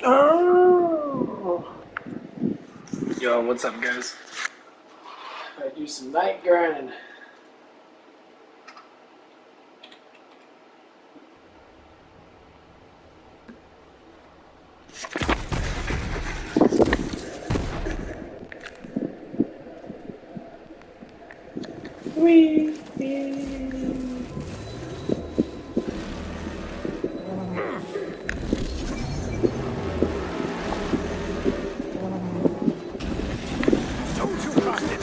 Oh! Yo, what's up, guys? I do some night grinding. Wee! Don't you trust it!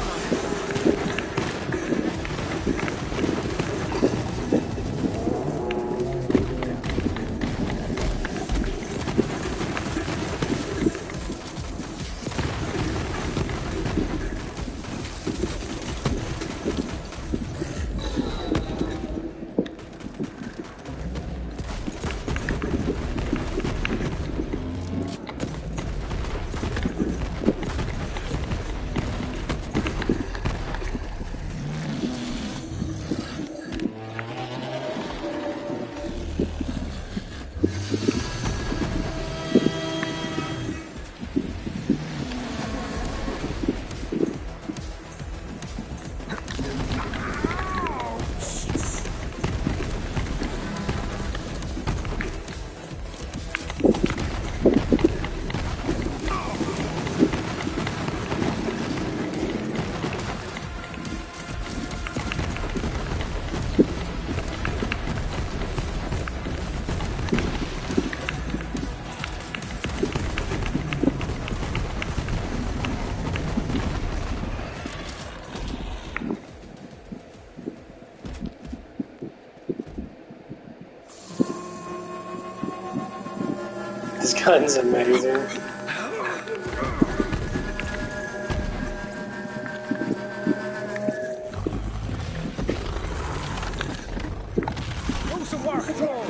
This gun's amazing. Do some work, control!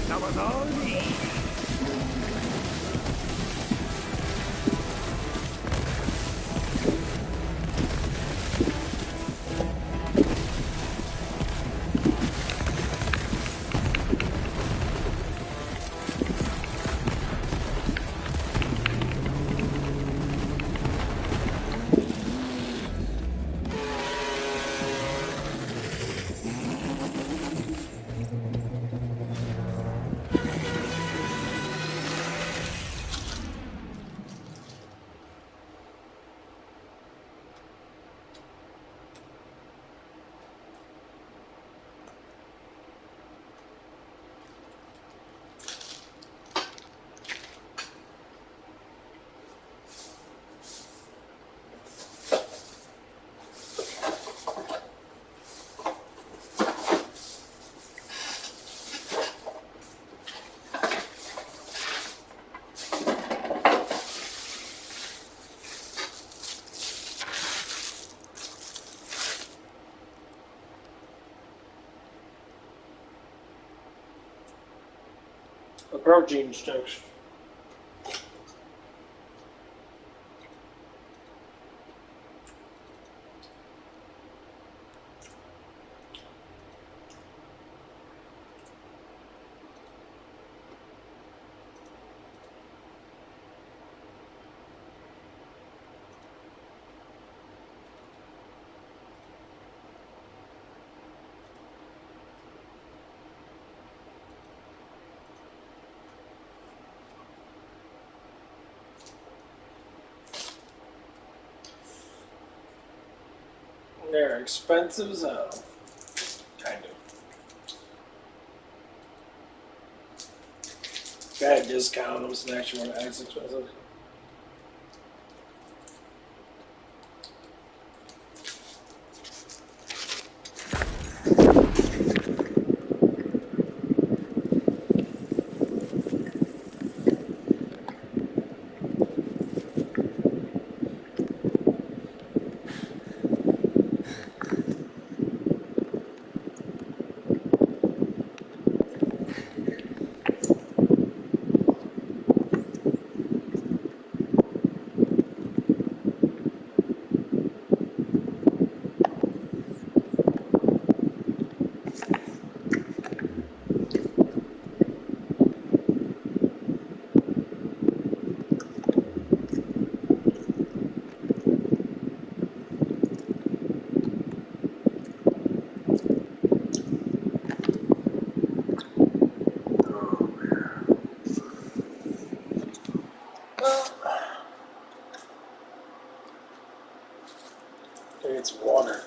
That was all me! The protein sticks. They're expensive as hell. Kind of. Bad discount them, so actually weren't as expensive. It's water.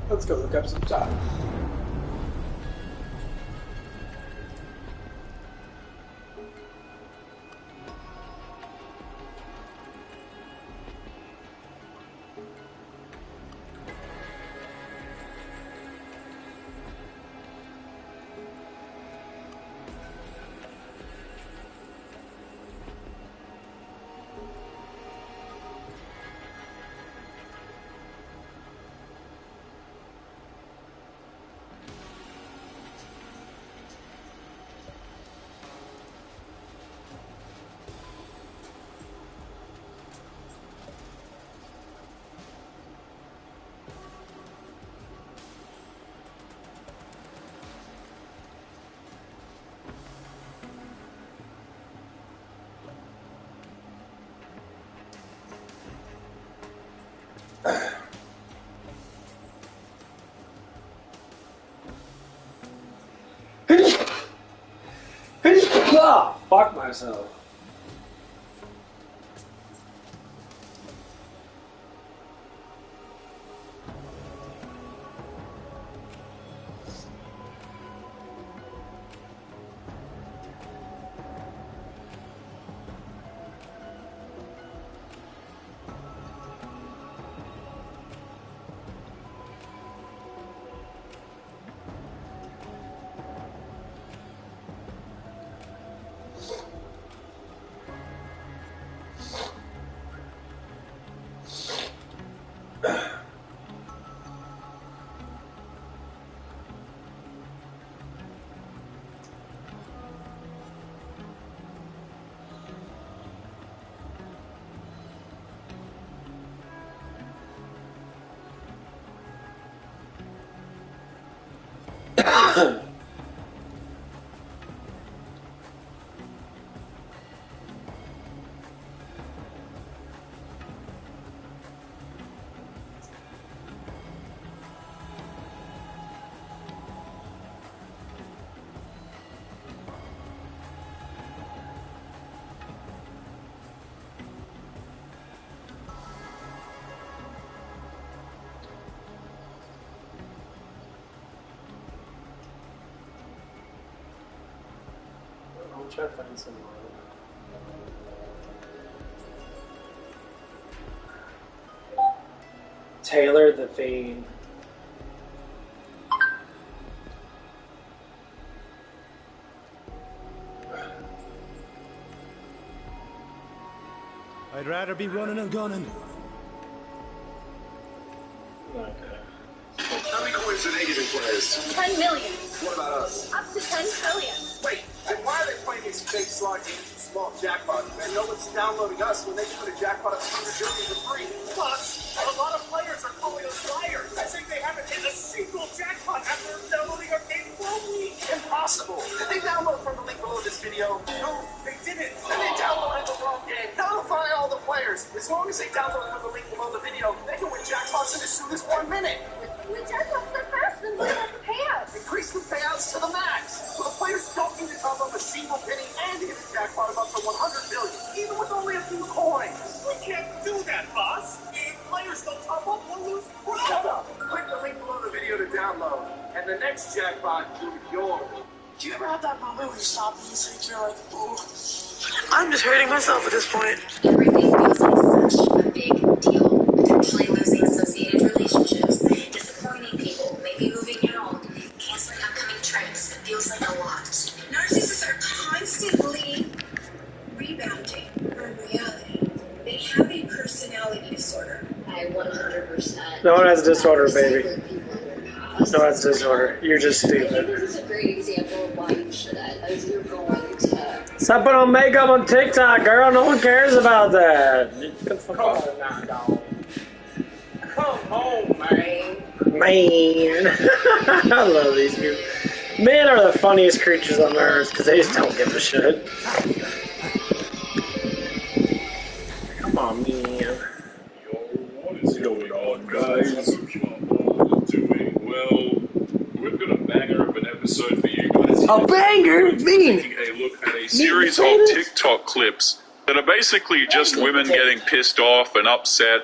Let's go look up some time. fuck myself. I'm trying to find some more. Taylor the Fiend. I'd rather be running and gunning. Okay. How many coins do they give in players? 10 million. What about us? Up to 10 trillion. Wait, then why are they playing these fake slots and small jackpots? Man, no one's downloading us when they can put a jackpot of 100 billion for free. Plus, a lot of players are calling us liars. I think they haven't hit a single jackpot after downloading our game for a week. Impossible. Did they download from the link below this video? No, they didn't. Then they downloaded the wrong game. Notify all the players. As long as they download from the link below the video, they can win jackpots in as soon as 1 minute. We jackpots are fast and look at the payouts. Increase the payouts to the max, so the players don't need to top up a single penny and hit a jackpot of up to 100 billion, even with only a few coins. We can't do that, boss. If players don't top up, we'll lose. Shut up. Click the link below the video to download, and the next jackpot will be yours. Do you ever have that moment when you stop and you think you're like, ooh, I'm just hurting myself at this point. Everything feels like such a big deal. Potentially losing associated relationships, disappointing people, maybe moving out, canceling upcoming trips. It feels like a lot. Narcissists are constantly rebounding from reality. They have a personality disorder. I 100%. No one has a disorder, baby. No, that's disorder. You're just I think stupid. this is a great example of why you shouldn't, as you're going to. Stop putting on makeup on TikTok, girl. No one cares about that. Get the fuck out of now, dog. Come home, man. Man. I love these people. Men are the funniest creatures on earth because they just don't give a shit. Come on, man. Yo, what is going on, guys? Hope you are all doing well. We've got a banger of an episode for you guys. A banger? Mean. Taking a look at a series of TikTok clips that are basically just women getting pissed off and upset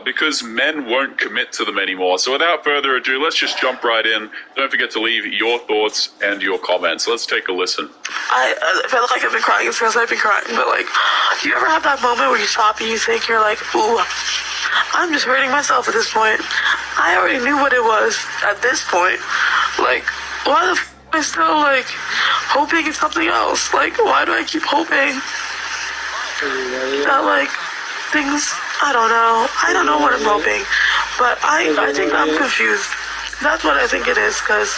because men won't commit to them anymore. So without further ado, let's just jump right in. Don't forget to leave your thoughts and your comments. Let's take a listen. I feel like I've been crying. It feels like I've been crying. But, like, do you ever have that moment where you stop and you think you're like, ooh, I'm just hurting myself at this point. I already knew what it was at this point. Like, why the f*** am I still, like, hoping it's something else? Like, why do I keep hoping that, like, things, I don't know. I don't know what I'm hoping. But I think I'm confused. That's what I think it is, because...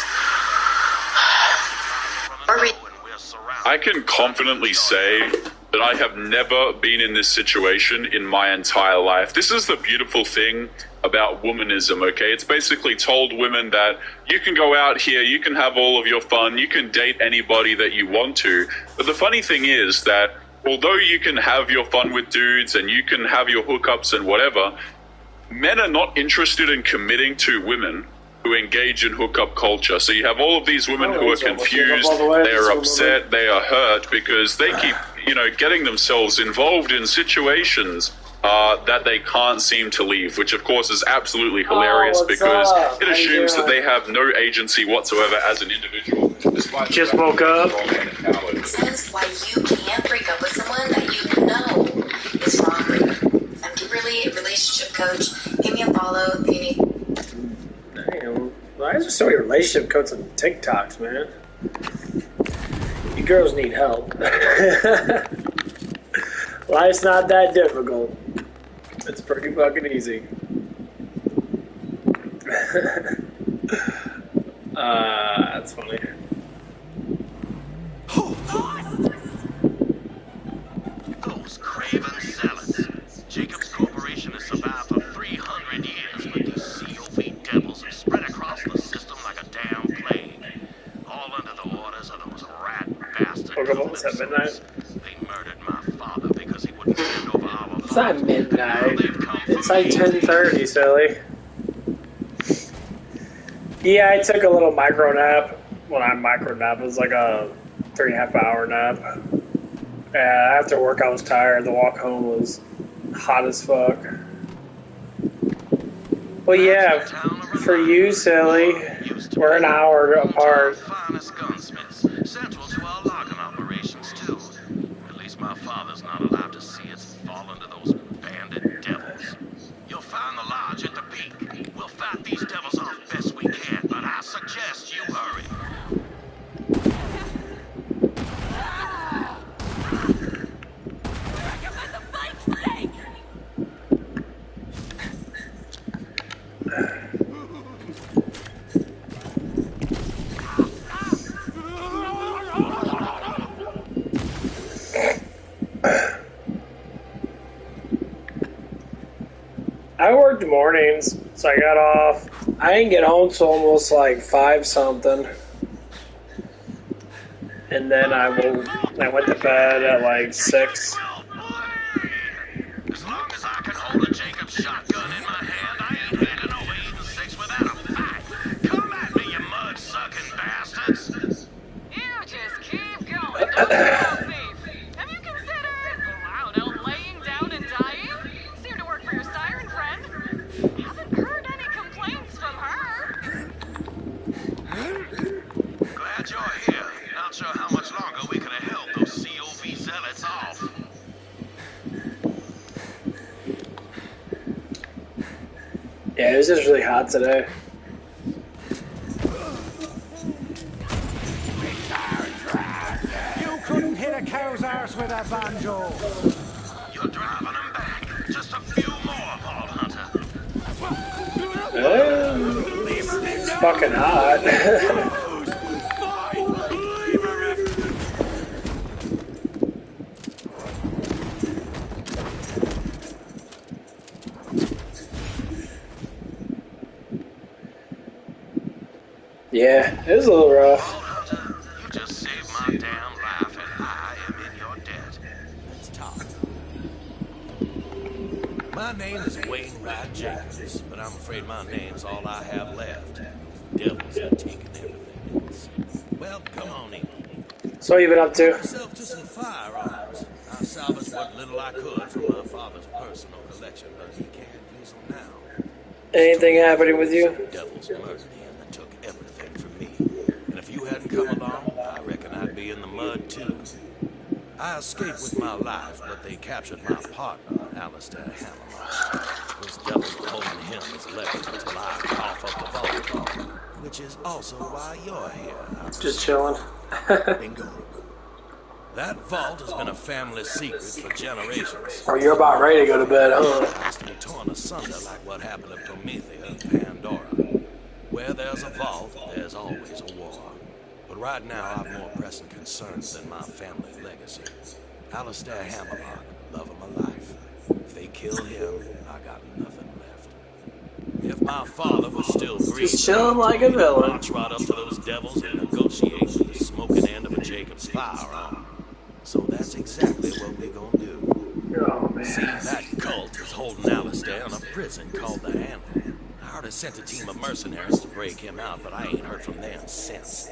I can confidently say that I have never been in this situation in my entire life. This is the beautiful thing about womanism, okay? It's basically told women that you can go out here, you can have all of your fun, you can date anybody that you want to. But the funny thing is that although you can have your fun with dudes and you can have your hookups and whatever, men are not interested in committing to women who engage in hookup culture. So you have all of these women who are it's almost confused, all the way. they are It's upset, they are hurt because they keep, getting themselves involved in situations that they can't seem to leave, which of course is absolutely hilarious because it assumes that they have no agency whatsoever as an individual. Despite just woke up. This is why you can't break up with someone that you know is wrong for you. I'm Kimberly, relationship coach. Give me a follow if you need. Damn. Why is there so many relationship coaches on TikToks, man? You girls need help. Life's not that difficult. It's pretty fucking easy. That's funny. Those craven zealots. Jacobs Corporation has survived for 300 years, but these COV devils have spread across the system like a damn plague. All under the orders of those rat bastards. Woke up almost at midnight. They murdered my father because he wouldn't hand over our It's not midnight. It's like 10:30, silly. Yeah, I took a little micro nap. Well, not micro nap. It was like a 3.5 hour nap. After work, I was tired. The walk home was hot as fuck. Well, yeah, for you, silly, we're an hour apart. Finest gunsmiths, central to our logging operations too. At least my father's not allowed to see us fall under those bandit devils. You'll find the lodge at the peak. We'll fight these devils off best we can, but I suggest you hurry. I worked mornings, so I got off. I didn't get home till almost like 5 something. And then I went to bed at like 6. As long as I can hold a Jacobs shotgun in my hand, I ain't handing over even 6 without a fight. Come at me, you mud-sucking bastards. You just keep going, don't you, thief? Have you considered Loudon laying down and dying? Seemed to work for your siren friend. Haven't heard any complaints from her. Glad you're here. Not sure how much longer we could have held those COV zealots off. Yeah, it was just really hot today. You couldn't hit a cow's arse with a banjo. You're driving them back. Just a few more, Vault Hunter. It's fucking hot. Yeah, it was a little rough. Vault Hunter, you just saved my damn life, and I am in your debt. Let's talk. My name is Wayne Wright Jacobs, but I'm afraid my name's all I have left. Devils are taking everything else. Well, come on in. So what you been up to? Myself to some firearms. I salvaged what little I could from my father's personal collection, but he can't use them now. Anything happening with you? Devils murdered him and took everything from me. And if you hadn't come along, I reckon I'd be in the mud too. I escaped with my life, but they captured my partner, Alistair Hammerlock. Those devils were holding him as leverage until I cough up the vault, which is also why you're here. Just chilling. Bingo. That vault has been a family secret for generations. Oh, you're about ready to go to bed, huh? It has to be torn asunder like what happened to Promethea and Pandora. Where there's a vault, there's always a war. But right now, I've more pressing concerns than my family legacy. Alistair Hammerlock, love of my life. If they kill him, I got nothing left. If my father was still breathing, Just chilling like a villain. march right up to those devils and negotiate with the smoking end of a Jacob's firearm. So that's exactly what we're gonna do. Oh, man. See, that cult is holding Alistair in a prison called the Anvil. Our Guard has sent a team of mercenaries to break him out, but I ain't heard from them since.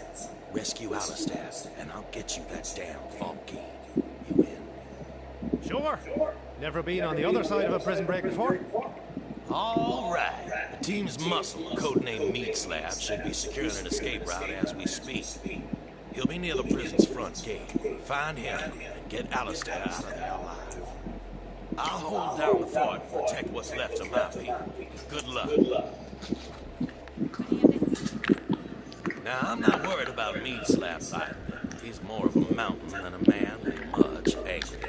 Rescue Alistair, and I'll get you that damn vault key. You in? Sure. Never been on the other side of a prison break before? All right. The team's muscle, codenamed Meat Slab, should be securing an escape route as we speak. He'll be near the prison's front gate. Find him and get Alistair out of there alive. I'll hold down the fort and protect what's left of my people. Good luck. Now, I'm not worried about Meat Slab fighting. He's more of a mountain than a man and much angry.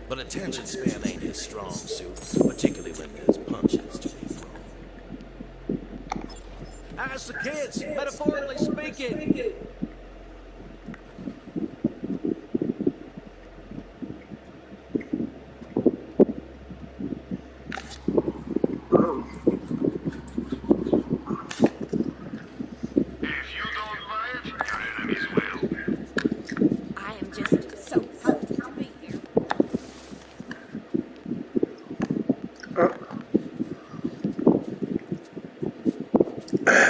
But attention span ain't his strong suit, particularly when there's punches to be thrown. As the kids, metaphorically speaking.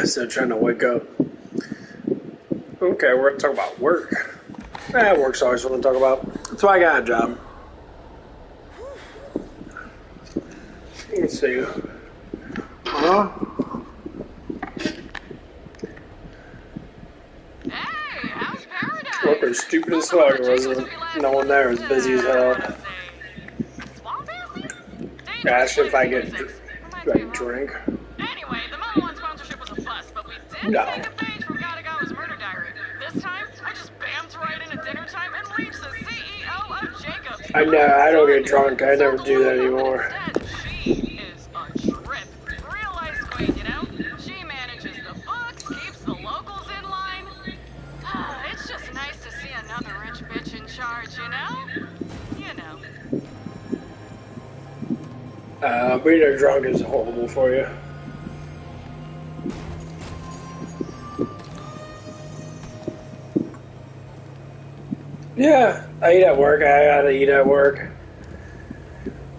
Still trying to wake up. Okay, we're gonna talk about work. Work's always fun to talk about. That's why I got a job. Let's see. Hey, how's paradise? Work was stupid as fuck. It wasn't. No one there was busy as hell. Ask if I get like drink. Anyway, the Mo One sponsorship was a bust, but we did take a page from Gadagawa's murder diary. This time, I just bammed right into dinner time and reached the CEO of Jacobs. I know, I don't get drunk. I never do that anymore. She is a trip. Real life queen, you know? She manages the books, keeps the locals in line. It's just nice to see another rich bitch in charge, you know? You know. Being a drunk is horrible for you. Yeah, I eat at work. I gotta eat at work.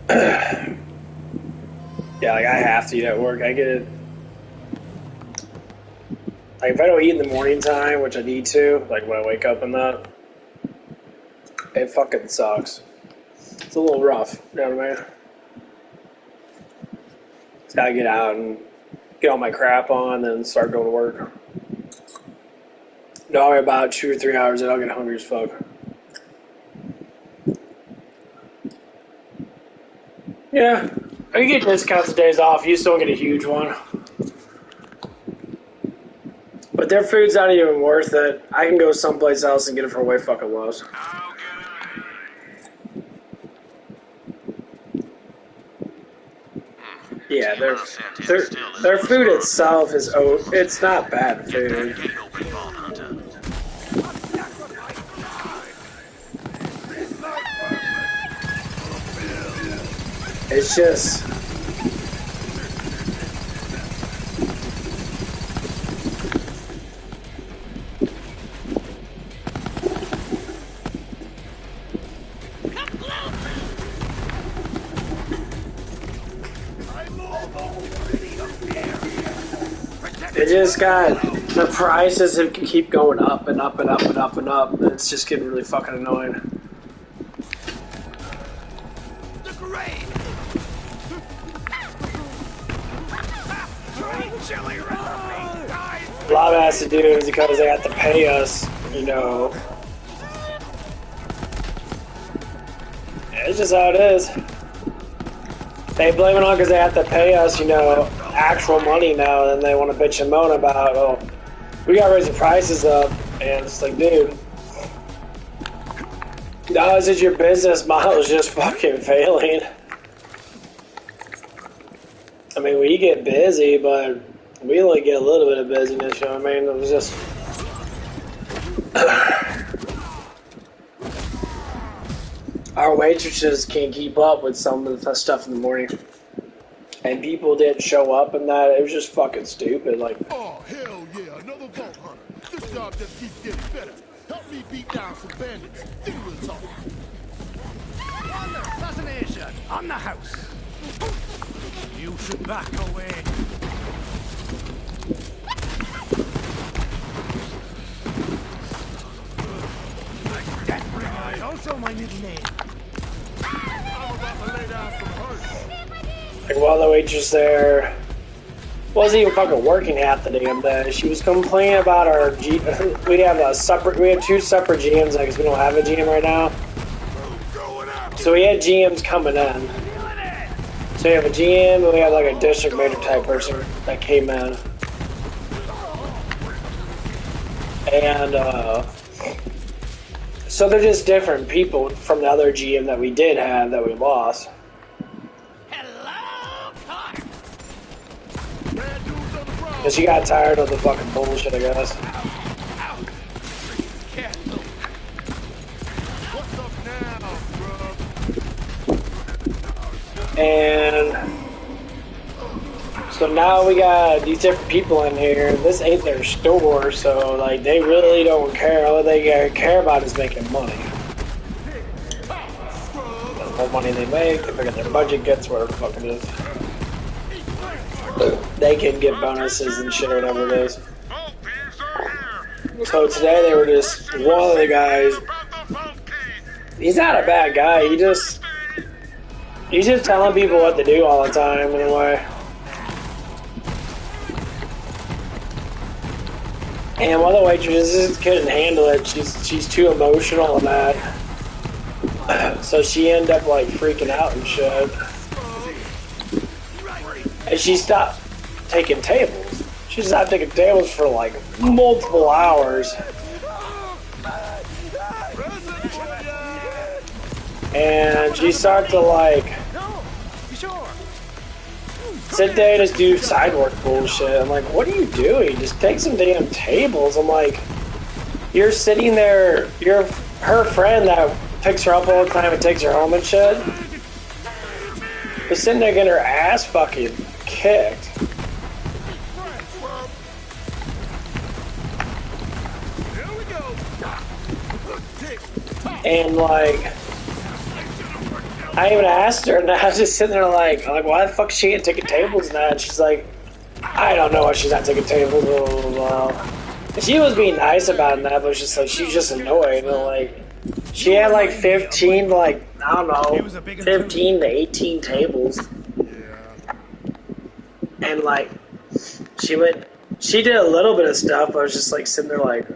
Yeah, like I have to eat at work. I get it. Like if I don't eat in the morning time, which I need to, like when I wake up and that, it fucking sucks. It's a little rough, you know what I mean? Just gotta get out and get all my crap on, then start going to work. No, about 2 or 3 hours, and I'll get hungry as fuck. Yeah, I can get discounts of days off. You still get a huge one. But their food's not even worth it. I can go someplace else and get it for way fucking less. Yeah, their food itself is it's not bad food. It's just it just got the prices that can keep going up and up and up and up and up. And it's just getting really fucking annoying. A lot of it has to do is because they have to pay us, you know. It's just how it is. They blame it on because they have to pay us, you know, actual money now, and then they want to bitch and moan about, oh, we gotta raise the prices up, and it's like, dude, no, is it your business model is just fucking failing? I mean, we get busy, but we only get a little bit of busyness, you know what I mean? It was just... Our waitresses can't keep up with some of the stuff in the morning. And people didn't show up and that. It was just fucking stupid, like... Oh, hell yeah, another vault hunter. This job just keeps getting better. Help me beat down some bandits. Then we'll talk. Under assassination on the house. You should back away. Also my middle name. Like while the waitress there wasn't even fucking working half the damn day. She was complaining about our we have two separate GMs because we don't have a GM right now. So we had GMs coming in. So we have a GM and we have like a district major type person that came in. And so they're just different people from the other GM that we did have that we lost. Because she got tired of the fucking bullshit, I guess. And so now we got these different people in here. This ain't their store, so like they really don't care. All they care about is making money. The more money they make, the bigger their budget gets, whatever the fuck it is. They can get bonuses and shit or whatever it is. So today they were just one of the guys. He's not a bad guy. He's just telling people what to do all the time in a way. And one of the waitresses couldn't handle it. She's too emotional and that. So she ended up like freaking out and shit. And she stopped taking tables. She stopped taking tables for like multiple hours. And she started to like sit there and just do side work bullshit. I'm like, what are you doing? Just take some damn tables. I'm like, you're sitting there, you're her friend that picks her up all the time and takes her home and shit. Just sitting there getting her ass fucking kicked. And like, I even asked her, and I was just sitting there like, why the fuck she ain't taking tables now? And she's like, I don't know why she's not taking tables, blah, blah, blah. And she was being nice about that, but it's just like, she's just annoyed. And like, she had like 15, like, I don't know, 15 to 18 tables. And like, she did a little bit of stuff, but I was just like sitting there like,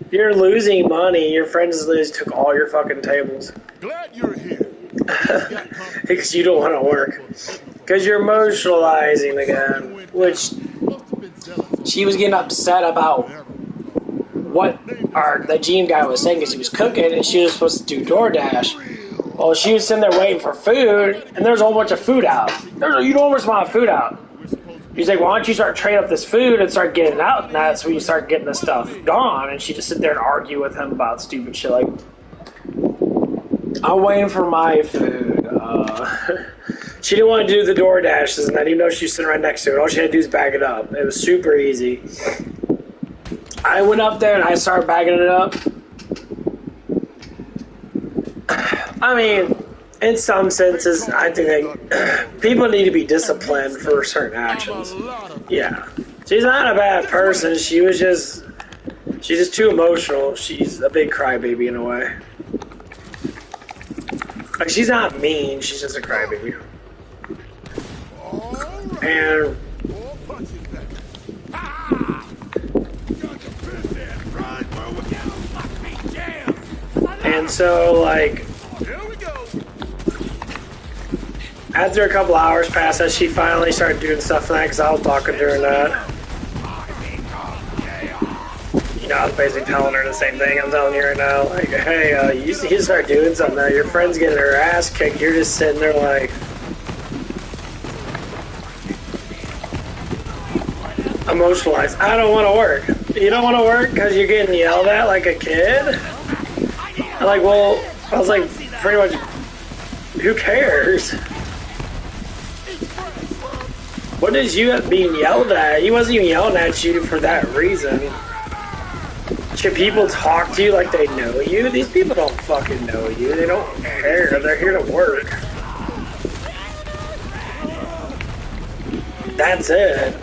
you're losing money, your friends took all your fucking tables. Glad you're here. Because you don't want to work. Because you're emotionalizing again. Which she was getting upset about what the GM guy was saying because he was cooking and she was supposed to do DoorDash. Well, she was sitting there waiting for food and there's a whole bunch of food out. You don't almost want food out. He's like, why don't you start trading up this food and start getting it out? And that's when you start getting the stuff gone. And she just sit there and argue with him about stupid shit like, I'm waiting for my food. She didn't want to do the DoorDashes, and I didn't know she was sitting right next to it. All she had to do is bag it up. It was super easy. I went up there and I started bagging it up. I mean, in some senses, I think people need to be disciplined for certain actions. Yeah. She's not a bad person. She's just too emotional. She's a big crybaby in a way. Like, she's not mean, she's just a crybaby. And so, like, after a couple hours passed, she finally started doing stuff like that because I was talking to her and that. You know, I was basically telling her the same thing I'm telling you right now. Like, hey, you need to start doing something now. Your friend's getting her ass kicked. You're just sitting there like, emotionalized. I don't want to work. You don't want to work because you're getting yelled at like a kid? I'm like, well, I was like, pretty much, who cares? What is you being yelled at? He wasn't even yelling at you for that reason. Should people talk to you like they know you? These people don't fucking know you. They don't care. They're here to work. That's it.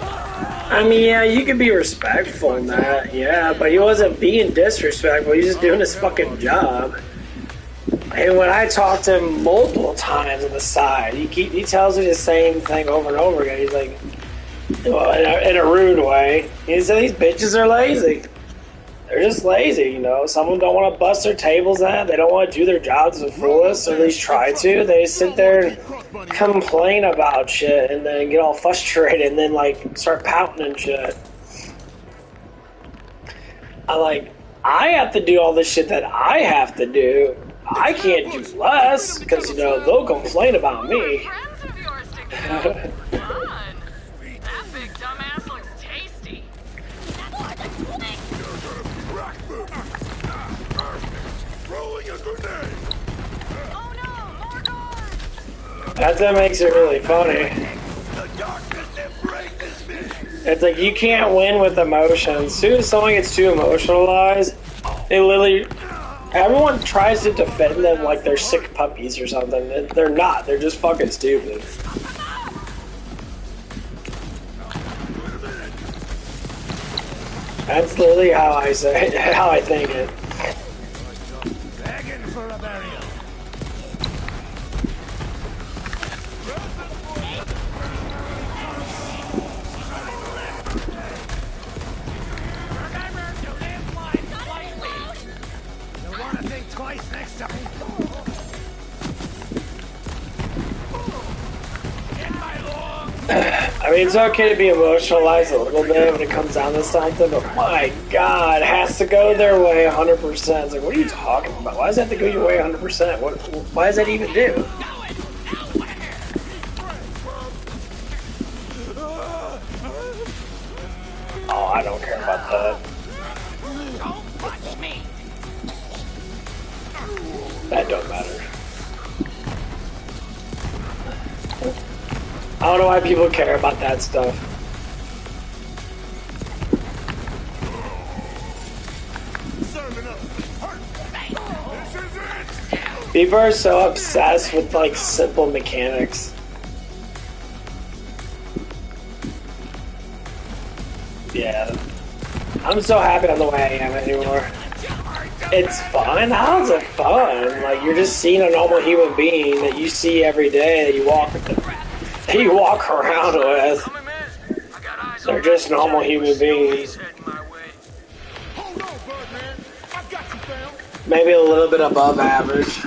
I mean, yeah, you could be respectful in that, yeah, but he wasn't being disrespectful. He's just doing his fucking job. And when I talk to him multiple times on the side, he tells me the same thing over and over again. He's like, well, in a rude way. He said these bitches are lazy. They're just lazy, you know. Some of them don't want to bust their tables out. They don't want to do their jobs to the fullest, or at least try to. They sit there and complain about shit and then get all frustrated and then, like, start pouting and shit. I have to do all this shit that I have to do. I can't do less, because, you know, they'll complain about me. That's what makes it really funny. It's like you can't win with emotions. As soon as someone gets too emotionalized, they literally... Everyone tries to defend them like they're sick puppies or something. They're not. They're just fucking stupid. That's literally how I say, how I think it. Begging for a burial. You'll want to think twice next time. I mean, it's okay to be emotionalized a little bit when it comes down to something, but my God, it has to go their way 100%. It's like, what are you talking about? Why does that have to go your way 100%? Why does that even do? Oh, I don't care about that. That don't matter. I don't know why people care about that stuff. People are so obsessed with, like, simple mechanics. Yeah. I'm so happy on the way I am anymore. It's fun? How's it fun? Like, you're just seeing a normal human being that you see every day that you walk around with. They're just normal human beings. Maybe a little bit above average.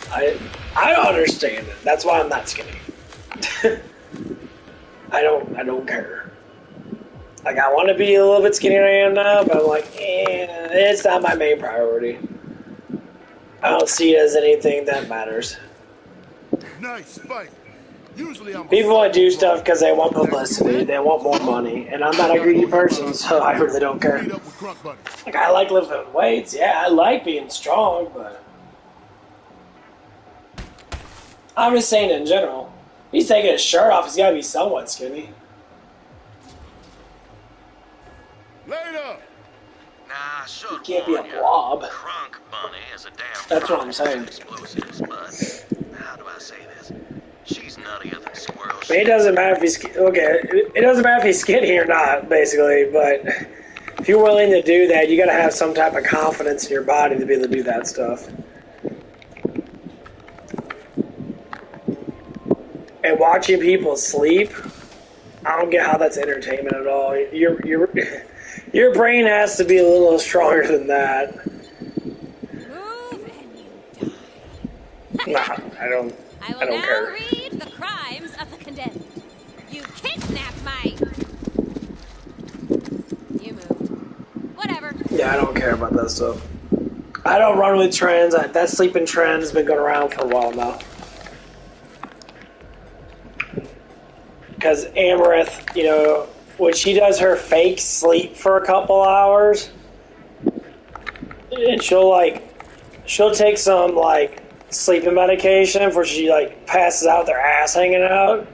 I don't understand it. That's why I'm not skinny. I don't care. Like, I want to be a little bit skinnier than I am now, but I'm like, it's not my main priority. I don't see it as anything that matters. Nice fight. Usually I'm People want to do stuff because they want publicity, they want more money, and I'm not a greedy person, so I really don't care. Like, I like lifting weights, yeah, I like being strong, but I'm just saying in general. If he's taking his shirt off, he's got to be somewhat skinny. Later. Nah, sure. He can't be a blob. Crunk Bunny is a damn. That's what I'm saying. Explosives, but how do I say this? She's nuttier than squirrel. I mean, it doesn't matter if he's okay. It doesn't matter if he's skinny or not, basically. But if you're willing to do that, you got to have some type of confidence in your body to be able to do that stuff. And watching people sleep, I don't get how that's entertainment at all. Your brain has to be a little stronger than that. Move and you die. Nah, I don't now care. read the crimes of the condemned. You kidnapped my... You moved. Whatever. Yeah, I don't care about that stuff. I don't run with trends. That sleeping trend has been going around for a while now. Because Amaranth, you know, when she does her fake sleep for a couple hours, and she'll take some, like, sleeping medication before she, like, passes out with her ass hanging out.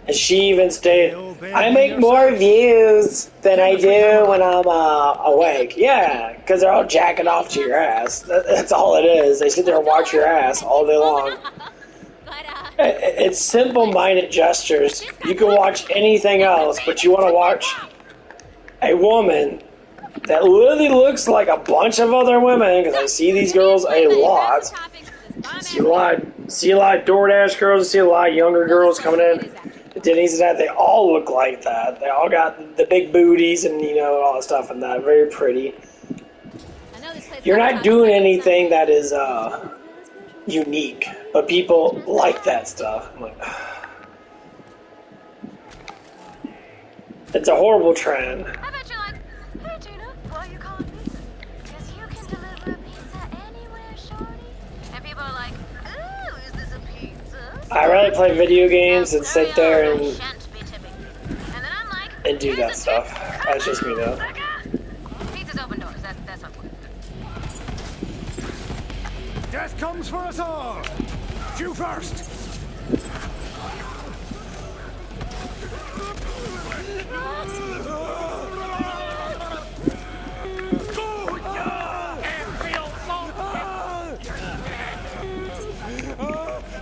And she even stated, I make more views than I do when I'm awake. Yeah, because they're all jacking off to your ass. That's all it is. They sit there and watch your ass all day long. But, It's simple-minded gestures. You can watch anything else, but you want to watch a woman that literally looks like a bunch of other women, because I see these girls a lot. See a lot of DoorDash girls, see a lot of younger girls coming in. The Denny's and that, they all look like that. They all got the big booties and, you know, all that stuff and that. Very pretty. You're not doing anything that is unique, but people like that stuff. I'm like, it's a horrible trend. I bet you're like, hey Gina, why are you calling pizza? Because you can deliver a pizza anywhere, shorty. And people are like, ooh, is this a pizza? I rather play video games than sit there and do that stuff. That's just me though. Pizza's open doors, that's not good. Death comes for us all. You first.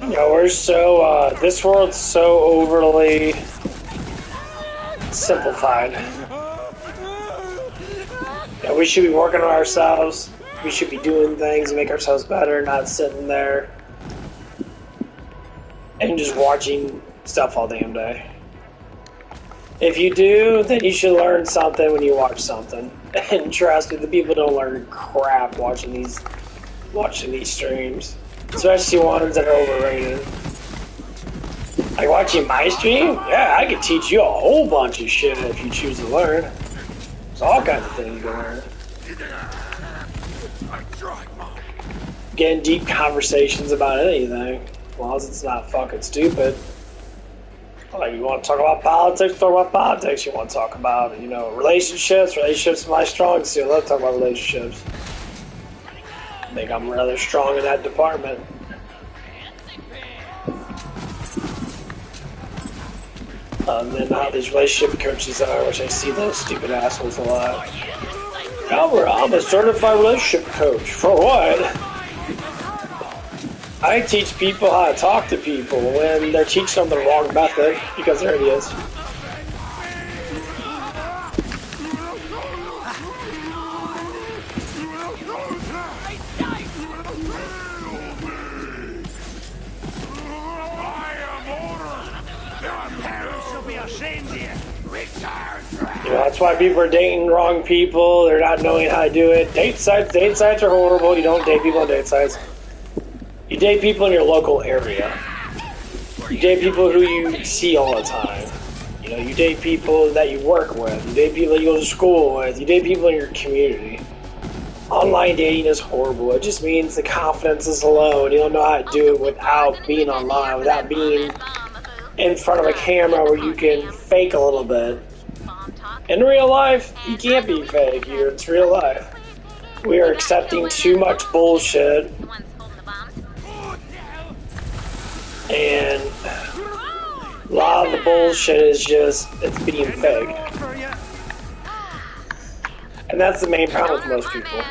Yeah, we're so, this world's so overly simplified. Yeah, we should be working on ourselves. We should be doing things to make ourselves better, not sitting there and just watching stuff all damn day. If you do, then you should learn something when you watch something. And trust me, the people don't learn crap watching these streams. Especially ones that are overrated. Like watching my stream? Yeah, I could teach you a whole bunch of shit if you choose to learn. There's all kinds of things to learn. Getting deep conversations about anything, as long as it's not fucking stupid. Like, you want to talk about politics, talk about politics. You want to talk about, you know, relationships. Relationships are my strong suit. I love to talk about relationships. I think I'm rather strong in that department. And then how these relationship coaches are, which I see those stupid assholes a lot. Albert, I'm a certified relationship coach. For what? I teach people how to talk to people when they're teaching them the wrong method because they're idiots. You know, that's why people are dating wrong people. They're not knowing how to do it. Date sites are horrible. You don't date people on date sites. You date people in your local area. You date people who you see all the time. You know, you date people that you work with. You date people that you go to school with. You date people in your community. Online dating is horrible. It just means the confidence is low and you don't know how to do it without being online, without being in front of a camera where you can fake a little bit. In real life, you can't be fake here. It's real life. We are accepting too much bullshit. And a lot of the bullshit is just, it's being fake. And that's the main problem with most people.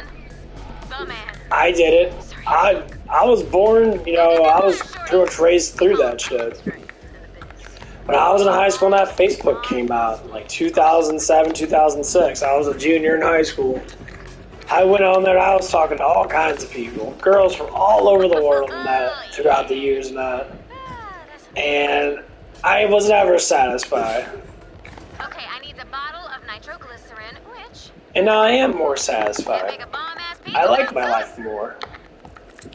I did it. I was born, you know, I was pretty much raised through that shit. When I was in high school and that Facebook came out, like 2007, 2006, I was a junior in high school. I went on there and I was talking to all kinds of people, girls from all over the world and that, throughout the years and that. And I was never satisfied. Okay, I need the bottle of nitroglycerin, which... And now I am more satisfied. I like my life more.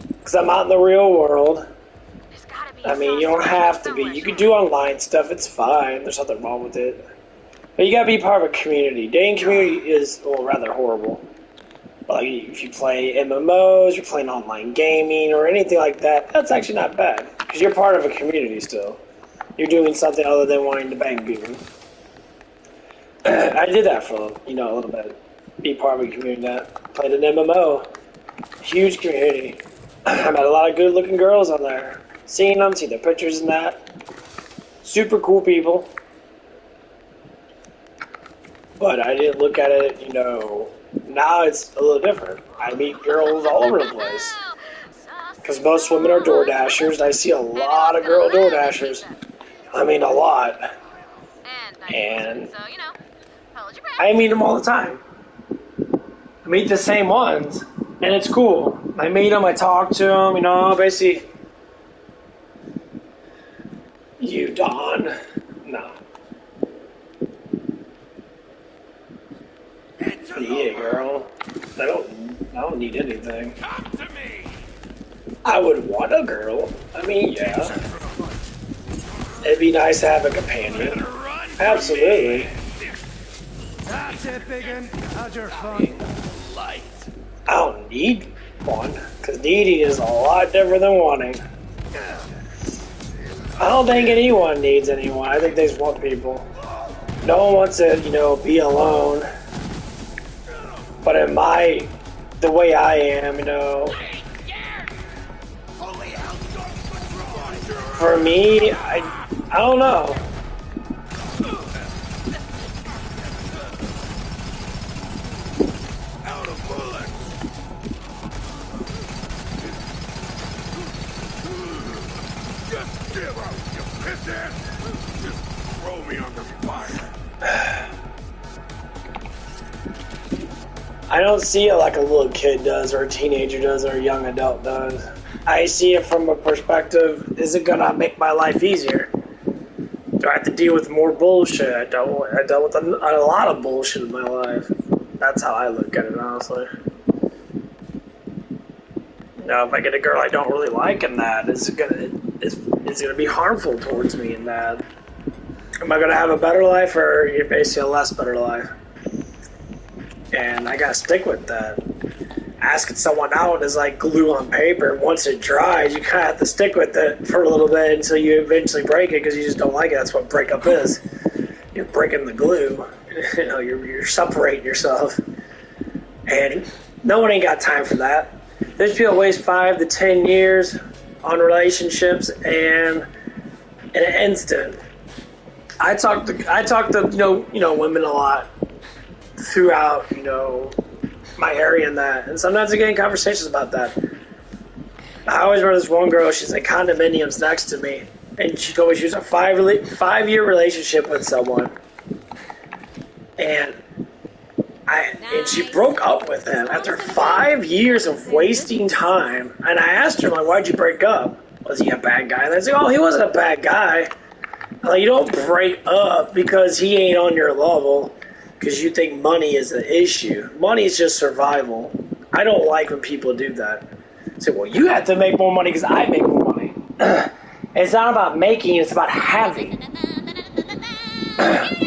Because I'm out in the real world. I mean, you don't have to be. You can do online stuff, it's fine. There's nothing wrong with it. But you gotta be part of a community. Dating community is, well, rather horrible. Like, if you play MMOs, you're playing online gaming, or anything like that, that's actually not bad. Because you're part of a community still. You're doing something other than wanting to bang people. I did that for, you know, a little bit. Be part of a community that played an MMO. Huge community. I met a lot of good-looking girls on there. Seeing them, see their pictures and that. Super cool people. But I didn't look at it, you know, now it's a little different. I meet girls all over the place. Because most women are door dashers. I see a lot of girl door dashers. I mean, a lot. And I meet them all the time. I meet the same ones, and it's cool. I meet them, I talk to them, you know, basically. You, Dawn? No. Yeah, girl. I don't need anything. I would want a girl. I mean, yeah. It'd be nice to have a companion. Absolutely. That's it, biggin. How's your fun? I don't need one, because needing is a lot different than wanting. I don't think anyone needs anyone. I think they just want people. No one wants to, you know, be alone. But in the way I am, you know, for me, I don't know. I don't see it like a little kid does, or a teenager does, or a young adult does. I see it from a perspective, is it gonna make my life easier? Do I have to deal with more bullshit? I dealt with a lot of bullshit in my life. That's how I look at it, honestly. You know, if I get a girl I don't really like in that, is it gonna be harmful towards me in that? Am I gonna have a better life, or basically a less better life? And I gotta stick with that. Asking someone out is like glue on paper. Once it dries, you kind of have to stick with it for a little bit until you eventually break it, because you just don't like it. That's what breakup is. You're breaking the glue. You know, you're separating yourself. And no one ain't got time for that. There's people waste 5 to 10 years on relationships, and in an instant. I talk to you know women a lot throughout, you know, my area and that, and sometimes I get in conversations about that. I always remember this one girl, she's like condominiums next to me, and she told me she was a 5-year relationship with someone, and she broke up with him after 5 years of wasting time. And I asked her, like, why'd you break up? Was he a bad guy? And I said, oh, he wasn't a bad guy. Like, you don't break up because he ain't on your level, because you think money is the issue. Money is just survival. I don't like when people do that. Say, well, you have to make more money because I make more money. It's not about making, it's about having.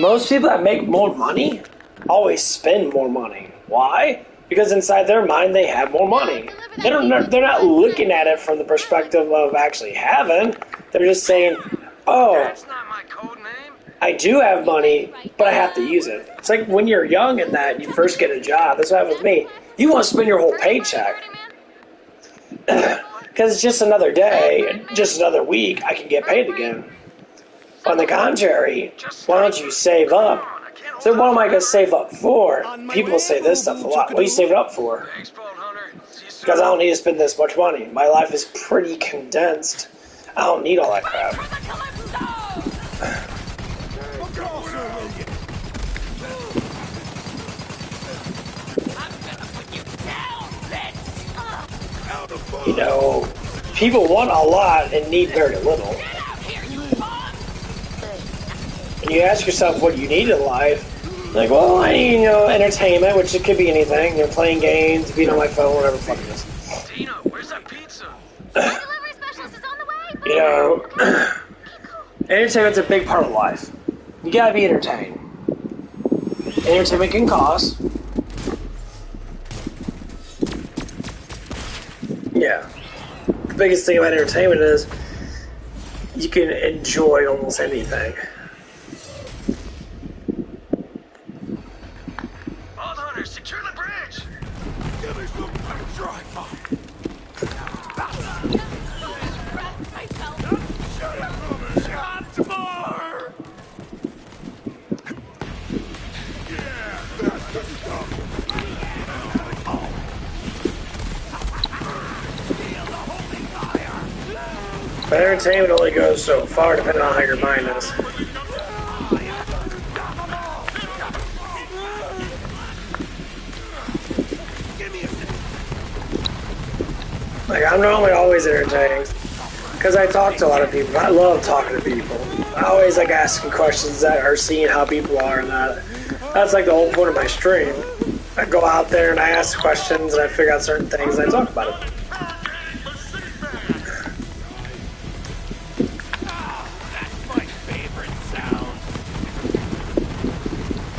Most people that make more money always spend more money. Why? Because inside their mind they have more money. They're not looking at it from the perspective of actually having. They're just saying, oh, I do have money, but I have to use it. It's like when you're young and that, you first get a job. That's what happened with me. You want to spend your whole paycheck. Because it's just another day, just another week, I can get paid again. On the contrary, why don't you save up? So what am I going to save up for? People say this stuff a lot. What are you saving up for? Because I don't need to spend this much money. My life is pretty condensed. I don't need all that crap. You know, people want a lot and need very little. And you ask yourself what you need in life. Like, well, I need, you know, entertainment, which it could be anything. You know, playing games, being on my phone, whatever the fuck it is. Dino, where's that pizza? You know, entertainment's a big part of life. You gotta be entertained. Entertainment can cost. Yeah. The biggest thing about entertainment is you can enjoy almost anything. All hunters, secure the bridge! Give me some drive by. entertainment only goes so far depending on how your mind is. Like, I'm normally always entertaining because I talk to a lot of people. I love talking to people. I always like asking questions that are seeing how people are, and that's like the whole point of my stream. I go out there and I ask questions and I figure out certain things and I talk about it.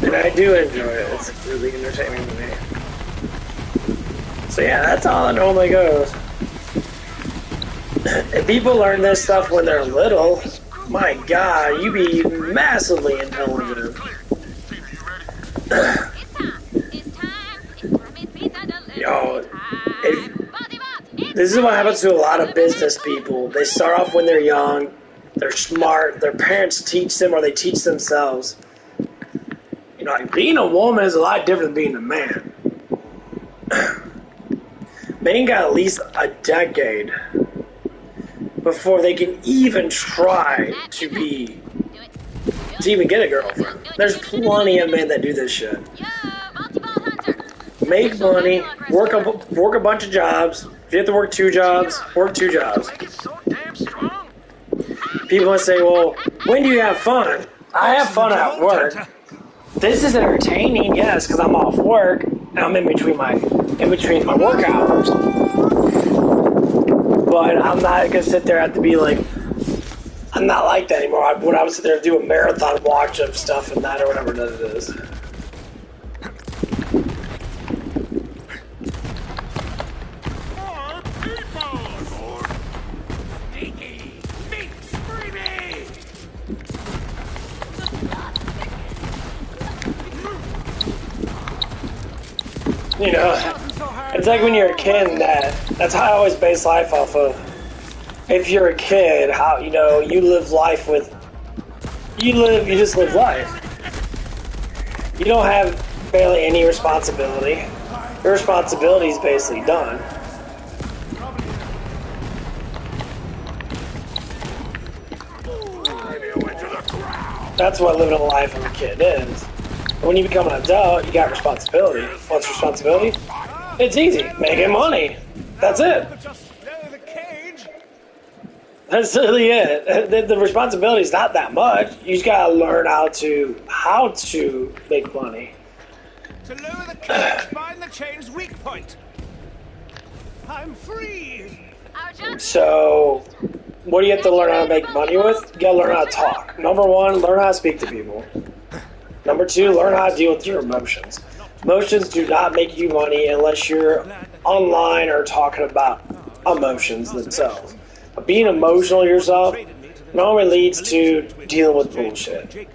And I do enjoy it. It's really entertaining to me. So yeah, that's all it normally goes. If people learn this stuff when they're little, my God, you be massively intelligent. Yo, this is what happens to a lot of business people. They start off when they're young, they're smart, their parents teach them or they teach themselves. You know, like being a woman is a lot different than being a man. Men got at least a decade before they can even try to even get a girlfriend. There's plenty of men that do this shit. Make money, work a bunch of jobs. If you have to work 2 jobs, work 2 jobs. People will say, well, when do you have fun? I have fun at work. This is entertaining, yes, because I'm off work and I'm in between my work hours. But I'm not gonna sit there and have to be like, I'm not like that anymore. When I would sit there and do a marathon watch of stuff and that or whatever it is. You know, it's like when you're a kid and that's how I always base life off of. If you're a kid, how, you know, you live life you just live life. You don't have barely any responsibility. Your responsibility is basically done. That's what living a life of a kid is. When you become an adult, you got responsibility. What's responsibility? It's easy. Making money. That's it. That's really it. The responsibility is not that much. You just gotta learn how to make money. To lower the cage, find the chain's weak point. I'm free. So, what do you have to learn how to make money with? You gotta learn how to talk. Number 1, learn how to speak to people. Number 2, learn how to deal with your emotions. Emotions do not make you money unless you're online or talking about emotions themselves. But being emotional yourself normally leads to dealing with bullshit.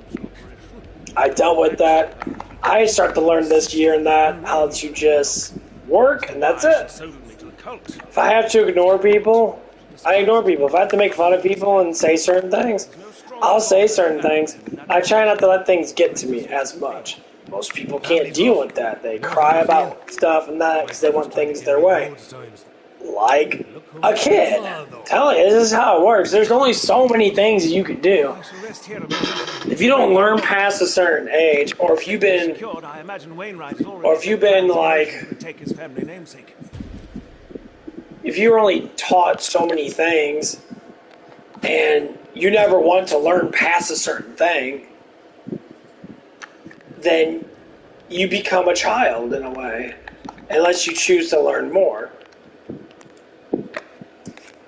I dealt with that. I started to learn this year and that how to just work, and that's it. If I have to ignore people, I ignore people. If I have to make fun of people and say certain things, I'll say certain things. I try not to let things get to me as much. Most people can't deal with that. They cry about stuff and that because they want things their way. Like a kid. I'm telling you, this is how it works. There's only so many things that you can do. If you don't learn past a certain age, or if you've been like, if you're only taught so many things, and you never want to learn past a certain thing, then you become a child in a way, unless you choose to learn more.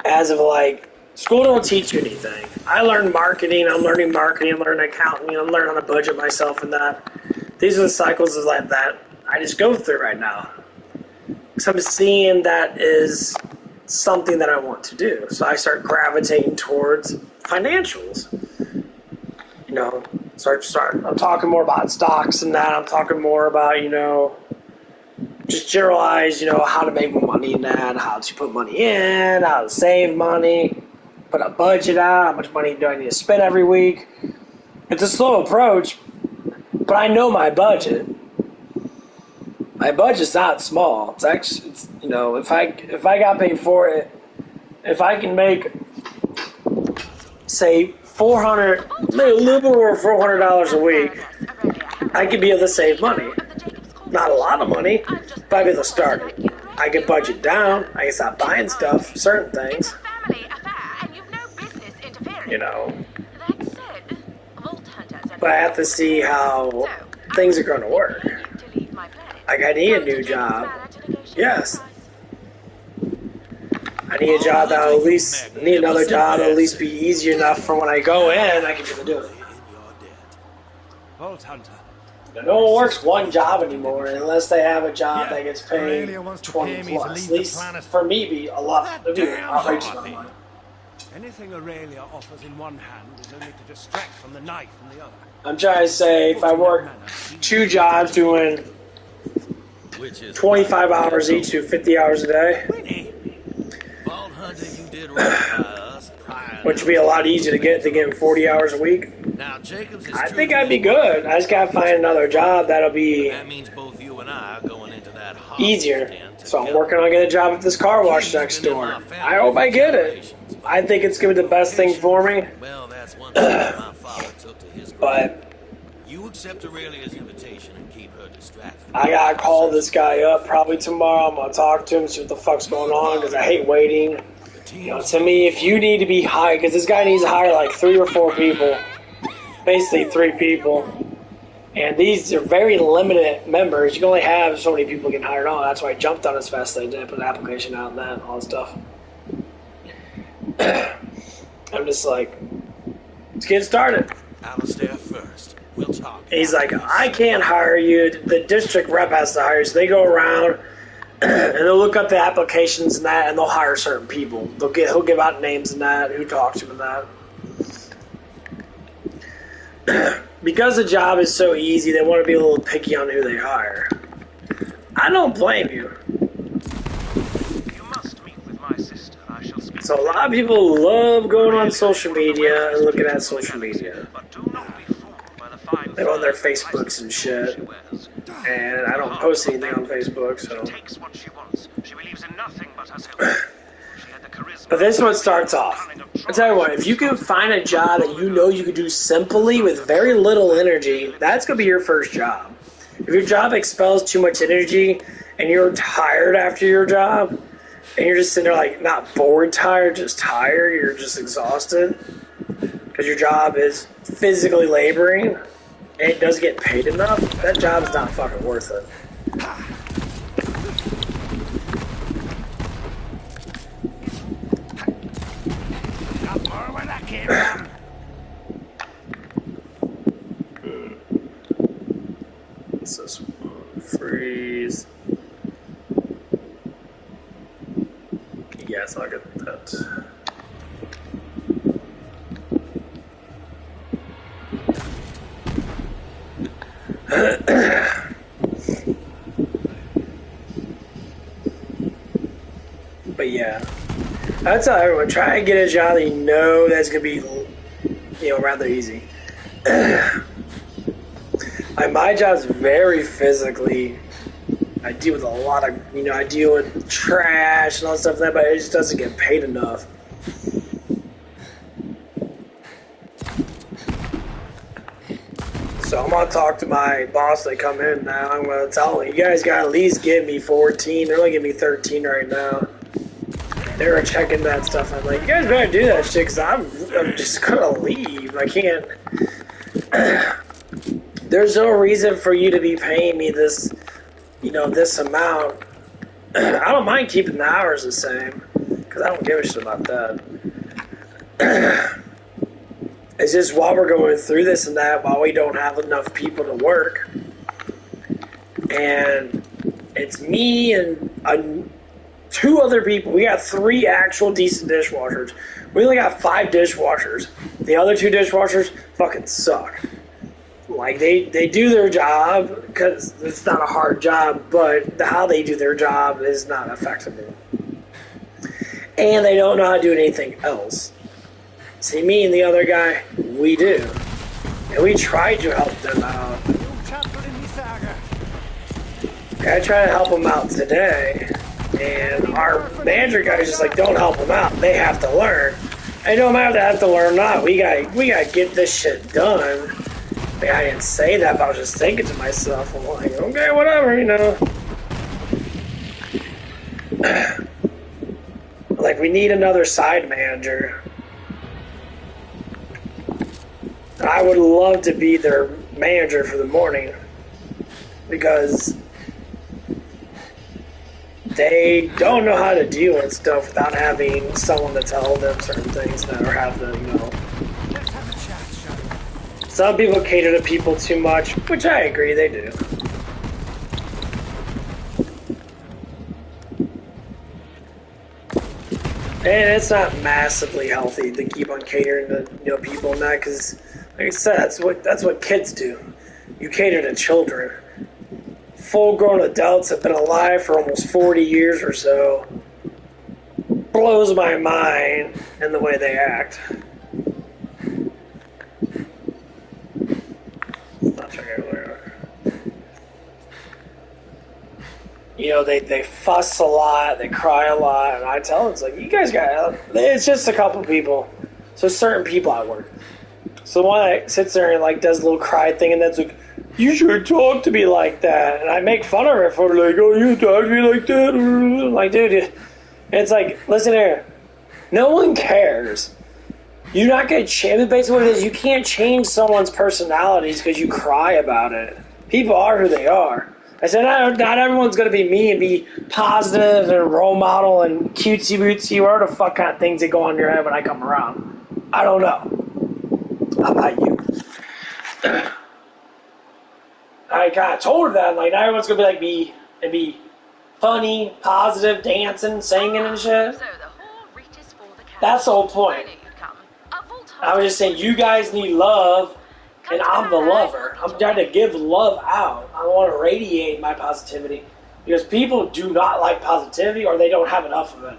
As of like, school don't teach you anything. I learned marketing, I'm learning accounting, I'm learning how to budget myself and that. These are the cycles of like that I just go through right now. So I'm seeing that is something that I want to do. So I start gravitating towards financials. You know, I'm talking more about stocks and that. I'm talking more about, you know, just generalize, you know, how to make more money in that, how to put money in, how to save money, put a budget out, how much money do I need to spend every week. It's a slow approach, but I know my budget. My budget's not small. It's actually, you know, if I got paid for it, if I can make say $400, maybe a little bit over $400 a week, I could be able to save money. Not a lot of money, but I'd be able to start it. I could budget down. I can stop buying stuff, certain things. You know. But I have to see how things are going to work. Like, I need a new job. Yes. I need a job that'll at least, need another job that'll at least be easy enough for when I go in, I can just do it. Vault Hunter. No one works one job anymore unless they have a job that gets paid 20 plus. At least for me, be a lot. It'd be outrageous amount of money. Anything Aurelia offers in one hand is only to distract from the knife in the other. I'm trying to say, if I work 2 jobs doing 25 hours each, do 50 hours a day, which would be a lot easier to get 40 hours a week. I think I'd be good. I just gotta find another job that'll be easier. So I'm working on getting a job at this car wash next door. I hope I get it. I think it's gonna be the best thing for me. But you accept Aurelia's invitation and keep her distracted. I gotta call this guy up probably tomorrow. I'm gonna talk to him, see what the fuck's going on, because I hate waiting. You know, to me, if you need to be hired, because this guy needs to hire like 3 or 4 people, basically 3 people, and these are very limited members. You can only have so many people getting hired on. That's why I jumped on as fast as I did, put an application out and that, all that stuff. I'm just like, let's get started. Alistair first. We'll talk. He's like, I can't hire you. The district rep has to hire you. So they go around and they'll look up the applications and that, and they'll hire certain people. He'll give out names and that, who talks to him and that. Because the job is so easy, they want to be a little picky on who they hire. I don't blame you. So a lot of people love going on social media and looking at social media. They go on their Facebooks and shit. And I don't post anything on Facebook, so. But this one starts off. I'll tell you what, if you can find a job that you know you can do simply with very little energy, that's going to be your first job. If your job expels too much energy and you're tired after your job, and you're just sitting there like not bored tired, just tired, you're just exhausted, because your job is physically laboring, and it doesn't get paid enough, that job's not fucking worth it. What's this one? Freeze. Yes, I'll get that. But yeah, that's how everyone try and get a job that you know that's gonna be, rather easy. Like my job's very physically. I deal with a lot of, I deal with trash and all that stuff like that, but it just doesn't get paid enough. So I'm gonna talk to my boss. They come in now. I'm gonna tell them, you guys gotta at least give me 14. They're only giving me 13 right now. They were checking that stuff. I'm like, you guys better do that shit, because I'm just gonna leave. I can't. There's no reason for you to be paying me this, this amount. I don't mind keeping the hours the same, because I don't give a shit about that. It's just while we're going through this and that, while we don't have enough people to work, and it's me and 2 other people. We got 3 actual decent dishwashers. We only got 5 dishwashers. The other 2 dishwashers fucking suck. Like, they do their job, because it's not a hard job, but how they do their job is not effective. And they don't know how to do anything else. See, me and the other guy, we do. And we tried to help them out. I tried to help them out today, and our manager guy's just like, don't help them out. They have to learn. I know I'm gonna have to learn that. We gotta get this shit done. Like, I didn't say that, but I was just thinking to myself, I'm like, okay, whatever, you know. Like, we need another side manager. I would love to be their manager for the morning, because they don't know how to deal with stuff without having someone to tell them certain things that or have them, you know. Some people cater to people too much, which I agree, they do. And it's not massively healthy to keep on catering to, you know, people and that, because, like I said, that's what kids do. You cater to children. Full-grown adults have been alive for almost 40 years or so. Blows my mind in the way they act. You know, they fuss a lot, they cry a lot, and I tell them, it's like, you guys got, it's just a couple people. So certain people at work. So one that sits there and like does a little cry thing, and that's like, you should talk to me like that. And I make fun of her for like, oh, you talk to me like that. I'm like, dude, and it's like, listen here, no one cares. You're not going to change, basically what it is, you can't change someone's personalities because you cry about it. People are who they are. I said, not everyone's going to be me and be positive and role model and cutesy-bootsy, whatever the fuck kind of things that go on in your head when I come around. I don't know. How about you? I kind of told her that, like, not everyone's going to be like be funny, positive, dancing, singing and shit. That's the whole point. I was just saying, you guys need love, and I'm the lover. I'm trying to give love out. I want to radiate my positivity, because people do not like positivity, or they don't have enough of it.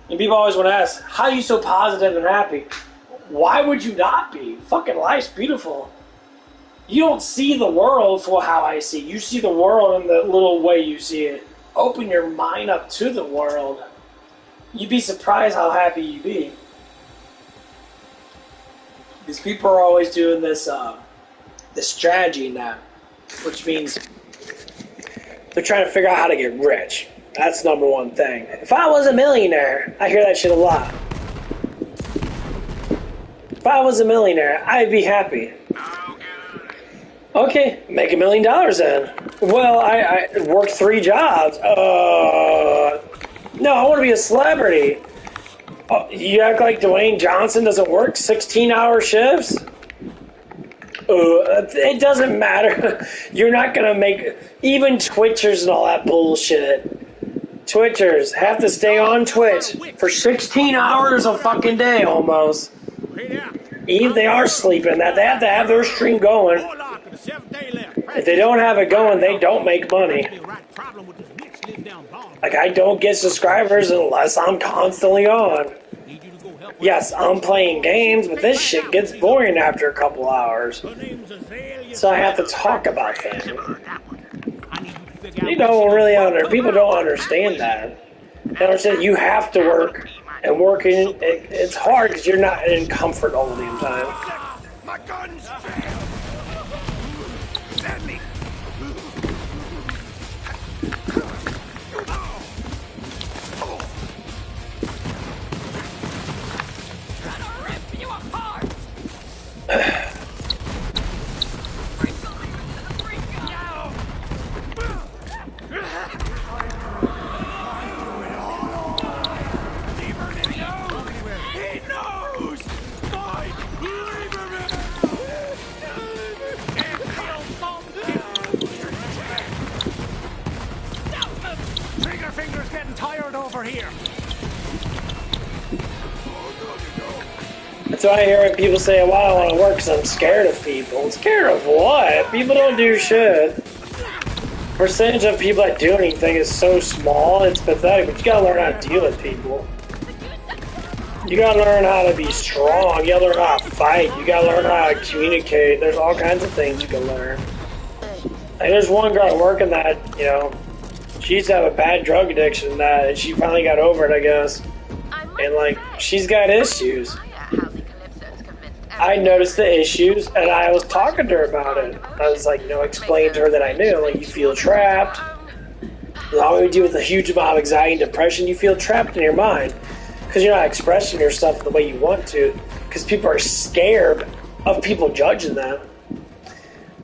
And people always want to ask, how are you so positive and happy? Why would you not be? Fucking life's beautiful. You don't see the world for how I see it. You see the world in the little way you see it. Open your mind up to the world. You'd be surprised how happy you'd be. These people are always doing this strategy now, which means they're trying to figure out how to get rich. That's number one thing. If I was a millionaire, I hear that shit a lot. If I was a millionaire, I'd be happy. Okay, make $1 million then. Well, I worked 3 jobs. No, I want to be a celebrity. Oh, you act like Dwayne Johnson doesn't work 16-hour shifts? It doesn't matter. You're not going to make... Even Twitchers and all that bullshit. Twitchers have to stay on Twitch for 16 hours a fucking day almost. Even if they are sleeping, that they have to have their stream going. If they don't have it going, they don't make money. Like, I don't get subscribers unless I'm constantly on. Yes, I'm playing games, but this shit gets boring after a couple hours. So I have to talk about things. You don't really people don't understand that. They don't understand you have to work, and working, it's hard because you're not in comfort all the damn time. My guns fail. Let me. Finger's getting tired over here. That's why I hear when people say, well, I don't want to work because I'm scared of people. Scared of what? People don't do shit. Percentage of people that do anything is so small, it's pathetic, but you gotta learn how to deal with people. You gotta learn how to be strong, you gotta learn how to fight, you gotta learn how to communicate. There's all kinds of things you can learn. Like, there's one girl working that, you know, she used to have a bad drug addiction and she finally got over it, I guess. And, like, she's got issues. I noticed the issues, and I was talking to her about it. I was like, you know, explaining to her that I knew, like, you feel trapped. As long as you deal with a huge amount of anxiety and depression, you feel trapped in your mind. Because you're not expressing yourself the way you want to. Because people are scared of people judging them.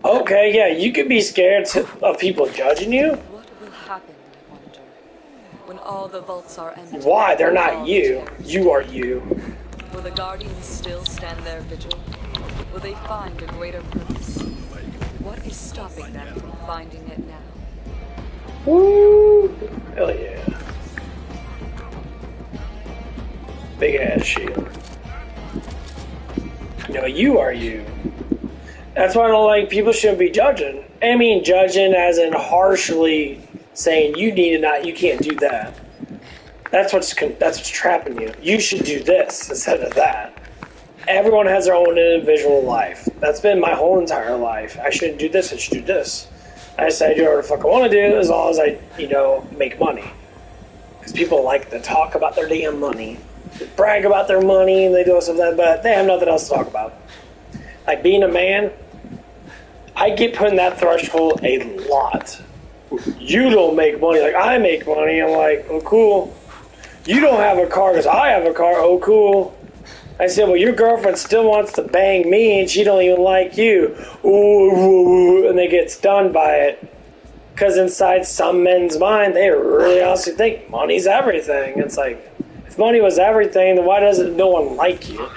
Okay, yeah, you could be scared of people judging you. What will happen, I wonder, when all the vaults are empty? Why? They're not you. You are you. Will the Guardians still stand their vigil? Will they find a greater purpose? What is stopping them from finding it now? Woo! Hell yeah. Big ass shield. No, you are you. That's why I don't like people shouldn't be judging. I mean judging as in harshly saying you need to not, you can't do that. That's what's trapping you. You should do this instead of that. Everyone has their own individual life. That's been my whole entire life. I shouldn't do this, I should do this. I say I do whatever the fuck I want to do as long as I, you know, make money. Because people like to talk about their damn money. They brag about their money and they do stuff like that, but they have nothing else to talk about. Like being a man, I get put in that threshold a lot. You don't make money like I make money. I'm like, oh cool. You don't have a car because I have a car. Oh cool. I said, well, your girlfriend still wants to bang me and she don't even like you. Ooh, and they get stunned by it. Because inside some men's mind, they really honestly think money's everything. It's like, if money was everything, then why doesn't no one like you?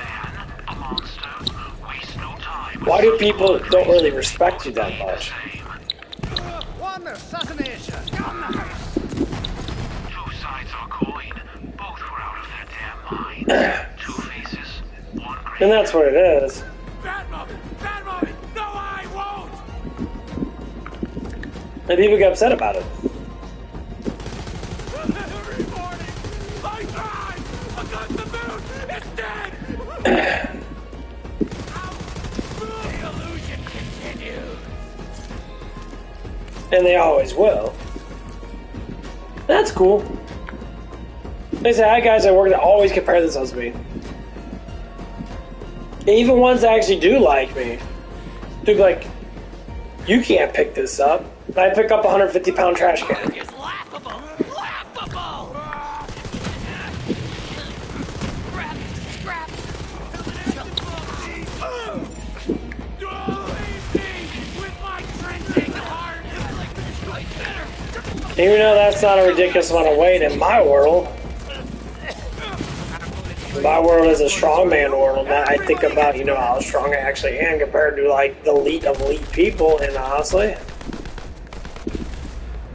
Why do people don't really respect you that much? One assassination. Two sides of a coin. Both were out of their damn mind. Two faces, one great. And that's what it is. Bad moment. Bad moment. No, I won't. And people get upset about it. Every morning, I drive against the moon. It's dead. And they always will. That's cool. They say, hi guys, I work that always compare themselves to me. Even ones that actually do like me. They'll be like, you can't pick this up. And I pick up a 150-pound trash can. It's laughable. Laughable. Scrap. Even though that's not a ridiculous amount of weight in my world. My world is a strongman world, and I think about, you know, how strong I actually am compared to, like, the elite of elite people, and honestly,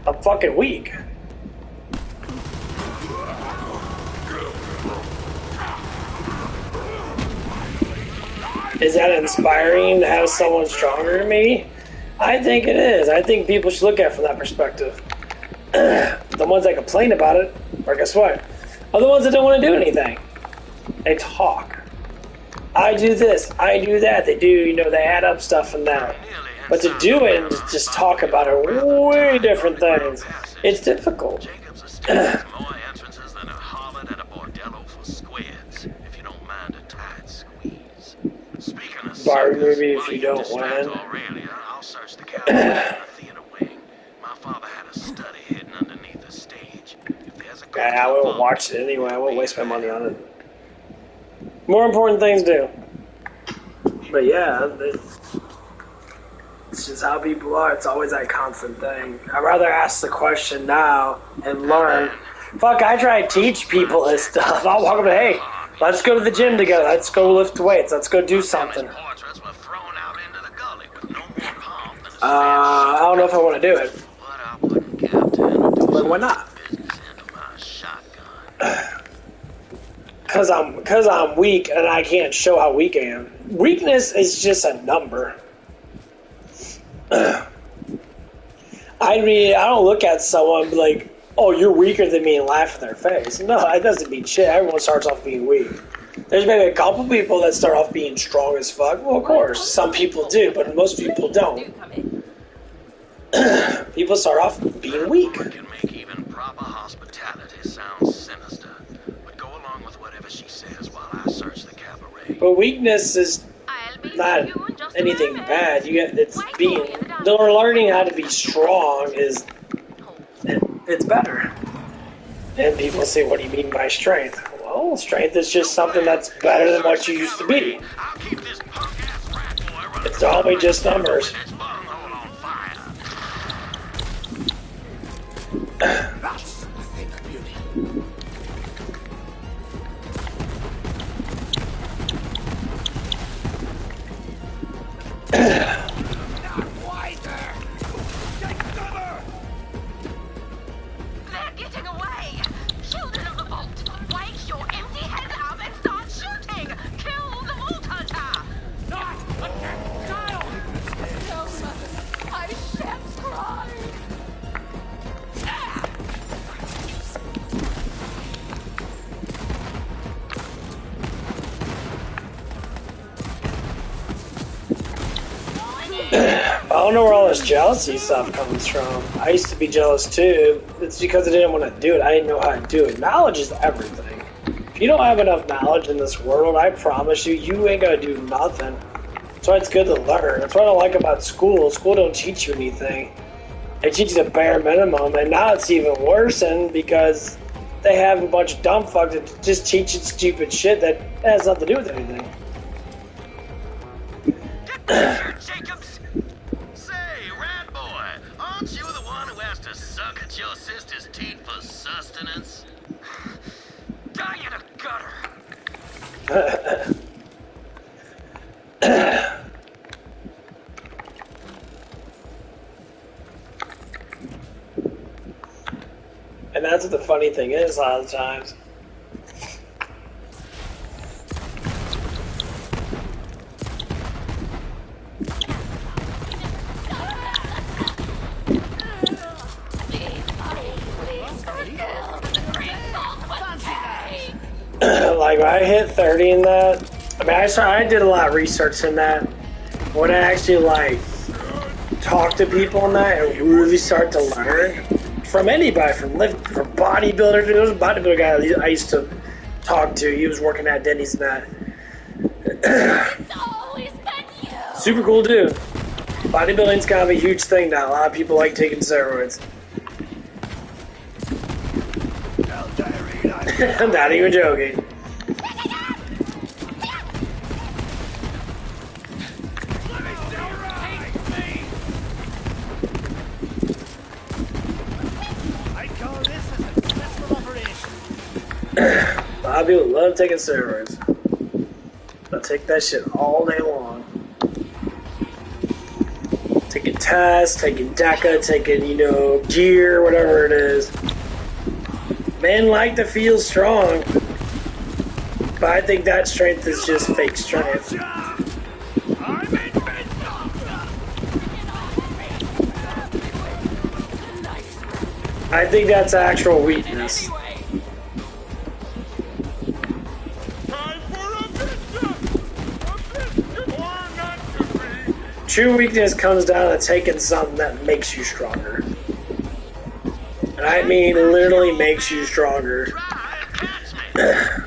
I'm fucking weak. Is that inspiring to have someone stronger than me? I think it is. I think people should look at it from that perspective. The ones that complain about it, or guess what, are the ones that don't want to do anything. They talk. I do this, I do that. They do, you know, they add up stuff and that. But to do it and just talk about it are way different things. It's difficult. More entrances than a harlot at a bordello for squids, if you don't mind a tight squeeze. Speaking of Bar movie if you don't win. I'll search the couch in the theater wing. My father had a study hidden underneath the stage. If there's a I won't watch it anyway. I won't waste my money on it. More important things do. But yeah, it's just how people are. It's always that constant thing. I'd rather ask the question now and learn. Fuck, I try to teach people this stuff. I'll walk up and hey, let's go to the gym together. Let's go lift weights. Let's go do something. I don't know if I want to do it. But why not? Because I'm weak and I can't show how weak I am. Weakness is just a number. I don't look at someone and be like, oh, you're weaker than me and laugh in their face. No, that doesn't mean shit. Everyone starts off being weak. There's maybe a couple people that start off being strong as fuck. Well, of course, some people do, but most people don't. People start off being weak. Can make even proper hospitality sound sinister, but go along with whatever But weakness is not anything bad. It's being. Learning how to be strong is it's better. And people say, "What do you mean by strength?" Well, strength is just something that's better than what you used to be. It's always just numbers. That's a thing of beauty. They're getting away! Children of the vault, wake your empty heads up and start shooting! Kill the vault hunter! Not a child! No, mother, I shan't cry! I don't know where all this jealousy stuff comes from. I used to be jealous too. It's because I didn't want to do it. I didn't know how to do it. Knowledge is everything. If you don't have enough knowledge in this world, I promise you, you ain't gonna do nothing. That's why it's good to learn. That's what I like about school. School don't teach you anything. It teaches a bare minimum, and now it's even worse because they have a bunch of dumb fucks that just teach you stupid shit that has nothing to do with anything. Jacobs! Say, rat boy, aren't you the one who has to suck at your sister's teat for sustenance? Die in a gutter! And that's what the funny thing is a lot of the times. Like when I hit 30 in that, I mean, I did a lot of research in that. When I actually like talk to people in that and really start to learn from anybody, from bodybuilders. There was a bodybuilder guy I used to talk to. He was working at Denny's and that. Super cool dude. Bodybuilding's kind of a huge thing now. A lot of people like taking steroids. I'm not even joking. I call this a successful operation. A lot of people love taking steroids. They'll take that shit all day long. Taking tests, taking DECA, taking, gear, whatever it is. Men like to feel strong, but I think that strength is just fake strength. I think that's actual weakness. True weakness comes down to taking something that makes you stronger. And I mean literally makes you stronger. And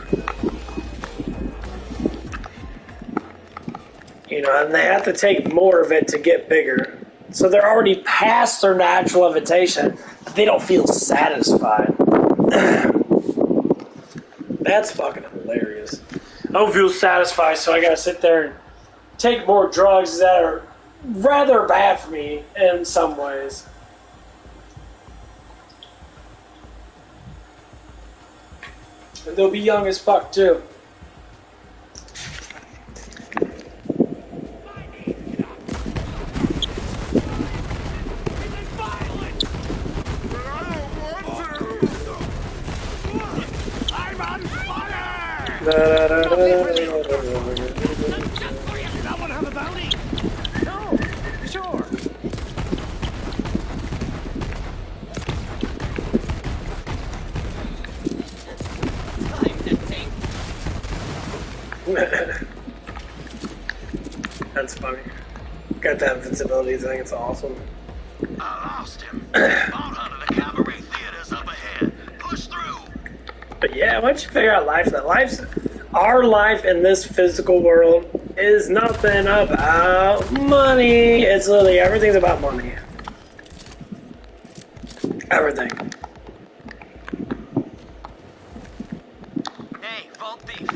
they have to take more of it to get bigger. So they're already past their natural limitation, but they don't feel satisfied. That's fucking hilarious. I don't feel satisfied, so I gotta sit there and take more drugs that are rather bad for me in some ways. And they'll be young as fuck too. That one have a bounty? No, sure. Time to think. That's funny. Got that invincibility thing, it's awesome. I lost him. Vault Hunter, the cabaret theater's up ahead. Push through. But yeah, once you figure out life, that life's our life in this physical world is nothing about money. It's literally everything's about money. Everything. Hey, Vault Thief.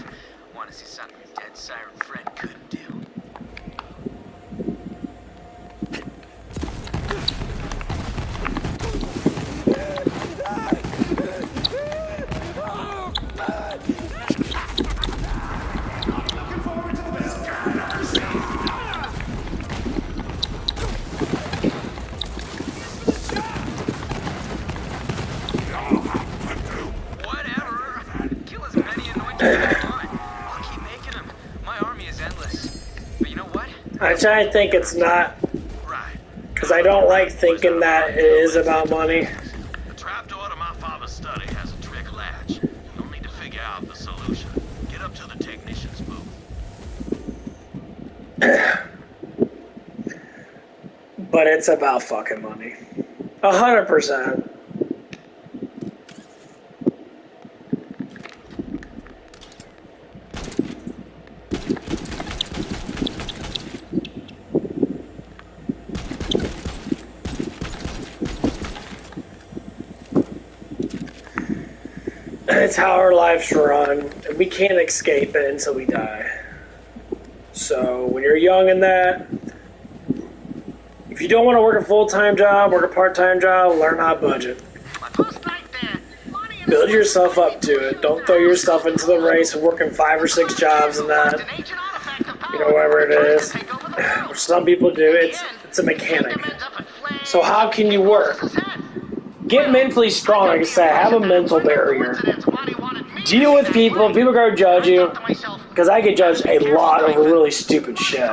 Want to see something your dead siren friend couldn't do? I try to think it's not, because I don't like thinking that it is about money. The trapdoor to my father's study has a trick latch. You'll need to figure out the solution. Get up to the technician's booth. But it's about fucking money. 100%. It's how our lives run, and we can't escape it until we die. So when you're young in that, if you don't want to work a full-time job, work a part-time job, learn how to budget. Build yourself up to it. Don't throw yourself into the race of working 5 or 6 jobs and that. You know, whatever it is. Which some people do. It's a mechanic. So how can you work? Get mentally strong, like I said. Have a mental barrier. Deal with people. People are going to judge you. Because I get judged a lot over really stupid shit.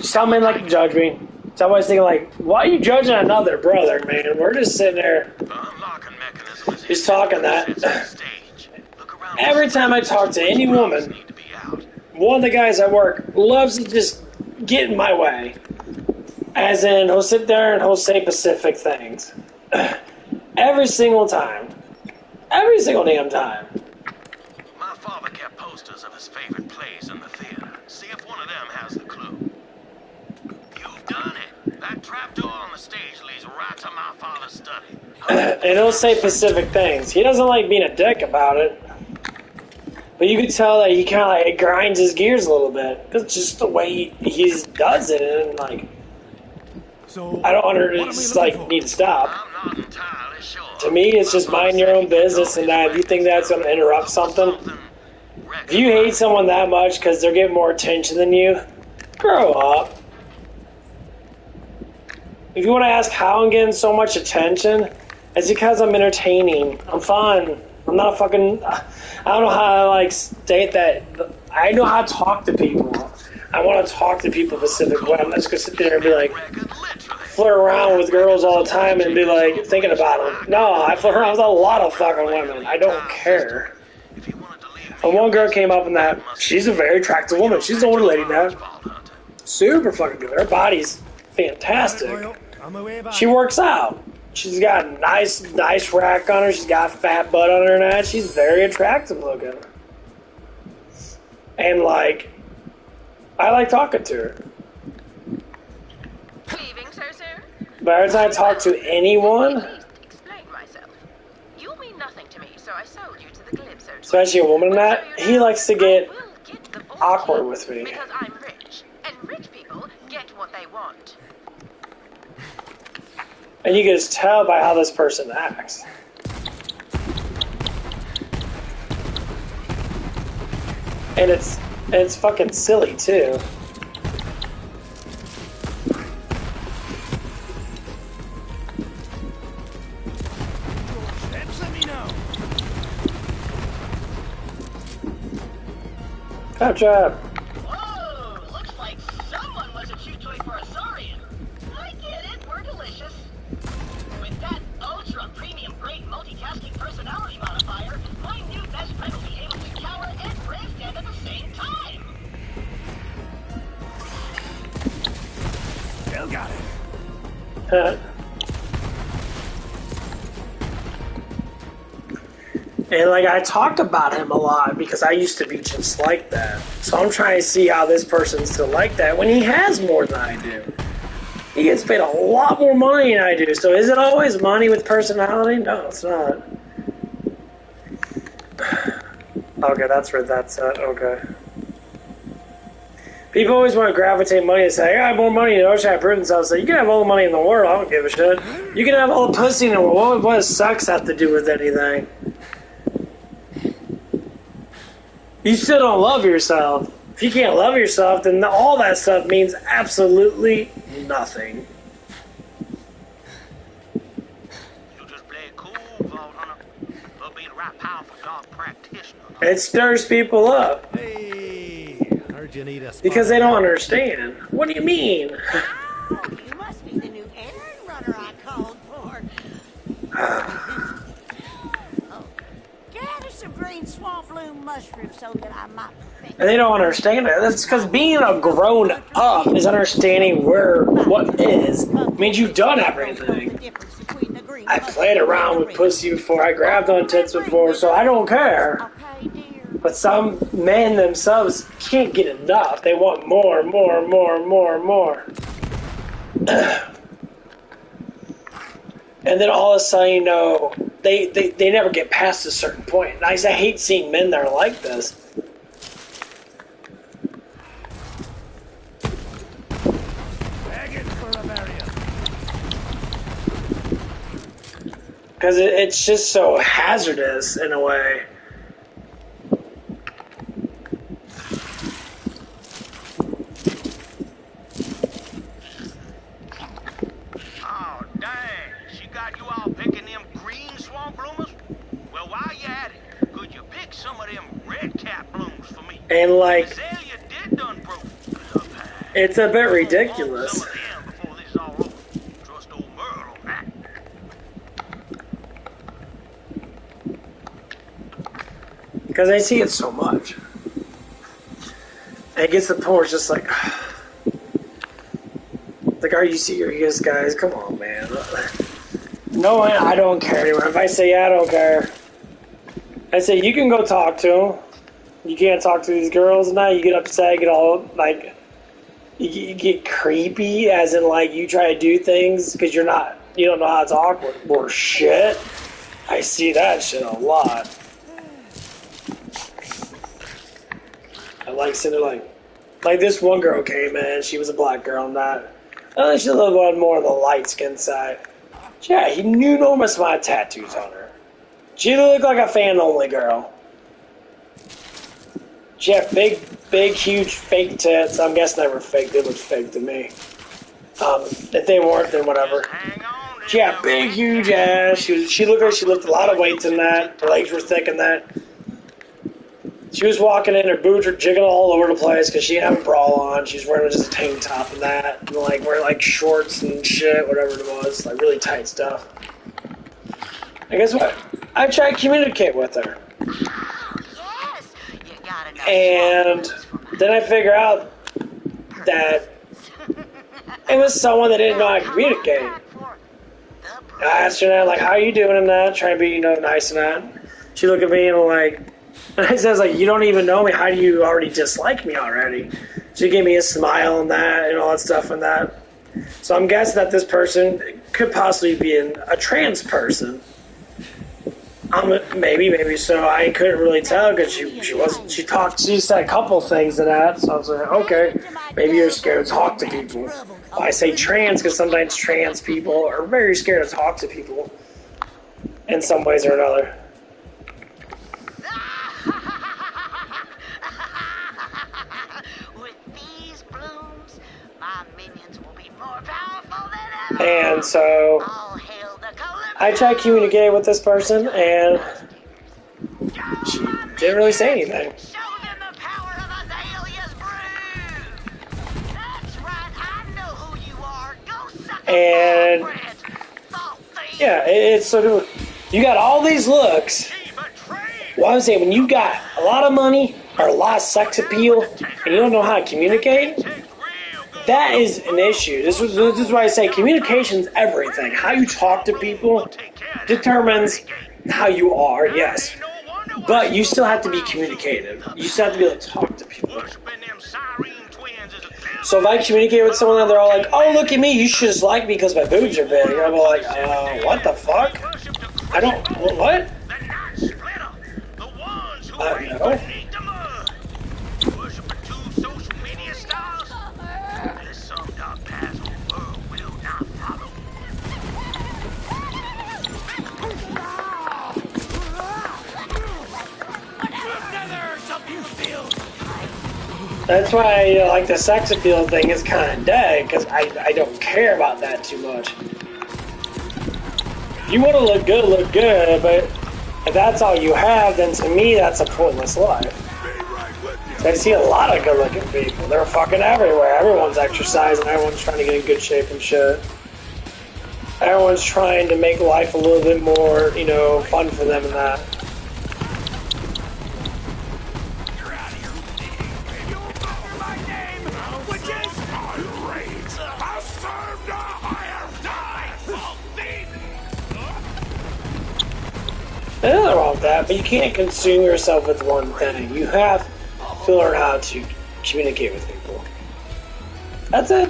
Some men like to judge me. So I'm always thinking, like, why are you judging another brother, man? We're just sitting there just talking that. Every time I talk to any woman, one of the guys at work loves to just get in my way. As in, he'll sit there and he'll say specific things. Every single time. Every single damn time. My father kept posters of his favorite plays in the theater. See if one of them has the clue. You've done it. That trapdoor on the stage leads right to my father's study. And he'll say specific things. He doesn't like being a dick about it. But you can tell that he kind of like grinds his gears a little bit. It's just the way he does it. And like, so I don't need to stop. I'm not entirely sure. To me, it's just mind your own business, and that if you think that's going to interrupt something, if you hate someone that much because they're getting more attention than you, grow up. If you want to ask how I'm getting so much attention, it's because I'm entertaining. I'm fun. I'm not fucking... I don't know how to, like, state that. I know how to talk to people. I want to talk to people a specific way. I'm not just going to sit there and be like... flirt around with girls all the time and be like thinking about them. No, I flirt around with a lot of fucking women. I don't care. And one girl came up in that. She's a very attractive woman. She's an older lady now. Super fucking good. Her body's fantastic. She works out. She's got a nice rack on her. She's got a fat butt on her and that. She's very attractive looking. And like, I like talking to her. But every time I talk to anyone, especially a woman in that, he likes to get awkward with me. Because I'm rich, and rich people get what they want. And you can just tell by how this person acts. And it's fucking silly too. Good job. Whoa, looks like someone was a chew toy for a saurian. I get it, we're delicious. With that ultra premium grade multitasking personality modifier, my new best friend will be able to cower and grandstand at the same time. Still got it. And like I talked about him a lot because I used to be just like that. So I'm trying to see how this person's still like that when he has more than I do. He gets paid a lot more money than I do. So is it always money with personality? No, it's not. Okay, that's where that's at. Okay. People always want to gravitate money and say, I got more money than Ocean prove themselves. So you can have all the money in the world. I don't give a shit. You can have all the pussy in the world. What does sex have to do with anything? You still don't love yourself. If you can't love yourself, then all that stuff means absolutely nothing. You just play it cool, Vault Hunter. But being a right powerful dog practitioner. It stirs people up. Hey, heard you need a spot. Because they don't understand. What do you mean? Oh, you must be the new errand runner I called for. Gather some green swamp bloom mushrooms so that I might perfect. And they don't understand it. That's because being a grown up is understanding what is. It means you've done everything. I played around with pussy before. I grabbed on tits before, so I don't care. But some men themselves can't get enough. They want more, more, more, more, more. And then all of a sudden, you know, they never get past a certain point. And I hate seeing men that are like this. Because it's just so hazardous in a way. Oh, dang. She got you all picking them green swamp bloomers? Well, while you at it, could you pick some of them red cap blooms for me? And like, Azalea did done broke. it's a bit ridiculous. Because I see it so much. And it gets to the point where it's just like, are you serious, guys? Come on, man. No, I don't care anymore. If I say yeah, I don't care. I say, you can go talk to them. You can't talk to these girls now. You get upset, get all, like, you get creepy, as in, like, you try to do things because you don't know how to talk or shit. I see that shit a lot. I like sitting like this one girl came in, she was a black girl and that. She's a little bit more on the light skin side. Yeah, he knew enormous amount of tattoos on her. She looked like a fan-only girl. She had big, huge fake tits. I'm guessing they were fake. They looked fake to me. If they weren't, then whatever. She had big, huge ass. She looked like she lifted a lot of weights in that. Her legs were thick in that. She was walking in, her boobs were jiggling all over the place because she didn't have a bra on. She was wearing just a tank top and that. And like wearing like shorts and shit, whatever it was. Like really tight stuff. And guess what? I tried to communicate with her. And then I figure out that it was someone that didn't know how to communicate. I asked her that, like, how are you doing in that? Trying to be, nice and that. She looked at me and like, and I says, like, you don't even know me. How do you already dislike me already? She gave me a smile and that and all that stuff and that. So I'm guessing that this person could possibly be a trans person. Maybe so. I couldn't really tell because she said a couple things to that. So I was like, okay, maybe you're scared to talk to people. I say trans because sometimes trans people are very scared to talk to people in some ways or another. And so I tried communicating with this person, and she didn't really say anything. And yeah, it's sort of, you got all these looks. Well, I would say when you got a lot of money or a lot of sex appeal and you don't know how to communicate, that is an issue. This is why I say communication's everything. How you talk to people determines how you are, yes. But you still have to be communicative. You still have to be able to talk to people. So if I communicate with someone and they're all like, oh, look at me, you should just like me because my boobs are big. And I'm like, what the fuck? I don't, what? No. That's why like the sex appeal thing is kind of dead, because I don't care about that too much. If you want to look good, but if that's all you have, then to me that's a pointless life. So I see a lot of good-looking people. They're fucking everywhere. Everyone's exercising. Everyone's trying to get in good shape and shit. Everyone's trying to make life a little bit more, you know, fun for them and that. There's nothing wrong with that, but you can't consume yourself with one thing. You have to learn how to communicate with people. That's it.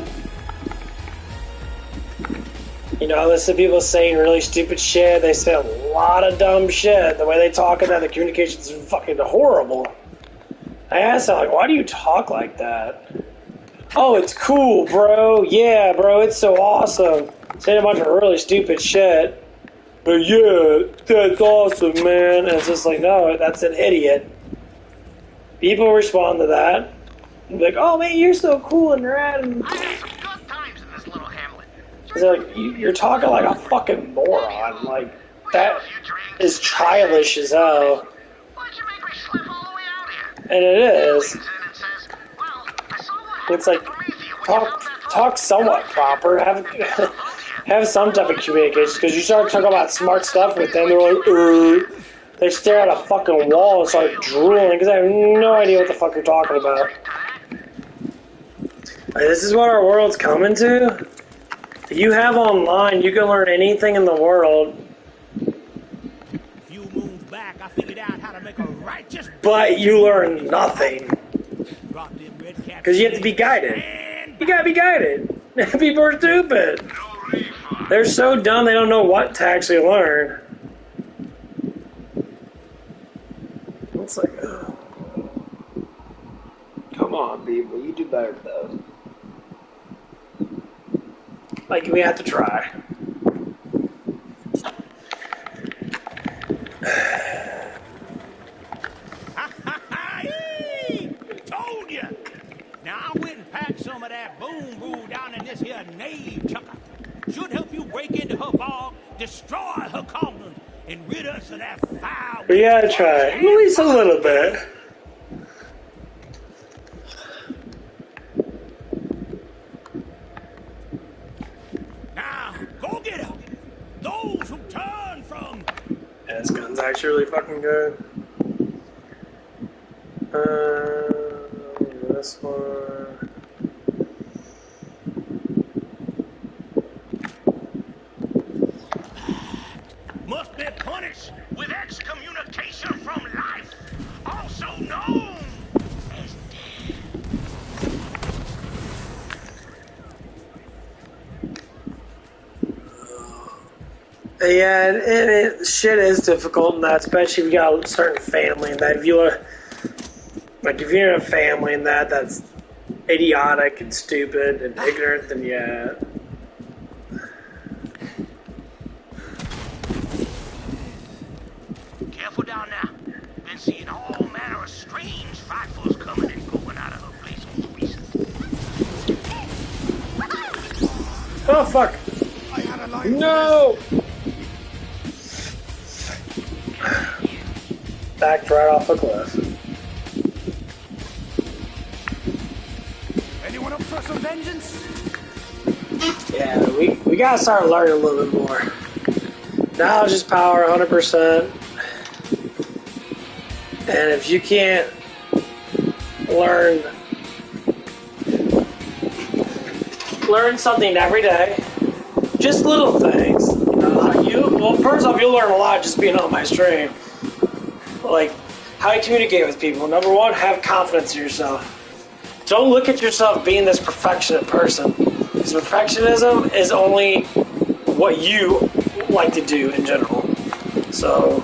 You know, I listen to people saying really stupid shit. They say a lot of dumb shit. The way they talk about the communication is fucking horrible. I asked them, like, why do you talk like that? Oh, it's cool, bro. Yeah, bro, it's so awesome. Saying a bunch of really stupid shit. But yeah, that's awesome, man. And it's just like, no, that's an idiot. People respond to that. Like, oh man, you're so cool and rad. And it's like, you're talking like a fucking moron. Like, that is childish as hell. And it is. It's like, talk somewhat proper. Have some type of communication, because you start talking about smart stuff with them, they're like, they stare at a fucking wall and start drooling, because I have no idea what the fuck you're talking about. Like, this is what our world's coming to. If you have online, you can learn anything in the world. Few moons back, I figured out how to make a righteous. But you learn nothing. Because you have to be guided. You gotta be guided. People are stupid. They're so dumb they don't know what to actually learn. It's like, ugh. Come on, people, you do better than those. Like, we have to try. Told you. Now I went and packed some of that boom boo down in this here nave chucker. Should help you break into her bog, destroy her columns, and rid us of that foul. We gotta try. At least a little bit. Now, go get her. Those who turn from. Yeah, this gun's actually really fucking good. This one. Must be punished with excommunication from life, also known as death. Yeah, shit is difficult in that, especially if you got a certain family and that. If you are, like, if you're in a family and that's idiotic and stupid and ignorant, then yeah. Careful down there. Been seeing all manner of strange frightfuls coming and going out of her place most recently. Oh fuck! No! Backed right off a cliff. Anyone up for some vengeance? Yeah, we gotta start learning a little bit more. Knowledge is power, 100%. And if you can't learn something every day, just little things. Well, first off, you'll learn a lot just being on my stream. like how you communicate with people. Number one, have confidence in yourself. Don't look at yourself being this perfectionist person. Because perfectionism is only what you like to do in general. So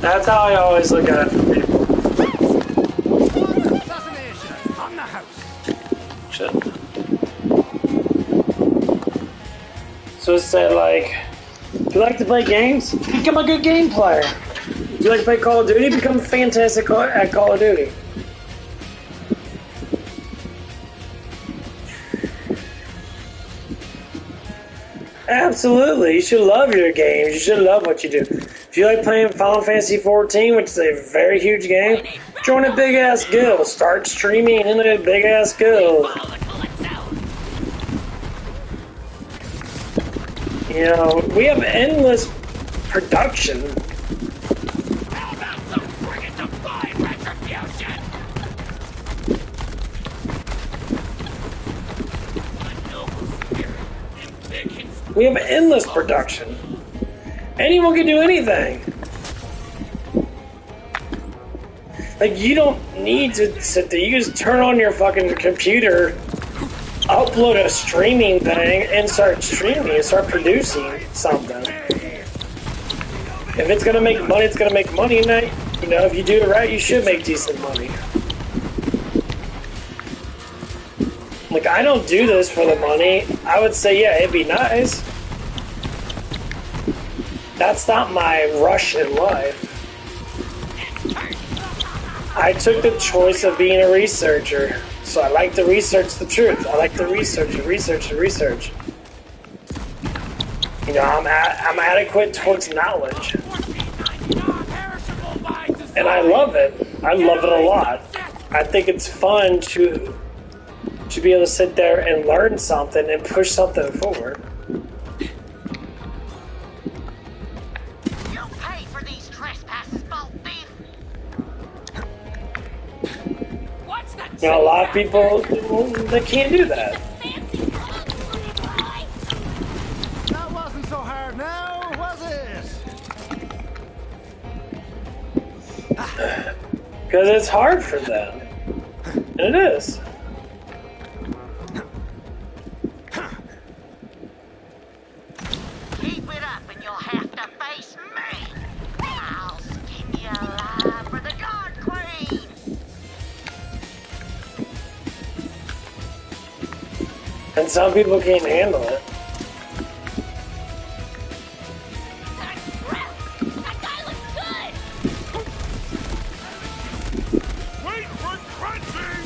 that's how I always look at it for people. On the house. Shit. So it said, like, if you like to play games, become a good game player. If you like to play Call of Duty, become fantastic at Call of Duty. Absolutely. You should love your games. You should love what you do. If you like playing Final Fantasy XIV, which is a very huge game, join a big-ass guild. Start streaming in a big-ass guild. You know, we have endless production. We have endless production. Anyone can do anything. Like, you don't need to sit there. You just turn on your fucking computer, upload a streaming thing, and start streaming and start producing something. If it's gonna make money, it's gonna make money. And you know, if you do it right, you should make decent money. Like, I don't do this for the money. I would say, yeah, it'd be nice. That's not my rush in life. I took the choice of being a researcher. So I like to research the truth. I like to research and research and research. You know, I'm adequate towards knowledge. And I love it. I love it a lot. I think it's fun to be able to sit there and learn something and push something forward. You'll pay for these trespasses, bolt thief. You know, a lot of people, they can't do that. That wasn't so hard now, was it? Because it's hard for them. And it is. Keep it up and you'll have to face me. I'll skin you alive for the God Queen. And some people can't handle it. Wait for crunching!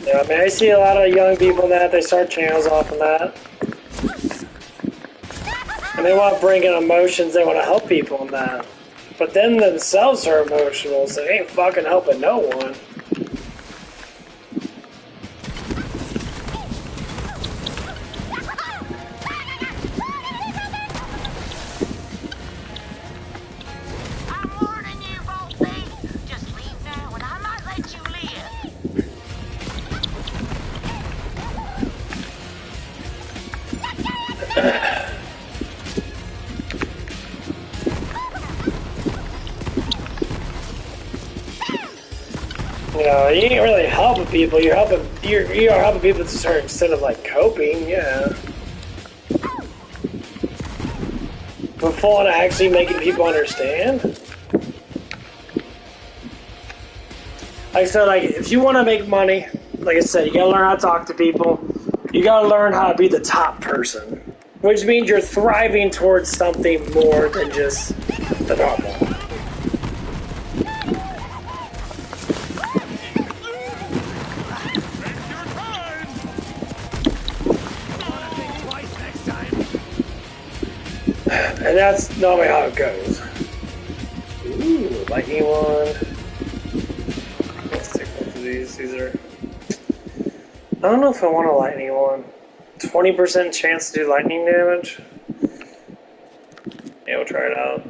Yeah, I mean, I see a lot of young people that they start channels off of that. And they want to bring in emotions, they want to help people in that. But then themselves are emotional, so they ain't fucking helping no one. I'm warning you, bolt thief. Just leave now and I might let you live. You know, you ain't really helping people. You are helping people to a certain extent of like coping, yeah. But full on actually making people understand. Like I said, like if you want to make money, like I said, you gotta learn how to talk to people. You gotta learn how to be the top person, which means you're thriving towards something more than just the normal. And that's normally how it goes. Ooh, lightning one. Let's take both of these. These are... I don't know if I want a lightning one. 20% chance to do lightning damage. Yeah, we'll try it out.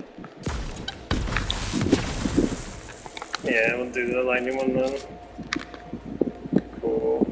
Yeah, we'll do the lightning one then. Cool.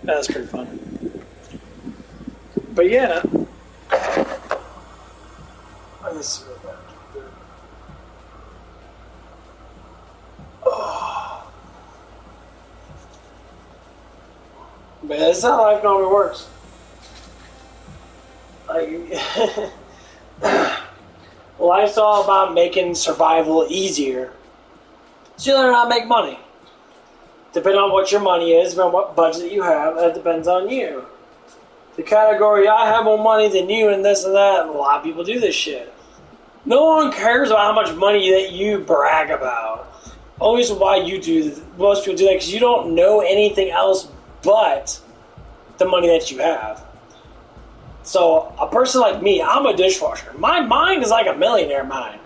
That's pretty fun. But yeah. Let's see what that can do. Oh. But that's not how life normally works. Like, life's all about making survival easier. So you learn how to make money. Depending on what your money is, depending on what budget you have, that depends on you. The category, I have more money than you and this and that, a lot of people do this shit. No one cares about how much money that you brag about. Only reason why you do, most people do that, because you don't know anything else but the money that you have. So a person like me, I'm a dishwasher. My mind is like a millionaire mind.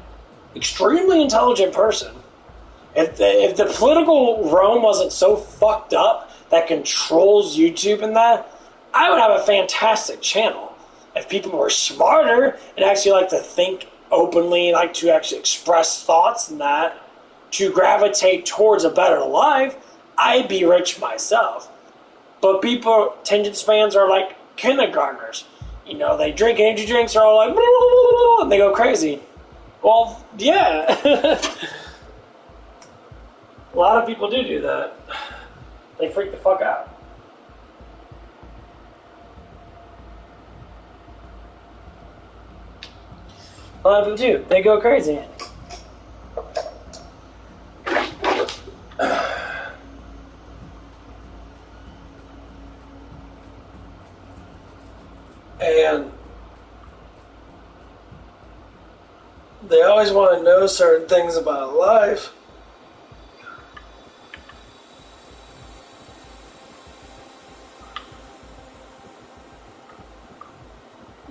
Extremely intelligent person. If the political realm wasn't so fucked up that controls YouTube and that, I would have a fantastic channel. If people were smarter and actually like to think openly, like to actually express thoughts and that, to gravitate towards a better life, I'd be rich myself. But people, attention spans are like kindergartners. You know, they drink energy drinks, are all like, and they go crazy. Well, yeah. A lot of people do that. They freak the fuck out. A lot of people do. They go crazy. And they always want to know certain things about life.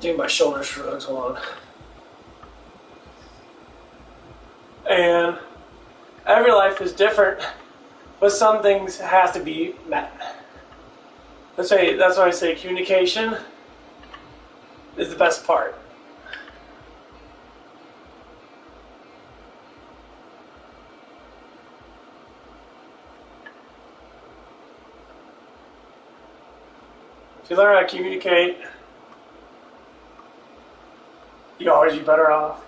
Do my shoulder shrugs, hold on. And every life is different, but some things have to be met. That's why I say communication is the best part. If you learn how to communicate, you'll always be better off.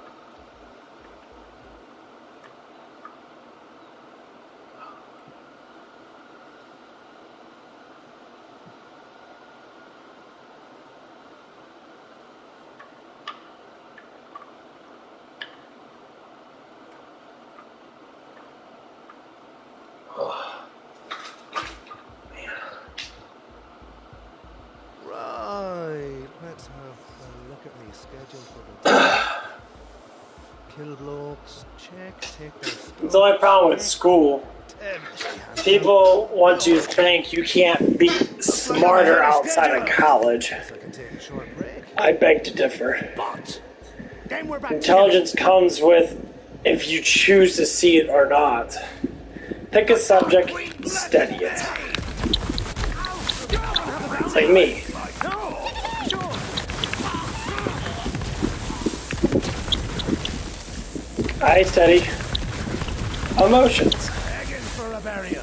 Right, let's have a look at me schedule for the day. Kill blokes, check, take their stuff. It's the only problem with school. People want to think you can't be smarter outside of college. I beg to differ. Intelligence comes with if you choose to see it or not. Pick a subject, study it. It's like me. I study emotions.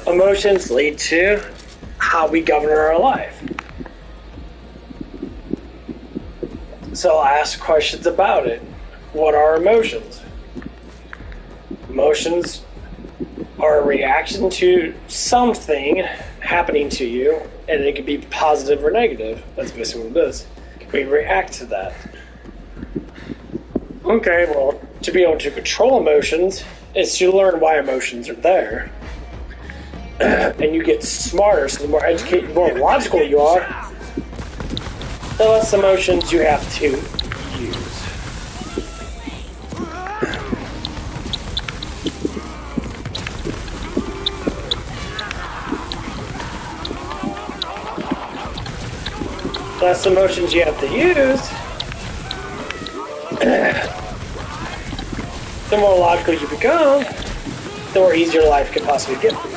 Emotions lead to how we govern our life. So I'll ask questions about it. What are emotions? Emotions are a reaction to something happening to you, and it can be positive or negative. That's basically what it is. We react to that. Okay, well, to be able to control emotions is to learn why emotions are there. And you get smarter, so the more educated, the more logical you are, the less emotions you have to use. The less emotions you have to use, the more logical you become, the more easier life can possibly get for you.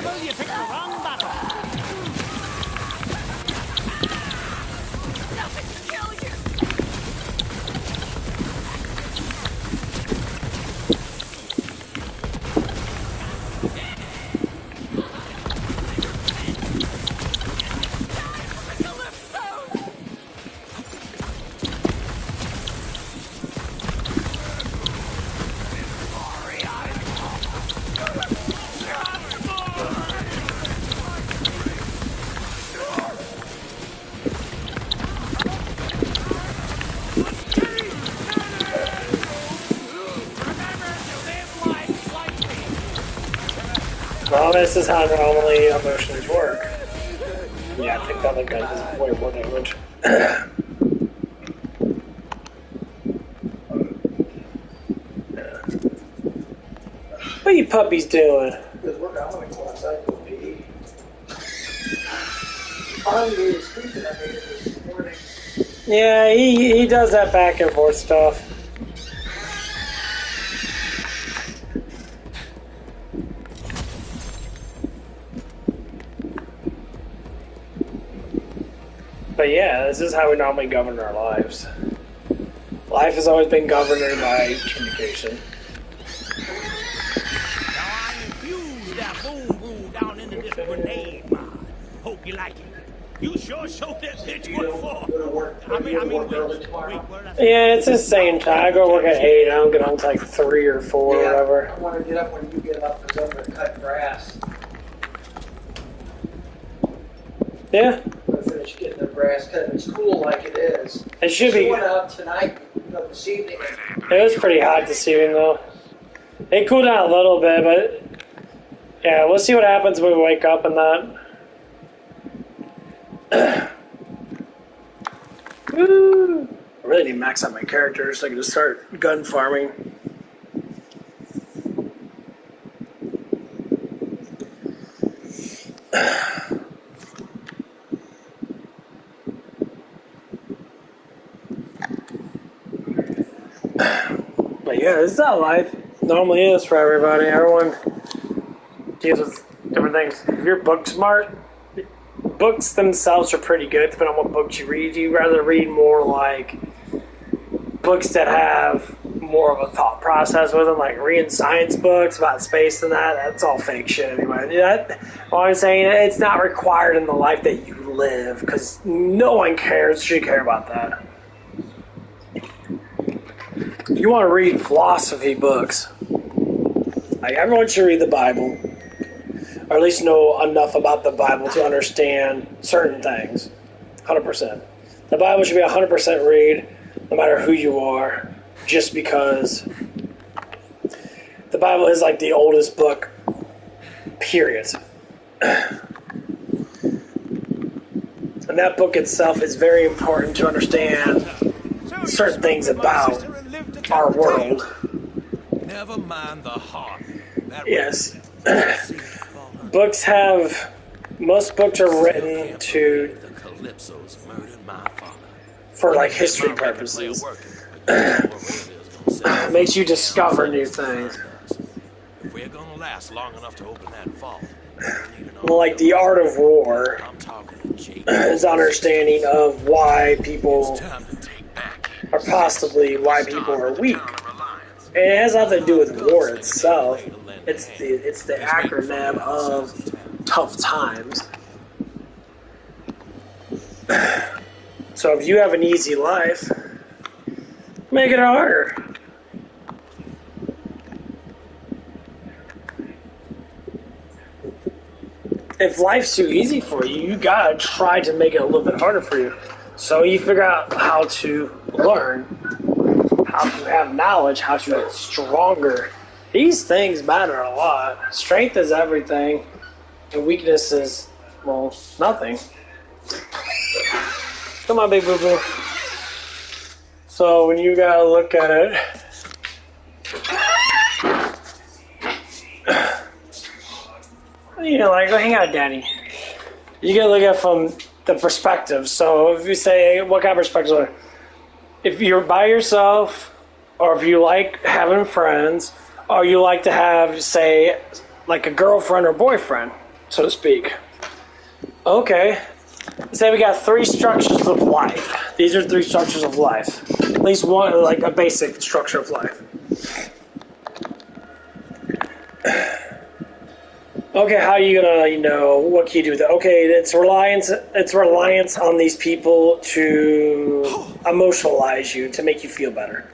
Well, this is how normally emotions work. Yeah, I think that other guy does way more damage. What are you puppies doing? Because we're going to go outside and go pee. Finally, he's sleeping at me this morning. Yeah, he does that back and forth stuff. But yeah, this is how we normally govern our lives. Life has always been governed by communication. Now I infused that boom boom down into this grenade mod. Hope you like it. You sure showed that bitch what for. I mean, wait, what did I say? Yeah, it's the same time. I go work at 8, I don't get home until like 3 or 4 or whatever. I want to get up when you get up because I'm going to cut grass. Yeah. I'm going to finish getting the grass cut. It's cool like it is. It should be. I went out tonight, this evening. It was pretty hot this evening though. It cooled down a little bit, but yeah, we'll see what happens when we wake up and that. Woo! I really need to max out my characters so I can just start gun farming. But yeah, this is how life normally is for everybody. Everyone deals with different things. If you're book smart, books themselves are pretty good depending on what books you read. You'd rather read more like books that have more of a thought process with them, like reading science books about space and that's all fake shit anyway. All I'm saying, it's not required in the life that you live because no one should care about that. You want to read philosophy books. Like, everyone should read the Bible. Or at least know enough about the Bible to understand certain things. 100%. The Bible should be 100% read, no matter who you are, just because the Bible is like the oldest book, period. And that book itself is very important to understand certain things about our world. Never mind the heart. Yes. Most books are written for like history purposes. Makes you discover new things. If we're gonna last long enough to open that vault, like the art of war, his understanding of why people are possibly why people are weak. And it has nothing to do with war itself. It's the acronym of tough times. So if you have an easy life, make it harder. If life's too easy for you, you gotta try to make it a little bit harder for you. So you figure out how to learn, how to have knowledge, how to get stronger. These things matter a lot. Strength is everything, and weakness is, well, nothing. Come on, big boo-boo. So when you gotta look at it, you know, like, hang out, Daddy. You gotta look at it from the perspective. So if you say, what kind of perspective? If you're by yourself, or if you like having friends, or you like to have, say, like a girlfriend or boyfriend, so to speak. Okay. Say we got 3 structures of life. These are 3 structures of life. At least one, like a basic structure of life. Okay, how are you gonna, what can you do with it? Okay, it's reliance on these people to emotionalize you, to make you feel better.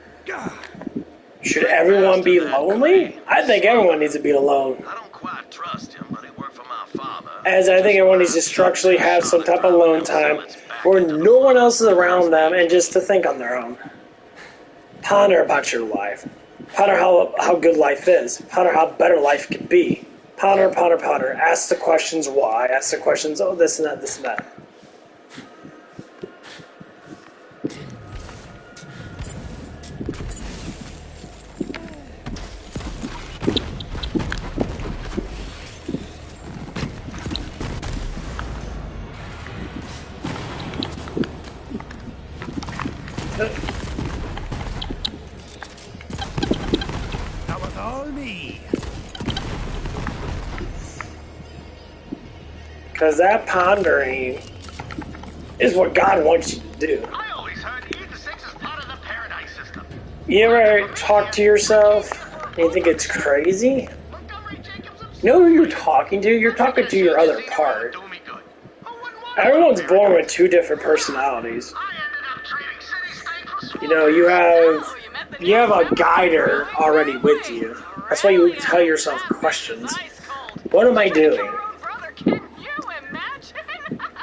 Should everyone be lonely? I think everyone needs to be alone. As I think everyone needs to structurally have some type of alone time where no one else is around them and just to think on their own. Ponder about your life. Ponder how good life is. Ponder how better life could be. Ponder, ponder, ponder. Ask the questions why. Ask the questions, oh, this and that, this and that. That was all me. Because that pondering is what God wants you to do. I always heard E to 6 is part of the paradise system. You ever talk to yourself and you think it's crazy? You know who you're talking to? You're talking to your other part. Everyone's born with 2 different personalities. You have a guider already with you. That's why you tell yourself questions. What am I doing?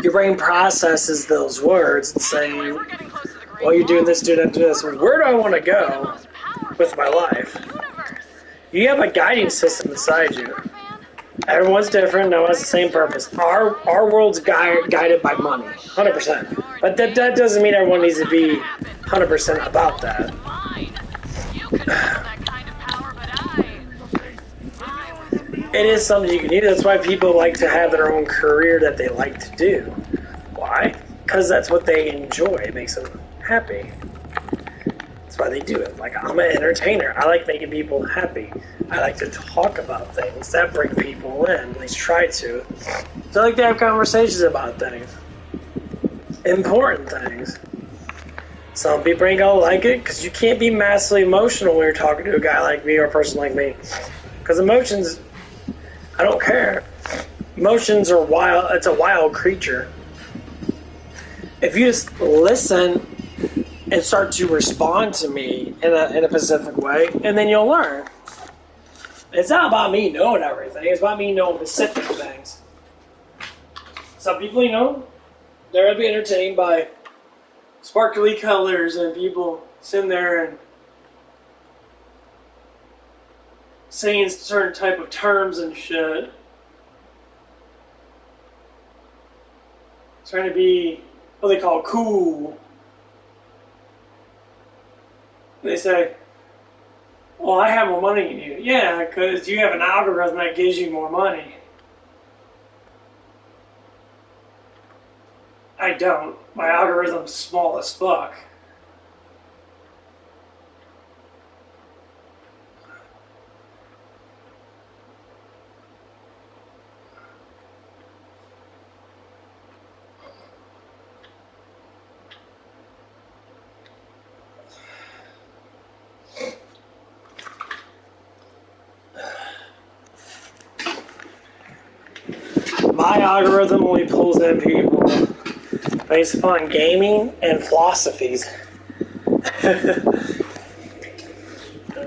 Your brain processes those words and saying, well, you're doing this, do that, do this. Where do I want to go with my life? You have a guiding system inside you. Everyone's different, no one has the same purpose. Our world's guided by money, 100%. But that doesn't mean everyone needs to be 100% about that. It is something you can do. That's why people like to have their own career that they like to do. Why? Because that's what they enjoy. It makes them happy. That's why they do it. Like, I'm an entertainer. I like making people happy. I like to talk about things that bring people in. At least try to. So I like to have conversations about things. Important things. Some people ain't gonna like it because you can't be massively emotional when you're talking to a guy like me or a person like me. Because emotions, I don't care. Emotions are wild. It's a wild creature. If you just listen and start to respond to me in a specific way, and then you'll learn. It's not about me knowing everything. It's about me knowing specific things. Some people, they're going to be entertained by sparkly colors and people sitting there and saying certain type of terms and shit. Trying to be what they call cool. They say, well, I have more money than you. Yeah, because you have an algorithm that gives you more money. I don't. My algorithm's small as fuck. my algorithm only pulls in people based upon gaming and philosophies.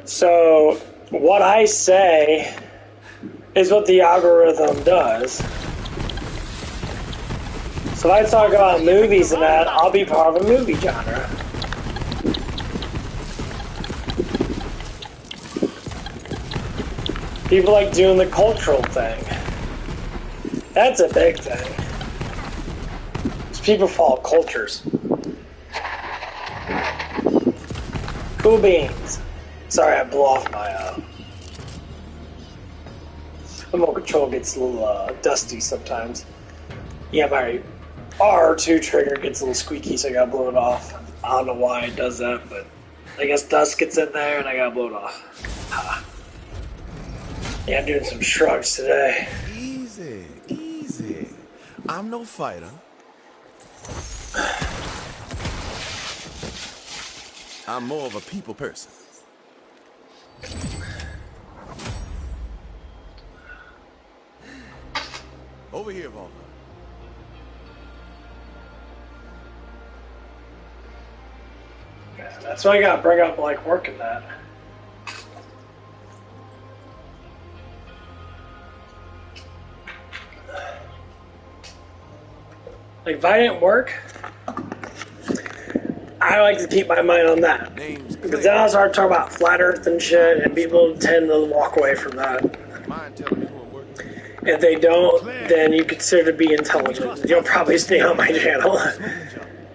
So what I say is what the algorithm does. So if I talk about movies and that, I'll be part of a movie genre. People like doing the cultural thing. That's a big thing. People follow cultures. Cool beans. Sorry, I blew off my remote control gets a little dusty sometimes. Yeah, my R2 trigger gets a little squeaky, so I gotta blow it off. I don't know why it does that, but I guess dust gets in there and I gotta blow it off. Yeah, I'm doing some shrugs today. Easy, easy. I'm no fighter. I'm more of a people person. Over here, Vault. That's why I gotta bring up like working that. Like if I didn't work, I like to keep my mind on that. Because then I'll start talking about flat earth and shit, and people tend to walk away from that. If they don't, then you consider to be intelligent. You'll probably stay on my channel.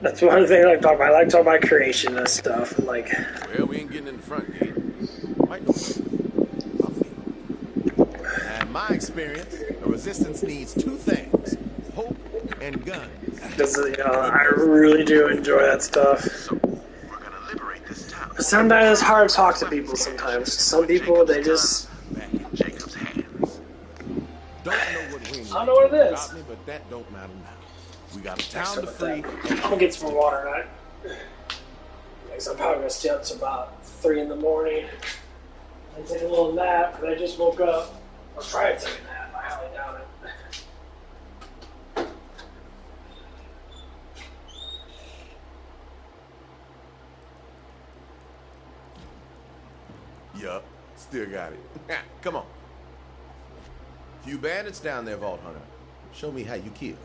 That's one of the things I like to talk about. I like to talk about creation and stuff. Like, Well, we ain't getting in the front gate. Might know and my experience, the resistance needs two things: hope and guns. because I really do enjoy that stuff. But sometimes it's hard to talk to people. Sometimes some people they just Don't know what wing I don't know what it is. me, but that don't matter now. We got a town to free. I'm gonna get some more water tonight. Because I'm probably gonna stay up to about 3 in the morning and take a little nap. Because I just woke up. I'll try to take a nap. I highly doubt it. Yup, still got it. Come on. Few bandits down there, Vault Hunter. Show me how you kill.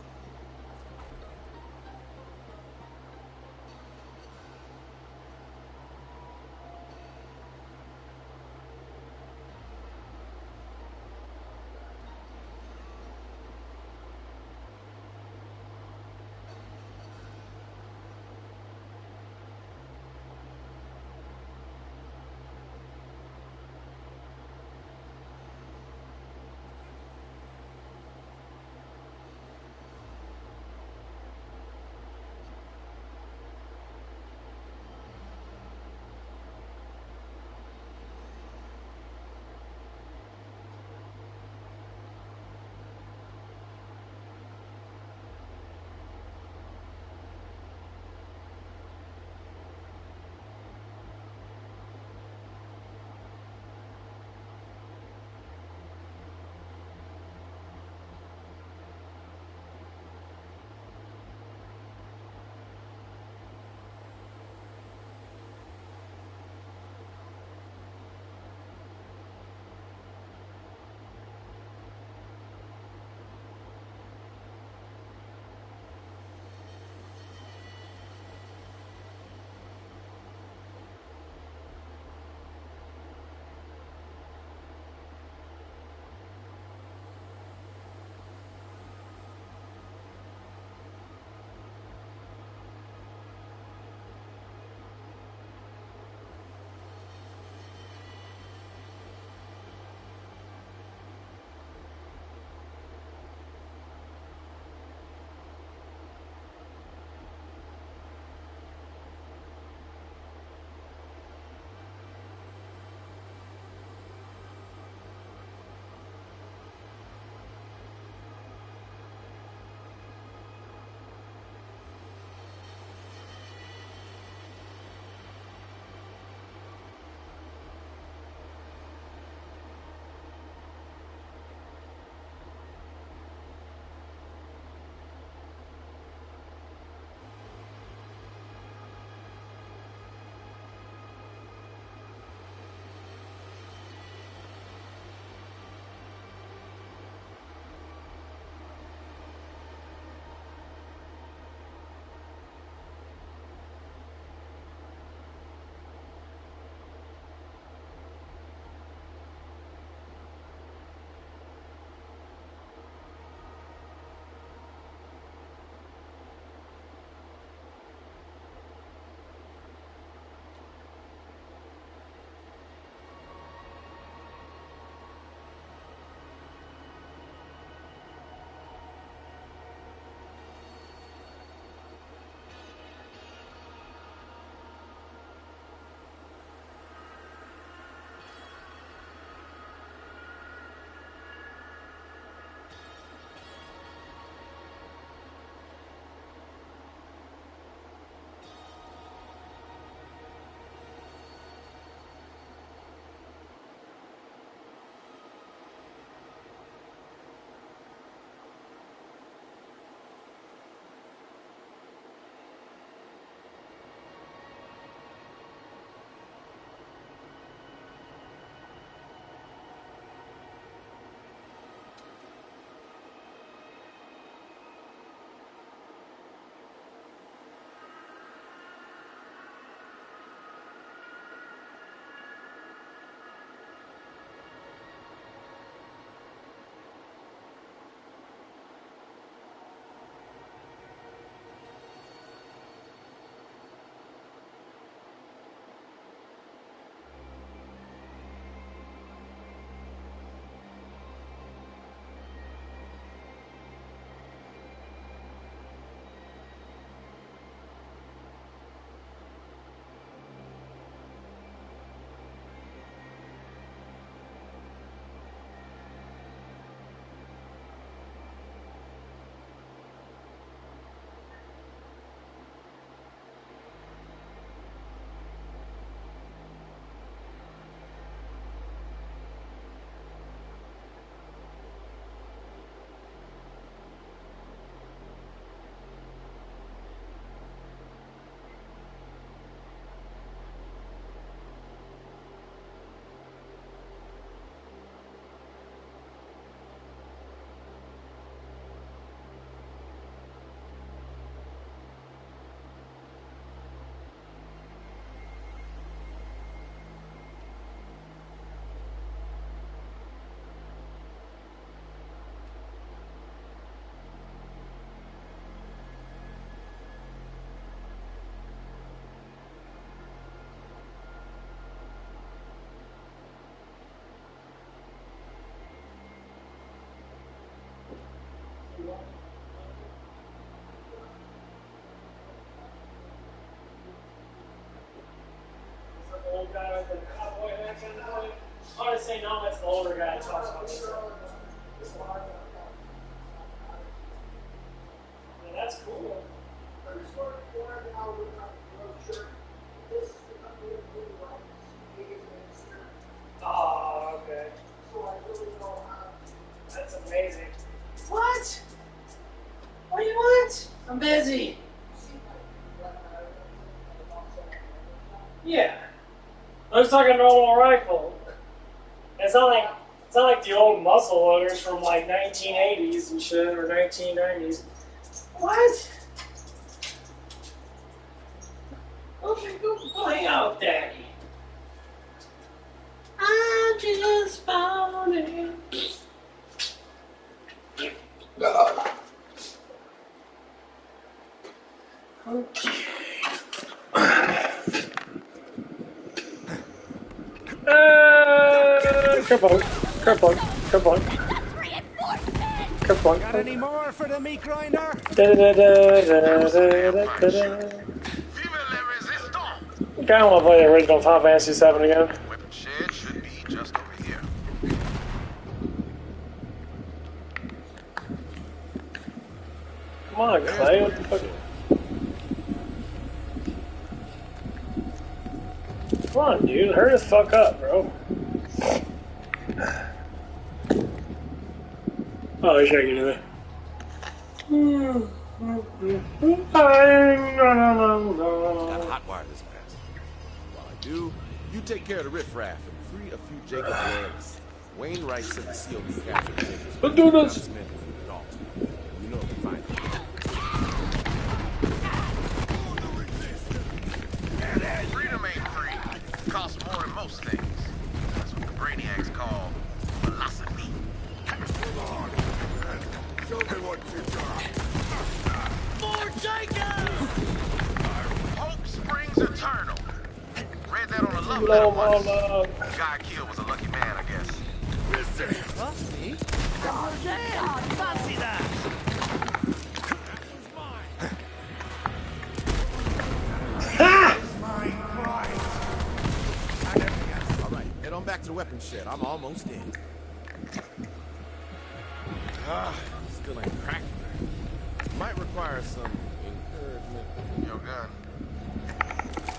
Honestly, no, that's the older guy that talks about this. Yeah, that's cool. Oh, okay. That's amazing. What? What do you want? I'm busy. Yeah. Looks like a normal rifle. It's not like the old muscle loaders from like 1980s and shit or 1990s. What? Okay, go hang out with Daddy. I'm just boning. Okay. Kerplunk. Got any more for the meat grinder? I kind of want to play the original Final Fantasy VII again. Weapon shed should be just over here. Come on, Clay. What the fuck? Come on, dude. Hurry the fuck up, bro. Oh, he's shaking to me. Got hot wire this pass. While I do, you take care of the riffraff and free a few Jacob royalists. Wainwright said the COD captured Jacob's. Let's do this. You know if we find him. Freedom ain't free. Costs more than most things. That's what the brainiacs call philosophy. Show me what you got. More Jacob! Hope springs eternal. Read that on a love letter once. The guy I killed was a lucky man, I guess. Listen. What? Me? Oh, damn! Fancy that! All right, head on back to the weapons shed. I'm almost in. Still ain't cracking. Might require some encouragement. Your gun.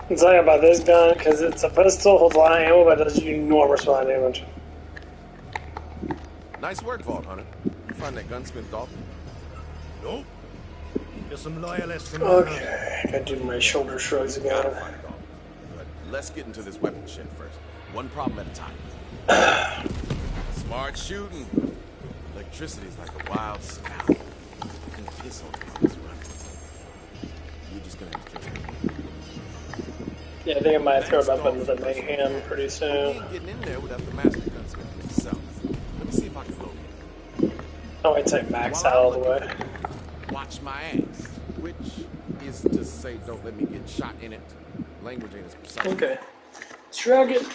I'm talking about this gun because it's a pistol, holds a lot of ammo, but does enormous amount of damage. Nice work, Vault Hunter. You find that gunsmith Dalton? Nope. Just some loyalists from Okay, gotta do my shoulder shrugs again. But let's get into this weapons shed first. One problem at a time. Smart shooting. Electricity's like a wild scout. You can piss on this run. You're just gonna have to trust me. Yeah, I think I might throw it up into the mayhem pretty You soon. ain't getting in there without the master gunsmith himself. Let me see if I can locate him. Oh, I'd say max out all the way. Watch my ass. Which is to say, don't let me get shot in it. Language ain't as precise. Okay. Shrug it.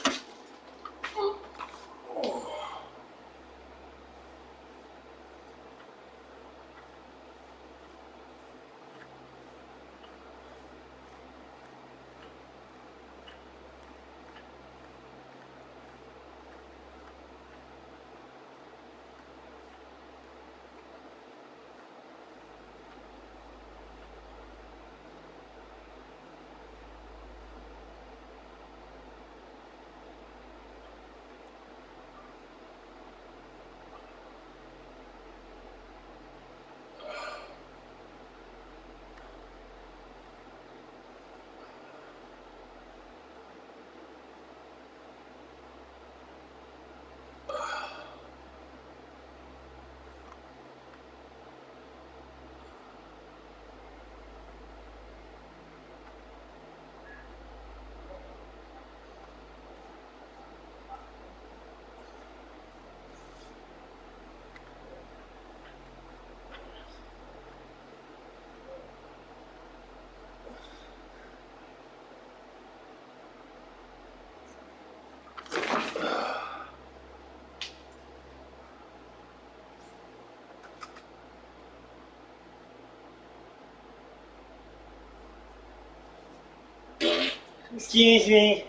Excuse me.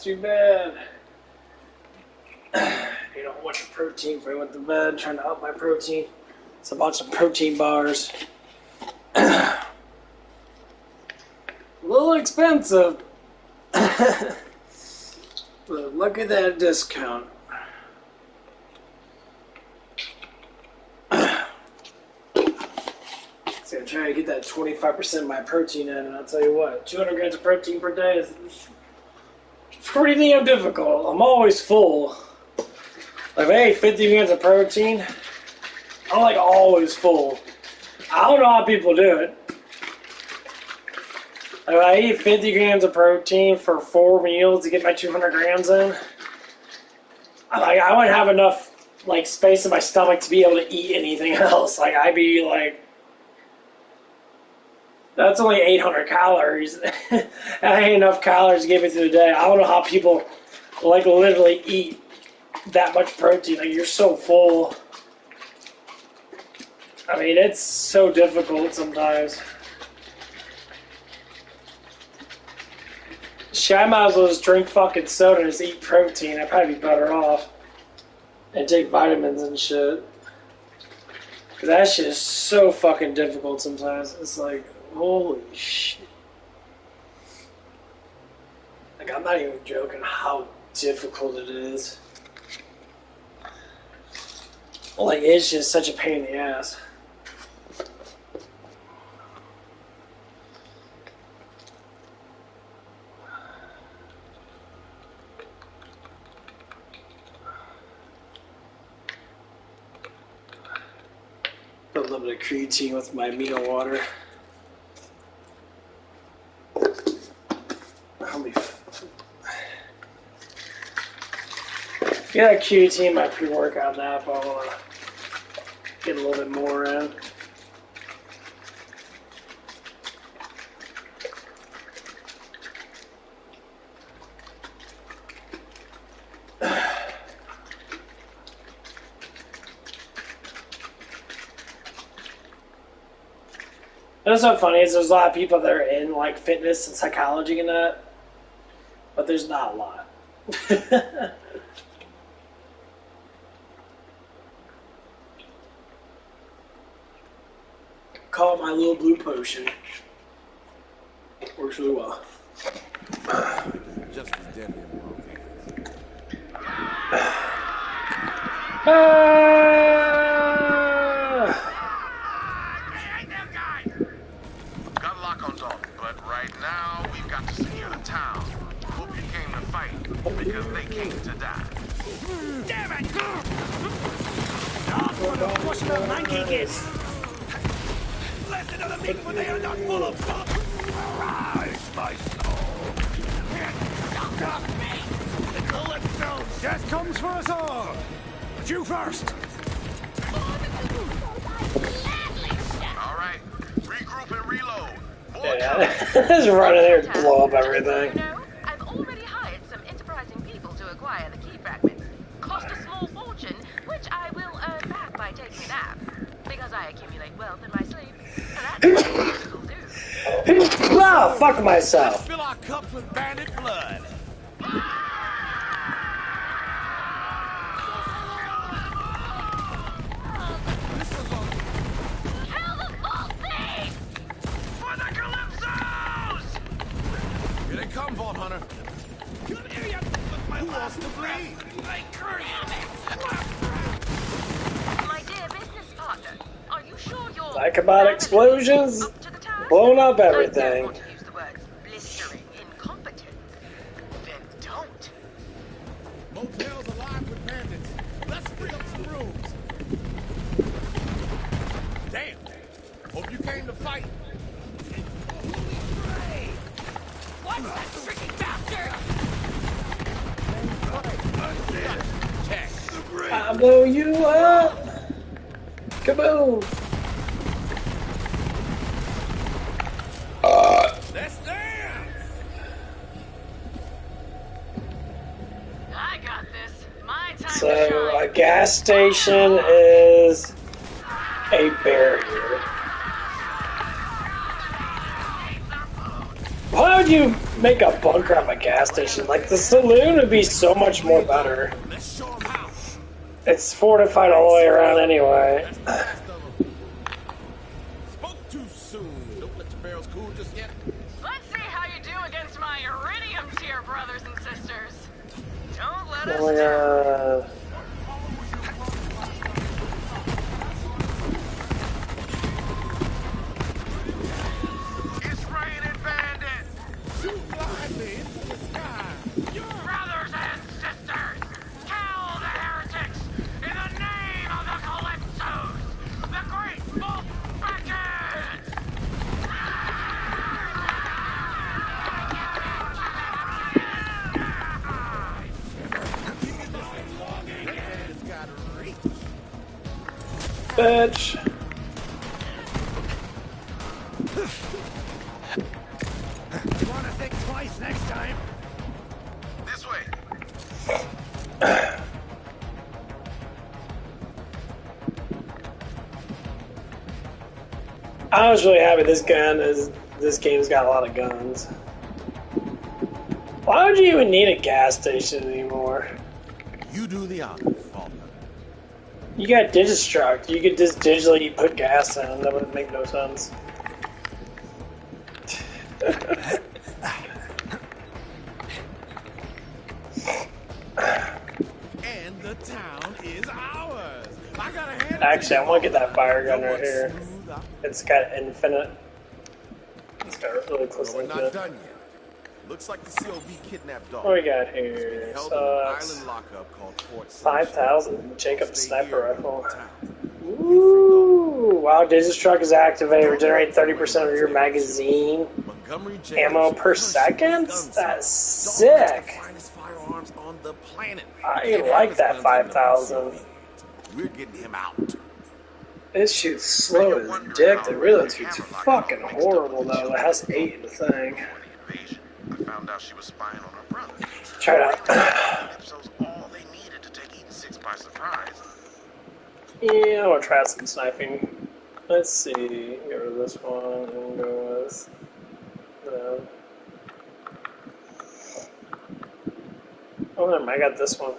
too bad. You know, I want the protein before I went to bed, trying to up my protein. So I bought some protein bars. A little expensive. But look at that discount. So I'm trying to get that 25% of my protein in, and I'll tell you what, 200 grams of protein per day is pretty damn difficult. I'm always full. Like, hey, 50 grams of protein, I'm like always full. I don't know how people do it. Like, if I eat 50 grams of protein for 4 meals to get my 200 grams in, I wouldn't have enough like space in my stomach to be able to eat anything else. Like, I'd be like, that's only 800 calories. That ain't enough calories to get me through the day. I don't know how people like literally eat that much protein. Like, you're so full. I mean, it's so difficult sometimes. Shit, I might as well just drink fucking soda and just eat protein. I'd probably be better off. And take vitamins and shit. Because that shit is so fucking difficult sometimes. It's like, holy shit. Like, I'm not even joking how difficult it is. Like, it's just such a pain in the ass. Put a little bit of creatine with my amino water. Yeah, creatine, my pre-workout nap. I want to get a little bit more in. What's so funny is there's a lot of people that are in like fitness and psychology and that, but there's not a lot. Call it my little blue potion. Works really well. Just as deadly in the wrong Got a lock on Dalton, but right now we've got to secure the town. Hope you came to fight because they came to die. Damn it! Dog, what a pushing up monkey gets. Less another meat when they are not full of fuck. Arise, my soul. Don't talk to me. The Calypso death comes for us all. But you first. All right, regroup and reload. Yeah, just run in there and blow up everything. I've already hired some enterprising people to acquire the key fragments. Cost a small fortune, which I will earn back by taking a nap. Because I accumulate wealth in my sleep. That's what will do. Wow, fuck myself. Let's fill our cups with bandit blood. Kill the false thieves! For the Calypsos! Here they come, Vault Hunter. Come here, you... Who wants to bleed? I curse My dear business partner, are you sure you're... Like about explosions? Blowing up everything. I don't want to use the words blistering incompetent. Then don't. Motel's alive with bandits. Let's free up some rooms. Damn. Hope you came to fight. What's that tricky bastard? I'll blow you up. Kaboom. Let's dance. I got this. My time to So shine. a gas station is a barrier. Why would you Make a bunker of a gas station. Like, the saloon would be so much more better. It's fortified all the way around anyway. Spoke too soon. Don't let your barrels cool just yet. Let's see how you do against my iridium tier brothers and sisters. Don't let us Oh my god. It's raining bandits. Shoot blindly into the sky. Brothers and sisters, kill the heretics in the name of the Calypsos, the great wolf Beckett! Bitch. You wanna think twice next time? This way. I was really happy this game's got a lot of guns. Why would you even need a gas station anymore? You do the honors, Faulkner. You got Digistruct. You could just digitally put gas in. That would make no sense. And the town is ours. I gotta hand Actually, I want to get that fire gun right here. It's got infinite. It's got really close to We're not infinite. done yet. Looks like the COB kidnapped dog. What we got here? Held So in an it's island lockup called Fort 5,000. Jacob sniper rifle. Ooh! Wow, Digistruct is activated. Regenerate 30% of your magazine. Ammo per second? That's sick. Firearms on the planet. I like that 5,000. We're getting him out. This shoots slow as dick. The reload speed's fucking horrible though. It has 8 in the thing. I found out she was spying on her brother. Try it out. Calypso's all they needed to take Eden 6 by surprise. Yeah, I want to try out some sniping. Let's see. Get rid of this one and go with the. Oh, never mind. I got this one.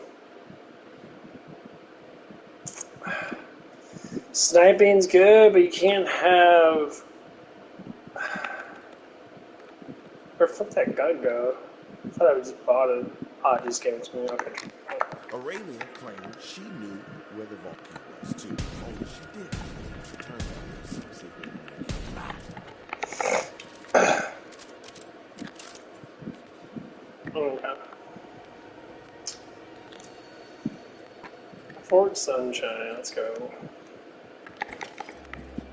Sniping's good, but you can't have. Where the fuck that gun go? I thought I just bought it. Oh, it just gave it to me. Okay. Aurelia claimed she knew where the vault key was too. Only she did. It turns out there's some secret Okay. Fort Sunshine, let's go.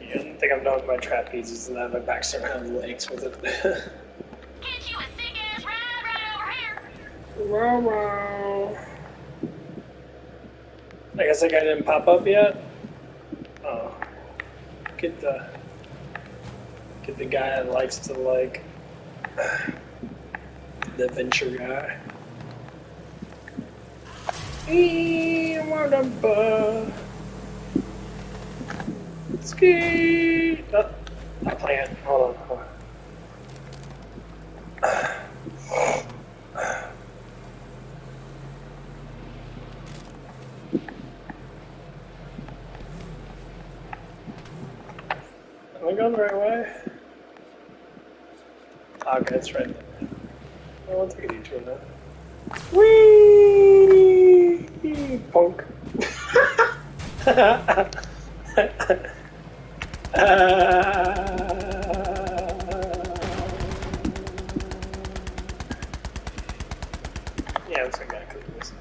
Yeah, I think I'm done with my trapezes and I have my back around legs with it. Get you a sick ass ride right over here. Wow. I guess that guy didn't pop up yet. Oh, get the guy that likes to like the adventure guy. Ski. Oh, not playing. Hold on. Am I going the right way? Okay, it's right there. Well, I'll take a detour then. Whee! Punk. Yeah, it's okay. I could do this.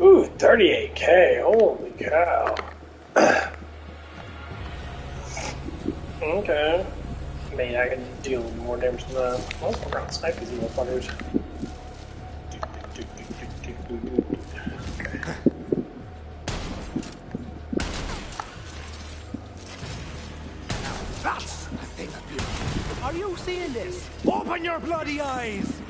Ooh, 38K. Holy cow. Okay. I mean, I can deal more damage than that. Let's go around snipe these motherfuckers. That's a thing of beauty. Are you seeing this? Open your bloody eyes!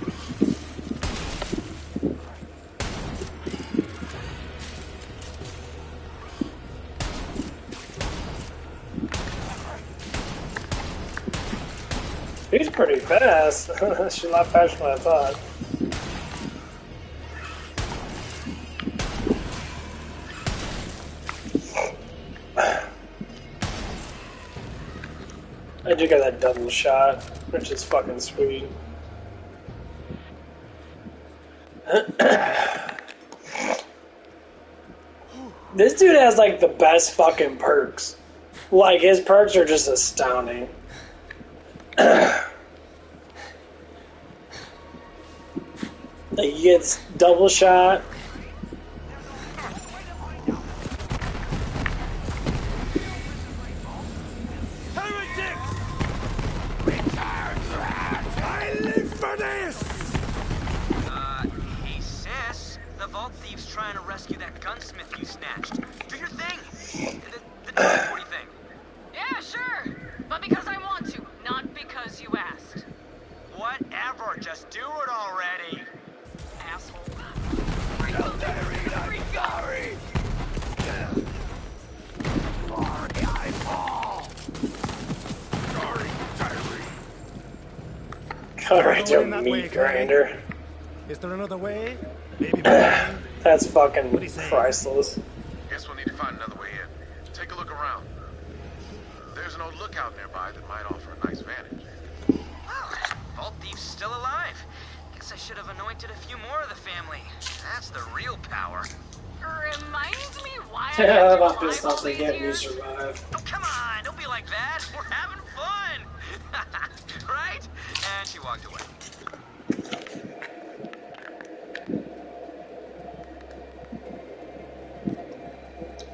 He's pretty fast. She's a lot faster than I thought. I do get that double shot, which is fucking sweet. This dude has like the best fucking perks. Like his perks are just astounding. Like he gets double shot. I live for this! Hey sis, the vault thief's trying to rescue that gunsmith you snatched. Do your thing! The teleporty thing. Yeah, sure. But because I want to, not because you asked. Whatever, just do it already! Asshole. Sorry! Alright, your meat grinder. Is there another way? Maybe That's fucking priceless. Guess we'll need to find another way in. Take a look around. There's an old lookout nearby that might offer a nice vantage. Well, vault thief's still alive. Guess I should have anointed a few more of the family. That's the real power. Reminds me why Yeah, I about this stuff they get me survive. Oh, come on, don't be like that. We're having fun. Right? And she walked away.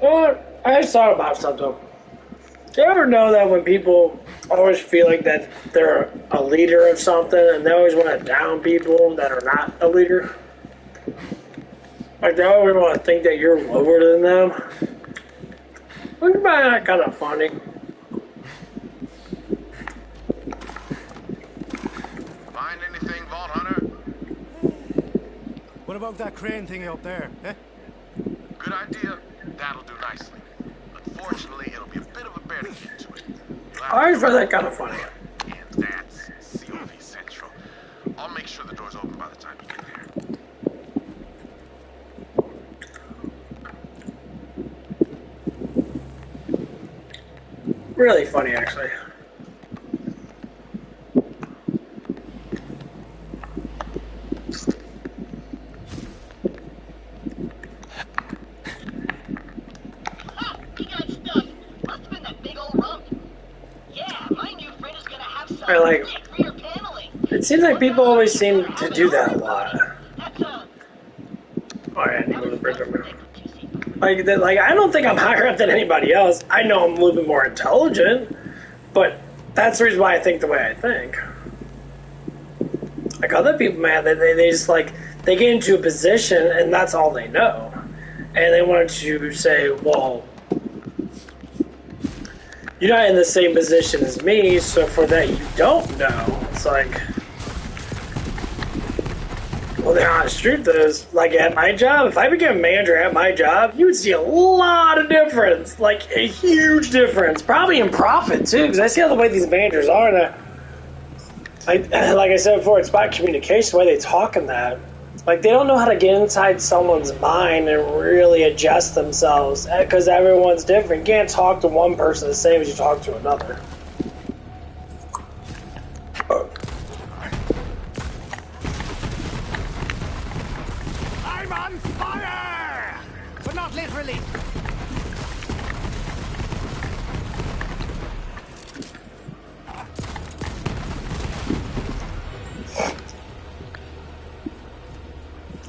Well, I just thought about something. Do you ever know that when people always feel like that they're a leader of something and they always want to down people that are not a leader? Like they always want to think that you're lower than them. Wouldn't that kind of funny? Find anything, Vault Hunter? What about that crane thing up there, eh? Good idea. That'll do nicely. Unfortunately, it'll be a bit of a bear to get to it. I always find that kind of funny. And that's COV Central. I'll make sure the door's open by the time you get there. Really funny, actually. I like. It seems like people always seem to do that a lot. Oh yeah, I need to go to the bridge over there. Like I don't think I'm higher up than anybody else. I know I'm a little bit more intelligent, but that's the reason why I think the way I think. Like other people, man, they just like they get into a position and that's all they know, and they want to say, well, you're not in the same position as me, so for that you don't know. It's like, well, the honest truth is, like at my job, if I became a manager at my job, you would see a lot of difference, like a huge difference, probably in profit too, because I see how the way these managers are. And like I said before, it's about communication, the way they talk and that. Like, they don't know how to get inside someone's mind and really adjust themselves because everyone's different. You can't talk to one person the same as you talk to another. I'm on fire! But not literally.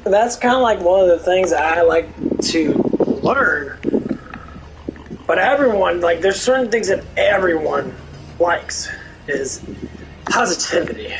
That's kind of like one of the things that I like to learn. But everyone, like, there's certain things that everyone likes is positivity.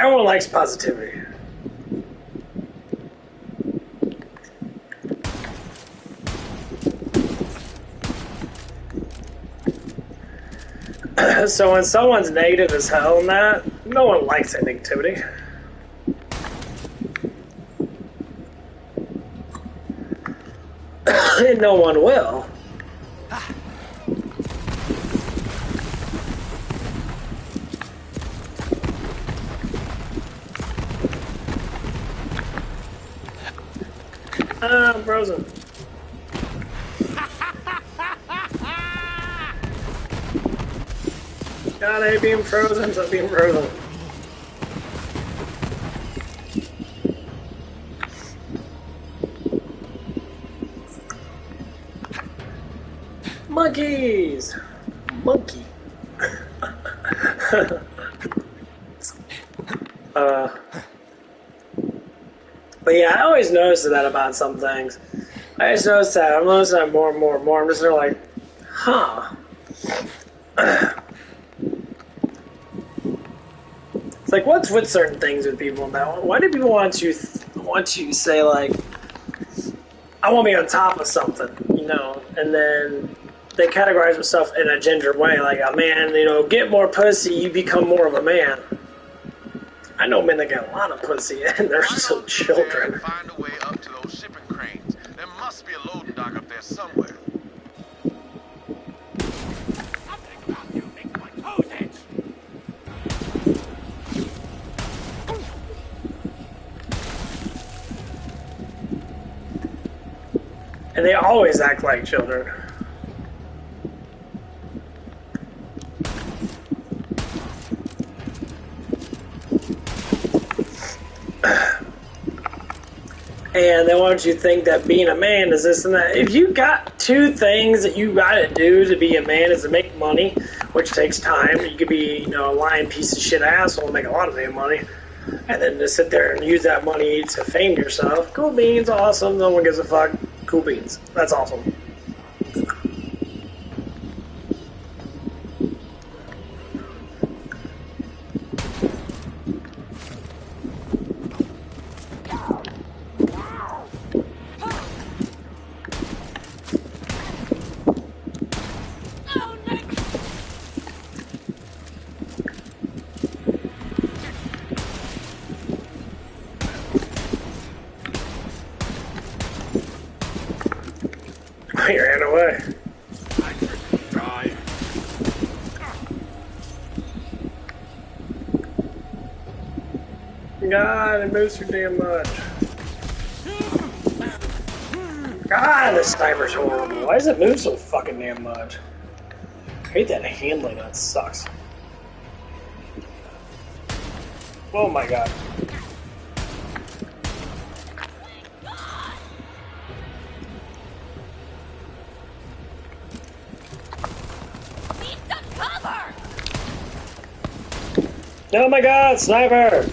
Everyone likes positivity. So when someone's negative as hell in that, no one likes that negativity. And no one will. I'm frozen. God, I hate being frozen, so being frozen. Monkeys! Monkey. But yeah, I always notice that about some things. I just noticed that. I'm noticing that more and more and more. I'm just sort of like, huh. It's like, what's with certain things with people now? Why do people want to say, like, I want to be on top of something, you know? And then they categorize themselves in a gender way, like a man, you know, get more pussy, you become more of a man. I know men that get a lot of pussy, and they're still children. Find a way up to those shipping cranes. There must be a loading dock up there somewhere. And they always act like children. And they want you to think that being a man is this and that. If you got two things that you gotta do to be a man is to make money, which takes time. You could be, you know, a lying piece of shit asshole and make a lot of damn money. And then to sit there and use that money to fame yourself. Cool beans, awesome. No one gives a fuck. Cool beans. That's awesome. He ran away. God, it moves too damn much. God, this sniper's horrible. Why does it move so fucking damn much? I hate that handling, that sucks. Oh my god. Oh my god, sniper!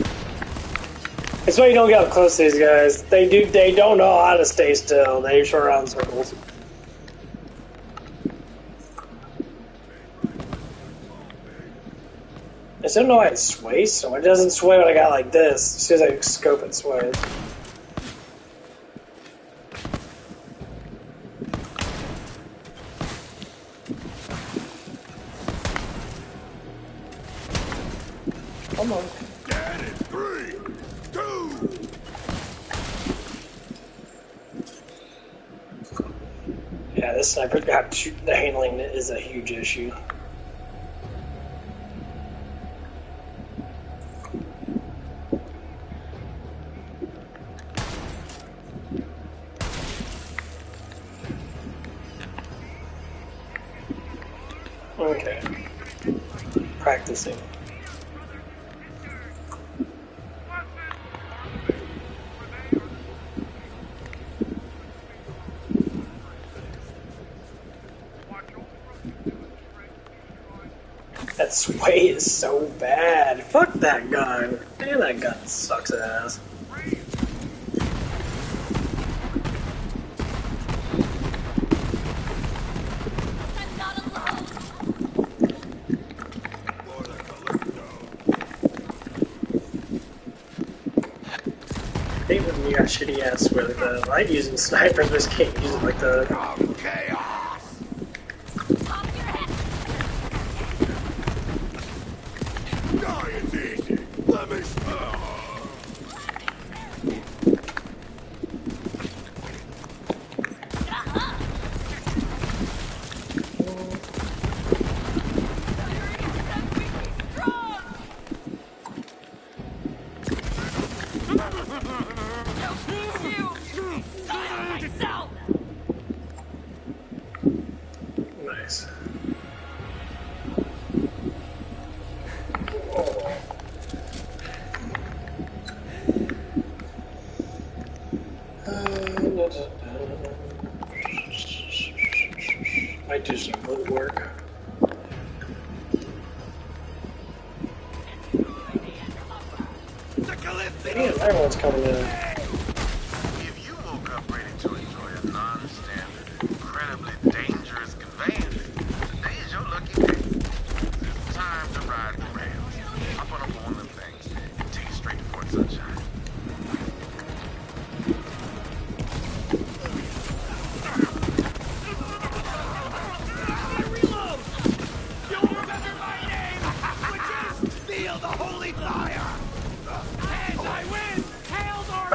That's why you don't get up close to these guys. They don't know how to stay still. They just run around in circles. I still don't know why it sways so much. It doesn't sway when I got like this. As soon as I scope it sways. Come on. Dead in 3, 2. Yeah, this sniper got the handling is a huge issue. Okay. Practicing. That sway is so bad. Fuck that gun. Man, that gun sucks ass. shitty ass with the light using snipers, but can't use it like the. It's easy. Let me Nice. Might do some good work. Damn, everyone's coming in. If you woke up ready to enjoy a non-standard, incredibly dangerous conveyance, today's your lucky day. It's time to ride the rails. Hop on up on them things and take it straight to Fort Sunshine. Feel the holy fire! And I win! Tails are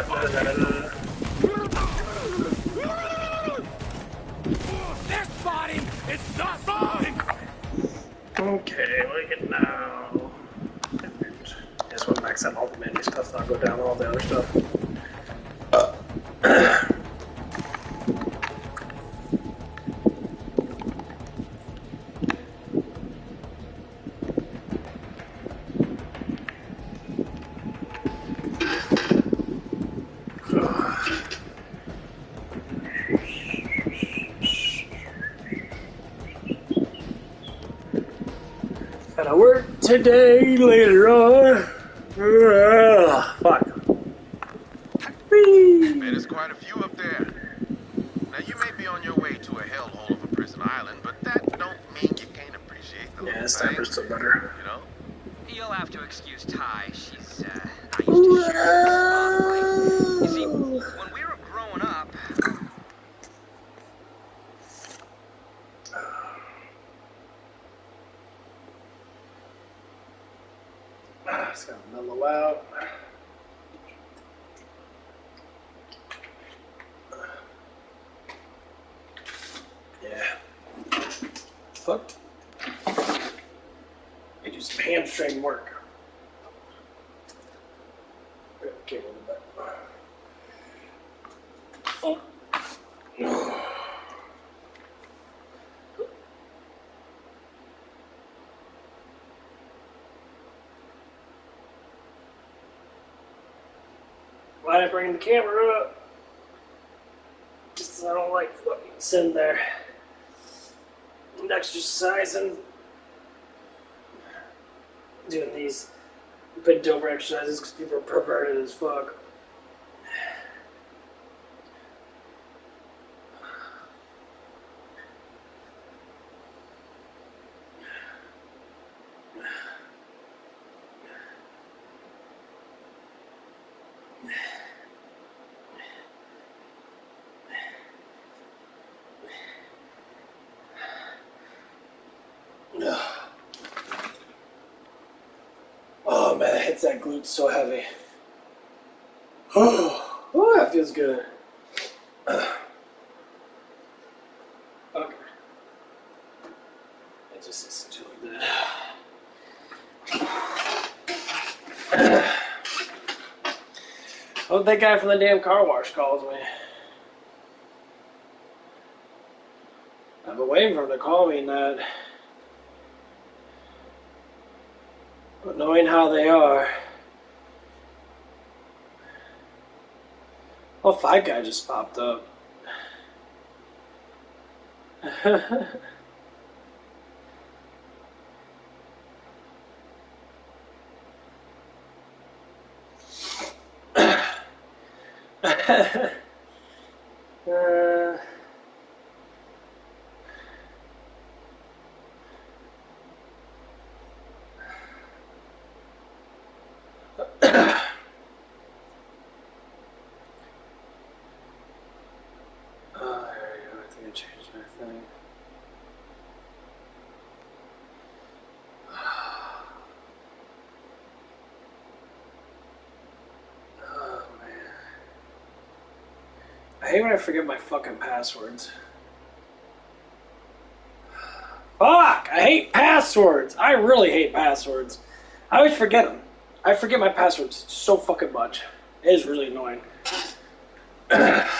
They're spotting! It's not spotting! Okay, look at now. Just want to max out all the menu stuff, so I'll go down all the other stuff. Gotta work today, later on. Fuck. Whee! Man, there's quite a few up there. Now, you may be on your way to a hellhole of a prison island, but that don't mean you can't appreciate the Yeah, little sniper's things, still better. you know? You'll have to excuse Ty. She's not used to sharing the spotlight. You see, when we were growing up, It's gonna mellow out. Yeah. Fucked. I do some hamstring work. Okay, oh. Why did I bring the camera up? Just I don't like fucking sitting there and exercising, doing these bent over exercises because people are perverted as fuck. Oh man, it hits that glute so heavy. Oh, that feels good. Okay. I just listen to it like that. Oh, that guy from the damn car wash calls me. I've been waiting for him to call me and that. But knowing how they are. Oh, Fight Guy just popped up. hate when I forget my fucking passwords. Fuck! I hate passwords! I really hate passwords. I always forget them. I forget my passwords so fucking much. It is really annoying. What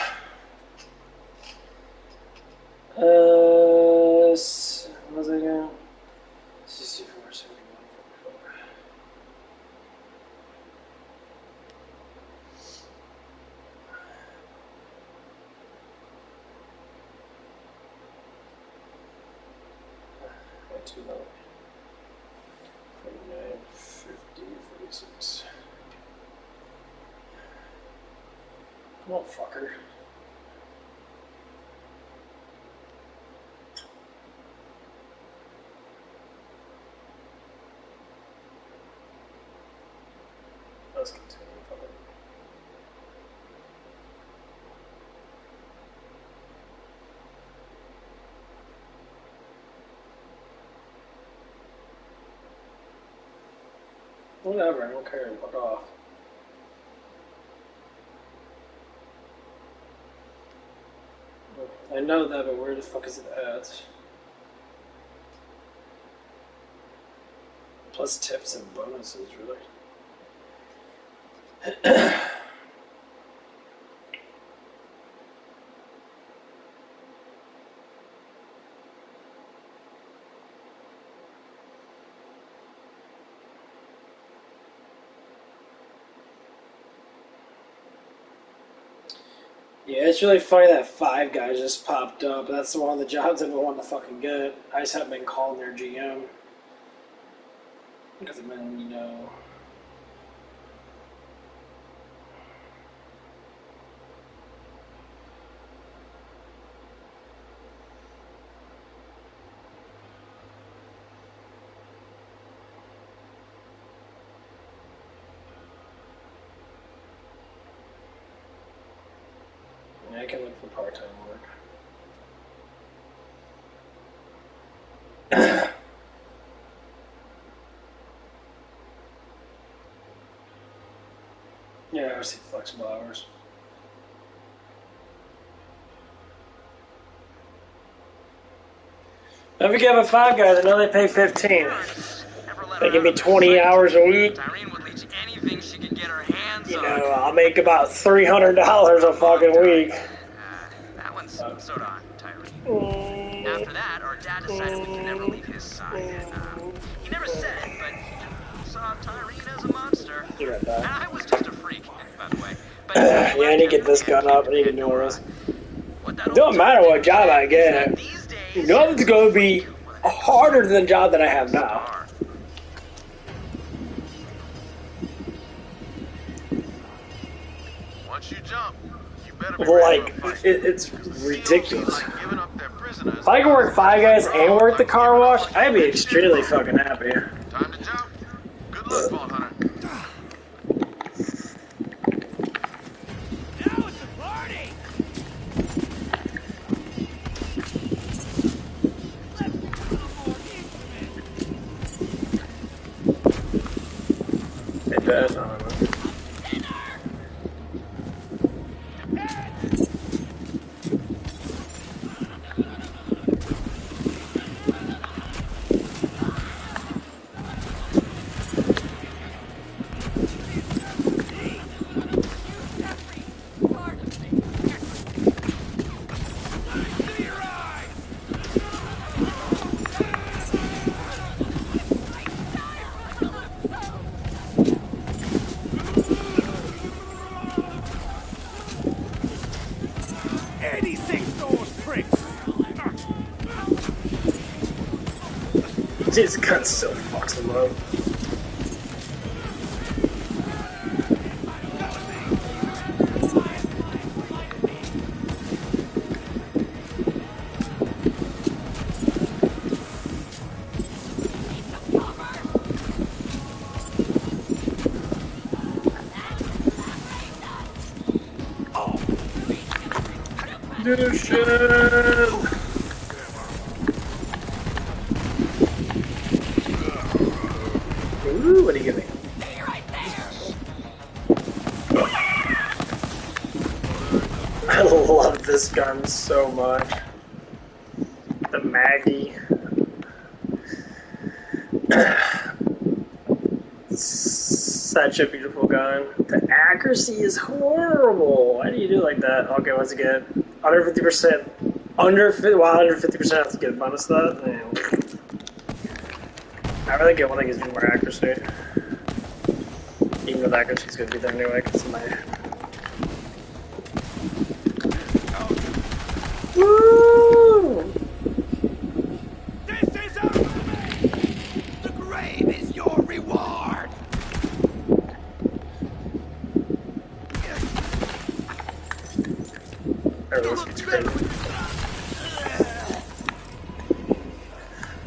was I doing? 64, 71, 44. Too low. 49, 50, 46. Come on, fucker. Let's continue. Whatever, I don't care. Fuck off. I know that, but where the fuck is it at? Plus tips and bonuses, really. Yeah, it's really funny that Five Guys just popped up. That's one of the jobs I've been wanting to fucking get. I just haven't been calling their GM. Because I've been, you know... Yeah, I can look for part-time work. Yeah, I see flexible hours. Don't forget about Five Guys. I know they pay 15. They give me 20 hours a week. You know, I'll make about $300 a fucking week. That one's sort of on Tyree. After that, our dad decided we could never leave his side. And, he never said it, but he saw Tyree as a monster. And I was just a freak, by the way. But yeah, I need to get this gun up. I need to do this. It don't matter what job I get. Nothing's going to be harder than the job that I have now. Once you jump, you better be like, it's ridiculous. If I can work Five Guys and work the car wash, I'd be extremely fucking happy. Time to jump. Good luck, Vault Hunter. Now it's a party! It does, I don't know. This gun so fucks him up. Ooh, what do you give me? I love this gun so much. The Maggie. Such a beautiful gun. The accuracy is horrible. Why do you do it like that? Okay, once again, under 50%. Under 50%, I have to get a bonus to that. Damn. I really get one that gives me more accuracy. Even though the accuracy is going to be there anyway, because of my. Woo! This is our limit! The grave is your reward!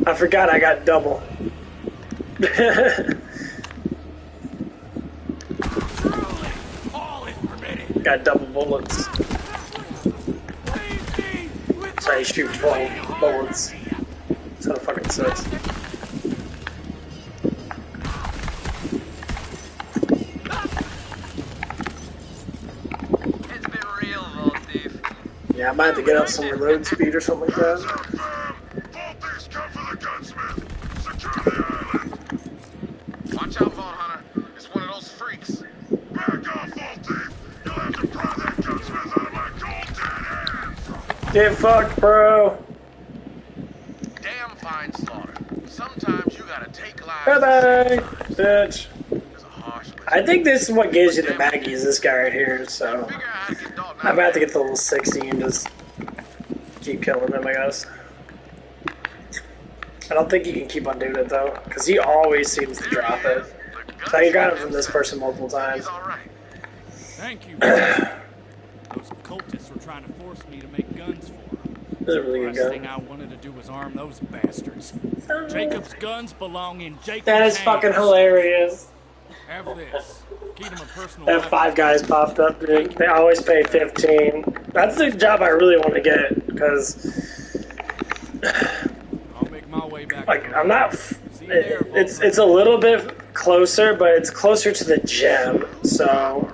I forgot I got double. Got double bullets. So I shoot 12 bullets. So it fucking sucks. It's been real, Vault Thief. Yeah, I might have to get up some reload speed or something like that. Watch out, Vault Hunter. It's one of those freaks. Back off, Vault Thief. You'll have to pry that gunsmith out of my cold dead hands. Get fucked, bro. Damn fine slaughter. Sometimes you gotta take lives. Bye-bye, bitch. I think this is what gives you the Maggies, this guy right here, so I'm about to get to level 60 and just keep killing him, I guess. I don't think you can keep on doing it, though, because he always seems to drop it. So I got it from this person multiple times. Thank you. Those cultists were trying to force me to make guns for them. This is a really good The gun. last thing I wanted to do was arm those bastards. Jacob's guns belong in Jacob's That is fucking hilarious. Have this. Keep them a personal That weapon. 5 guys popped up, dude. They always pay 15. That's the job I really want to get, because I'll make my way back. like I'm not. It's a little bit closer, but it's closer to the gym. So,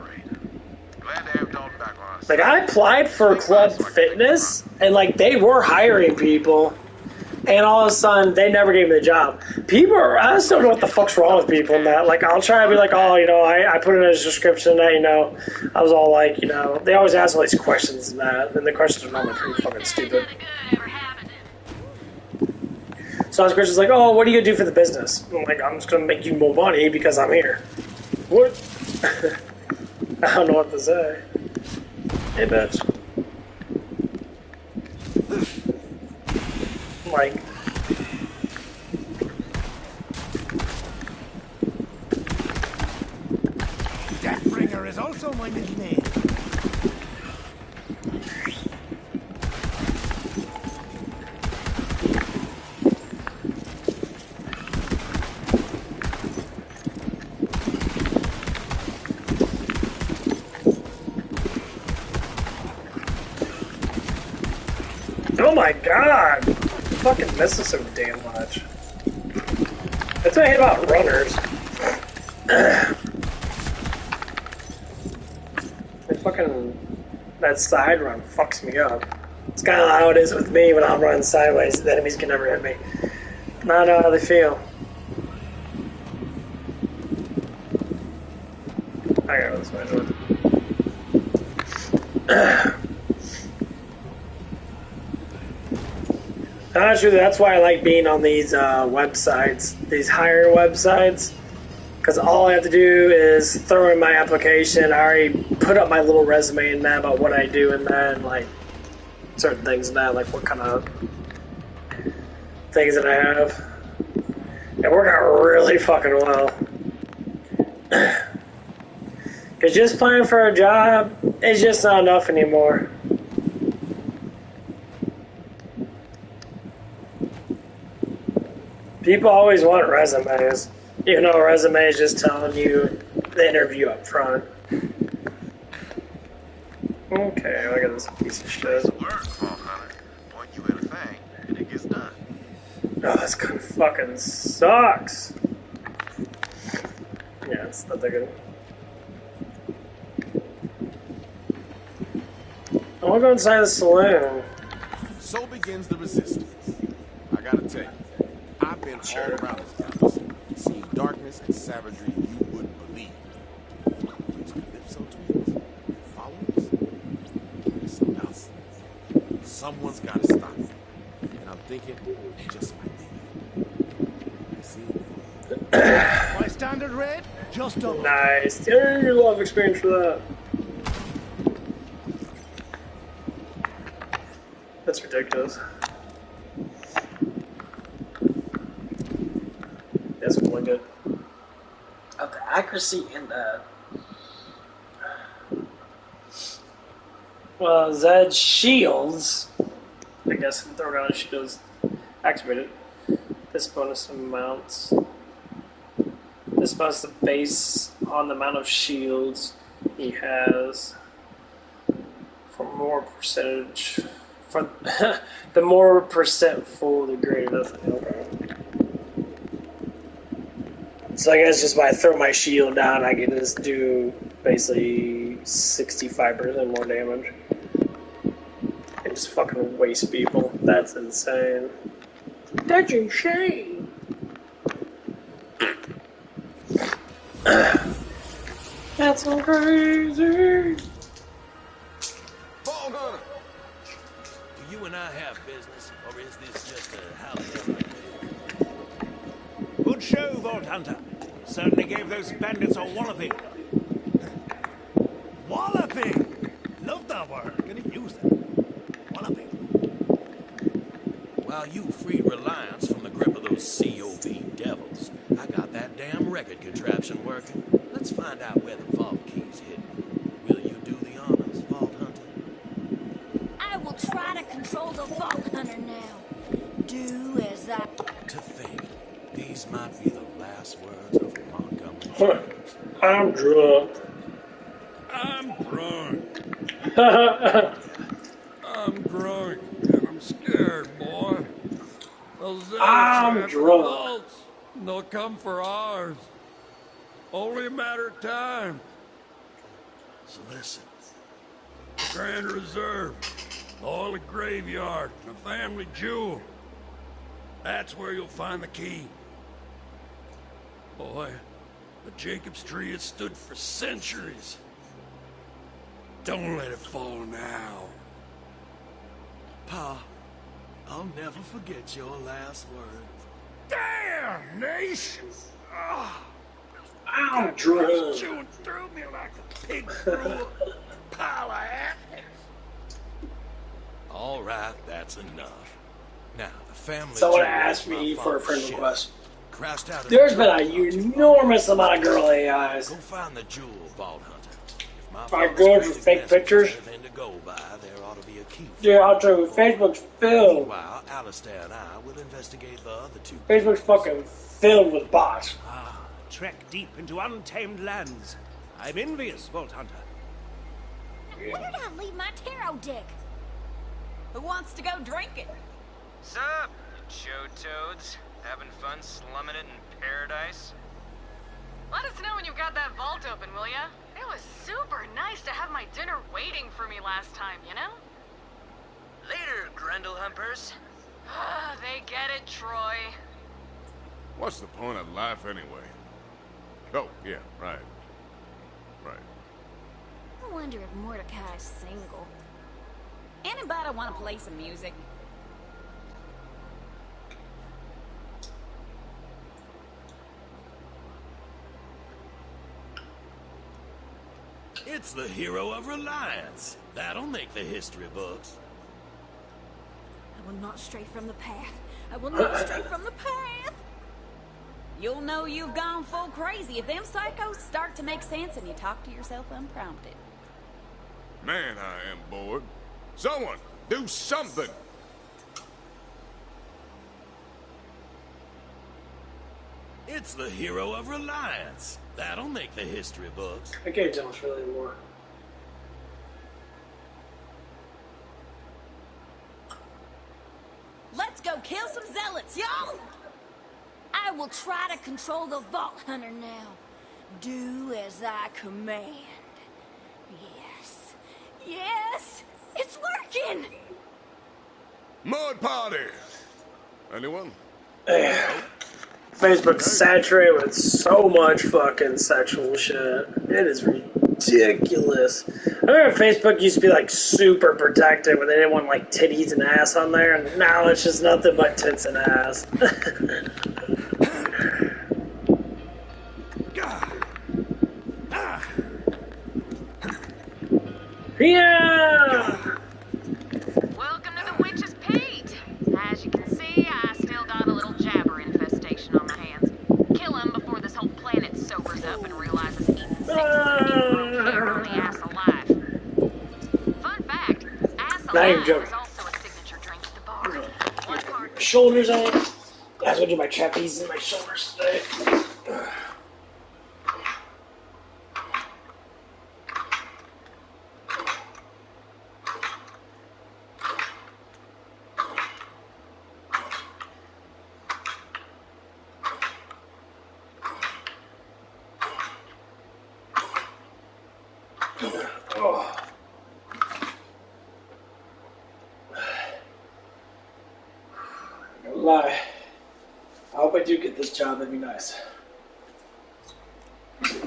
like I applied for Club Fitness, and like they were hiring people, and all of a sudden they never gave me the job. People are, I just don't know what the fuck's wrong with people in that. Like I'll try to be like, oh, you know, I put in a description that, you know, I was all like, you know, they always ask all these questions and that, and the questions are normally pretty fucking stupid. So I was just like, oh, what are you gonna do for the business? I'm like, I'm just gonna make you more money because I'm here. What? I don't know what to say. Hey, bitch. Like, Deathbringer is also my middle name. oh my god! I'm fucking missing so damn much. That's what I hate about runners. That side run fucks me up. It's kind of how it is with me when I'm running sideways. The enemies can never hit me. Not how they feel. I gotta go this way. Honestly, that's why I like being on these websites, these hire websites. Because all I have to do is throw in my application. I already put up my little resume in that about what I do in that, and like certain things in that, like what kind of things that I have. It worked out really fucking well. Because just applying for a job is just not enough anymore. People always want resumes. Even though a resume is just telling you the interview up front. Okay, look at this piece of shit. Oh, this gun fucking sucks. Yeah, it's not that good. Oh, want to go inside the saloon. So begins the resistance. I gotta tell you, I've been all around this campus, seen darkness and savagery you wouldn't believe. But to Calypso twins and followers, there's something else. Someone's gotta stop it. And I'm thinking it just might be you. You see? My standard rate, just double. Nice. There's a lot of experience for that. That's ridiculous. That's really good. Of the accuracy in that. Well, Zed's shields. I guess throw down his shields activated. This bonus amounts. This bonus the base on the amount of shields he has for more percentage. For the more percent full, the greater the okay. So I guess just by throwing my shield down, I can just do basically 65% more damage. And just fucking waste people. That's insane. That's insane. That's so crazy. Ball hunter. Do you and I have business, or is this just a holiday? Good show, Vault Hunter. Certainly gave those bandits a walloping. Walloping! Love that word. Gonna use that. Walloping. While you freed Reliance from the grip of those COV devils, I got that damn record contraption working. Let's find out where the vault key's hidden. Will you do the honors, Vault Hunter? I will try to control the Vault Hunter now. Do as I... To think, these might be the last words of Montgomery. I'm drunk. I'm drunk. I'm drunk, and I'm scared, boy. Those I'm drunk. Vaults, they'll come for ours. Only a matter of time. So listen. The Grand Reserve, the oily graveyard, and a family jewel. That's where you'll find the key. Boy, the Jacob's tree has stood for centuries. Don't let it fall now. Pa, I'll never forget your last words. Damnation! I'm drunk. Chewing through me like a pig through a pile of apples. All right, that's enough. Now, the family... Someone asked me for a friend request. Crashed out. There's been an enormous amount of girl AIs. Go find the jewel, Vault Hunter. If my girls with fake pictures. Yeah, I'll tell you, Facebook's filled. Meanwhile, Alistair and I will investigate the other two. Facebook's fucking filled with bots. Trek deep into untamed lands. I'm envious, Vault Hunter. Where did I leave my tarot deck? Who wants to go drinking? Sup, you Joe Toads? Having fun slumming it in paradise? Let us know when you've got that vault open, will ya? It was super nice to have my dinner waiting for me last time, you know? Later, Grundle Humpers. They get it, Troy. What's the point of life anyway? Oh, yeah, right. Right. I wonder if Mordecai's single. Anybody want to play some music? It's the hero of Reliance. That'll make the history books. I will not stray from the path. I will not stray from the path. You'll know you've gone full crazy if them psychos start to make sense and you talk to yourself unprompted. Man, I am bored. Someone, do something! It's the hero of Reliance. That'll make the history books. I can't tell much really anymore. Let's go kill some zealots, y'all! I will try to control the Vault Hunter now. Do as I command. Yes. Yes! It's working! Mud party! Anyone? Facebook's saturated with so much fucking sexual shit. It is ridiculous. I remember Facebook used to be like super protective when they didn't want like titties and ass on there, and now it's just nothing but tits and ass. Yeah! Welcome to the Witch's Pete. As you can see, I still got a little jabber infestation on my hands. Kill him before this whole planet sobers up and realizes eating six grown hair on the ass alive. Fun fact, ass alive is also a signature drink at the bar. My shoulders on. I was gonna do my trapeze and my shoulders today. Oh. No lie. I hope I do get this job, that'd be nice. As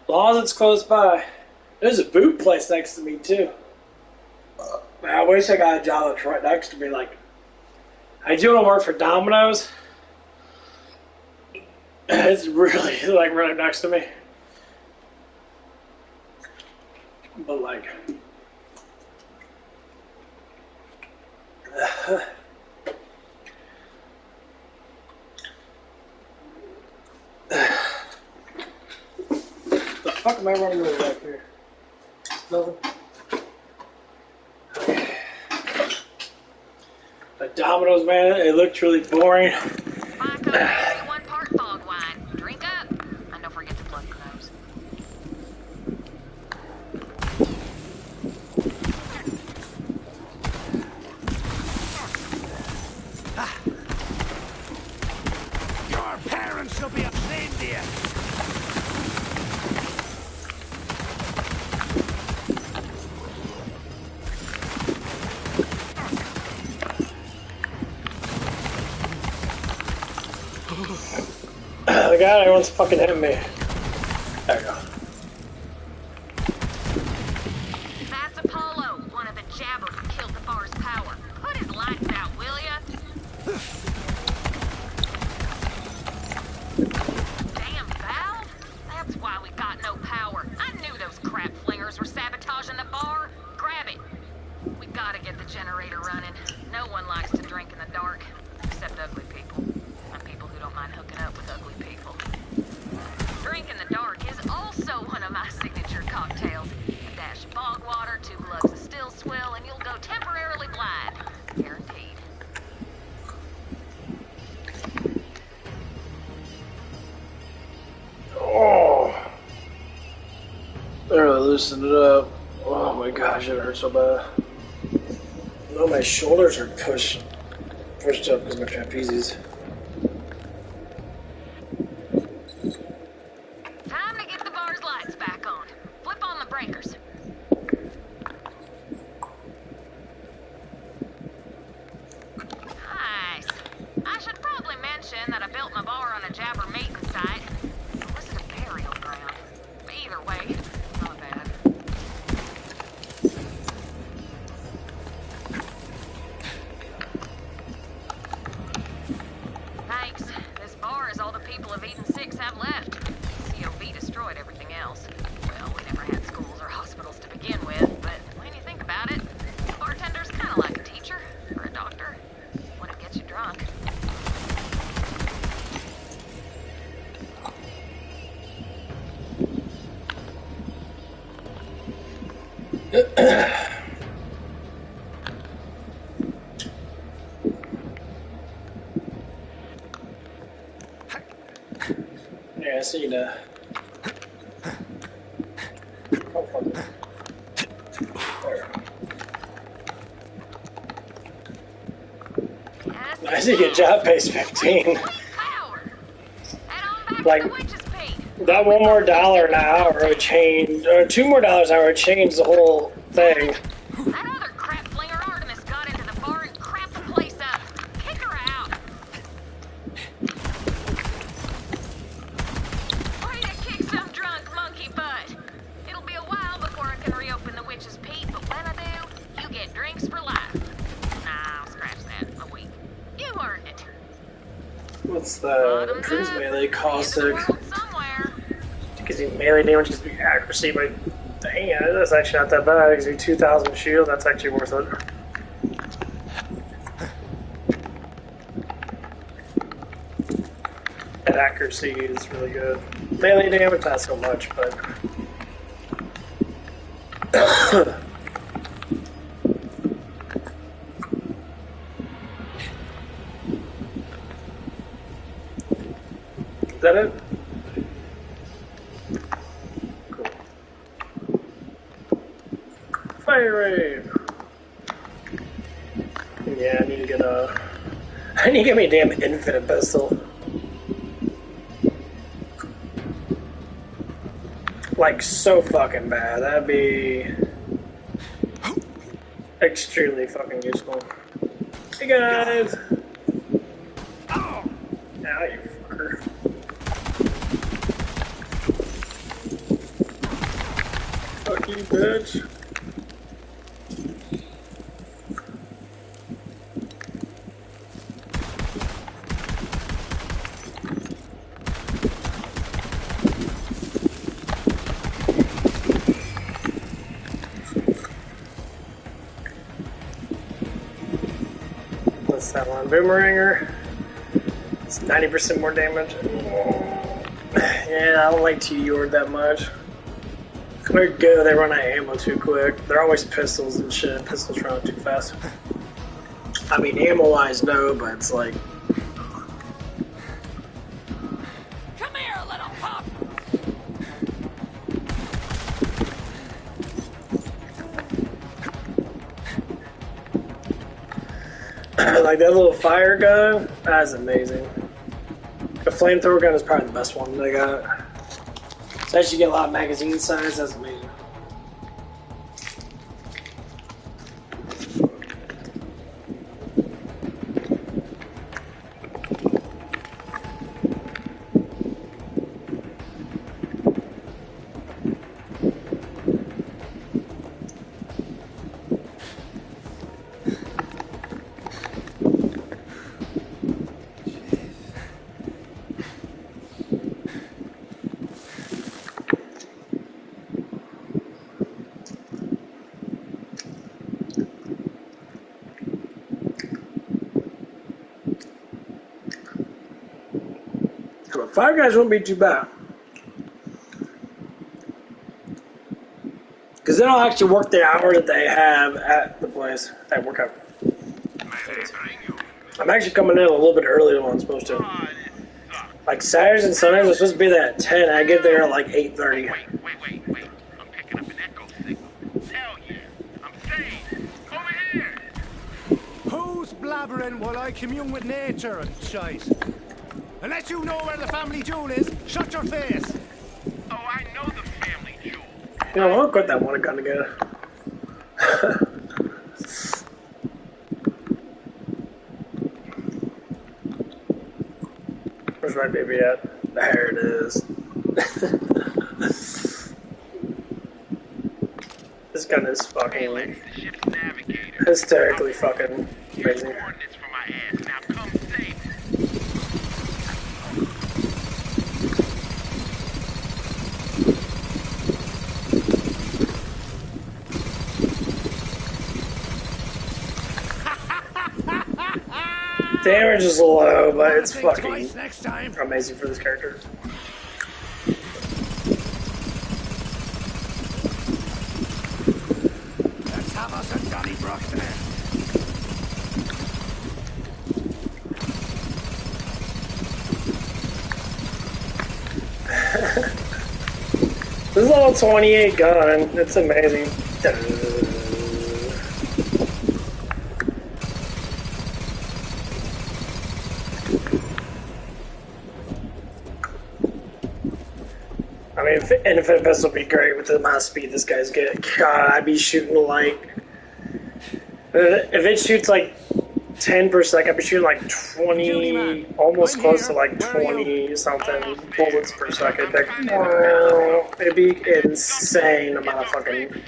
long as it's close by. There's a boot place next to me too. I wish I got a job that's right next to me. Like, I do want to work for Domino's. It's really like right next to me. But like, the fuck am I running over back here? Nothing. Okay. The Domino's, man, it looked really boring. One part fog wine. Drink up, and don't forget to plug your nose. Your parents will be ashamed of you. The guy, everyone's fucking hitting me. There we go. That's Apollo, one of the jabbers who killed the Far's power. Put his lights out, will ya? Damn valve? That's why we got no power. I knew those crap flingers were sabotaging the bar. Grab it. We gotta get the generator running. No one likes to drink in the dark, except ugly people. And people who don't mind hooking up with ugly people. Drink in the dark is also one of my signature cocktails. A dash of bog water, 2 glugs of still swill, and you'll go temporarily blind. Guaranteed. Oh, they really loosened it up. Oh my gosh, it hurts so bad. No, my shoulders are pushed up because of my trapezes. Time to get the bar's lights back on. Flip on the breakers. Nice. I should probably mention that I built my bar on a jabber maintenance site. Or was it a burial ground? But either way, not bad. Thanks. This bar is all the people of Eden 6 have left. COV destroyed everything else. Well, we never had schools or hospitals to begin with, but when you think about it, a bartender's kind of like a teacher or a doctor when it gets you drunk. Yeah, I see that. I see your job pays 15. Head on back Like, to the Witch's Pete. That $1 more an hour would change, or $2 more an hour would change the whole thing. That other crap flinger Artemis got into the bar and crapped the place up. Kick her out. Way to kick some drunk monkey butt. It'll be a while before I can reopen the Witch's Peak, but when I do, you get drinks for life. Nah, I'll scratch that. A week. You earned it. What's the cruise melee caustic? Because you melee damage gives me accuracy, but dang, that's actually not that bad. It gives you 2,000 shield, that's actually worth it. That accuracy is really good. Melee damage, not so much, but. Is that it? Cool. Fire raid! Yeah, I need to get I need to get me a damn infinite pistol. Like, so fucking bad. That'd be extremely fucking useful. Hey guys! Ow, you fucker. Fuck you, bitch. What's that one? Boomeranger. It's 90% more damage. Yeah, I don't like TD-Ord that much. Where go, they run out of ammo too quick. They're always pistols and shit. Pistols run out too fast. I mean, ammo-wise, no, but it's like... Come here, little pup! Like that little fire gun, that's amazing. The flamethrower gun is probably the best one they got. So as you get a lot of magazine size, that's amazing. Five Guys won't be too bad. Because they don't actually work the hour that they have at the place. At workout. I'm actually coming in a little bit earlier than I'm supposed to. Like Saturdays and Sundays, I'm supposed to be there at 10. I get there at like 8:30. Wait. I'm picking up an echo signal. Hell yeah. I'm saying, over here. Who's blabbering while I commune with nature and shite? Unless you know where the family jewel is, shut your face! Oh, I know the family jewel. You know, I'll put that one gun together. Where's my baby at? There it is. This gun is fucking hysterically fucking amazing. Damage is low, but it's fucking amazing for this character. Let's have us a Donnybrook there. This is level 28 gun. It's amazing. infinite pistol would be great with the amount of speed this guy's getting. God, I'd be shooting like... If it shoots like 10 per second, I'd be shooting like 20, almost close to like 20 something bullets per second. Like, it'd be insane amount of fucking...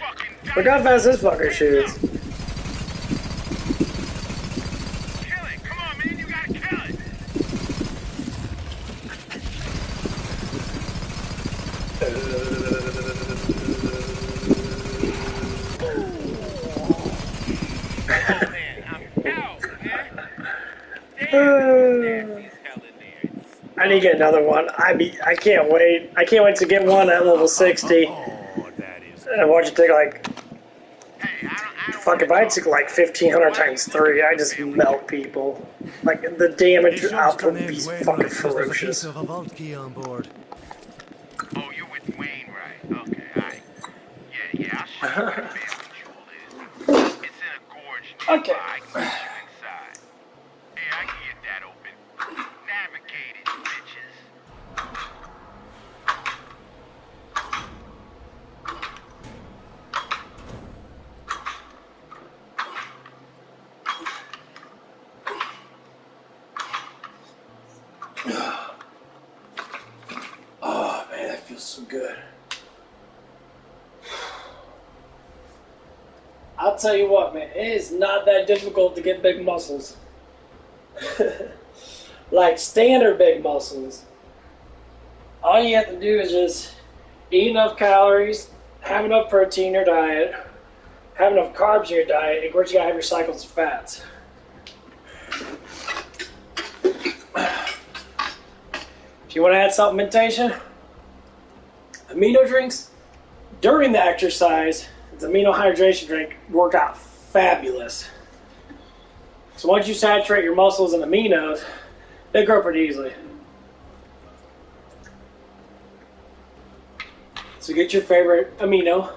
Look how fast this fucker shoots. I need to get another one. I can't wait. I can't wait to get one at level 60. And watch it take like... Fuck, if I took like 1,500 times 3, I just melt people. Like, the damage output would be fucking ferocious. Of a vault key on board. Oh, you with Wayne, right? Okay, alright. Yeah, I'll show you where the family jewel is. It's in a gorge nearby. Okay. I can get you inside. Yeah, I can get that open. Navigate it, bitches. Oh man, that feels so good. I'll tell you what, man, it is not that difficult to get big muscles. Like standard big muscles. All you have to do is just eat enough calories, have enough protein in your diet, have enough carbs in your diet, and of course you gotta have your cycles of fats. If you want to add supplementation, amino drinks during the exercise, the amino hydration drink work out fabulous. So once you saturate your muscles in aminos, they grow pretty easily. So get your favorite amino.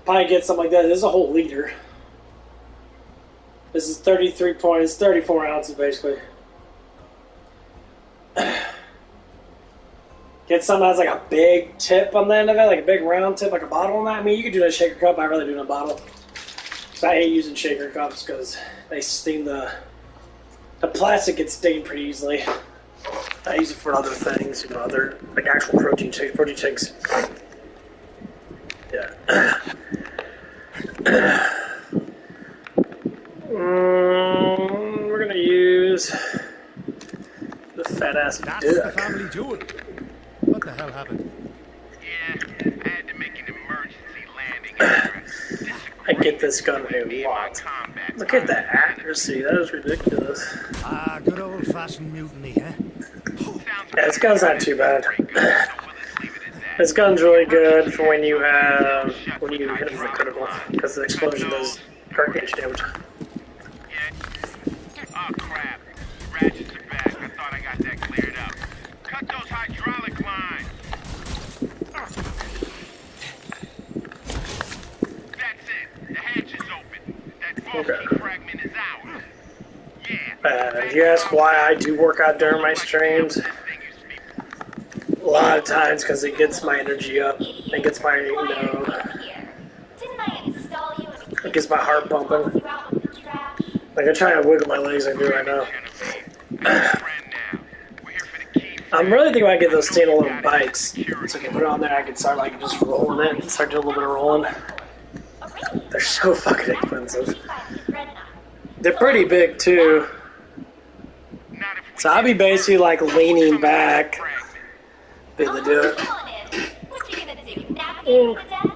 Probably get something like that. This is a whole liter. This is 34 ounces basically. Get something that has like a big tip on the end of it, like a big round tip, like a bottle on that. I mean, you could do that shaker cup. I really do in a bottle. So I hate using shaker cups because they steam the plastic gets stained pretty easily. I use it for other things, you know, other like actual protein shakes. Protein shakes. Yeah. We're gonna use the fat ass duck. That's the family jewel. What the hell happened? Yeah, I had to make an emergency landing address. I get this gun a lot. Look at the accuracy. That is ridiculous. Ah, good old-fashioned mutiny, eh? Yeah, this gun's not too bad. This gun's really good for when you hit him for critical, because the explosion does garbage damage. Oh crap. Ratchets are back. I thought I got that cleared up. Cut those hydraulic lines. That's it. The hatch is open. That bulky fragment is out. Yeah. If you ask why I do work out during my streams, a lot of times because it gets my energy up. It gets my, you know, it gets my heart pumping. Like I'm trying to wiggle my legs like I do right now. I'm really thinking about getting those standalone bikes. So I can put it on there, I can start like just rolling it and start doing a little bit of rolling. They're so fucking expensive. They're pretty big too. So I'll be basically like leaning back, be able to do it. What you gonna do? Navigate with the dead?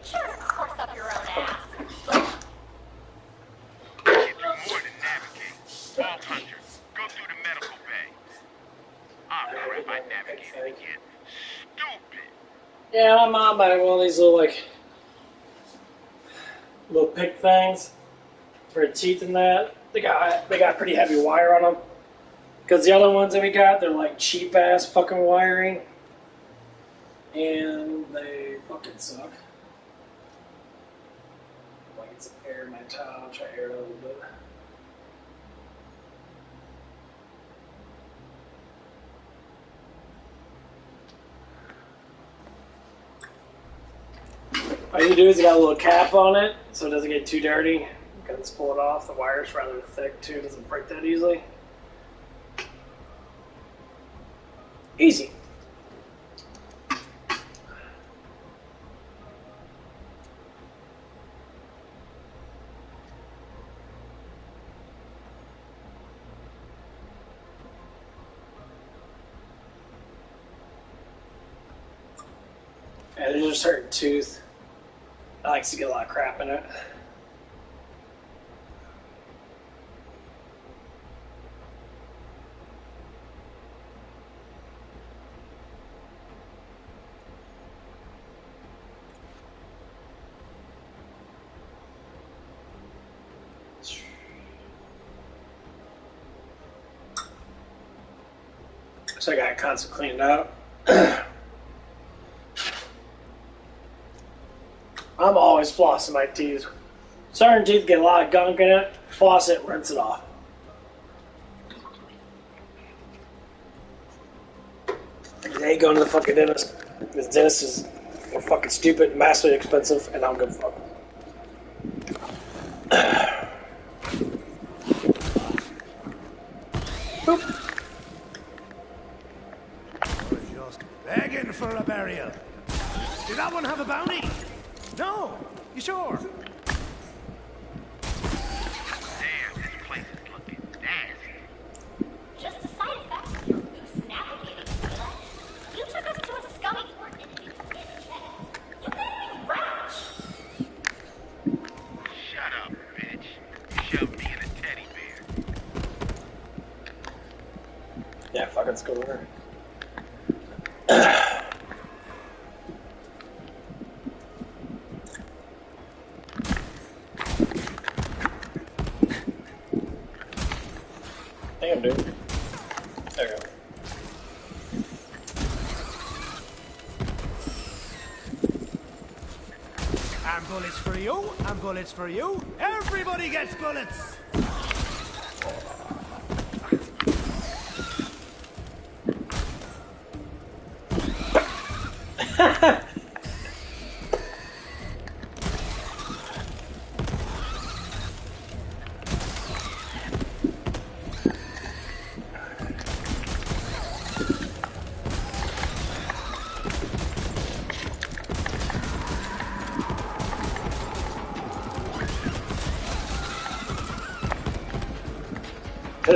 Sure, course up your own ass. Vault Hunter, go through the medical bay. Ah, crap, I navigated again. Stupid. Yeah, I'm on by one of these little pick things for teeth and that. They got pretty heavy wire on them. Because the other ones that we got, they're like cheap ass fucking wiring. And they fucking suck. Like it's air in my towel, try to air it a little bit. All you do is you got a little cap on it so it doesn't get too dirty. You can just pull it off. The wire's rather thick too, it doesn't break that easily. Easy. Yeah, there's a certain tooth that likes to get a lot of crap in it. So I got it constantly cleaned out. I'm always flossing my teeth. Certain teeth get a lot of gunk in it. Floss it, rinse it off. I ain't going to the fucking dentist. This dentist is fucking stupid, massively expensive, and I don't give a fuck. Boop. Just begging for a burial. Did that one have a bounty? No. You sure? Damn, this place is looking nasty. Just a side effect of your loose navigating skills. You took us to a scummy port and you didn't check. You made me rash. Shut up, bitch. You shoved me in a teddy bear. Yeah, fuck it, let's go to her. Damn, dude. There we go. And bullets for you, and bullets for you. Everybody gets bullets.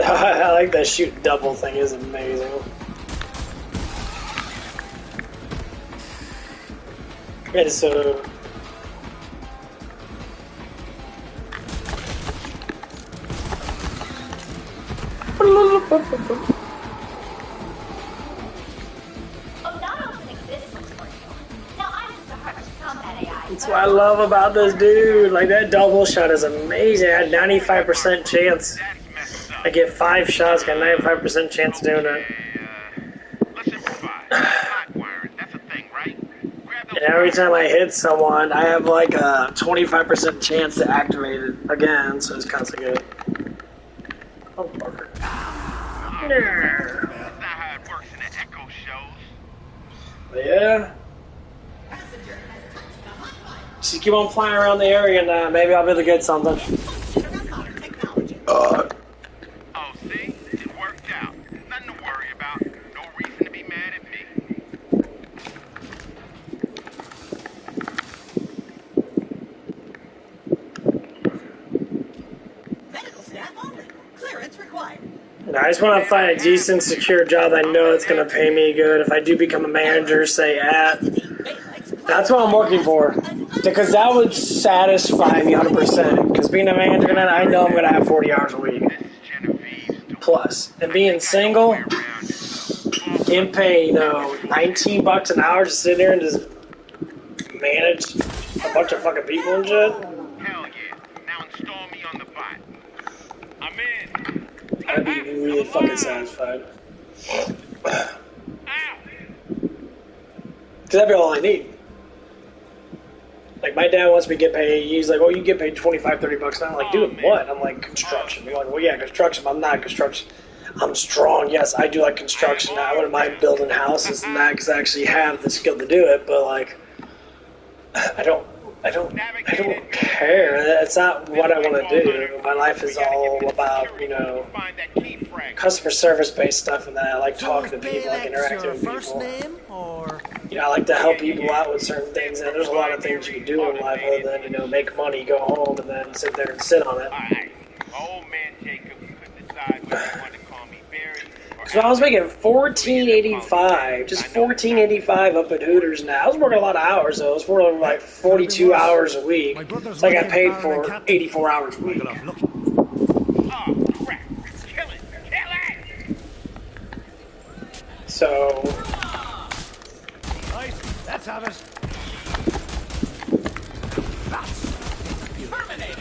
I like that shoot double thing, is amazing. Okay, so that's what I love about this dude. Like, that double shot is amazing. I had 95% chance. I get 5 shots, got 95% chance doing it. And every time I hit someone, I have like a 25% chance to activate it again, so it's constantly good. Oh, fucker. But yeah. Just keep on flying around the area and maybe I'll be able to get something. Oh, see? It worked out. Nothing to worry about. No reason to be mad at me. Medical staff only. Clearance required. I just want to find a decent, secure job I know it's going to pay me good. If I do become a manager, say at. That's what I'm looking for. Because that would satisfy me 100%. Because being a manager, I know I'm going to have 40 hours a week. Plus. And being single, getting paid, $19 an hour to sit there and just manage a bunch of fucking people and shit. Hell yeah. Now install me on the bot. I'm in. I'd be really fucking satisfied. Because that'd be all I need. Like, my dad wants me to get paid. He's like, oh, you get paid $25, $30 an hour. I'm like, dude, what? I'm like, construction. He's like, well, yeah, construction. I'm not construction. I'm strong. Yes, I do like construction. I wouldn't mind building houses and that because I actually have the skill to do it. But, like, I don't I don't care. That's not what I want to do. My life is all about, you know, customer service based stuff, and that I like talking to people, like interacting with people. You know, I like to help people out with certain things, and there's a lot of things you can do in life other than, you know, make money, go home, and then sit there and sit on it. So I was making $14.85, just $14.85 up at Hooters now. I was working a lot of hours though. I was working like 42 hours a week. So I got paid for 84 hours a week. So let's have it. Terminated.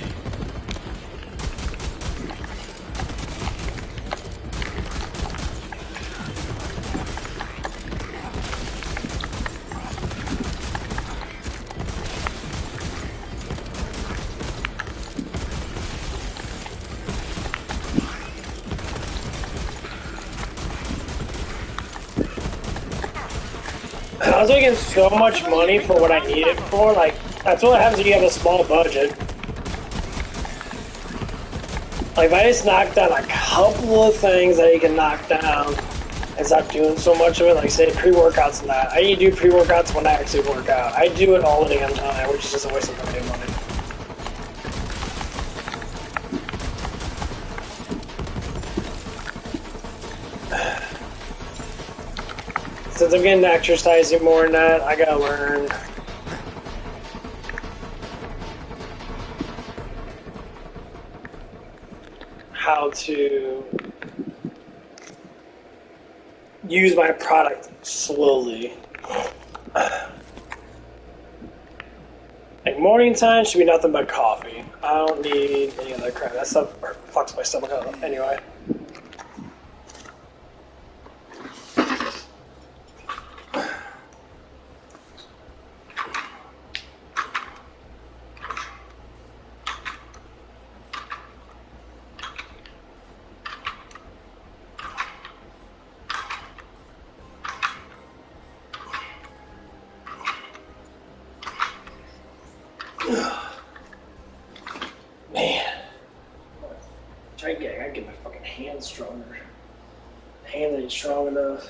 I was making so much money for what I needed it for. Like, that's what happens when you have a small budget. Like, if I just knocked out a couple of things that you can knock down and stop doing so much of it, like, say, pre-workouts and that. I need to do pre-workouts when I actually work out. I do it all the damn time, which is just a waste of my money. Since I'm getting exercising more than that, I gotta learn how to use my product slowly. Like, morning time should be nothing but coffee. I don't need any other crap. That stuff fucks my stomach up anyway. Man. I gotta get my fucking hands stronger. Hands ain't strong enough.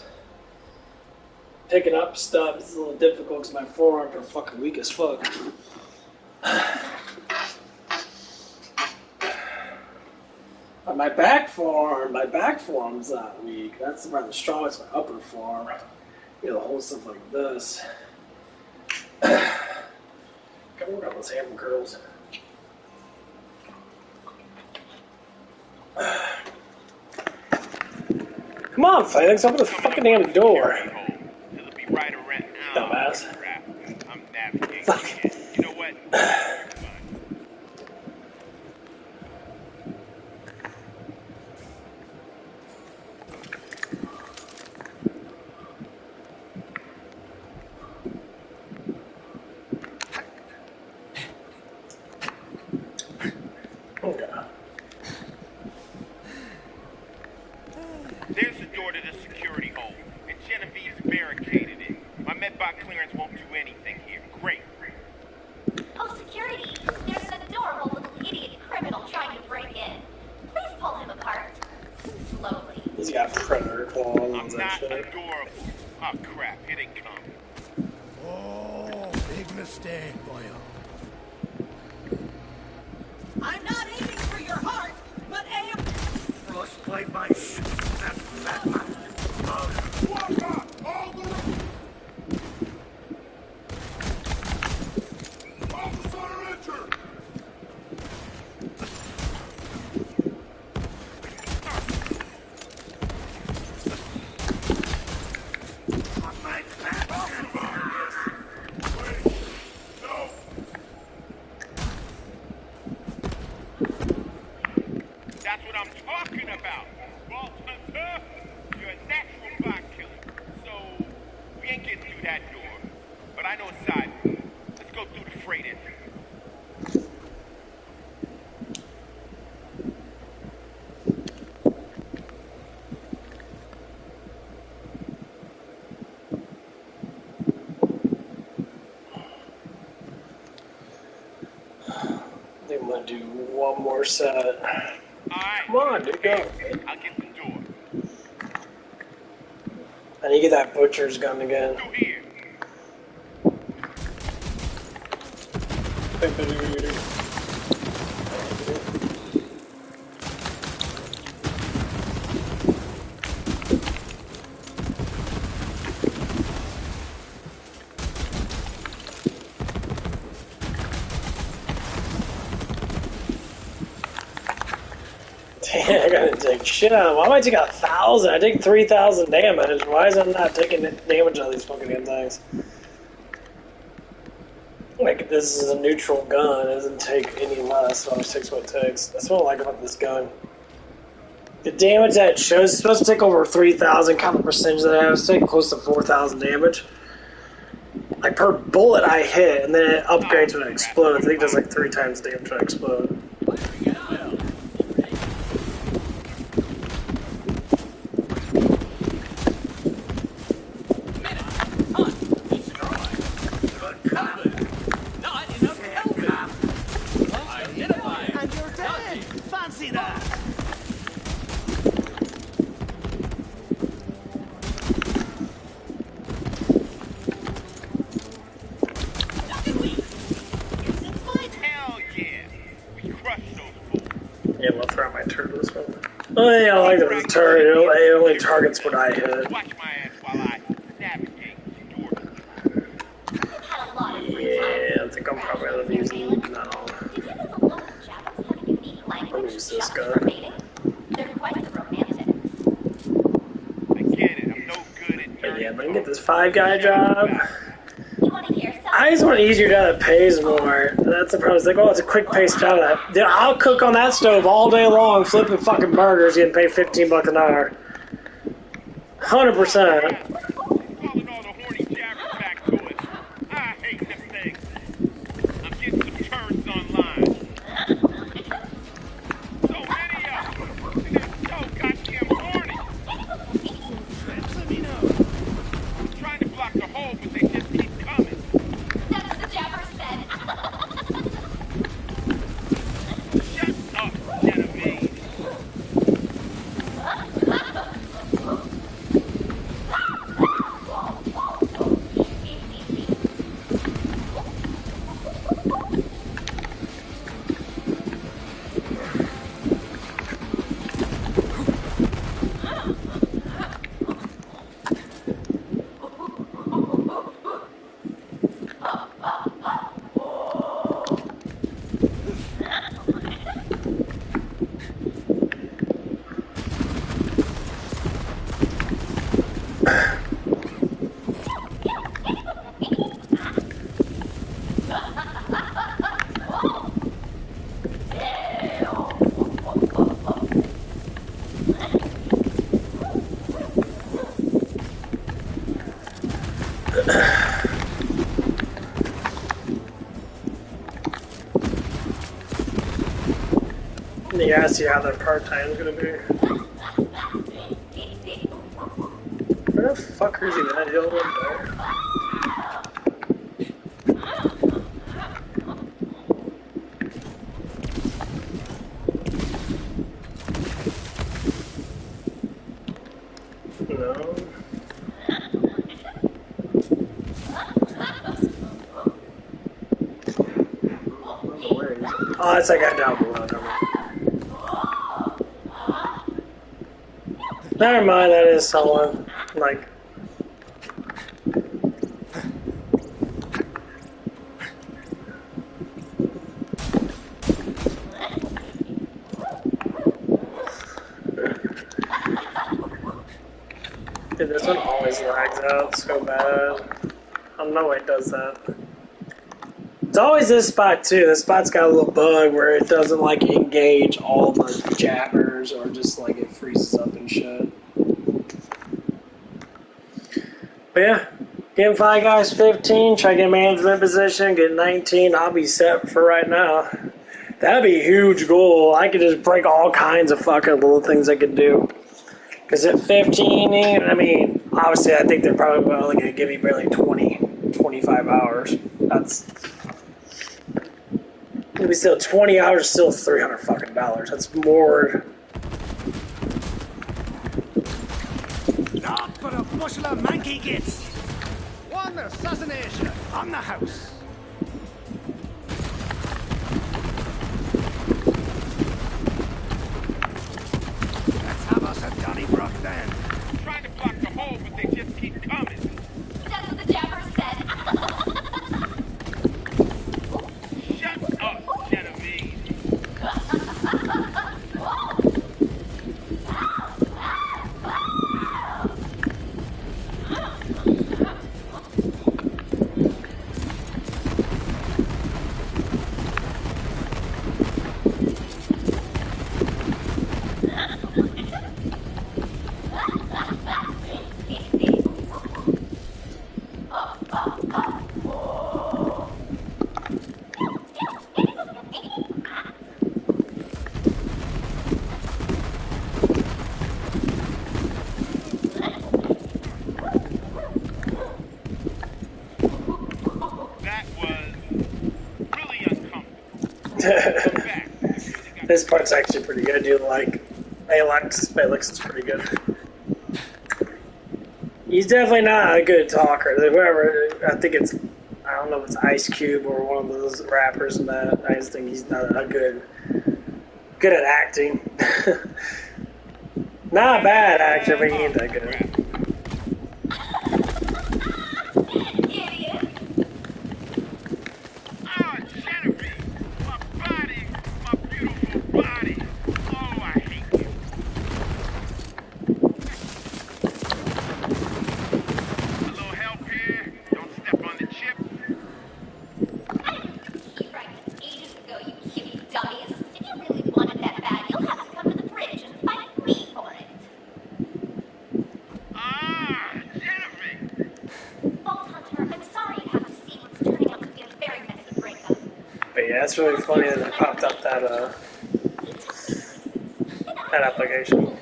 Picking up stuff is a little difficult because my forearms are fucking weak as fuck. But my back forearm's not weak. That's about the strongest. My upper forearm. You know, the whole stuff like this. Gotta work on those hammer curls. Come on, Felix, open the fucking damn door. Dumbass. Fuck. You know what? There's the door to the security hole, and Genevieve's barricaded it. My medbot clearance won't do anything here. Great. Oh, security! There's an adorable little idiot criminal trying to break in. Please pull him apart. Slowly. He's got predator claws I'm not adorable. Oh, crap. Here they come. Oh, big mistake, boyo. I'm not aiming for your heart, but aim. Frostbite my shit. That's what I'm talking about. Vault Hunter, you're a natural bot killer. So, we ain't getting through that door. But I know a side. Let's go through the freight engine. more set. Come on, dude, go. I'll get the door. I need to get that butcher's gun again. Through here. Damn, I gotta take shit out of them. Why am I taking 1,000? I take 3,000 damage. Why is I not taking damage out of these fucking damn things? Like, this is a neutral gun. It doesn't take any less, so it takes what it takes. That's what I like about this gun. The damage that it shows is supposed to take over 3,000. Count the percentage that I have. It's taking close to 4,000 damage. Like, per bullet I hit, and then it upgrades when it explodes. I think it does like 3 times damage when it explodes. Oh yeah, I like the turret. It only targets what I hit. Yeah, I think I'm probably gonna use it now. I'm gonna use this gun. But yeah, I'm gonna get this 5-guy job. I just want an easier job that pays more. That's the problem. It's like, oh, it's a quick-paced job. Dude, I'll cook on that stove all day long, flipping fucking burgers, getting paid $15 an hour. 100%. Yeah, I see how that part-time is gonna be. Where the fuck is he that hill up there? No. Oh, that's that guy down below. Never mind, that is someone. Like. Dude, this one always lags out so bad. I don't know why it does that. It's always this spot too. This spot's got a little bug where it doesn't like engage all the jabbers or just like it freezes up and shit. But yeah, getting 5 guys 15, try to get a management position, get 19, I'll be set for right now. That'd be a huge goal. I could just break all kinds of fucking little things I could do. Because at 15, I mean, obviously I think they're probably only going to give me barely 20, 25 hours. It'll be still 20 hours, still $300 fucking dollars. That's more. Not but a bushel of manky gits. One assassination on the house. Let's have us a Donnybrook then. I'm trying to block the hole, but they just keep coming. That's what the Jabber said. Shut up, Genevieve. This part's actually pretty good. You like Alex is pretty good. He's definitely not a good talker. Whoever, I think it's, I don't know if it's Ice Cube or one of those rappers and that. I just think he's not a good at acting. Not a bad actor, but he ain't that good. That's really funny that it popped up that application.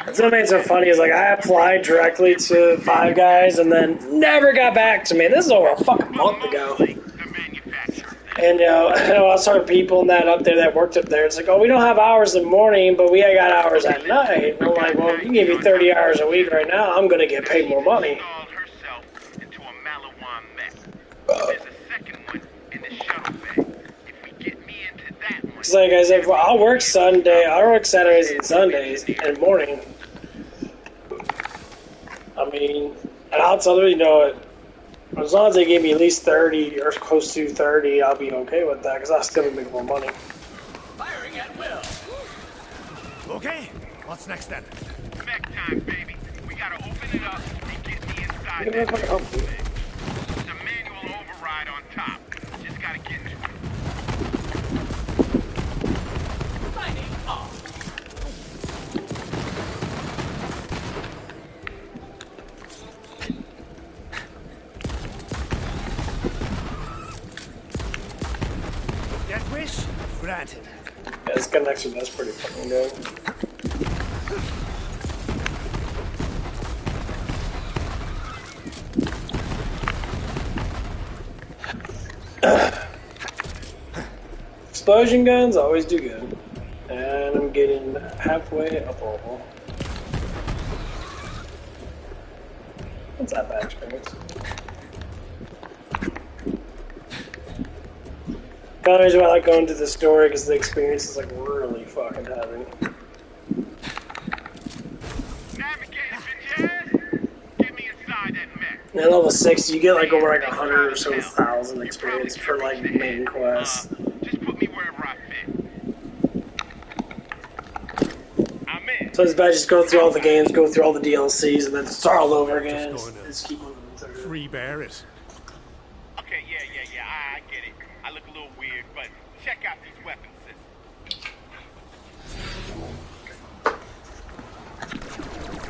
That's what made it so funny is like I applied directly to Five Guys and then never got back to me. This is over a fucking month ago. And I saw people in that up there that worked up there. It's like, oh, we don't have hours in the morning, but we got hours at night. And I'm like, well, you give me 30 hours a week right now, I'm gonna get paid more money. It's like I said, well, I'll work Saturdays and Sundays and morning. I mean, and I'll tell them, as long as they give me at least 30 or close to 30, I'll be okay with that because I'll still make more money. Firing at will. Okay, what's next then? Mech time, baby. We gotta open it up and get me inside that thing. There's a manual override on top. Just gotta get to it. Death wish granted. Yeah, this connection that's pretty fucking good. Explosion guns always do good. And I'm getting halfway up level. What's that bad experience? Kind of reason why I like going to the store because the experience is like really fucking heavy. And level 60, you get like over like 100 or so 1,000 experience for like main quests. Just put me wherever I fit. I'm in. So it's bad just go through all the games, go through all the DLCs, and then start all over again. Just keep moving through. Free bear it. Okay, yeah, I get it. I look a little weird, but check out these weapon systems.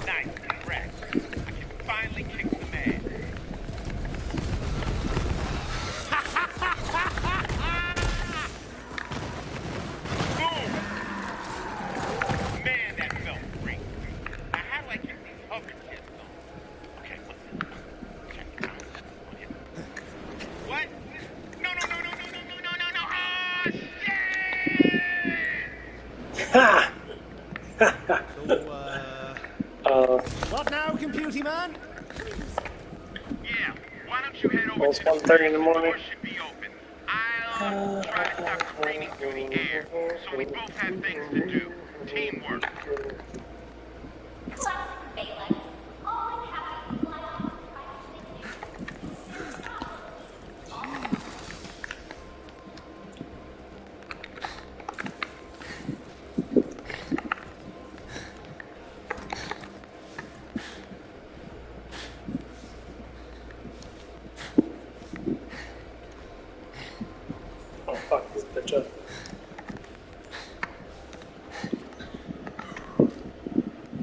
Nice and wrecked. I can finally kick some ass. Boom! Man, that felt great. Now, how do I get these hover kits on? Okay, what's it? Check it out. What? Ha! What now, computy man? Yeah, why don't you head over Well, it's 1:30 in the morning. I'll try to stop screaming through the air, so we both have things to do. Teamwork. Oh, fuck this bitch up.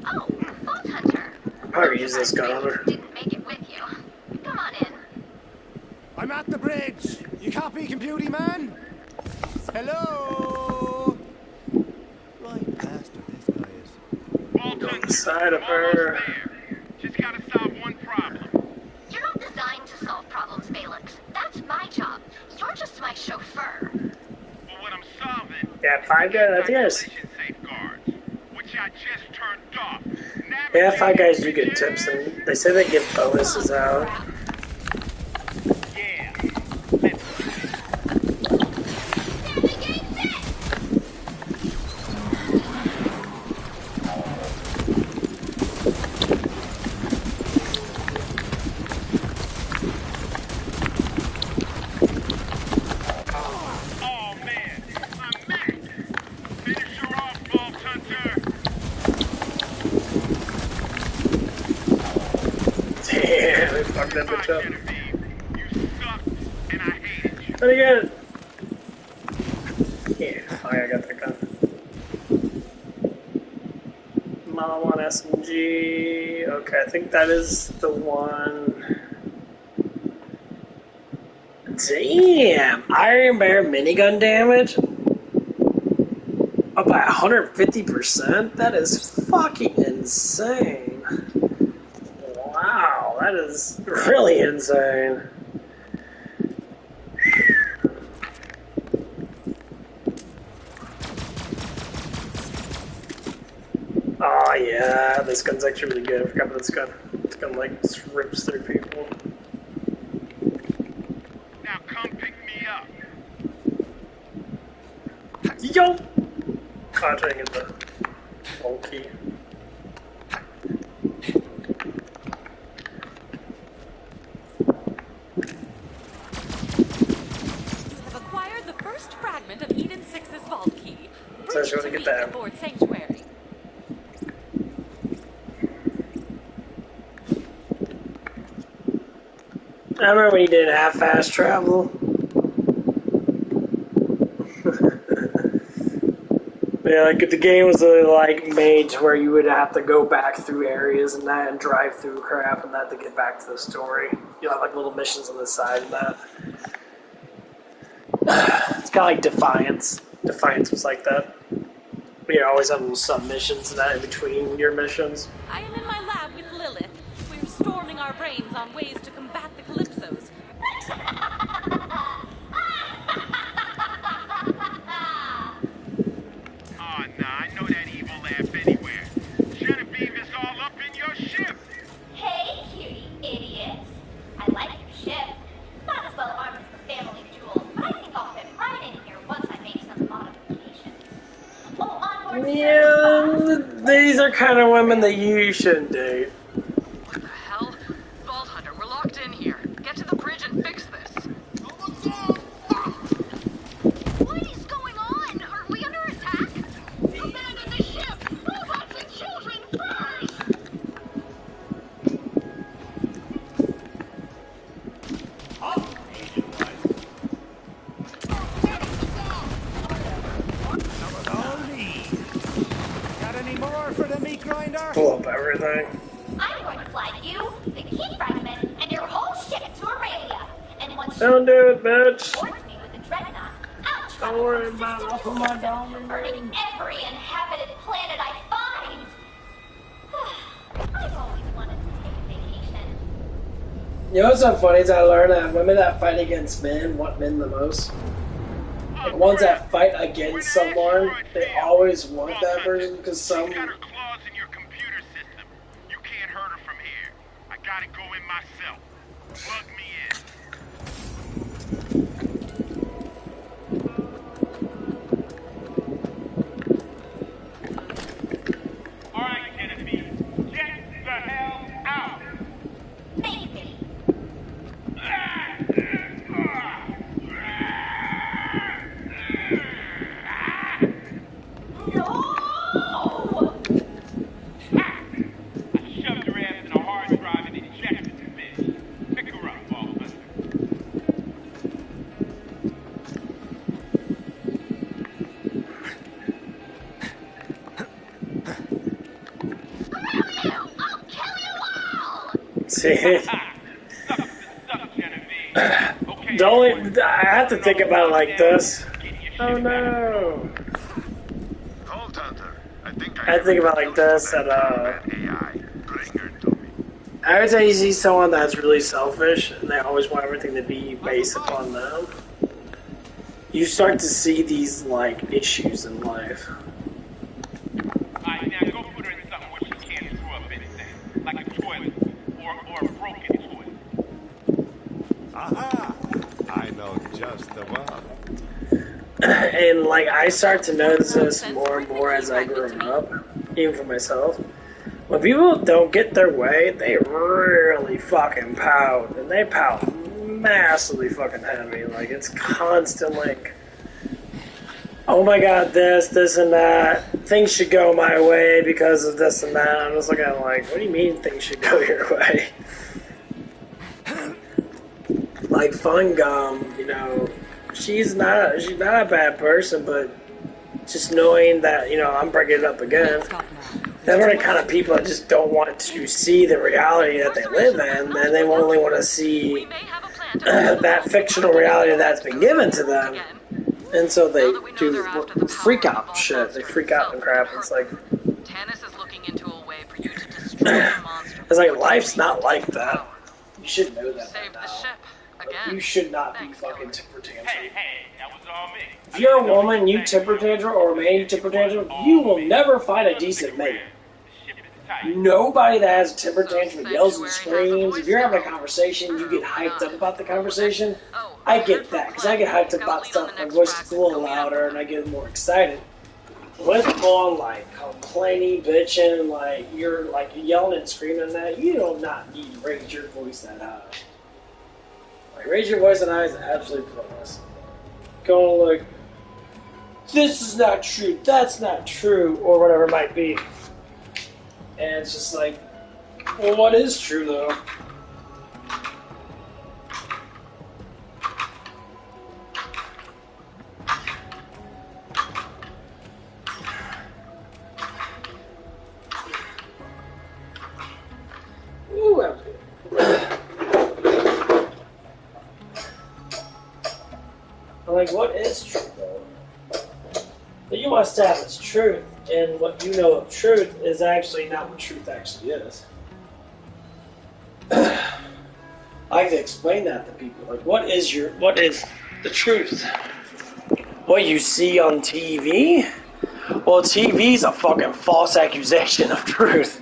Oh, Vault Hunter. I'll probably use this gun on her. Didn't make it with you. Come on in. I'm at the bridge. You copy, computy man? Hello? Right bastard this guy is. Go on the side of her. Just gotta solve one problem. You're not designed to solve problems, Balix. That's my job. You're just my chauffeur. But what I'm solving, Yeah, 5 guys, I think there's. safeguards, which I just turned off. Yeah, 5 guys do get tips, and they say they give bonuses out. Damn, they fucked that bitch up. How do you get it? Yeah, oh yeah, I got that gun. Model 1 SMG. Okay, I think that is the one. Damn! Iron Bear minigun damage? Up by 150%? That is fucking insane. Wow, that is really insane. Oh yeah, this gun's actually really good. I forgot about this gun. This gun like just rips through people. Now come pick me up. Yo! Oh, I'm trying to get the whole key. Have acquired the first fragment of Eden 6's vault key. So I just want to get that. Aboard Sanctuary. I remember when you did half-fast travel. Yeah, like the game was like made to where you would have to go back through areas and that and drive through crap and that to get back to the story. You have like little missions on the side of that. It's kind of like Defiance. Defiance was like that. You always have little sub-missions and that in between your missions. I am in my lab with Lilith. We're storming our brains on ways to combat the Calypsos. Oh, nah, I know that evil laugh anywhere. Genevieve is all up in your ship. Hey, cutie idiots. I like your ship. Not as well armed as the family jewel, but I think I'll fit right in here once I make some modifications. Oh, onboard Yeah, these are kind of women that you shouldn't date. What the hell? Vault Hunter, we're locked in here. Get to the bridge and fix this. What is going on? Are we under attack? Abandon the ship! Robots and children first! Got any more for the meat grinder? Pull up everything. I'm going to fly you, the key fragment, and your whole ship to Aurelia. And once Don't do it, bitch. boards me with the dreadnought, I'll Don't travel worry from about system off to of my system, diamond burning every inhabited planet I find. I've always wanted to take a vacation. You know what's so funny is I learned that women that fight against men want men the most. Oh, Like ones that fight against someone, they always want that person because some. She's got her claws in your computer system. You can't hurt her from here. I gotta go in myself. Plug me in. All right, Genevieve, check the hell out. Shoved her ass in a hard drive and ejected the bitch. Pick her up, Baldwin. See, the only I have to think about it like this. Oh no! I think about it like this that every time you see someone that's really selfish and they always want everything to be based upon them, you start to see these like issues in life. Alright, now go put her in something where she can't screw up anything. Like a toilet. Or a broken toilet. Aha! I know just the one. And like I start to notice this more and more as I grow up, even for myself. When people don't get their way, they really fucking pout, and they pout massively fucking heavy. Like it's constant, like, oh my god, this and that. Things should go my way because of this and that. I'm just looking at it like, what do you mean things should go your way? Like Fun Gum, you know, she's not a bad person, but just knowing that, you know, I'm bringing it up again. Them are the kind of people that just don't want to see the reality that they live in, and they only want to see that fictional reality that's been given to them. And so they do freak out shit. They freak out and crap. It's like, it's like life's not like that. You should know that by now. Like, you should not be fucking temper tantrum. Hey, that was all me. If you're a woman, you temper tantrum, or a man, you temper tantrum, you will never find a decent mate. Nobody that has a temper tantrum yells and screams. If you're having a conversation, you get hyped up about the conversation. I get that, because I get hyped up about stuff. My voice gets a little louder, and I get more excited. When it's on, like, complaining, bitching, like, you're, like, yelling and screaming and that, you do not need to raise your voice that high. Like, raise your voice that high is absolutely pointless. Going, like, this is not true, that's not true, or whatever it might be. And it's just like, well, what is true, though? Ooh, that was good. I'm like, what is true, though? But you must have its truth, and what you know of truth is actually not what truth actually is. I like to explain that to people. Like, what is the truth? What you see on TV? Well, TV's a fucking false accusation of truth.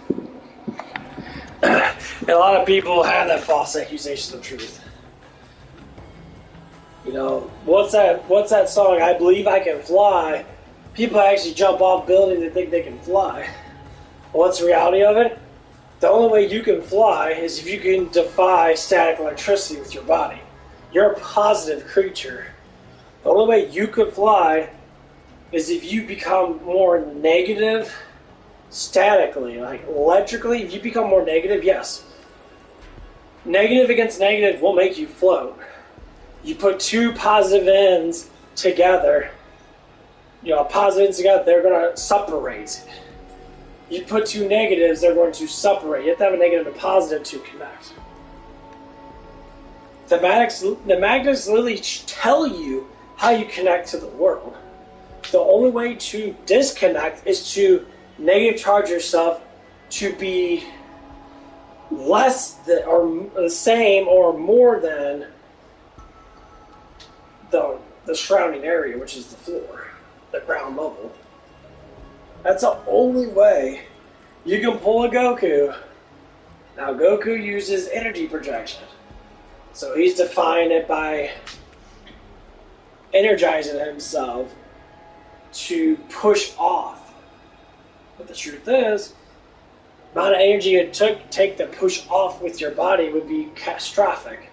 And a lot of people have that false accusation of truth. You know, what's that song, I Believe I Can Fly? People actually jump off buildings and think they can fly. What's the reality of it? The only way you can fly is if you can defy static electricity with your body. You're a positive creature. The only way you could fly is if you become more negative statically, like electrically. If you become more negative, yes. Negative against negative will make you float. You put two positive ends together, you know, positive ends together, they're going to separate. You put two negatives, they're going to separate. You have to have a negative and a positive to connect. The magnets literally tell you how you connect to the world. The only way to disconnect is to negative charge yourself to be less or the same or more than the the surrounding area, which is the floor, the ground level. That's the only way you can pull a Goku. Now, Goku uses energy projection. So he's defying it by energizing himself to push off. But the truth is, the amount of energy it took take to push off with your body would be catastrophic.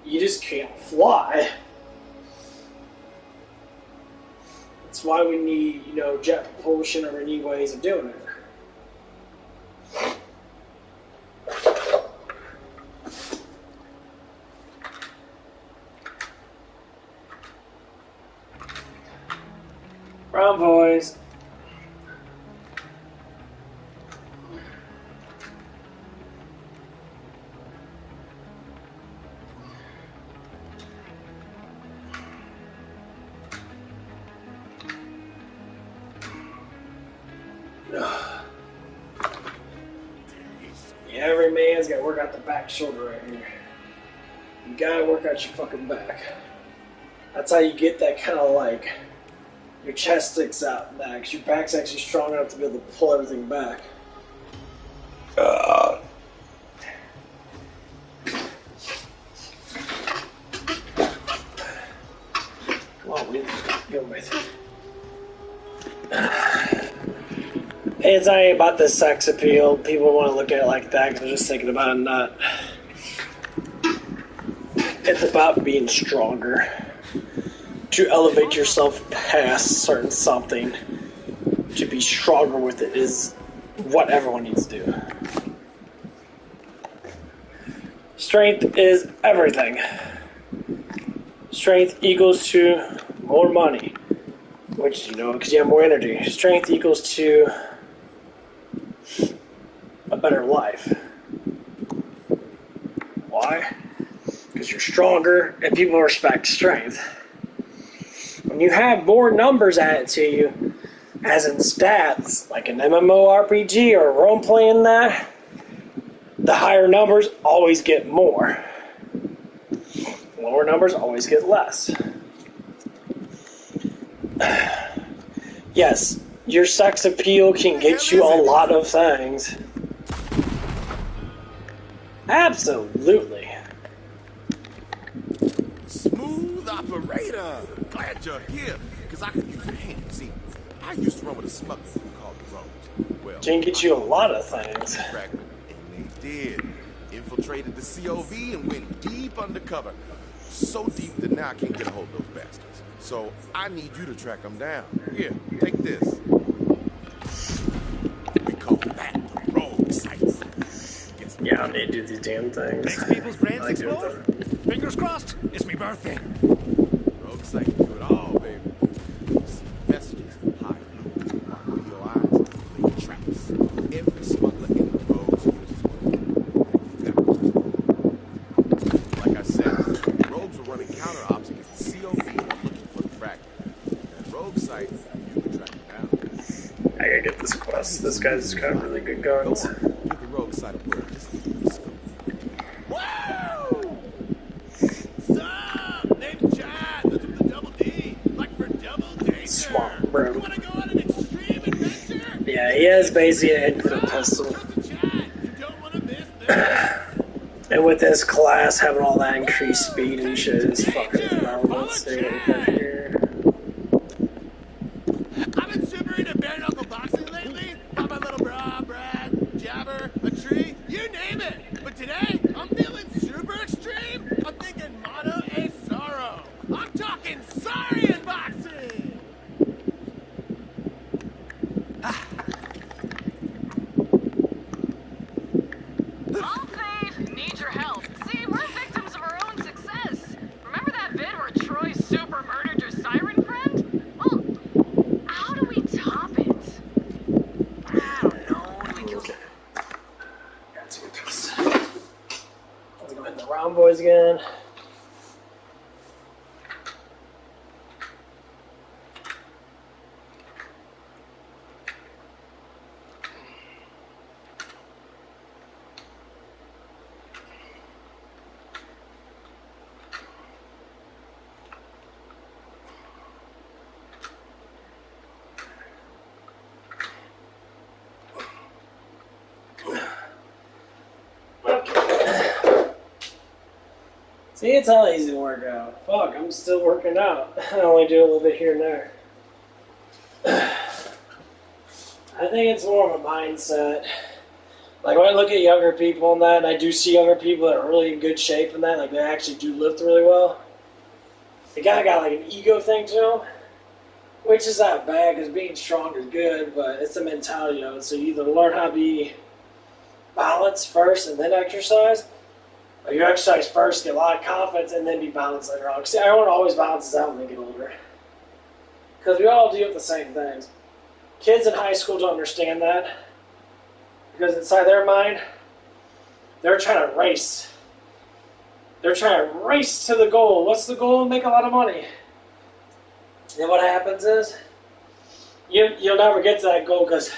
You just can't fly. That's why we need, jet propulsion or any ways of doing it. Brown boys. Yeah, every man's got to work out the back shoulder right here. You gotta work out your fucking back. That's how you get that kind of like, your chest sticks out and that, because your back's actually strong enough to be able to pull everything back. Come on, we go with it. It's not about the sex appeal. People want to look at it like that because they're just thinking about it, not. It's about being stronger. To elevate yourself past certain something. To be stronger with it is what everyone needs to do. Strength is everything. Strength equals to more money. Which, because you have more energy. Strength equals to a better life. Why? Because you're stronger and people respect strength. When you have more numbers added to you, as in stats, like an MMORPG or role playing that, the higher numbers always get more. Lower numbers always get less. Yes, your sex appeal can get you a lot of things. Absolutely. Smooth operator. Glad you're here, because I could use a hand. See, I used to run with a smuggler called the Rogues. Well, can get you a lot of things. And they did. Infiltrated the COV and went deep undercover. So deep that now I can't get a hold of those bastards. So I need you to track them down. Here, take this. We call that the rogue site. Yeah, I need to do these damn things. Makes people's brains explode. Fingers crossed. It's me birthday. Rogue site, do it all, baby. See messages, high blue, mark video eyes, lay traps. Every smuggler in the rogues uses one. Like I said, rogues were running counter ops against the COV and looking for the fragment. That rogue site, you can track it down. I gotta get this quest. This guy's got really good guns. Give the rogue site a word. Just leave the scope. Whoa! Sup? Name's Chad. Looking for the double D. Like for double danger. Swamp, bro. You wanna go on an extreme adventure? Yeah, he has basically an infinite pistol. And with this class having all that increased speed and shit is fucking phenomenal. Let's see what we got here. I've been super into bare knuckle boxing lately. Got my little bra, Brad, jabber, a tree, you name it. But today, I'm feeling super extreme. I'm thinking motto a sorrow. I'm talking Saurian boxing. I'll save. Need your help. See, we're victims of our own success. Remember that bit where Troy super murdered your siren friend? Well, how do we top it? I don't know. Do we kill... Let's go hit the round boys again. See, it's all easy to work out. Fuck, I'm still working out. I only do a little bit here and there. I think it's more of a mindset. Like when I look at younger people and that, and I do see younger people that are really in good shape and that, like they actually do lift really well. They kind of got like an ego thing to them, which is not bad because being strong is good, but it's the mentality of it. So you either learn how to be balanced first and then exercise, or you exercise first, get a lot of confidence, and then be balanced later on. See, everyone always balances out when they get older. Because we all deal with the same things. Kids in high school don't understand that. Because inside their mind, they're trying to race. They're trying to race to the goal. What's the goal? Make a lot of money. And what happens is, you'll never get to that goal because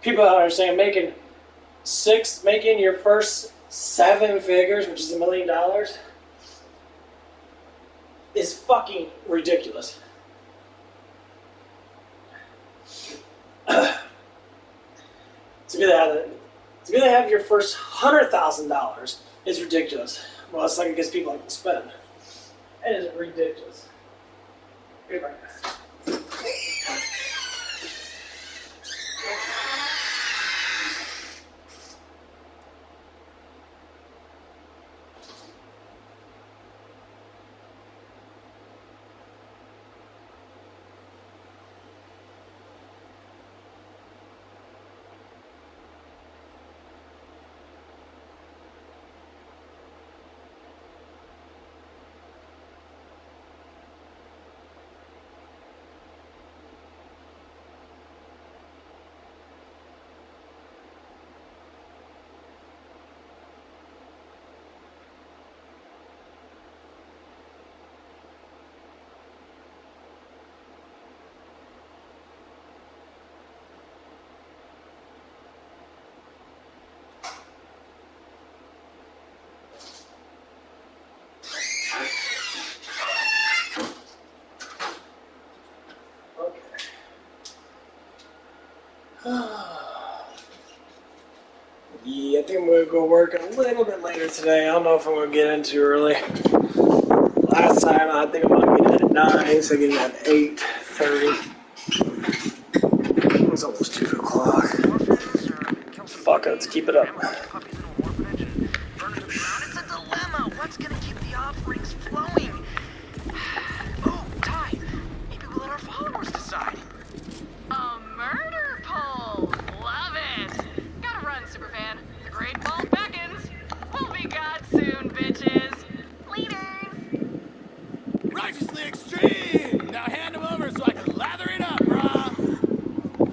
people don't understand making your first 7 figures, which is $1 million, is fucking ridiculous. To be able to have your first $100,000 is ridiculous. Well, it's like I guess people like to spend. It is ridiculous. Be right back. Yeah, I think I'm going to go work a little bit later today. I don't know if I'm going to get in too early. Last time, I think I'm going to get in at 9, so getting at 8:30. It's almost 2 o'clock. Fuck it, let's keep it up. It's a dilemma. What's gonna keep the offerings flowing? Oh, Ty. Maybe we'll let our followers decide. A murder poll! Love it! Gotta run, Superfan. The Great Ball beckons. We'll be God soon, bitches. Leaders! Righteously extreme! Now hand them over so I can lather it up, brah!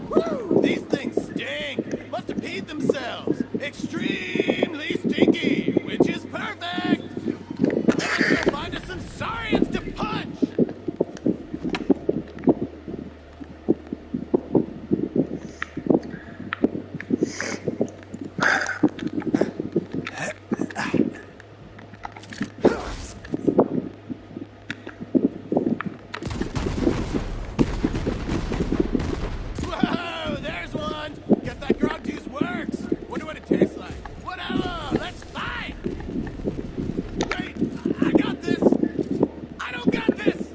Woo! These things stink! Must have peed themselves! Extremely stinky! Which is perfect! Let's go find us some saurians to punch! Whoa! There's one! Guess that grog juice works! Wonder what it tastes like. Whatever! Let's fight! Wait! I got this! I don't got this!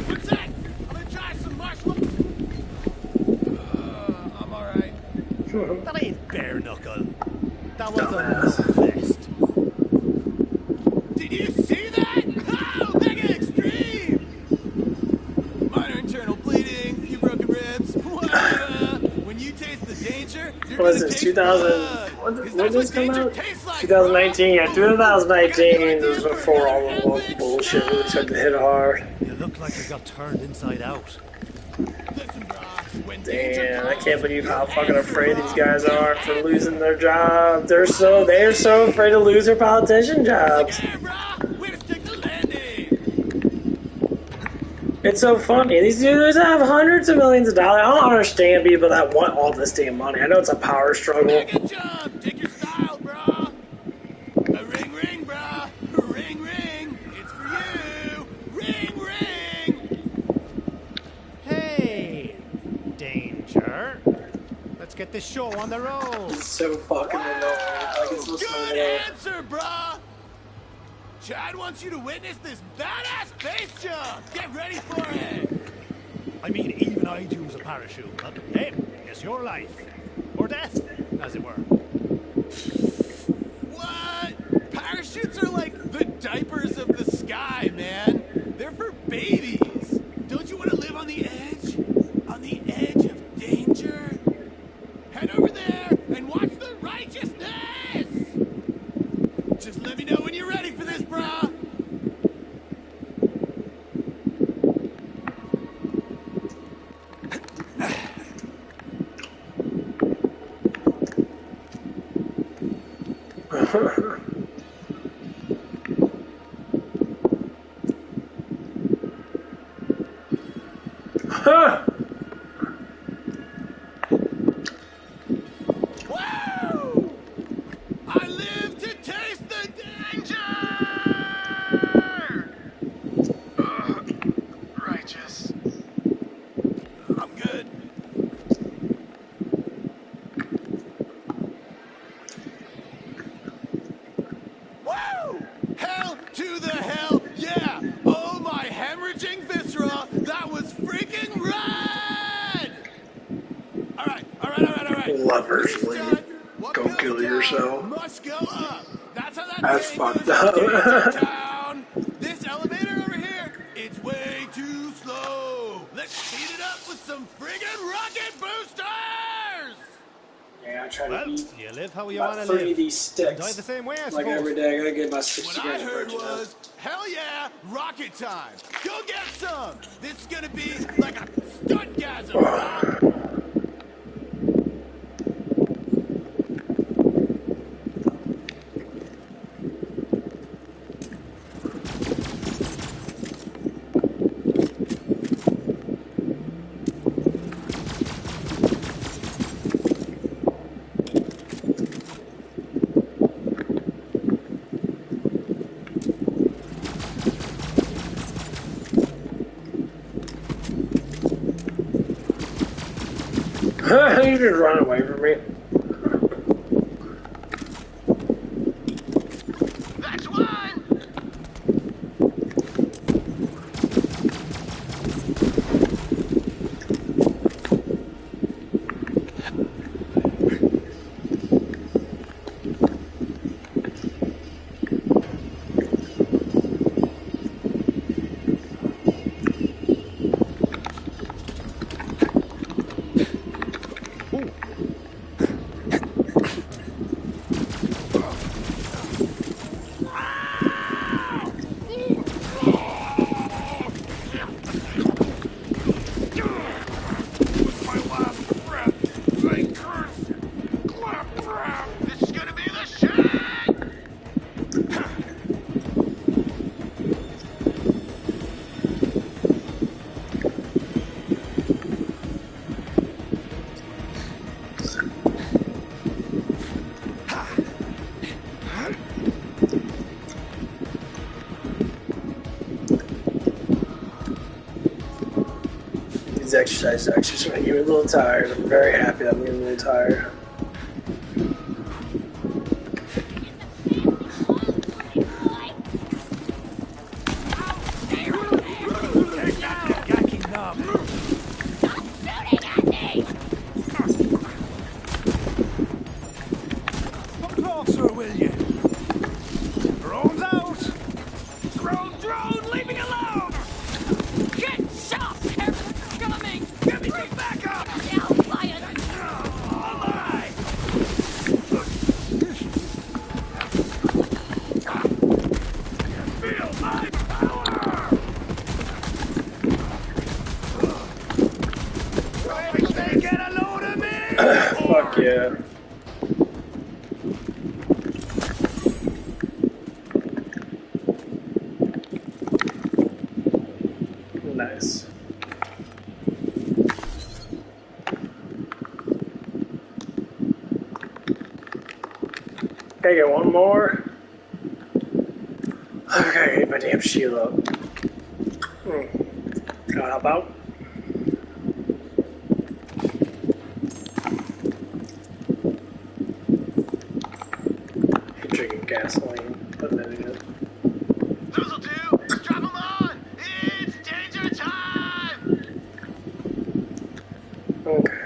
What's that? I'm gonna try some marshmallows. I'm alright. That ain't bare knuckle. That was a fist. Did you see that? Oh, mega extreme! Minor internal bleeding, few broken ribs, whatever. When you taste the danger, you're What is gonna this, taste 2000? blood. When did this come out? 2019, yeah, 2019 was before all the woke bullshit really took to hit hard. You look like you got turned inside out. Damn, I can't believe how fucking afraid these guys are for losing their job. They're so afraid to lose their politician jobs. It's so funny. These dudes have hundreds of millions of dollars. I don't understand people that want all this damn money. I know it's a power struggle. Take your style, brah. A ring, ring, brah. A ring, ring. It's for you. Ring, ring. Hey, danger. Let's Let's get this show on the road. It's so fucking annoying. Like it's so Good answer, bruh. Chad wants you to witness this badass base jump. Get ready for it. I mean, even I'd use a parachute, but hey, it's your life. Or death, as it were. What? Parachutes are like the diapers of the sky, man. They're for babies. Don't you want to live on the edge? On the edge of danger? Head over there and watch the righteousness! Just let me know when you're ready for this, brah! Woo! I live to taste the danger! Righteous. I'm good. Woo! Hell to the hell, yeah! Oh, my hemorrhaging viscera, that was freaking rad! Alright. Lovers leave. Go kill yourself. Must go up. That's how that That's saying fucked goes up. in Danger Town. This elevator over here, it's way too slow. Let's speed it up with some friggin' rocket boosters! Yeah, I try to eat You live how you about want to 30 live. of these sticks. Die the same way, I like suppose. every day, I gotta get about 60 What I grams of heard protein. was, hell yeah, rocket time. Go get some. This is gonna be like a stuntgasm, bro. You just run away from me. That's one! This is gonna be the shit! These exercise actually make you a little tired. I'm very happy that I'm getting a little tired. Come closer, will you? Drones out! Drone, leave me alone! Get shot! They're coming! Give me some backup! Now, Lion! Oh my! Feel my power! They get a load of me! Fuck yeah. Nice. Okay, get one more. Okay, get my damn shield up. Can I help out? gasoline. What an idiot. This'll do. Strap 'em on. It's danger time. Okay.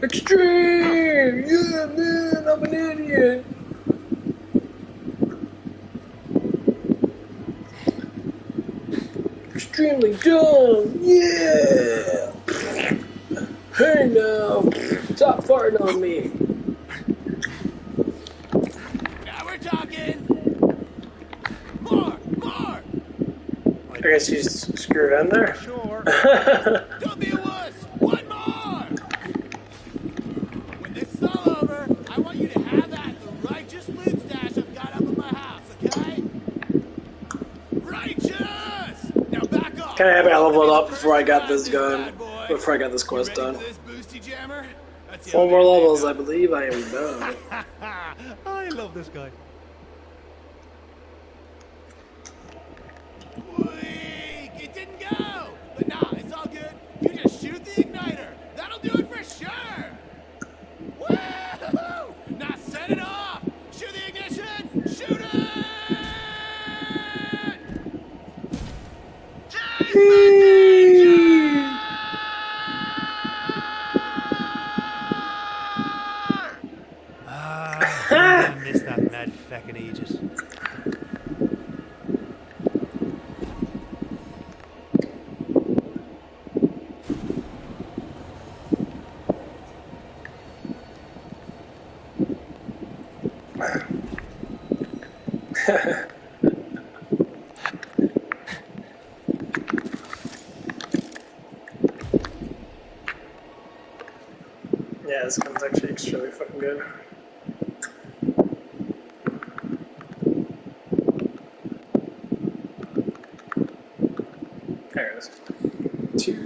Extreme! Yeah, man, I'm an idiot. Extremely dumb. Yeah. Hey now, stop farting on me. Now we're talking. More. I guess you screwed in there. Sure. Don't be a wuss. One more. When this is all over, I want you to have that righteous loot stash I've got up in my house, okay? Righteous. Now back off. Kind of happy I leveled up before I got this gun. Before I got this quest done. This boosty jammer? 4 more levels, I believe I am done. I love this guy. Weak! It didn't go! But nah, it's all good. You just shoot the igniter. That'll do it for sure! Woo-hoo-hoo! Now set it off! Shoot the ignition! Shoot it! Taste the danger! I'm gonna miss that mad feckin' Aegis. Yeah, this gun's actually extremely fucking good. There it is.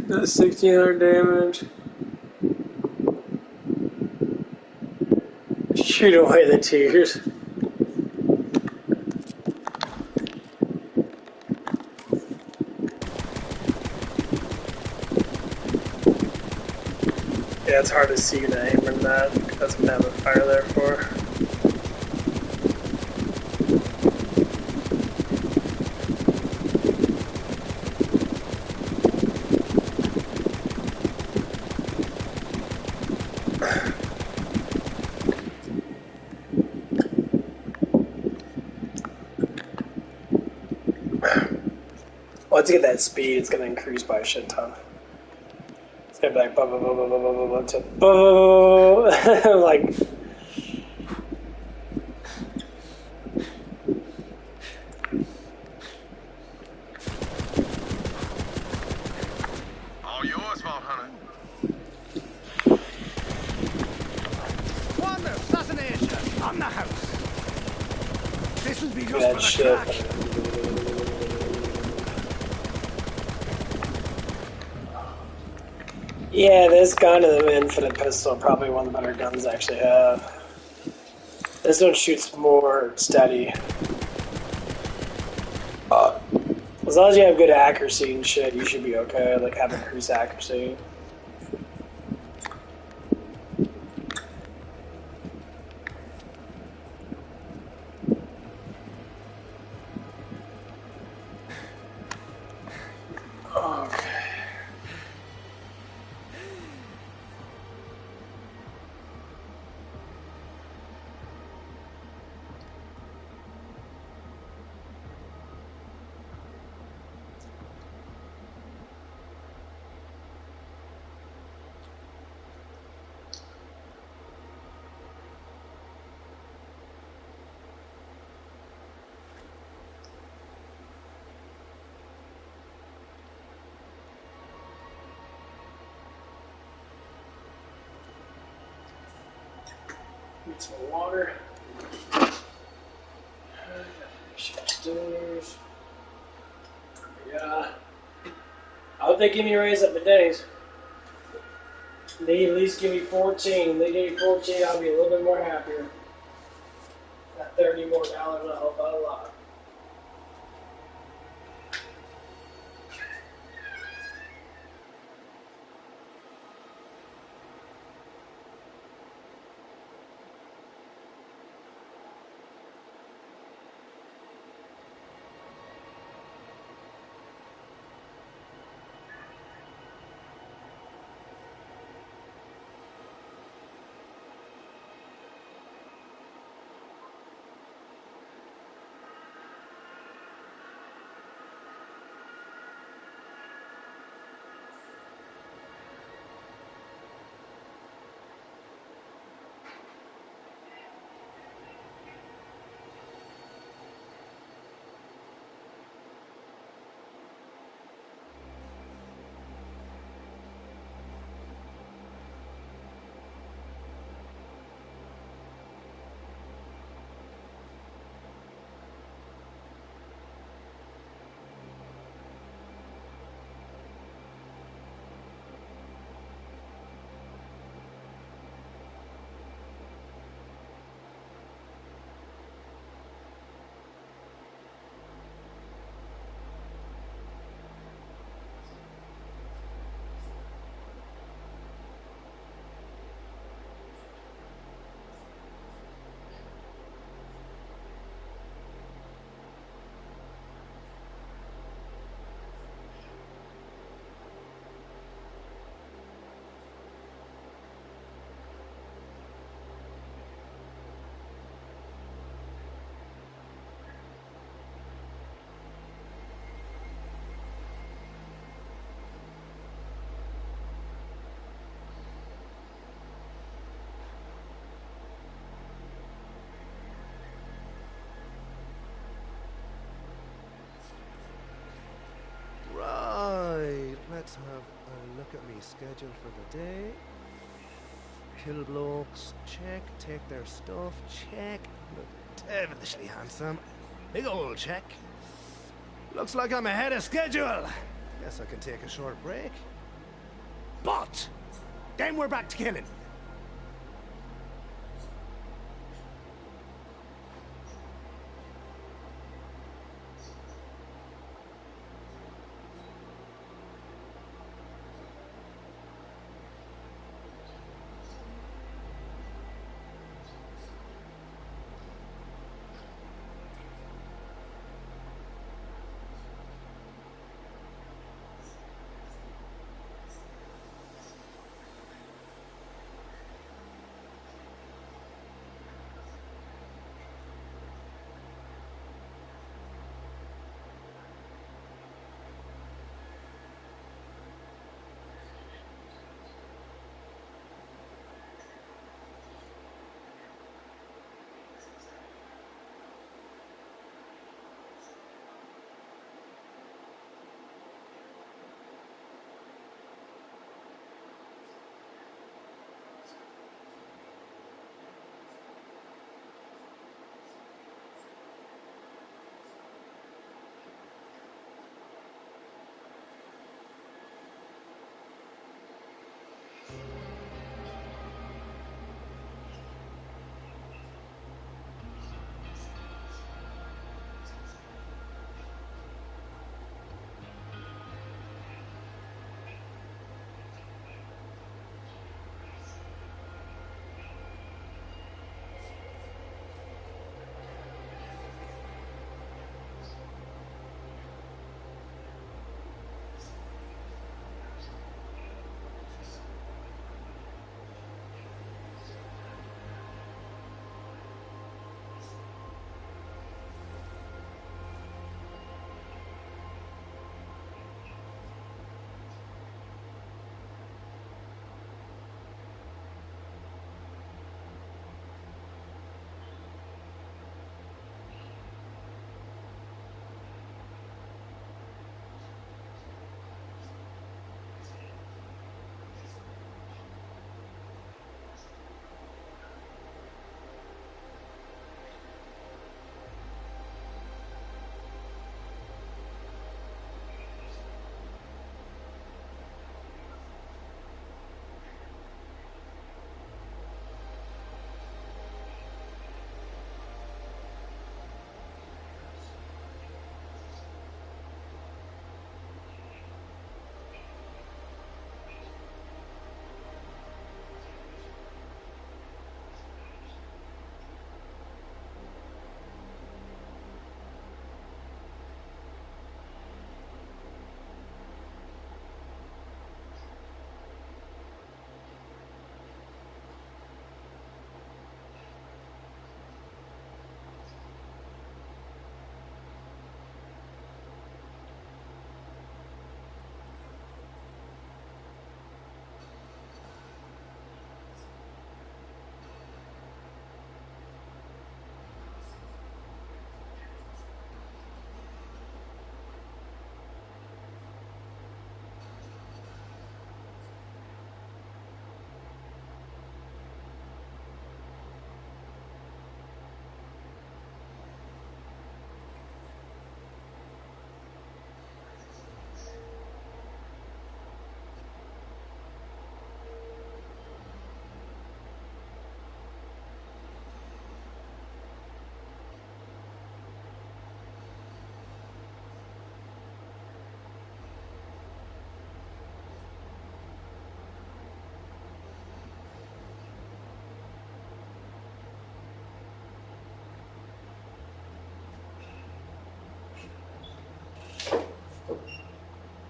1600 damage. Shoot away the tears. Yeah, it's hard to see the aim in that. It doesn't have a fire there for. Once you get that speed, it's going to increase by a shit ton. It's going to be like, like, All yours, Vault Hunter. One assassination on the house. This will be just that for the shit. crack. Yeah, this gun and the infinite pistol are probably one of the better guns I actually have. This one shoots more steady. As long as you have good accuracy and shit, you should be okay. Like, have increased accuracy. Okay. Need some water. Upstairs. Yeah. I hope they give me a raise at my days. They at least give me 14. They give me 14, I'll be a little bit more happier. That $30 more will help out a lot. look at me schedule for the day. Kill blokes, check. Take their stuff, check. Look devilishly handsome. Big old check. Looks like I'm ahead of schedule. Guess I can take a short break. But then we're back to killing.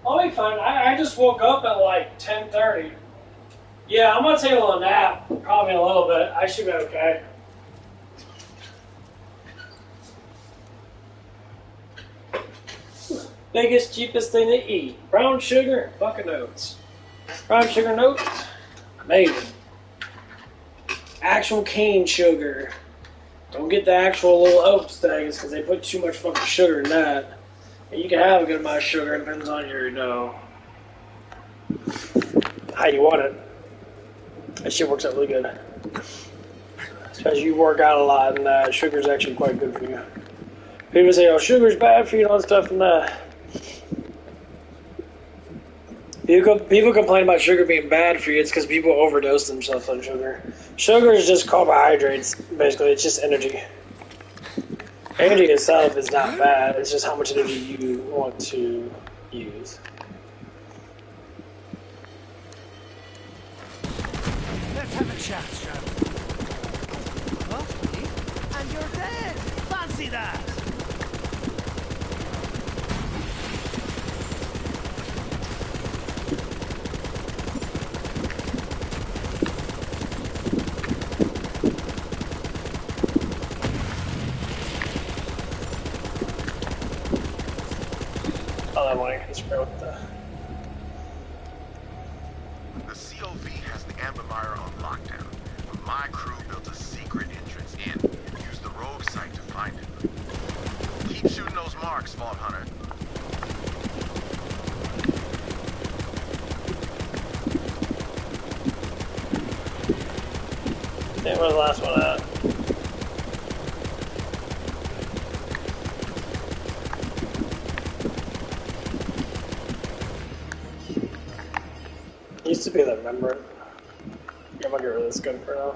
I'll be fine. I just woke up at like 10:30. Yeah, I'm gonna take a little nap. Probably a little bit. I should be okay. Biggest, cheapest thing to eat. Brown sugar and fucking oats. Brown sugar and oats. Amazing. Actual cane sugar. Don't get the actual little oats things because they put too much fucking sugar in that. And you can have a good amount of sugar. It depends on your dough. how you want it. That shit works out really good. Especially you work out a lot, and sugar's actually quite good for you. People say, "Oh, sugar's bad for you," and all that stuff, and people complain about sugar being bad for you. It's because people overdose themselves on sugar. Sugar is just carbohydrates, basically. It's just energy. Energy itself is not bad. It's just how much energy you want to use. Let's have a chat, shall we? What? Me? And you're dead! Fancy that! Oh, that one I can spray with the... The COV has the Amber Mire on lockdown, but my crew built a secret entrance in. Use the rogue site to find it. Keep shooting those marks, Vault Hunter. Okay, where's the last one at? Used to be the remembrance. I'm gonna get rid of this gun for now.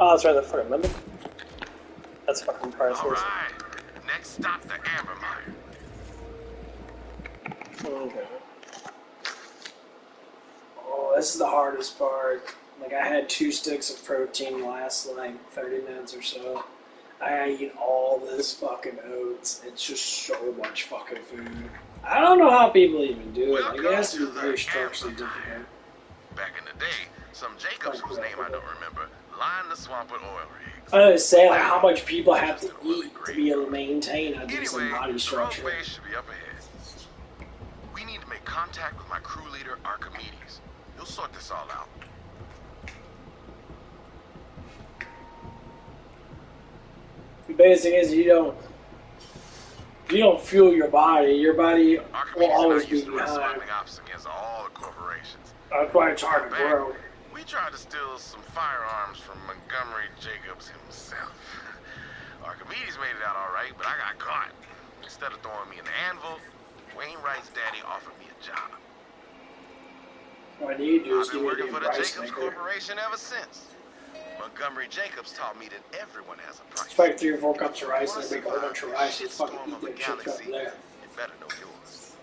Oh, that's right, the fucking limit. That's fucking priceless. Alright, next stop the Amber Mire. Okay. Oh, this is the hardest part. Like, I had 2 sticks of protein last, like, 30 minutes or so. I eat all this fucking oats. It's just so much fucking food. I don't know how people even do it. I guess it's very structurally difficult. Back in the day, some Jacobs, whose name I don't remember, lined the swamp with oil rigs. I was saying, like, how much people have to eat to be able to maintain a decent body structure. Rogue base should be up ahead. We need to make contact with my crew leader, Archimedes. He'll sort this all out. The basic is you don't fuel your body. Your body will always be behind. Against all the corporations. That's why it's hard to grow. We tried to steal some firearms from Montgomery Jacobs himself. Archimedes made it out all right, but I got caught. Instead of throwing me in the anvil, Wainwright's daddy offered me a job. What do you do? I've been working for the Jacobs Corporation ever since. Montgomery Jacobs taught me that everyone has a price. It's like 3 or 4 cups of rice and they make a whole bunch of rice. It's fucking eat that shit up there. You better know yours.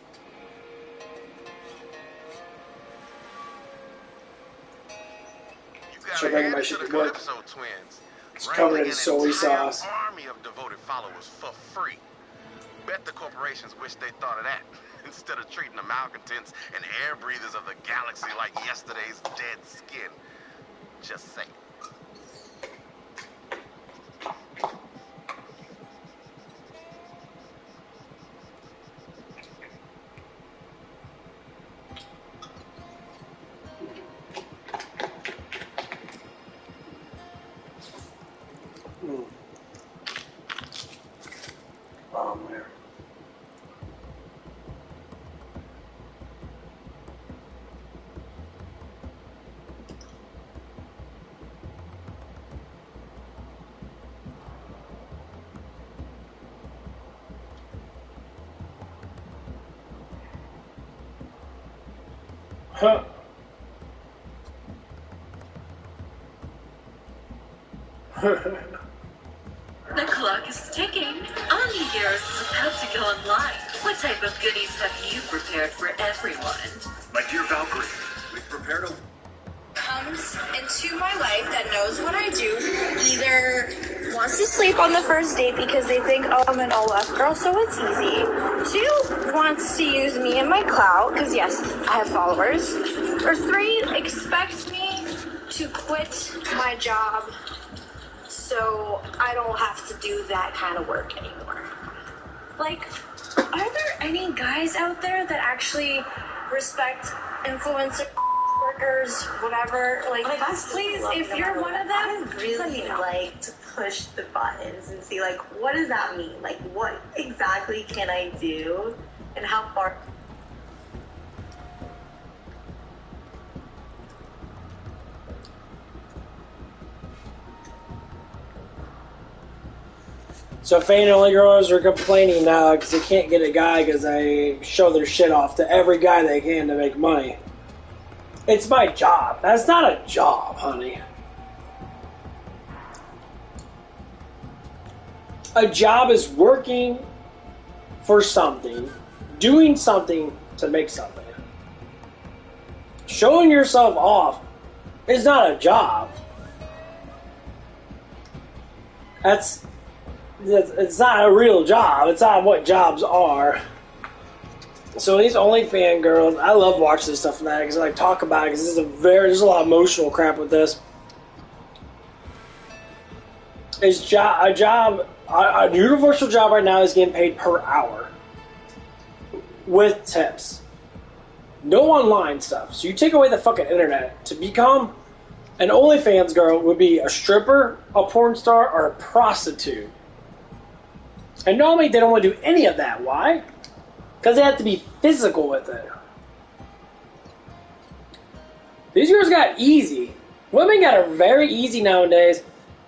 So bringing my shit to work. It's covered in soy sauce. Army of devoted followers for free. Bet the corporations wish they thought of that. Instead of treating the malcontents and air breathers of the galaxy like yesterday's dead skin. Just saying. Oh, man. Huh. The clock is ticking. Only yours is about to go online. What type of goodies have you prepared for everyone? My dear Valkyrie, we've prepared a... Comes into my life that knows what I do, either wants to sleep on the first date because they think, oh, I'm an OF girl, so it's easy. 2, wants to use me and my clout, because yes, I have followers. Or 3, expects me to quit my job so I don't have to do that kind of work anymore. Like, are there any guys out there that actually respect influencer coworkers, whatever. Like, please, if you're one of them, I would really like to push the buttons and see, like, what does that mean? Like, what exactly can I do, and how far? So Faye and only girls are complaining now because they can't get a guy because they show their shit off to every guy they can to make money. It's my job. That's not a job, honey. A job is working for something, doing something to make something. Showing yourself off is not a job. It's not a real job. It's not what jobs are. So these OnlyFans girls, I love watching this stuff from that because I like talk about it because there's a lot of emotional crap with this. It's a universal job right now is getting paid per hour with tips. No online stuff. So you take away the fucking internet. To become an OnlyFans girl would be a stripper, a porn star, or a prostitute. And normally they don't want to do any of that. Why? Because they have to be physical with it. These girls got easy. Women got it very easy nowadays.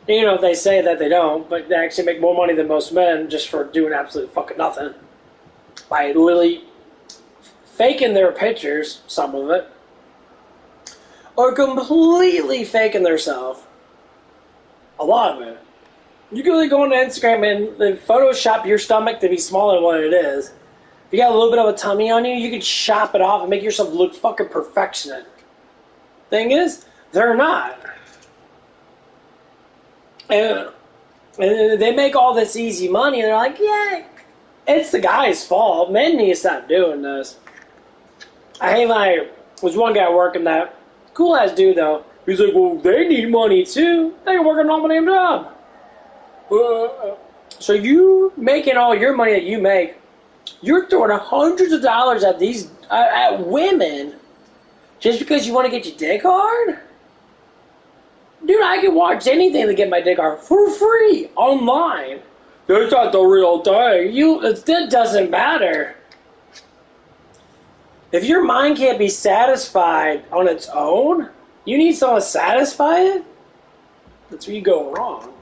You know, they say that they don't, but they actually make more money than most men just for doing absolutely fucking nothing. By literally faking their pictures, some of it. Or completely faking themselves. A lot of it. You can really go on Instagram and Photoshop your stomach to be smaller than what it is. If you got a little bit of a tummy on you, you can chop it off and make yourself look fucking perfectionate. Thing is, they're not. And they make all this easy money, and they're like, yeah, it's the guy's fault. Men need to stop doing this. There's one guy working that, cool-ass dude, though. He's like, well, they need money, too. They working on my damn job. So you making all your money that you make, you're throwing hundreds of dollars at these at women just because you want to get your dick hard? Dude, I can watch anything to get my dick hard for free online. That's not the real thing. That doesn't matter. If your mind can't be satisfied on its own, you need someone to satisfy it. That's where you go wrong.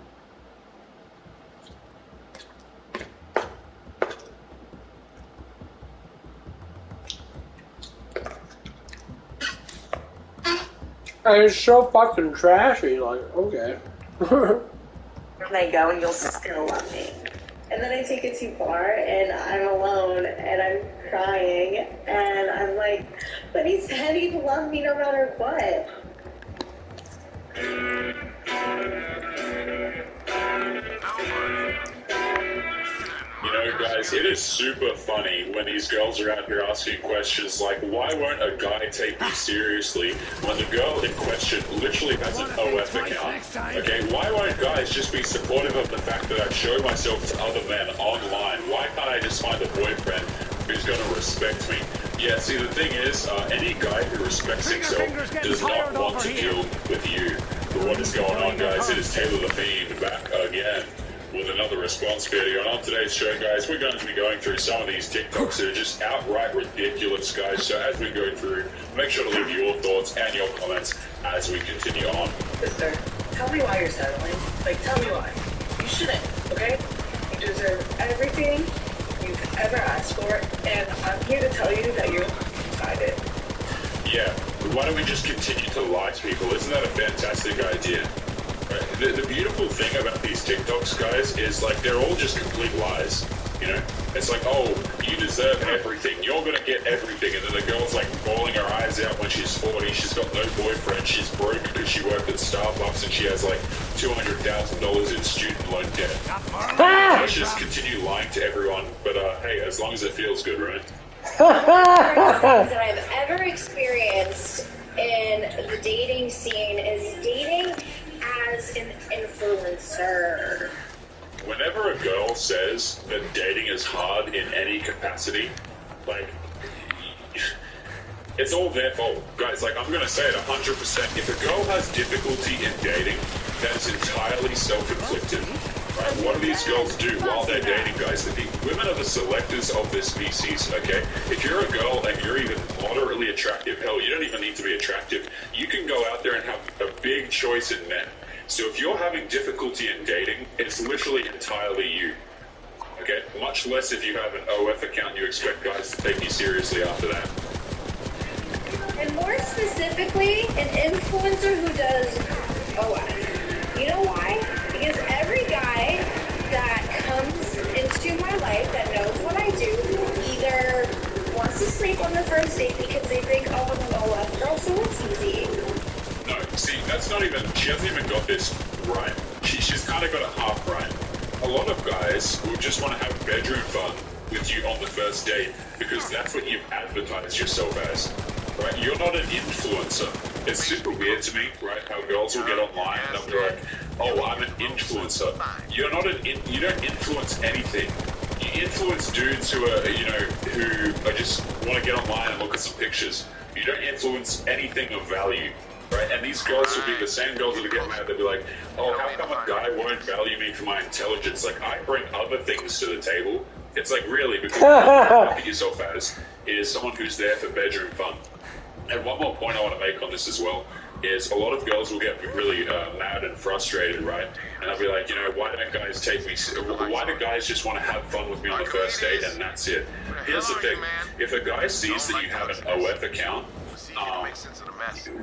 And it's so fucking trashy, like, okay. Can I go and you'll still love me? And then I take it too far and I'm alone and I'm crying and I'm like, but he said he'd love me no matter what. You know, guys, it is super funny when these girls are out here asking questions like, why won't a guy take me seriously when the girl in question literally has an OF account? Okay, why won't guys just be supportive of the fact that I show myself to other men online? Why can't I just find a boyfriend who's going to respect me? Yeah, see, the thing is, any guy who respects himself does not want to deal with you. But what is going on, guys? It is Taylor the Fiend back again with another response video. And on today's show, guys, we're going to be going through some of these TikToks that are just outright ridiculous, guys. So as we go through, make sure to leave your thoughts and your comments as we continue on. Sister, tell me why you're settling. Like, tell me why. You shouldn't, okay? You deserve everything you've ever asked for, and I'm here to tell you that you're decided. Yeah, why don't we just continue to lie to people? Isn't that a fantastic idea? The beautiful thing about these TikToks, guys, is like they're all just complete lies. You know, it's like, oh, you deserve everything. You're gonna get everything, and then the girl's like bawling her eyes out when she's 40. She's got no boyfriend. She's broke because she worked at Starbucks and she has like $200,000 in student loan debt. Let's just continue lying to everyone. But hey, as long as it feels good, right? That I've ever experienced in the dating scene is dating as an influencer. Whenever a girl says that dating is hard in any capacity, like, It's all their fault. Guys, like, I'm gonna say it 100%. If a girl has difficulty in dating, that's entirely self-inflicted. Right? What do these girls do while they're dating, guys? Women are the selectors of this species, okay? If you're a girl and you're even moderately attractive, hell, you don't even need to be attractive. You can go out there and have a big choice in men. So if you're having difficulty in dating, it's literally entirely you. Okay? Much less if you have an OF account and you expect guys to take you seriously after that. And more specifically, an influencer who does OF. You know why? Because every guy that comes into my life that knows what I do either wants to sleep on the first date because they think, oh, I'm an OF girl, so it's easy. No, see, that's not even, she hasn't even got this right. She's kind of got it half right. A lot of guys will just want to have bedroom fun with you on the first date because that's what you've advertised yourself as. Right? You're not an influencer. It's super weird to me, right? How girls will get online and they'll be like, "Oh, I'm an influencer." You're not you don't influence anything. You influence dudes who are, who are just want to get online and look at some pictures. You don't influence anything of value, right? And these girls will be the same girls that get mad. They'll be like, "Oh, how come a guy won't value me for my intelligence? Like, I bring other things to the table." It's like, really, because what you look at yourself as is someone who's there for bedroom fun. And one more point I want to make on this as well is a lot of girls will get really mad and frustrated, right? And they'll be like, why don't guys take me? Why do guys just want to have fun with me on the first date and that's it? Here's the thing: if a guy sees that you have an OF account,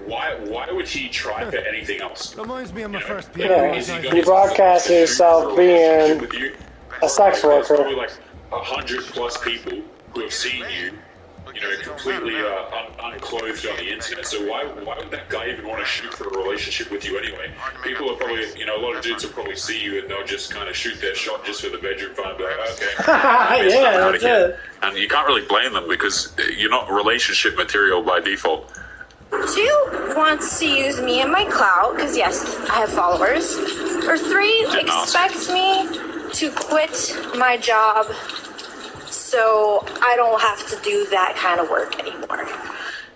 why would he try for anything else? Reminds me of my first Yeah, you broadcast yourself being a sex worker. Probably like 100+ people who have seen you. Completely unclothed on the internet. So why would that guy even want to shoot for a relationship with you anyway? People are probably, a lot of dudes will probably see you and they'll just kind of shoot their shot just for the bedroom fun and be like, okay. Yeah, that's it. And you can't really blame them because you're not relationship material by default. 2 wants to use me and my clout, because yes, I have followers. Or 3 expects me to quit my job so I don't have to do that kind of work anymore.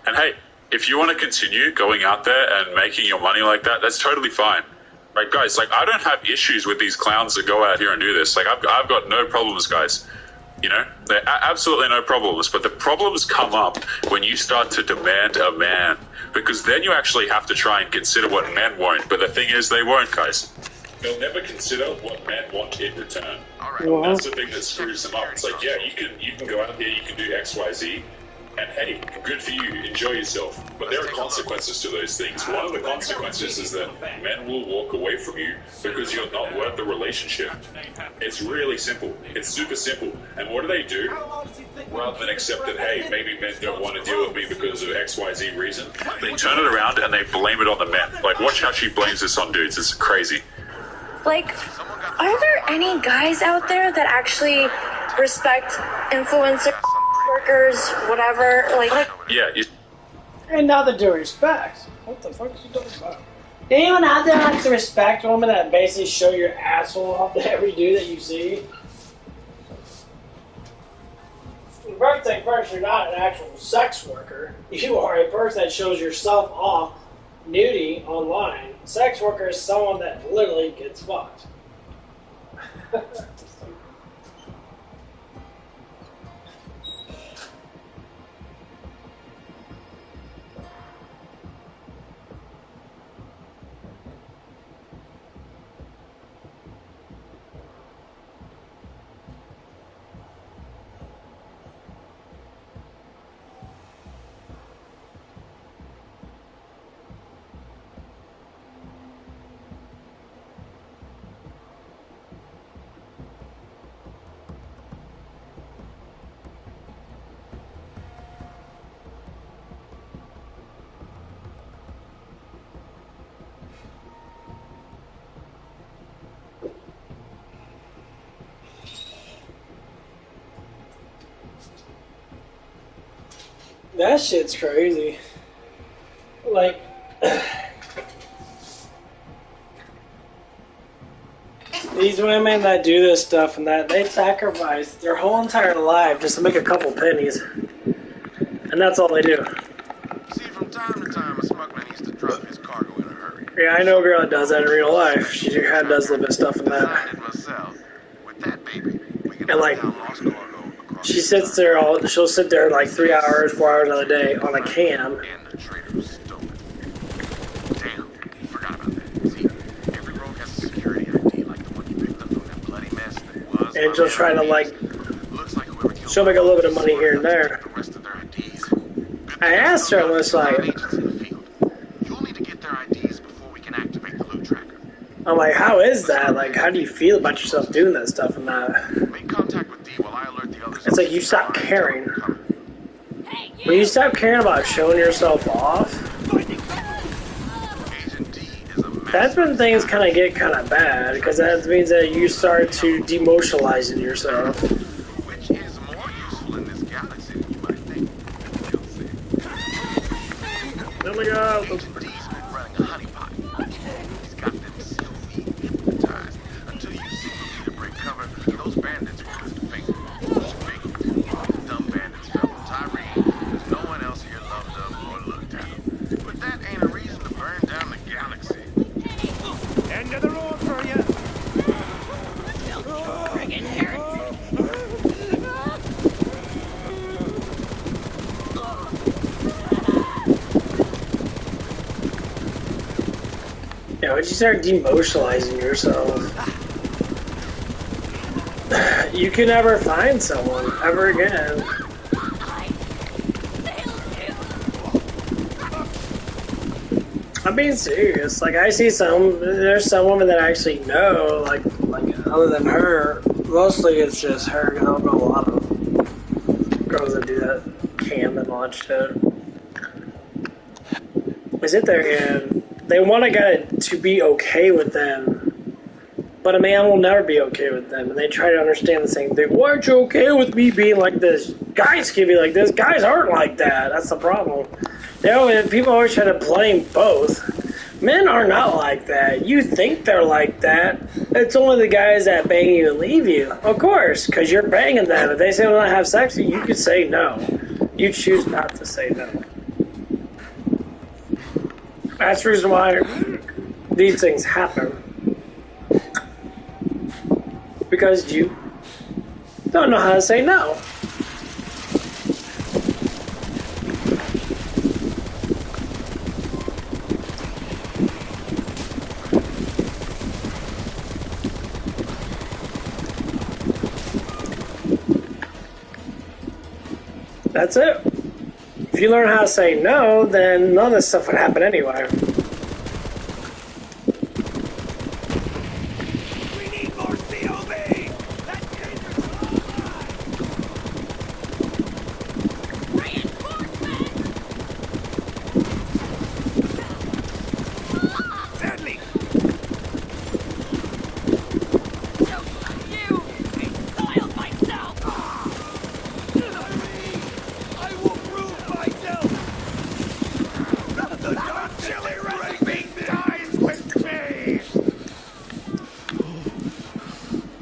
And hey, if you want to continue going out there and making your money like that, that's totally fine. Right, guys, like, I don't have issues with these clowns that go out here and do this. Like, I've got no problems, guys. There are absolutely no problems. But the problems come up when you start to demand a man. Because then you actually have to try and consider what men won't. But the thing is, they won't, guys. They'll never consider what men want in return. And that's the thing that screws them up. It's like, yeah, you can go out here, you can do X, Y, Z, and hey, good for you, enjoy yourself. But there are consequences to those things. One of the consequences is that men will walk away from you because you're not worth the relationship. It's really simple. It's super simple. And what do? Rather than accept that, hey, maybe men don't want to deal with me because of X, Y, Z reason, they turn it around and they blame it on the men. Like, watch how she blames this on dudes. It's crazy. Like, are there any guys out there that actually respect influencers, workers, whatever? Like yeah, ain't nothing to respect. What the fuck is you talking about? Anyone out there likes to respect women that basically show your asshole off to every dude that you see? First thing first, you're not an actual sex worker. You are a person that shows yourself off nudity online. Sex worker is someone that literally gets fucked. That shit's crazy. Like, these women that do this stuff and that, they sacrifice their whole entire life just to make a couple pennies. And that's all they do. time to time, a smuggler needs to drop his cargo in a hurry. Yeah, I know a girl that does that in real life. She does a little bit of stuff in that. And like, she sits there she'll sit there like 3 hours, 4 hours of the day on a cam. And she'll try to like, she'll make a little bit of money here and there. I asked her, I was like, I'm like, how is that? Like, how do you feel about yourself doing that stuff and that? It's like you stop caring. When you stop caring about showing yourself off, that's when things kind of get kind of bad, because that means that you start to demotionalizing yourself. Oh my god. Yeah, once you start demotionalizing yourself, you can never find someone ever again. I'm being serious. Like, I see there's some women that I actually know, like other than her, mostly it's just her, because I don't know a lot of girls that do that cam and all that shit. I sit there and they want a guy to be okay with them, but a man will never be okay with them, and they try to understand the same thing. Why aren't you okay with me being like this? Guys can be like this. Guys aren't like that. That's the problem. People always try to blame both. Men are not like that. You think they're like that. It's only the guys that bang you and leave you. Of course, because you're banging them. If they say they want to have sex with you, you could say no. You choose not to say no. That's the reason why these things happen. Because you don't know how to say no. That's it. If you learn how to say no, then none of this stuff would happen anyway.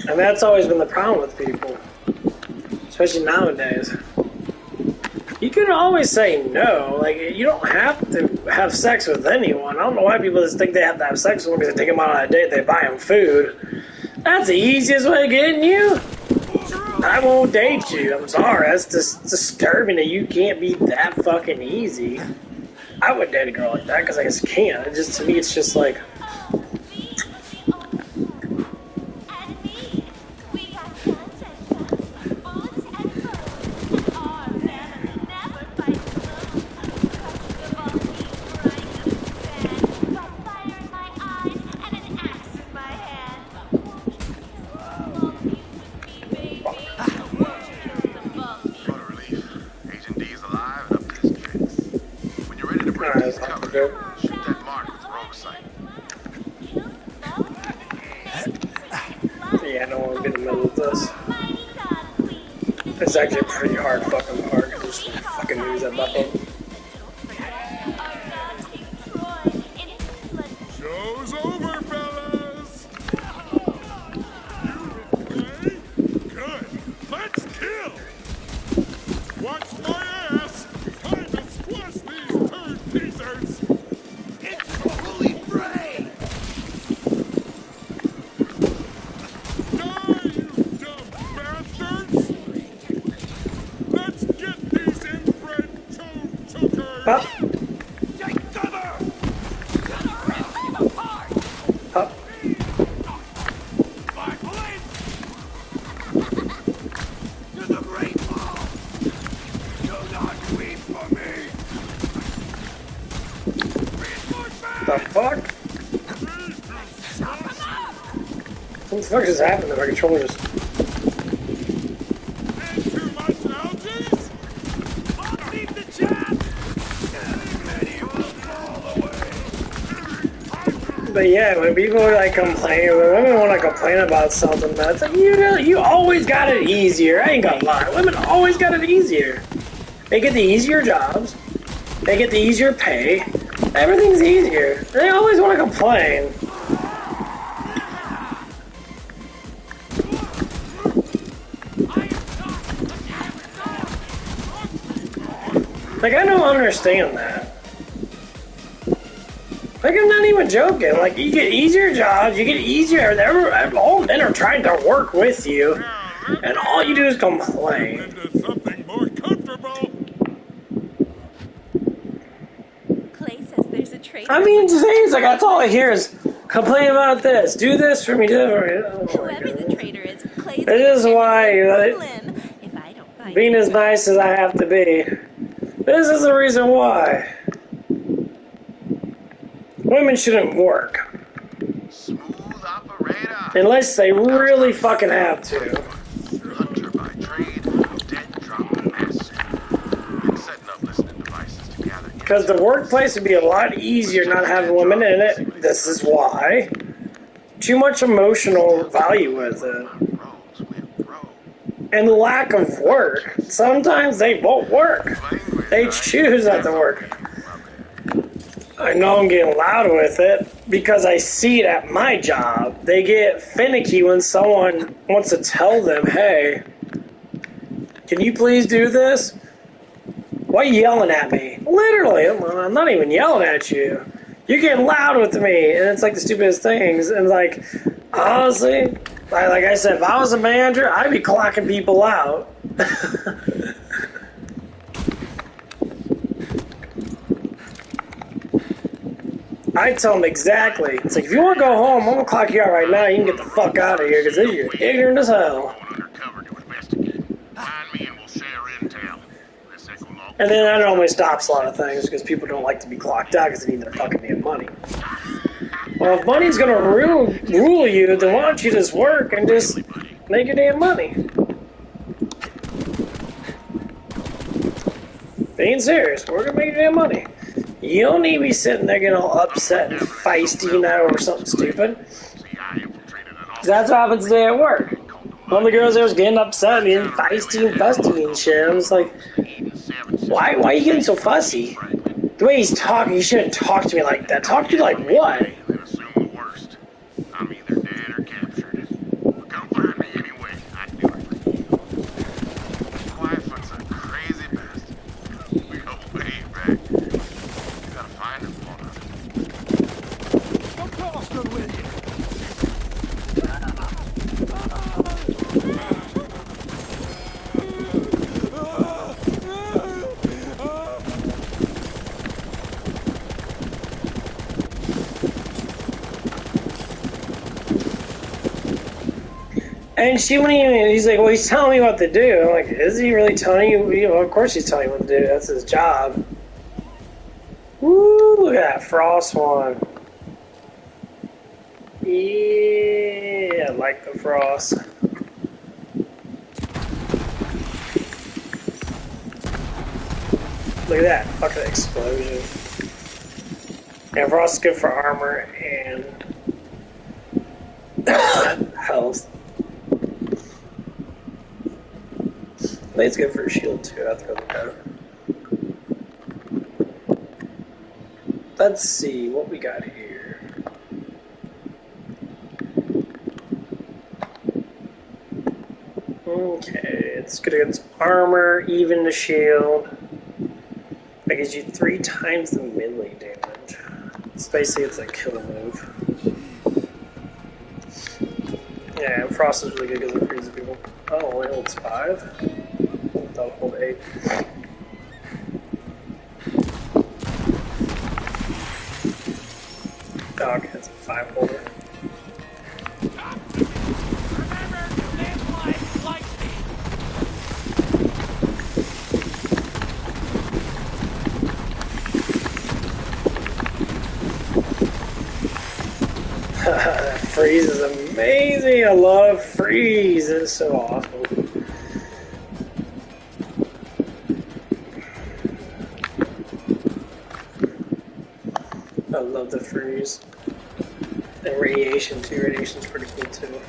And that's always been the problem with people, especially nowadays. You can always say no. Like, you don't have to have sex with anyone. I don't know why people just think they have to have sex with them because they take them out on a date, they buy them food. That's the easiest way of getting you. I won't date you. I'm sorry. That's just disturbing that you can't be that fucking easy. I would date a girl like that because I just can't. To me, it's just like... Yeah, I don't want to be in the middle of this. It's actually a pretty hard fucking part because there's some fucking news that pop up. Show's over, fellas! Good. Let's kill! Watch my ass! Time to squash these turd pieces! Up. Up. The fuck? What the fuck just happened to my controller just... But yeah, when people like complain, when women want to complain about something, that's like, you always got it easier. I ain't gonna lie. Women always got it easier. They get the easier jobs. They get the easier pay. Everything's easier. They always want to complain. Like, I don't understand that. Like, I'm not even joking. Like, you get easier jobs, you get easier... All men are trying to work with you, and all you do is complain. Clay says there's a trade. I mean, things like, that's all I hear is complain about this, do this for me, do that for me. Oh, whoever the trader is, Clay's this is why being as nice as I have to be. This is the reason why. Women shouldn't work. Unless they really fucking have to. Because the workplace would be a lot easier not having women in it. This is why. Too much emotional value with it. And lack of work. Sometimes they won't work. They choose not to work. I know I'm getting loud with it because I see it at my job. They get finicky when someone wants to tell them, hey, can you please do this? Why are you yelling at me? Literally, I'm not even yelling at you. You're getting loud with me, and it's like the stupidest things. And like, honestly, like I said, if I was a manager, I'd be clocking people out. I tell them exactly. It's like, if you want to go home, I'm going to clock you out right now. You can get the fuck out of here because you're ignorant as hell. And then that normally stops a lot of things because people don't like to be clocked out because they need their fucking damn money. Well, if money's going to rule you, then why don't you just work and just make your damn money? Being serious, work and make your damn money. You don't need to be sitting there getting all upset and feisty, you know, or something stupid. That's what happens today at work. One of the girls there was getting upset and being feisty and fusty and shit. I was like, why are you getting so fussy? The way he's talking, you shouldn't talk to me like that. Talk to me like what? And she wouldn't even, he's like, well, he's telling me what to do. I'm like, is he really telling you? You know, of course he's telling you what to do. That's his job. Woo, look at that frost one. Yeah, I like the frost. Look at that fucking explosion. Yeah, frost is good for armor and health. I think it's good for a shield too. I have to go look at it. Let's see what we got here. Okay, it's good against armor, even the shield. That gives you 3 times the melee damage. It's basically it's a kill move. Yeah, and frost is really good because it freezes people. Oh, only holds 5. That'll hold 8. 5-holder. That freeze is amazing. I love freeze. It's so awesome. I love the freeze. And radiation too. Radiation's pretty cool too.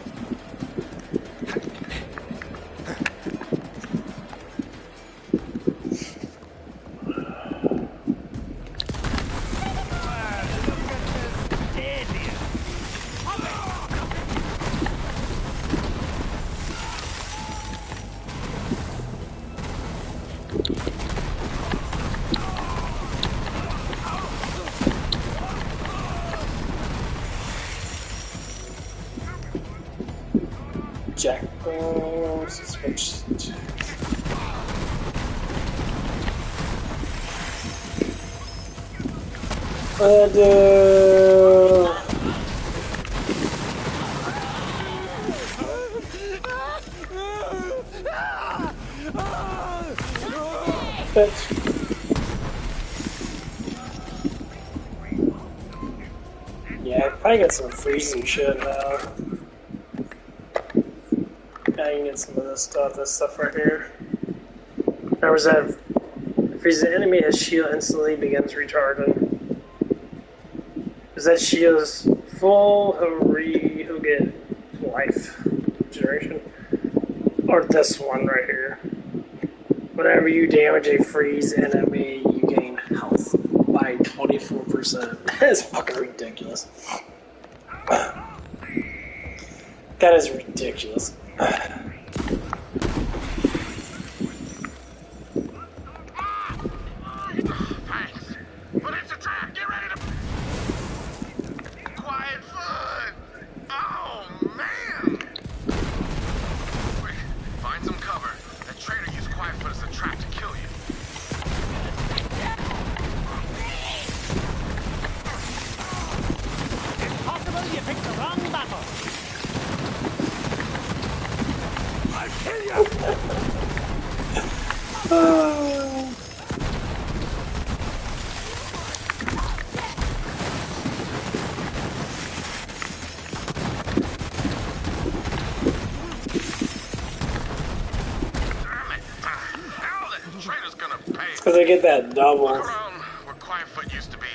Jack, switch. Yeah, I probably got some freezing shit now. I can get some of this stuff right here. There was that freeze the enemy, his shield instantly begins recharging. Is that shield's full, he'll get life generation. Or this one right here. Whenever you damage a freeze enemy, you gain health by 24%. That's fucking ridiculous. That is ridiculous. Because I get that double. Look around where Quietfoot used to be.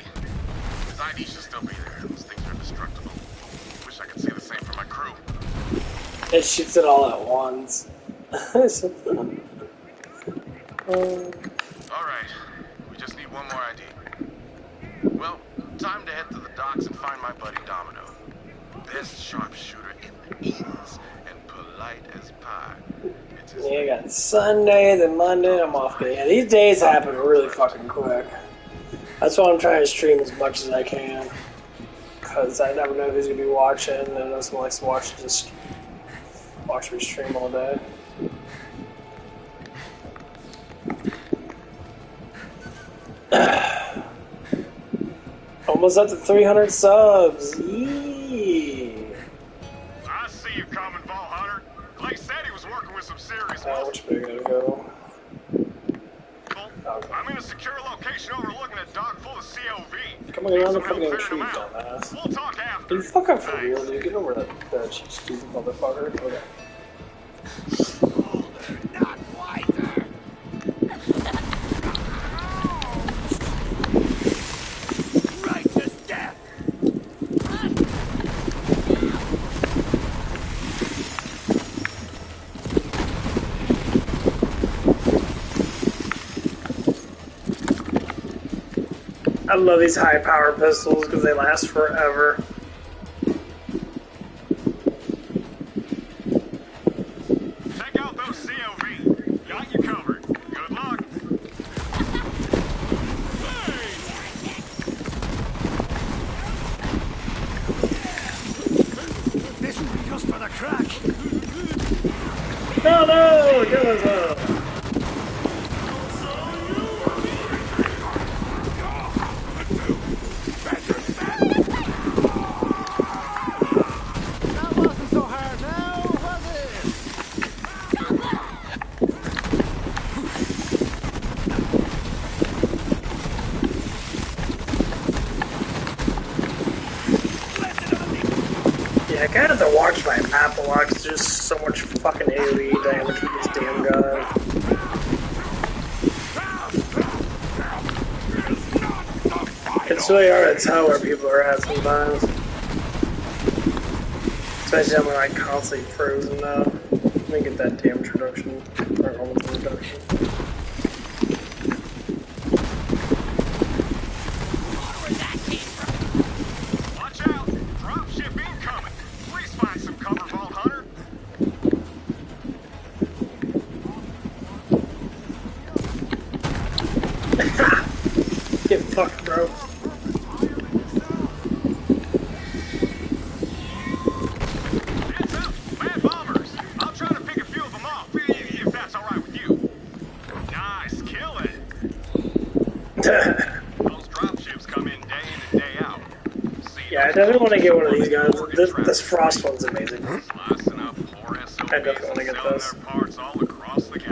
His ID should still be there. Those things are indestructible. Wish I could say the same for my crew. It shoots it all at once. Alright, we just need one more ID. Well, time to head to the docks and find my buddy Domino. Best sharpshooter in the East and polite as pie. Yeah, I got Sunday, then Monday, I'm off day. Yeah, these days happen really fucking quick. That's why I'm trying to stream as much as I can. Because I never know who's going to be watching, and I know someone likes to watch me stream all day. Almost up to 300 subs. Yee. I see you coming, Vault Hunter. Clay said he was working with some serious which way gotta go? I'm in a secure location overlooking a dock full of COV. Come on, around the fucking tree, dumbass. We'll talk after. You fuck up for real, dude. Get over that you stupid motherfucker. Okay. Not wiser. Righteous death. I love these high power pistols because they last forever. Check out those COV. Got you covered. Good luck. This will be just for the crack. No, kill us all. kind of have to watch my Apple Watch. There's just so much fucking AoE damage with this damn gun. It's really hard to tell where people are at sometimes. Especially when I'm like constantly frozen now. Let me get that damage reduction. Or almost reduction. Get fucked, bro. Heads up, bad bombers. I'll try to pick a few of them off, if that's all right with you. Nice, kill it. Those dropships come in day and day out. Yeah, I definitely want to get one of these guns. This frost one's amazing. I definitely want to get this.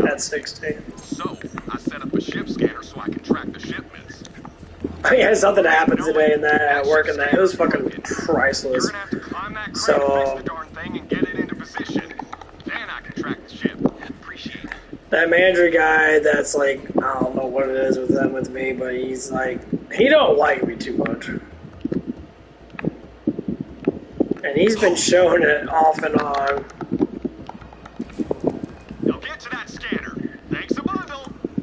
At 60. So, I set up a ship scanner so I can track the shipments. Yeah, something happened today in that at work, and that it was fucking priceless. So that manager guy, that's like, I don't know what it is with them with me, but he's like, he don't like me too much, and he's been showing it off and on.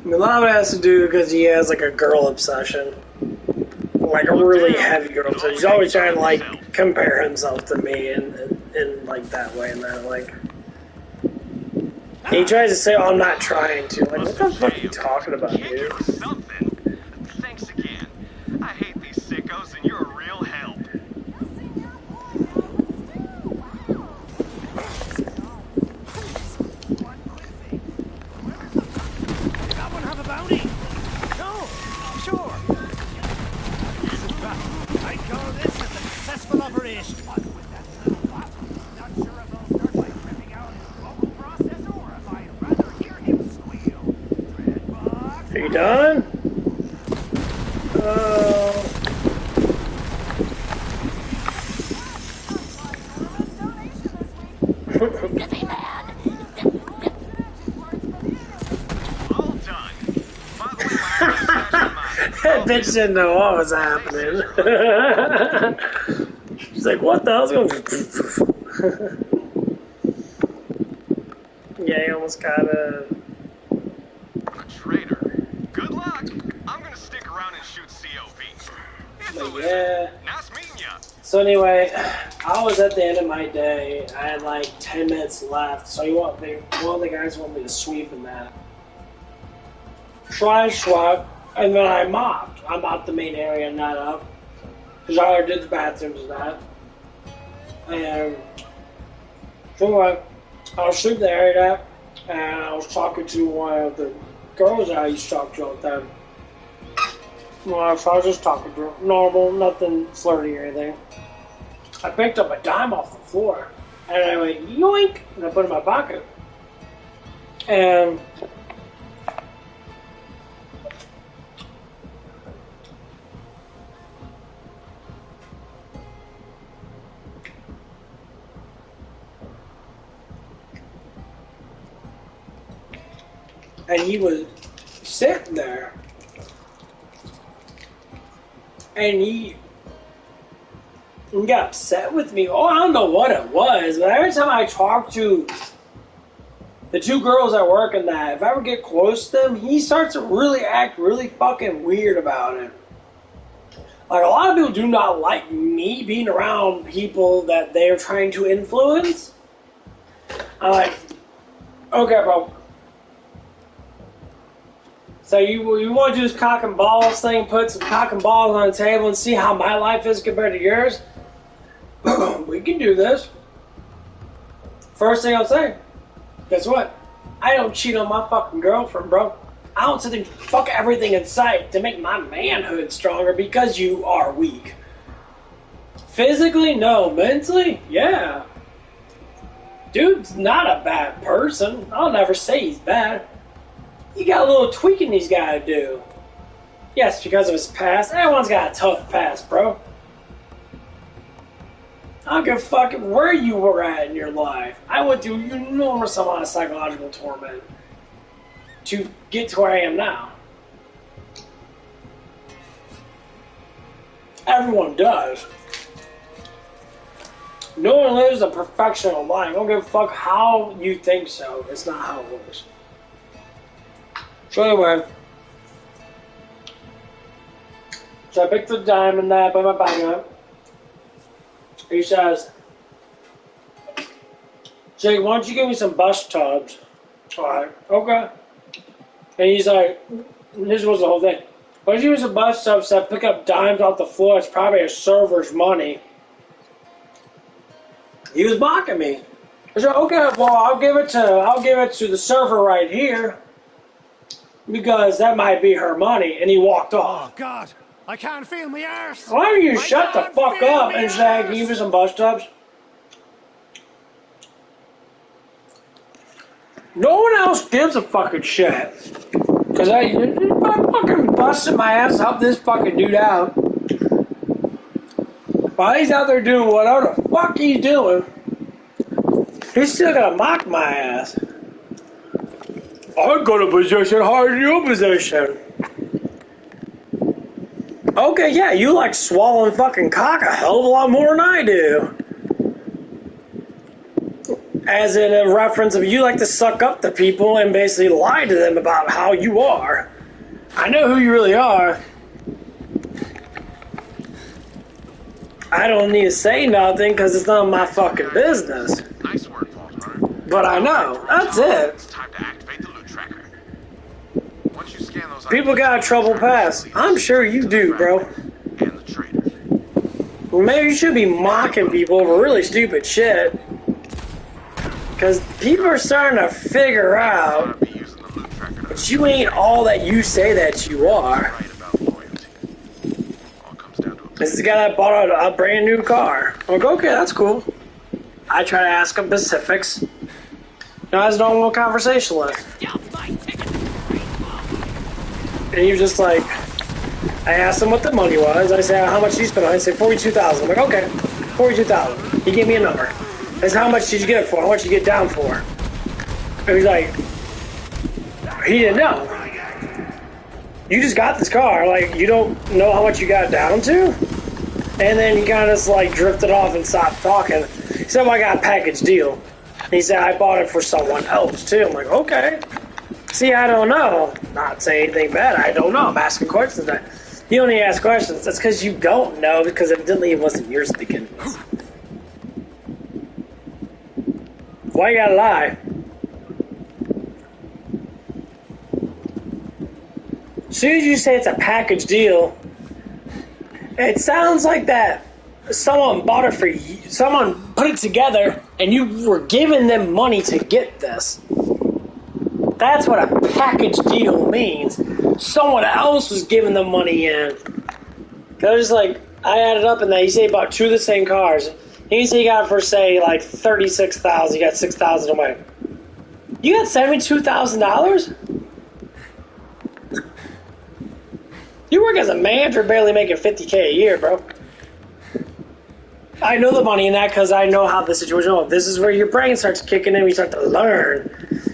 A lot of it has to do because he has like a girl obsession. Like a really heavy girl obsession. He's always trying to like compare himself to me in like that way, and that like he tries to say, oh, I'm not trying to. Like, what the fuck are you talking about, dude? Thanks again. I hate these sickos and you're a real help. Have a bounty? No, sure. I call this a successful operation. Not sure if I'll start by tripping out his vocal processor or if I'd rather hear him squeal. Dreadbox. Are you done? That bitch didn't know what was happening. She's like, what the hell's going on? Yeah, he almost got a traitor. Good luck. I'm gonna stick around and shoot COV. yeah. Nice meeting ya. So anyway, I was at the end of my day. I had like 10 minutes left. So one of the guys wanted me to sweep in that. So I swept, and then I mopped. I mopped the main area and that up. Because I already did the bathrooms and that. And so anyway, I was sweeping the area, and I was talking to one of the girls that I used to talk to all the time. Well, so I was just talking to her. Normal, nothing flirty or anything. I picked up a dime off the floor, and I went, yoink, and I put it in my pocket. And he was sitting there, and he got upset with me. Oh, I don't know what it was, but every time I talk to the two girls that work in that, if I ever get close to them, he starts to really act really fucking weird about it. Like, a lot of people do not like me being around people that they are trying to influence. I'm like, okay, bro. So you want to do this cock and balls thing, put some cock and balls on the table and see how my life is compared to yours? We can do this. First thing I'll say, guess what? I don't cheat on my fucking girlfriend, bro. I don't sit there and fuck everything in sight to make my manhood stronger because you are weak. Physically, no. Mentally, yeah. Dude's not a bad person. I'll never say he's bad. You got a little tweaking he's got to do. Yes, because of his past. Everyone's got a tough past, bro. I don't give a fuck where you were at in your life. I went through an enormous amount of psychological torment to get to where I am now. Everyone does. No one lives a perfectional life. I don't give a fuck how you think so. It's not how it works. So anyway, so I picked the diamond that I put my bag up. He says, Jake, why don't you give me some bus tubs? Alright, okay. And he's like, this was the whole thing. Why don't you give me some bus tubs that pick up dimes off the floor? It's probably a server's money. He was mocking me. I said, okay, well, I'll give it to the server right here because that might be her money. And he walked off. Oh God, I can't feel my arse. Why don't you shut the fuck up and say, can you give me some bus tubs? No one else gives a fucking shit. Cause I'm fucking busting my ass to help this fucking dude out. While he's out there doing whatever the fuck he's doing, he's still gonna mock my ass. I got a position higher than your position. Okay, yeah, you like swallowing fucking cock a hell of a lot more than I do. As in a reference of you like to suck up to people and basically lie to them about how you are. I know who you really are. I don't need to say nothing because it's none of my fucking business. Nice work, Vault Hunter. But I know. That's it. It's time to activate the loot tracker. Once you scan those People got a trouble pass. I'm sure you do, bro. And the trader. Well, maybe you should be mocking people over really stupid shit. Because people are starting to figure out that you ain't all that you say that you are. This is the guy that bought a brand new car. I'm like, okay, that's cool. I try to ask him specifics. Now, I was a normal conversationalist. And he was just like, I asked him what the money was. I said, how much did you spend on it? He said, $42,000. I'm like, okay, $42,000. He gave me a number. I said, how much did you get it for? How much did you get down for? And he's like, he didn't know. You just got this car. Like, you don't know how much you got down to? And then he kind of just like drifted off and stopped talking. He said, well, I got a package deal. And he said, I bought it for someone else too. I'm like, okay. See, I don't know. Not saying anything bad. I don't know. I'm asking questions. You don't need to ask questions. That's because you don't know, because evidently it wasn't yours to begin with. Why you gotta lie? As soon as you say it's a package deal, it sounds like that someone bought it for you. Someone put it together and you were giving them money to get this. That's what a package deal means. Someone else was giving them money in. Cause like, I added up and he said he bought two of the same cars. He said he got it for, say, like $36,000. You got $6,000 away. You got $72,000? You work as a manager barely making $50K a year, bro. I know the money in that because I know how the situation is. This is where your brain starts kicking in. You start to learn.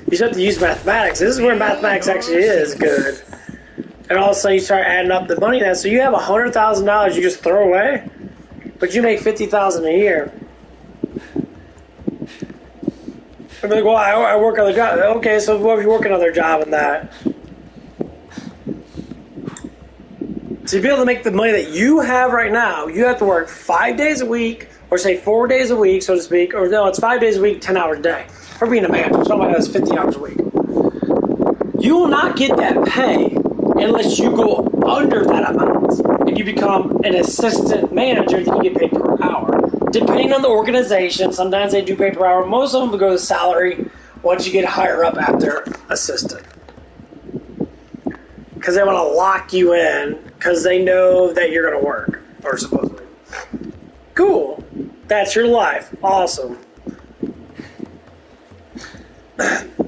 You start to use mathematics. This is where mathematics actually is good. And all of a sudden you start adding up the money then. So you have $100,000 you just throw away? But you make $50,000 a year. I'm like, well, I work other job. Okay, so what if you work another job in that? To be able to make the money that you have right now, you have to work 5 days a week, or say 4 days a week, so to speak. Or no, it's 5 days a week, 10 hours a day. For being a manager, something like that's 50 hours a week. You will not get that pay unless you go under that amount and you become an assistant manager. Then you get paid per hour, depending on the organization. Sometimes they do pay per hour. Most of them will go to salary once you get higher up after assistant, because they want to lock you in because they know that you're going to work, or supposedly. Cool, that's your life. Awesome.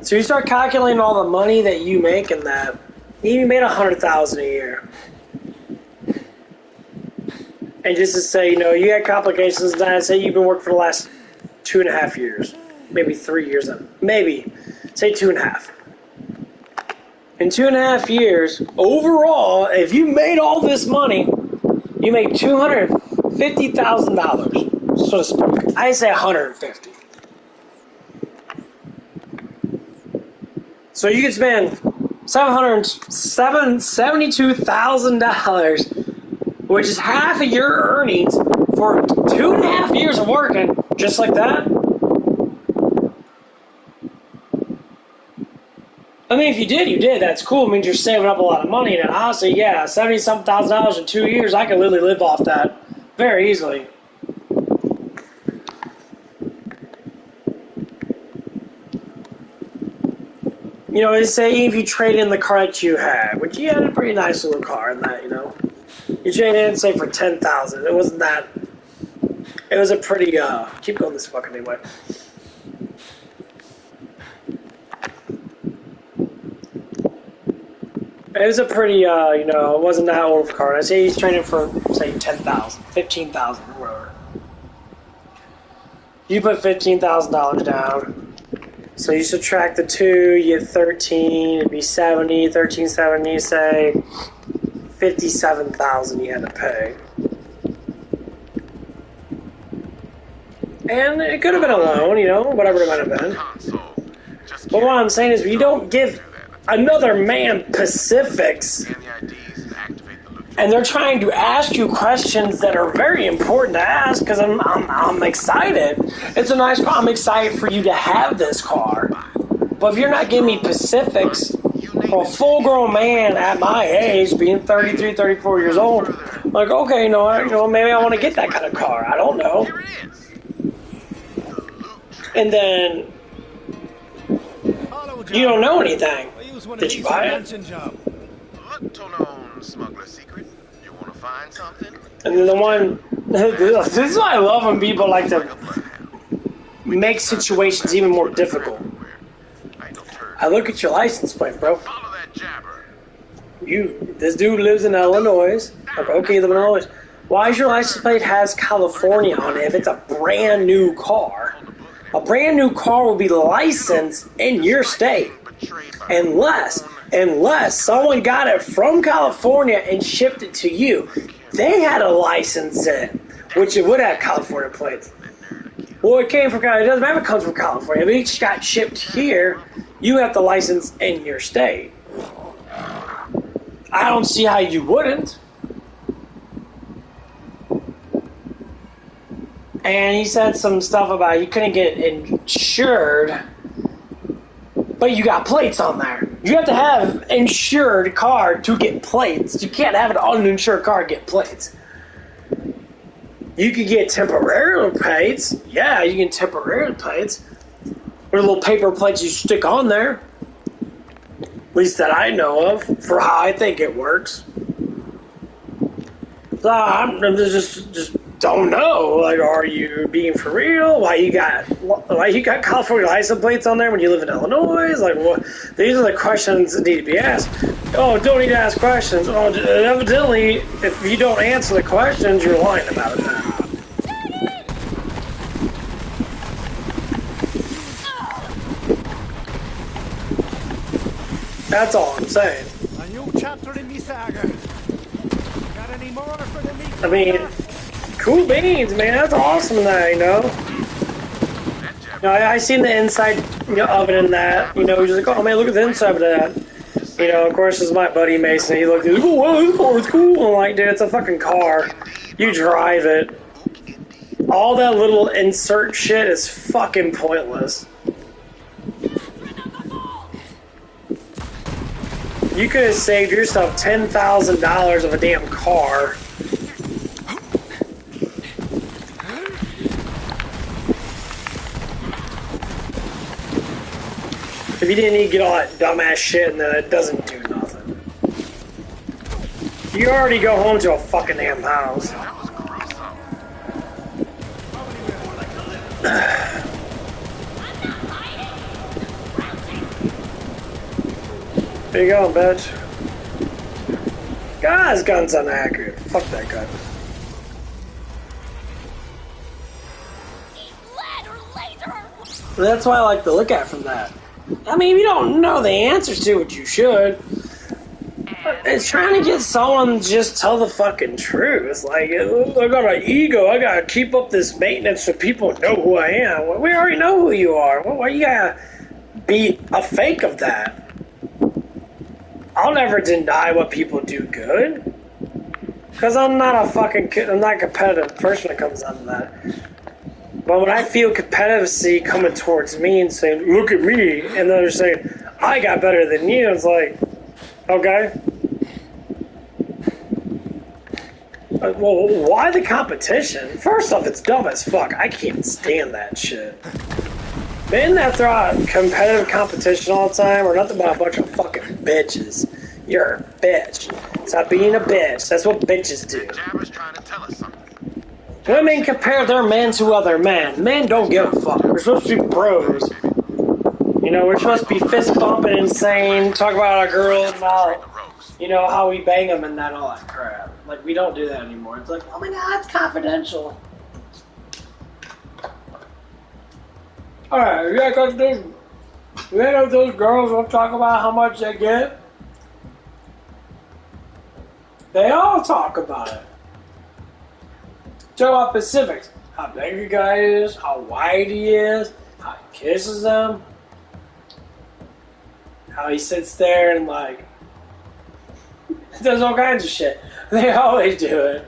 So you start calculating all the money that you make in that. You made $100,000 a year. And just to say, you know, you had complications, and I'd say you've been working for the last 2.5 years. Maybe 3 years. Maybe. Say 2.5. In 2.5 years, overall, if you made all this money, you make $250,000, so to speak. I say 150. So you could spend $72,000, which is half of your earnings for 2.5 years of working, just like that. I mean, if you did, you did. That's cool. It means you're saving up a lot of money. And honestly, yeah, $70,000 in 2 years, I could literally live off that very easily. You know, they say if you trade in the car that you had, which you had a pretty nice little car in that, you know. You trade in, say, for $10,000. It wasn't that. It was a pretty, keep going this fucking way. It was a pretty, you know, it wasn't that old of a car. I say he's trading for, say, $10,000, $15,000, or whatever. You put $15,000 down. So you subtract the 2, you get 13, it'd be 70, 1370, say, 57,000 you had to pay. And it could have been a loan, you know, whatever it might have been. But what I'm saying is, you don't give another man Pacifics, and they're trying to ask you questions that are very important to ask, because I'm excited. It's a nice car. I'm excited for you to have this car. But if you're not giving me Pacifics for a full-grown man at my age, being 33, 34 years old, like, okay, you know, maybe I want to get that kind of car. I don't know. And then you don't know anything. Did you buy it? And then the one, this is why I love when people like to make situations even more difficult. I look at your license plate, bro. This dude lives in Illinois. Okay, you live in Illinois. Why is your license plate has California on it if it's a brand new car? A brand new car will be licensed in your state. Unless someone got it from California and shipped it to you. They had a license in it, which it would have California plates. Well, it came from California. It doesn't matter if it comes from California. If it each got shipped here, you have the license in your state. I don't see how you wouldn't. And he said some stuff about you couldn't get insured, but you got plates on there. You have to have an insured car to get plates. You can't have an uninsured car get plates. You could get temporary plates. Yeah, you can get temporary plates. Or little paper plates you stick on there. At least that I know of, for how I think it works. So I'm just don't know. Like, are you being for real? Why you got California license plates on there when you live in Illinois? Like, what? These are the questions that need to be asked. Oh, don't need to ask questions. Oh, evidently, if you don't answer the questions, you're lying about it now. That's all I'm saying. A new chapter in me saga. Got any more for the meat? I mean, cool beans, man. That's awesome, that, you know. I seen the inside of it in that. You know, he's like, oh man, look at the inside of that. You know, of course, this is my buddy Mason. He looked, oh, wow, this car is cool. I'm like, dude, it's a fucking car. You drive it. All that little insert shit is fucking pointless. You could have saved yourself $10,000 of a damn car. If you didn't need to get all that dumbass shit and then it doesn't do nothing. You already go home to a fucking damn house. There you go, bitch. God's gun's inaccurate. Fuck that gun. That's why I like to look at it from that. I mean, if you don't know the answers to it, you should. It's trying to get someone to just tell the fucking truth. Like, I got an ego. I gotta keep up this maintenance so people know who I am. Well, we already know who you are. Why you gotta be a fake of that? I'll never deny what people do good. Because I'm not a competitive person when it comes down to that. But when I feel competitive coming towards me and saying, look at me, and then they're saying, I got better than you, it's like, okay. Well, why the competition? First off, it's dumb as fuck. I can't stand that shit. Men that throw out competitive competition all the time are nothing but a bunch of fucking bitches. You're a bitch. Stop being a bitch. That's what bitches do. Women compare their men to other men. Men don't give a fuck. We're supposed to be bros. You know, we're supposed to be fist bumping insane, talk about our girls and all, you know, how we bang them and all that crap. Like, we don't do that anymore. It's like, oh my god, it's confidential. Alright, you act like those girls will talk about how much they get. They all talk about it. Talk about specifics. How big a guy is, how wide he is, how he kisses them, how he sits there and, like, does all kinds of shit. They always do it.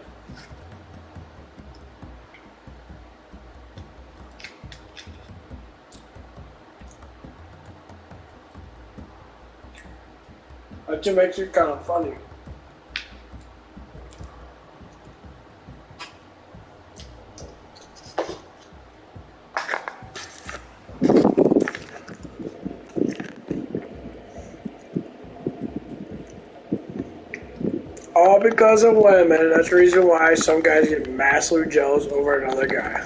That just makes it kind of funny. All because of women. That's the reason why some guys get massively jealous over another guy.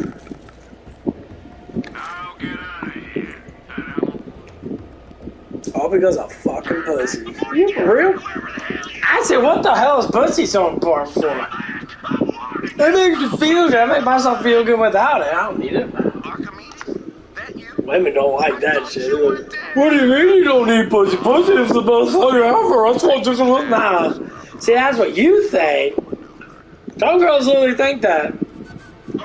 All because of fucking pussy. You for real? I said, what the hell is pussy so important for? It makes you feel good. I make myself feel good without it. I don't need it. Women don't like that shit. Like, what do you mean you don't need pussy? Pussy is the best thing ever. I told you to nah. See, that's what you think. Some girls literally think that.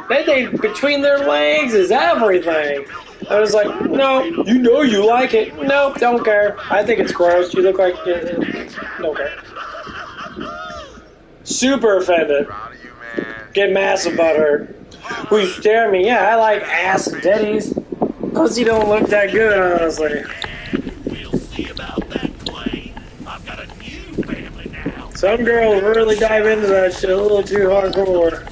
They think between their legs is everything. I was like, no, you know you like it. Nope, don't care. I think it's gross. You look like... don't care. Super offended. Get massive about her. Will you stare at me? Yeah, I like ass and titties. Pussy don't look that good, honestly. Some girls really dive into that shit a little too hardcore.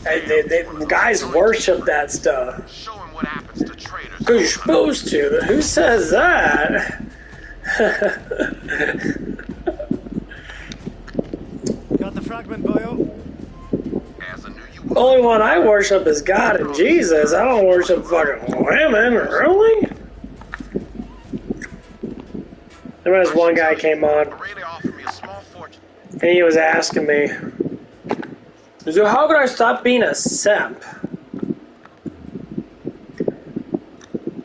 The guys worship that stuff. Because you're supposed to. Who says that? Got the fragment, boyo? The only one I worship is God and Jesus. I don't worship fucking women, really? There was one guy came on, and he was asking me, so how could I stop being a simp?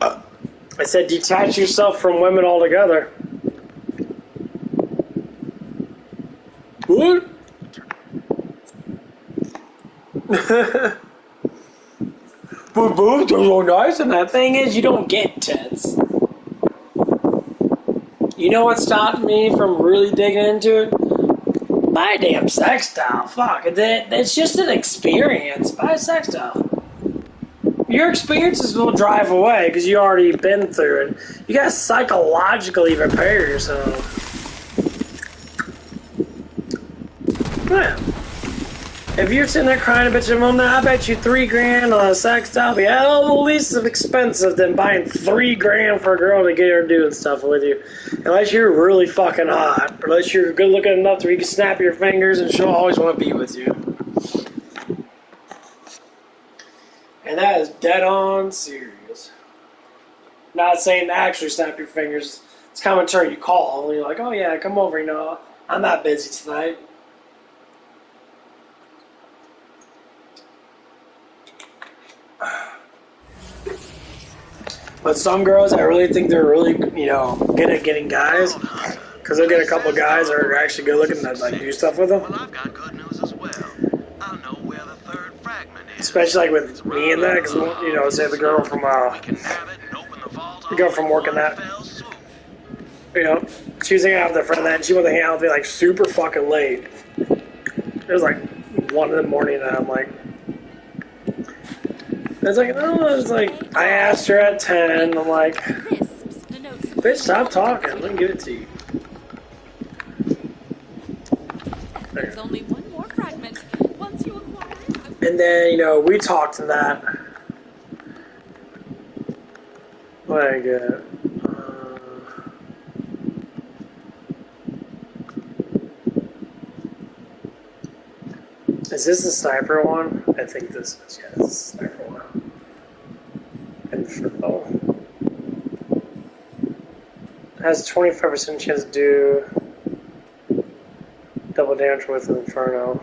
I said, detach yourself from women altogether. What? But boobs are so nice, and that thing is, you don't get tits. You know what stopped me from really digging into it? Buy a damn sex doll. Fuck, it's just an experience. Buy a sex doll. Your experiences will drive away because you already been through it. You gotta psychologically prepare yourself. Yeah. If you're sitting there crying a bitch of mom, I bet you $3,000 on a sex doll be hell the least expensive than buying $3,000 for a girl to get her doing stuff with you. Unless you're really fucking hot, or unless you're good looking enough to where you can snap your fingers and she'll always want to be with you. And that is dead on serious. Not saying to actually snap your fingers. It's commentary you call and you're like, oh yeah, come over, you know, I'm not busy tonight. But some girls, I really think they're really, you know, good at getting guys. Because they'll get a couple guys that are actually good looking that like do stuff with them. Well, I've got good news as well. I'll know where the third fragment is. Especially like with me and that, because you know, say the girl from working that, you know, she was hanging out with her friend that, and she wanted to hang out with me like super fucking late. It was like 1 in the morning, and I'm like, it's like, no, it's like I asked her at 10. I'm like, bitch, stop talking. Let me give it to you. There's only one more fragment. Once you acquire it, and then, you know, we talked to that. Like, is this the sniper one? I think this is, yeah, this is the sniper one. And for, has 25% chance to do double damage with an Inferno.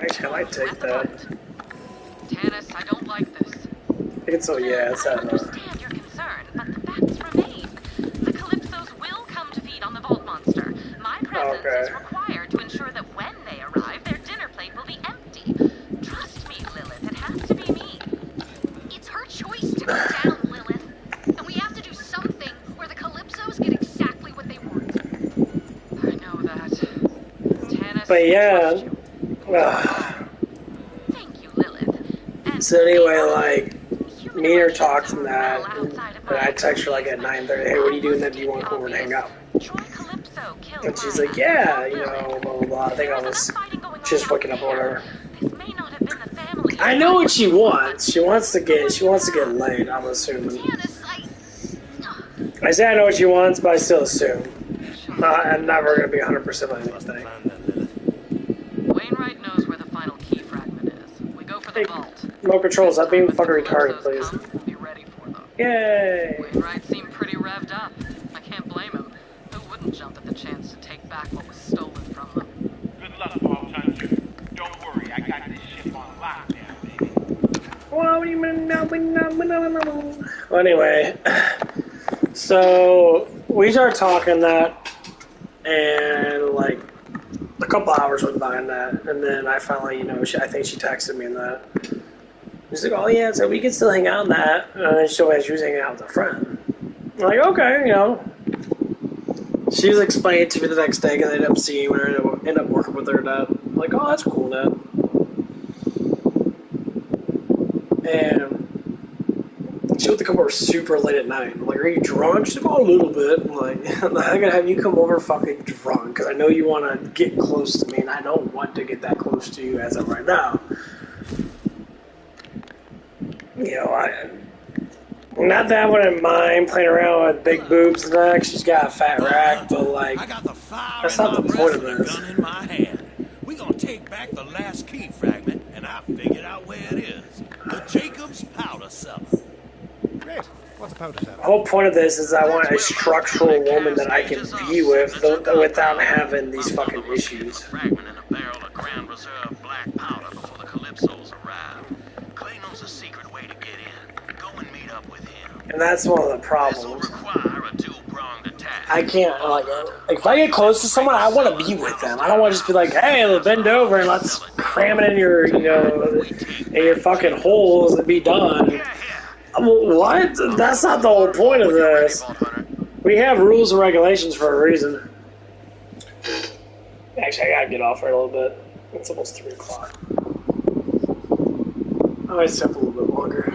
Actually, I might take that. Tannis, I don't like this. I think so, yeah, it's that. I understand your concern, but the facts remain. The Calypsos will come to feed on the Vault Monster. My presence is required to ensure that when they arrive, their dinner plate will be empty. Trust me, Lilith, it has to be me. It's her choice to go down, Lilith. And we have to do something where the Calypsos get exactly what they want. I know that. Tannis, but yeah. Thank you, Lilith. So anyway, like, me and her talked and that, and I text her like at 9:30, hey, what are you doing then? Do you want to come over and hang out? And she's like, yeah, you know, blah, blah, blah. I think I was just waking up or whatever. I know what she wants. She wants to get laid, I'm assuming. I say I know what she wants, but I still assume. I'm never going to be 100% on anything. Wainwright knows where the final key fragment is. We go for the vault. No controls, stop being fucking retarded, please. Yay! Wainwright seemed pretty revved up. I can't blame him. Who wouldn't jump at the chance to take back what was stolen from them? Good luck, Vault Hunter. Don't worry, I got this ship on lockdown, baby. Well, anyway, so we started talking that, and like a couple hours went by in that, and then I finally, you know, I think she texted me in that. She's like, oh yeah, so we can still hang out in that. And she was hanging out with a friend. I'm like, okay, you know. She was explaining to me the next day, because I ended up seeing her and ended up working with her dad. I'm like, oh, that's cool, Dad. And she went to come over super late at night. I'm like, are you drunk? She's like, oh, a little bit. I'm like, I'm not gonna have you come over fucking drunk, because I know you want to get close to me, and I don't want to get that close to you as of right now. You know, not that I wouldn't mind playing around with big boobs and that. She's got a fat rack, but like, that's not the point of this. Gun in my hand. We gonna take back the last key fragment, and I figured out where it is. The Jacob's powder cellar. Great. What's a powder cellar? The whole point of this is I want a structural woman that I can be with without having these fucking issues. Fragment in a barrel of Grand Reserve black powder before the Calypsos arrive. Clay knows a secret way to get in. Go and meet up with him. And that's one of the problems. I can't, like, if I get close to someone, I want to be with them. I don't want to just be like, hey, bend over and let's cram it in your, you know, in your fucking holes and be done. What? That's not the whole point of this. We have rules and regulations for a reason. Actually, I gotta get off for a little bit. It's almost 3 o'clock. I might stay up a little bit longer.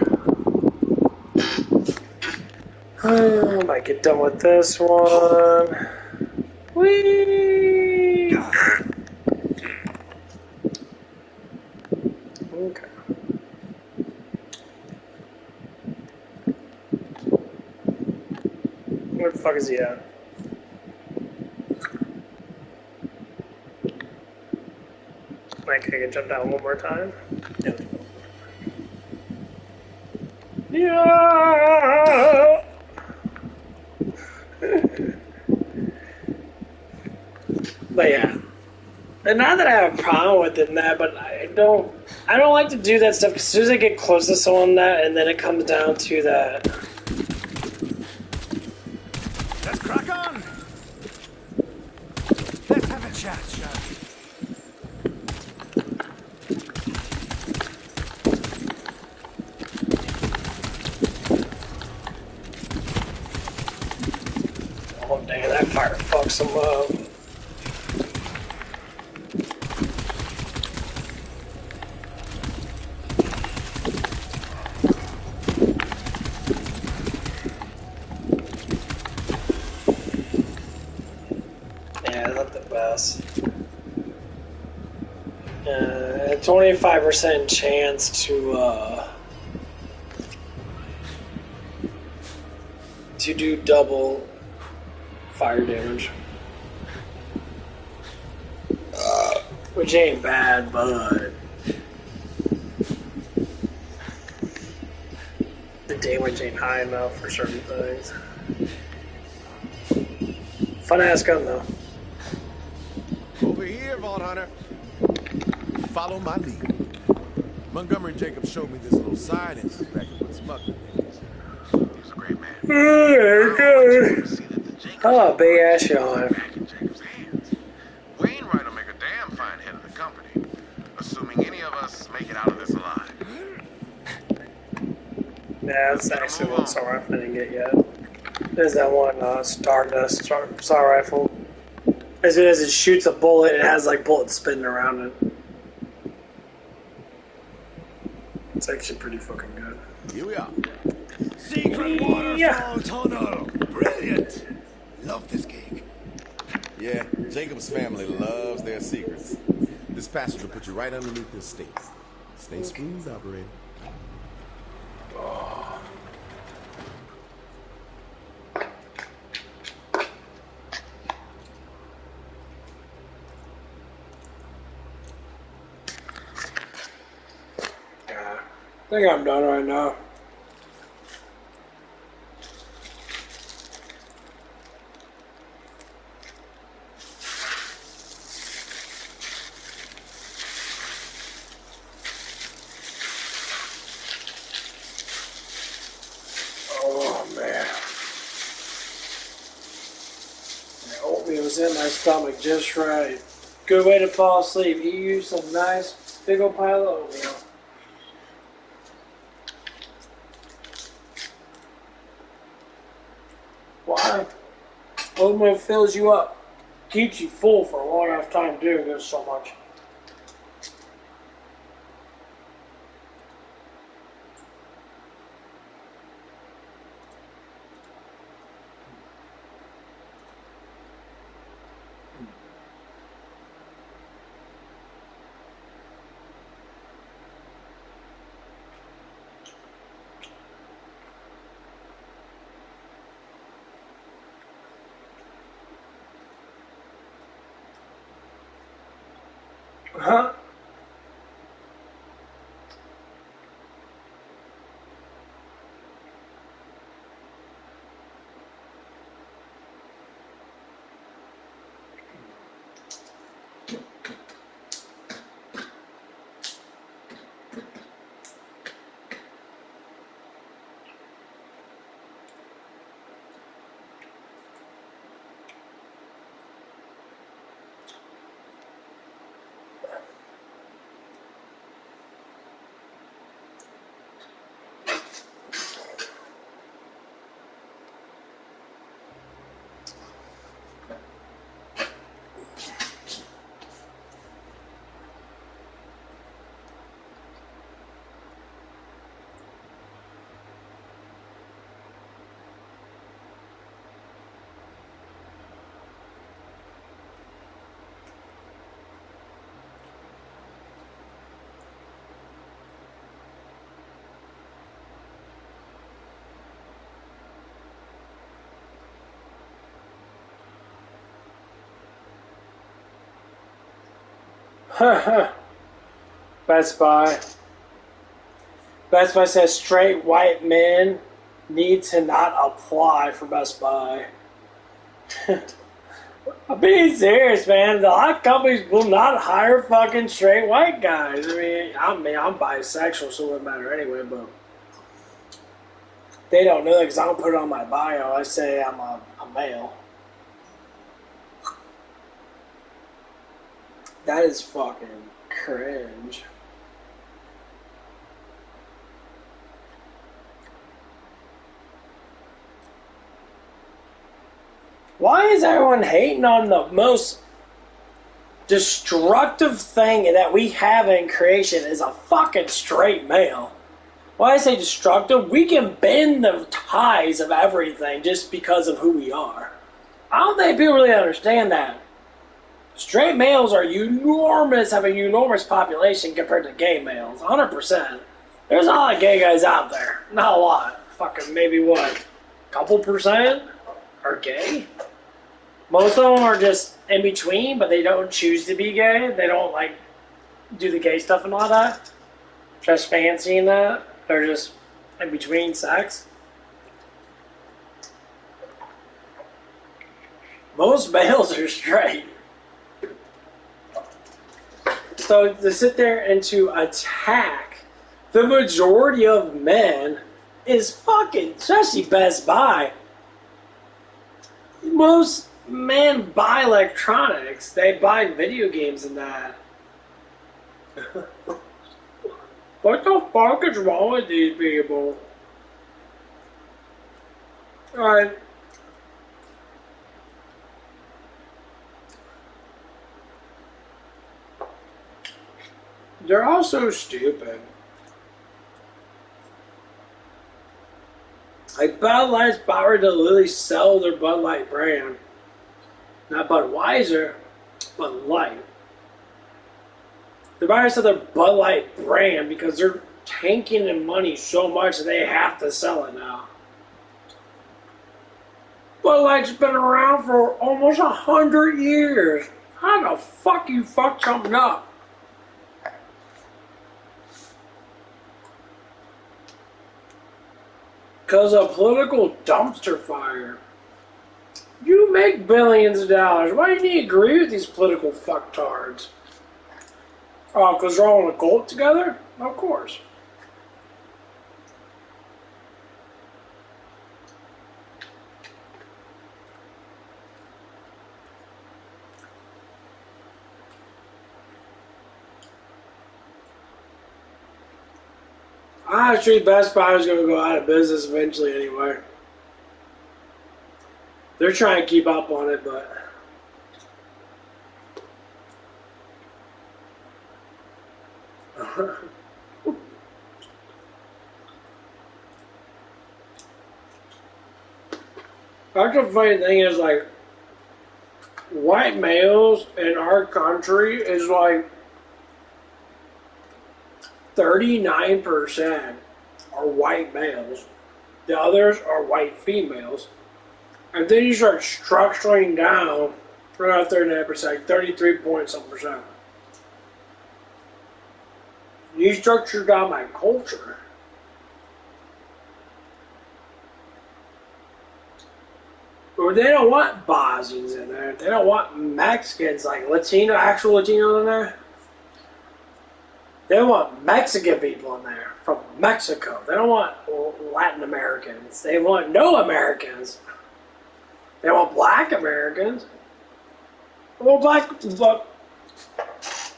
I might get done with this one. Whee! Okay. Where the fuck is he at? Like, I can jump down one more time? Yeah! But yeah. And not that I have a problem with it and that, but don't like to do that stuff because as soon as I get close to someone and then it comes down to that. Let's crack on. Let's have a chat, shall we? Oh dang, that fire fucks him up. Yeah, not the best. 25% chance to do double fire damage. Which ain't bad, but the damage ain't high enough for certain things. Fun ass gun though. Over here, Vault Hunter. Follow my lead. Montgomery Jacobs showed me this little side entrance back in my smuggling days. He's a great man. Oh, big ass yawn. Wainwright will make a damn fine head of the company, assuming any of us make it out of this alive. Yeah, that's actually one assault rifle I didn't get yet. There's that one Stardust assault rifle. As soon as it shoots a bullet, it has like bullets spinning around it. It's actually pretty fucking good. Here we are. Secret waterfall tunnel. Brilliant. Love this gig. Yeah, Jacob's family loves their secrets. This passage will put you right underneath this stake. Stay smooth, operator. I think I'm done right now. Oh man. The oatmeal's in my stomach just right. Good way to fall asleep. Eat you some nice big old pile of oatmeal. Why? Oatmeal fills you up. Keeps you full for a long enough time doing this so much. Huh? Best Buy. Best Buy says straight white men need to not apply for Best Buy. I'm being serious, man. A lot of companies will not hire fucking straight white guys. I'm bisexual, so it wouldn't matter anyway, but they don't know that because I don't put it on my bio. I say I'm a male. That is fucking cringe. Why is everyone hating on the most destructive thing that we have in creation is a fucking straight male? Why I say destructive? We can bend the ties of everything just because of who we are. I don't think people really understand that. Straight males are enormous, have an enormous population compared to gay males. 100%. There's a lot of gay guys out there. Not a lot. Fucking maybe what? Couple percent are gay? Most of them are just in between, but they don't choose to be gay. They don't, like, do the gay stuff and all that. Just fancying that. They're just in between sex. Most males are straight. So to sit there and to attack the majority of men is fucking, especially Best Buy. Most men buy electronics. They buy video games and that. What the fuck is wrong with these people? Alright. They're all so stupid. Like, Bud Light's power to literally sell their Bud Light brand. Not Budweiser, Bud Light. They're buying to their Bud Light brand because they're tanking in money so much that they have to sell it now. Bud Light's been around for almost 100 years. How the fuck you fuck something up? Because of political dumpster fire. You make billions of dollars. Why do you need to agree with these political fucktards? Oh, because they're all in a cult together? Of course. Honestly, Best Buy is going to go out of business eventually anyway. They're trying to keep up on it, but... That's the funny thing is, like, white males in our country is like 39% are white males. The others are white females. And then you start structuring down right after 39%, 33 point some percent. You structure down my culture. Or they don't want Bosnians in there. They don't want Mexicans, like Latino, actual Latino in there. They want Mexican people in there from Mexico. They don't want Latin Americans. They want no Americans. They want black Americans. Well, but if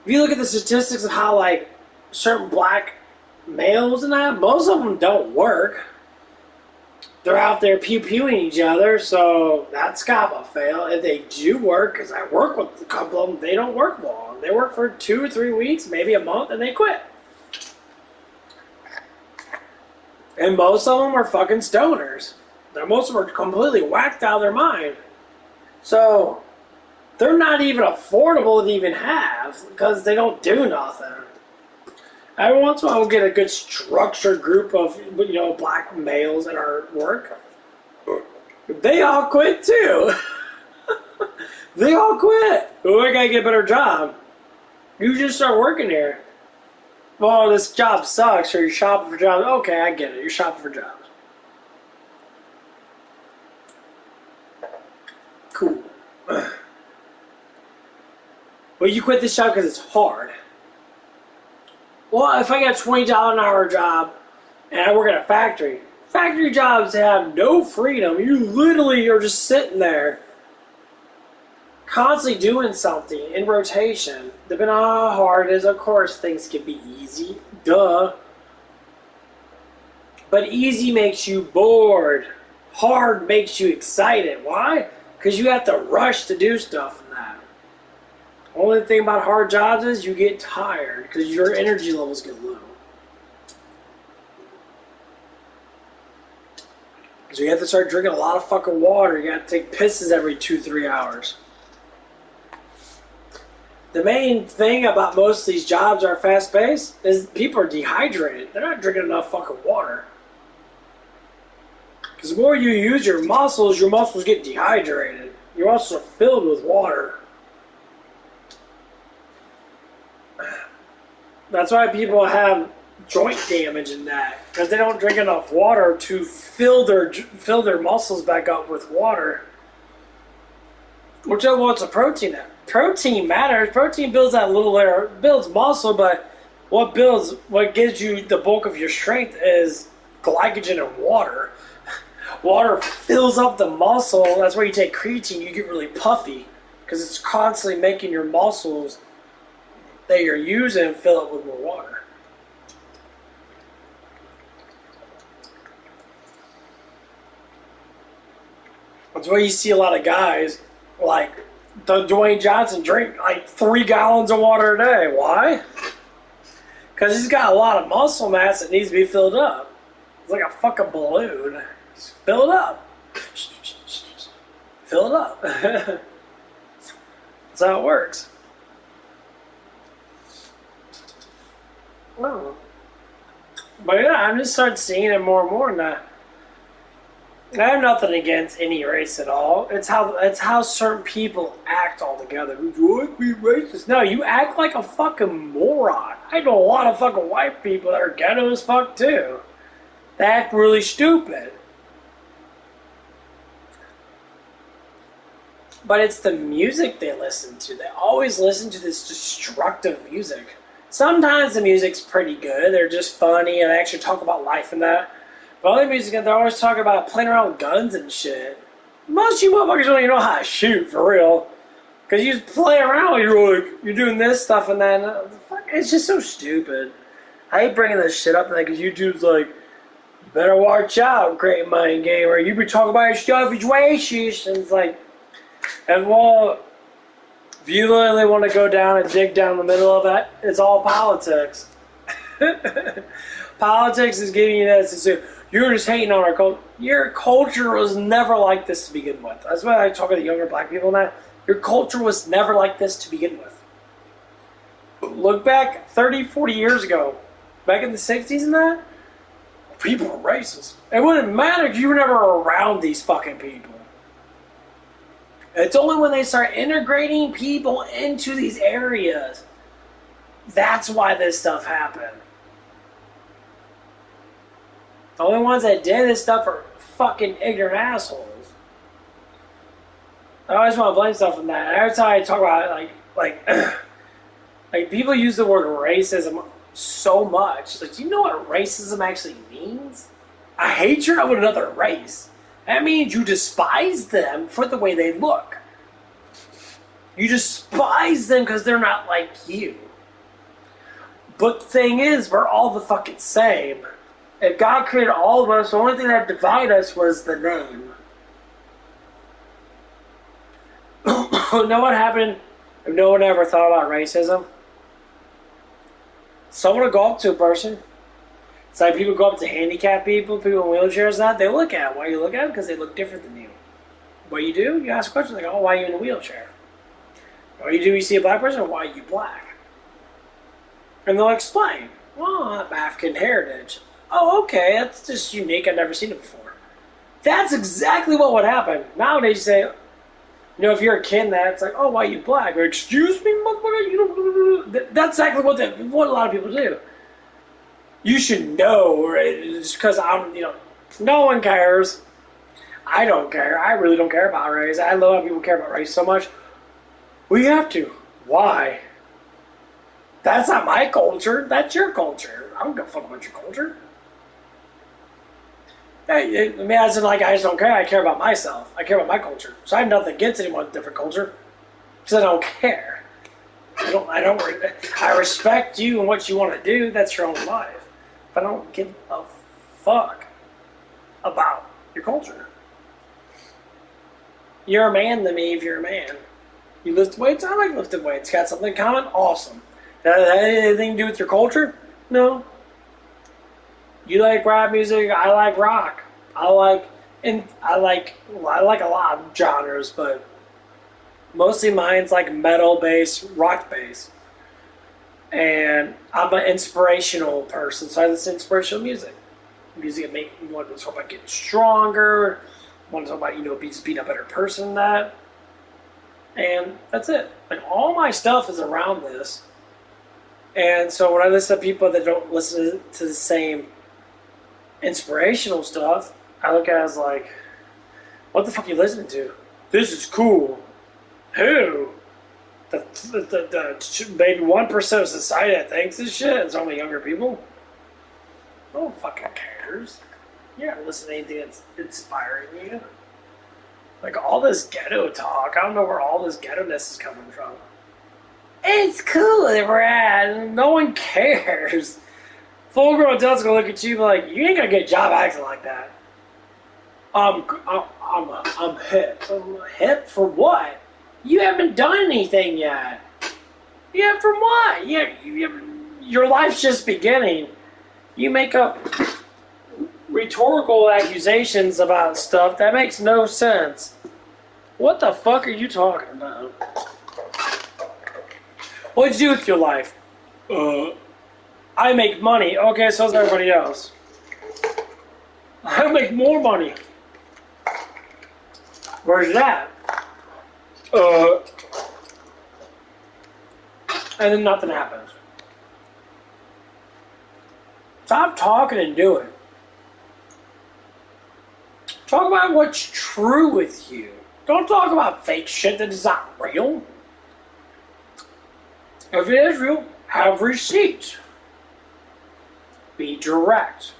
you look at the statistics of how, like, certain black males and that, most of them don't work. They're out there pew-pewing each other, so that's gotta fail. If they do work, because I work with a couple of them, they don't work long. They work for 2 or 3 weeks, maybe a month, and they quit. And most of them are fucking stoners. Most of them are completely whacked out of their mind. So, they're not even affordable to even have, because they don't do nothing. Every once in a while, we'll get a good structured group of, black males in our work. They all quit too. They all quit. Well, I gotta get a better job. You just start working here. Well, this job sucks, or you're shopping for jobs. Okay, I get it. You're shopping for jobs. Cool. Well, you quit this job because it's hard. Well, if I got a $20 an hour job and I work at a factory jobs have no freedom. You literally are just sitting there constantly doing something in rotation. Depending on how hard it is, of course, things can be easy. Duh. But easy makes you bored. Hard makes you excited. Why? Because you have to rush to do stuff in that. Only thing about hard jobs is you get tired because your energy levels get low. So you have to start drinking a lot of fucking water. You have to take pisses every 2-3 hours. The main thing about most of these jobs that are fast-paced is people are dehydrated. They're not drinking enough fucking water. Because the more you use your muscles get dehydrated. Your muscles are filled with water. That's why people have joint damage in that, because they don't drink enough water to fill their muscles back up with water. Which is what's a protein at. Protein matters. Protein builds that little layer, builds muscle, but what gives you the bulk of your strength is glycogen and water. Water fills up the muscle. That's why you take creatine, you get really puffy, because it's constantly making your muscles that you're using fill up with more water. That's why you see a lot of guys like Dwayne Johnson drink like 3 gallons of water a day. Why? Because he's got a lot of muscle mass that needs to be filled up. It's like a fucking balloon. Just fill it up. Fill it up. That's how it works. Oh. But yeah, I'm just starting seeing it more and more now. I have nothing against any race at all. It's how certain people act altogether. Would be racist? No, you act like a fucking moron. I know a lot of fucking white people that are ghetto as fuck too. They act really stupid. But it's the music they listen to. They always listen to this destructive music. Sometimes the music's pretty good. They're just funny and they actually talk about life and that. But other music, they're always talking about playing around with guns and shit. Most of you motherfuckers don't even know how to shoot, for real. Because you just play around, you're doing this stuff and that. It's just so stupid. I hate bringing this shit up because YouTube's like, better watch out, great mind gamer. You be talking about your stuff, it's racist. And it's like, and well, if you literally want to go down and dig down the middle of that, it's all politics. Politics is giving you that. You're just hating on our culture. Your culture was never like this to begin with. That's why I talk to the younger black people now. Your culture was never like this to begin with. Look back 30, 40 years ago. Back in the 60s and that, people were racist. It wouldn't matter if you were never around these fucking people. It's only when they start integrating people into these areas. That's why this stuff happened. The only ones that did this stuff are fucking ignorant assholes. I always want to blame stuff on that. Every time I talk about it, like people use the word racism so much. Like, do you know what racism actually means? I hate you with another race. That means you despise them for the way they look. You despise them because they're not like you. But the thing is, we're all the fucking same. If God created all of us, the only thing that divided us was the name. Know what happened if no one ever thought about racism? Someone will go up to a person. It's like people go up to handicapped people in wheelchairs and that. They look at them. Why do you look at them? Because they look different than you. What you do? You ask questions like, oh, why are you in a wheelchair? What you do? You see a black person, why are you black? And they'll explain. Well, I'm African heritage. Oh, okay, that's just unique. I've never seen it before. That's exactly what would happen. Nowadays, you say, if you're a kid, it's like, oh, why are you black? Or, excuse me, motherfucker. That's exactly what a lot of people do. You should know, right? Just because no one cares. I don't care. I really don't care about race. I love how people care about race so much. We have to. Why? That's not my culture. That's your culture. I don't give a fuck about your culture. Hey, I mean, as in, like, I just don't care. I care about myself. I care about my culture. So I have nothing against anyone with a different culture. Because I don't care. I respect you and what you want to do. That's your own life. But I don't give a fuck about your culture. You're a man to me if you're a man. You lift weights? I like lifting weights. Got something in common? Awesome. That have anything to do with your culture? No. You like rap music? I like rock. I like a lot of genres, but mostly mine's like metal bass, rock bass. And I'm an inspirational person, so I listen to inspirational music. Music that make me want to talk about getting stronger, want to talk about, being a better person than that. And that's it. Like, all my stuff is around this. And so when I listen to people that don't listen to the same inspirational stuff, I look at it as like, what the fuck are you listening to? This is cool. Who? The maybe 1% of society that thinks this shit. It's only younger people. No one fucking cares. You're not listening to anything that's inspiring you. Like, all this ghetto talk, I don't know where all this ghetto-ness is coming from. It's cool that we're at. No one cares. Full-grown adults gonna look at you like, you ain't gonna get a job acting like that. I'm hip. I'm hip for what? You haven't done anything yet. Yeah, for what? Your life's just beginning. You make up rhetorical accusations about stuff that makes no sense. What the fuck are you talking about? What'd you do with your life? I make money. Okay, so does everybody else. I make more money. Where's that? And then nothing happens. Stop talking and do it. Talk about what's true with you. Don't talk about fake shit that is not real. If it is real, have receipts. Be direct.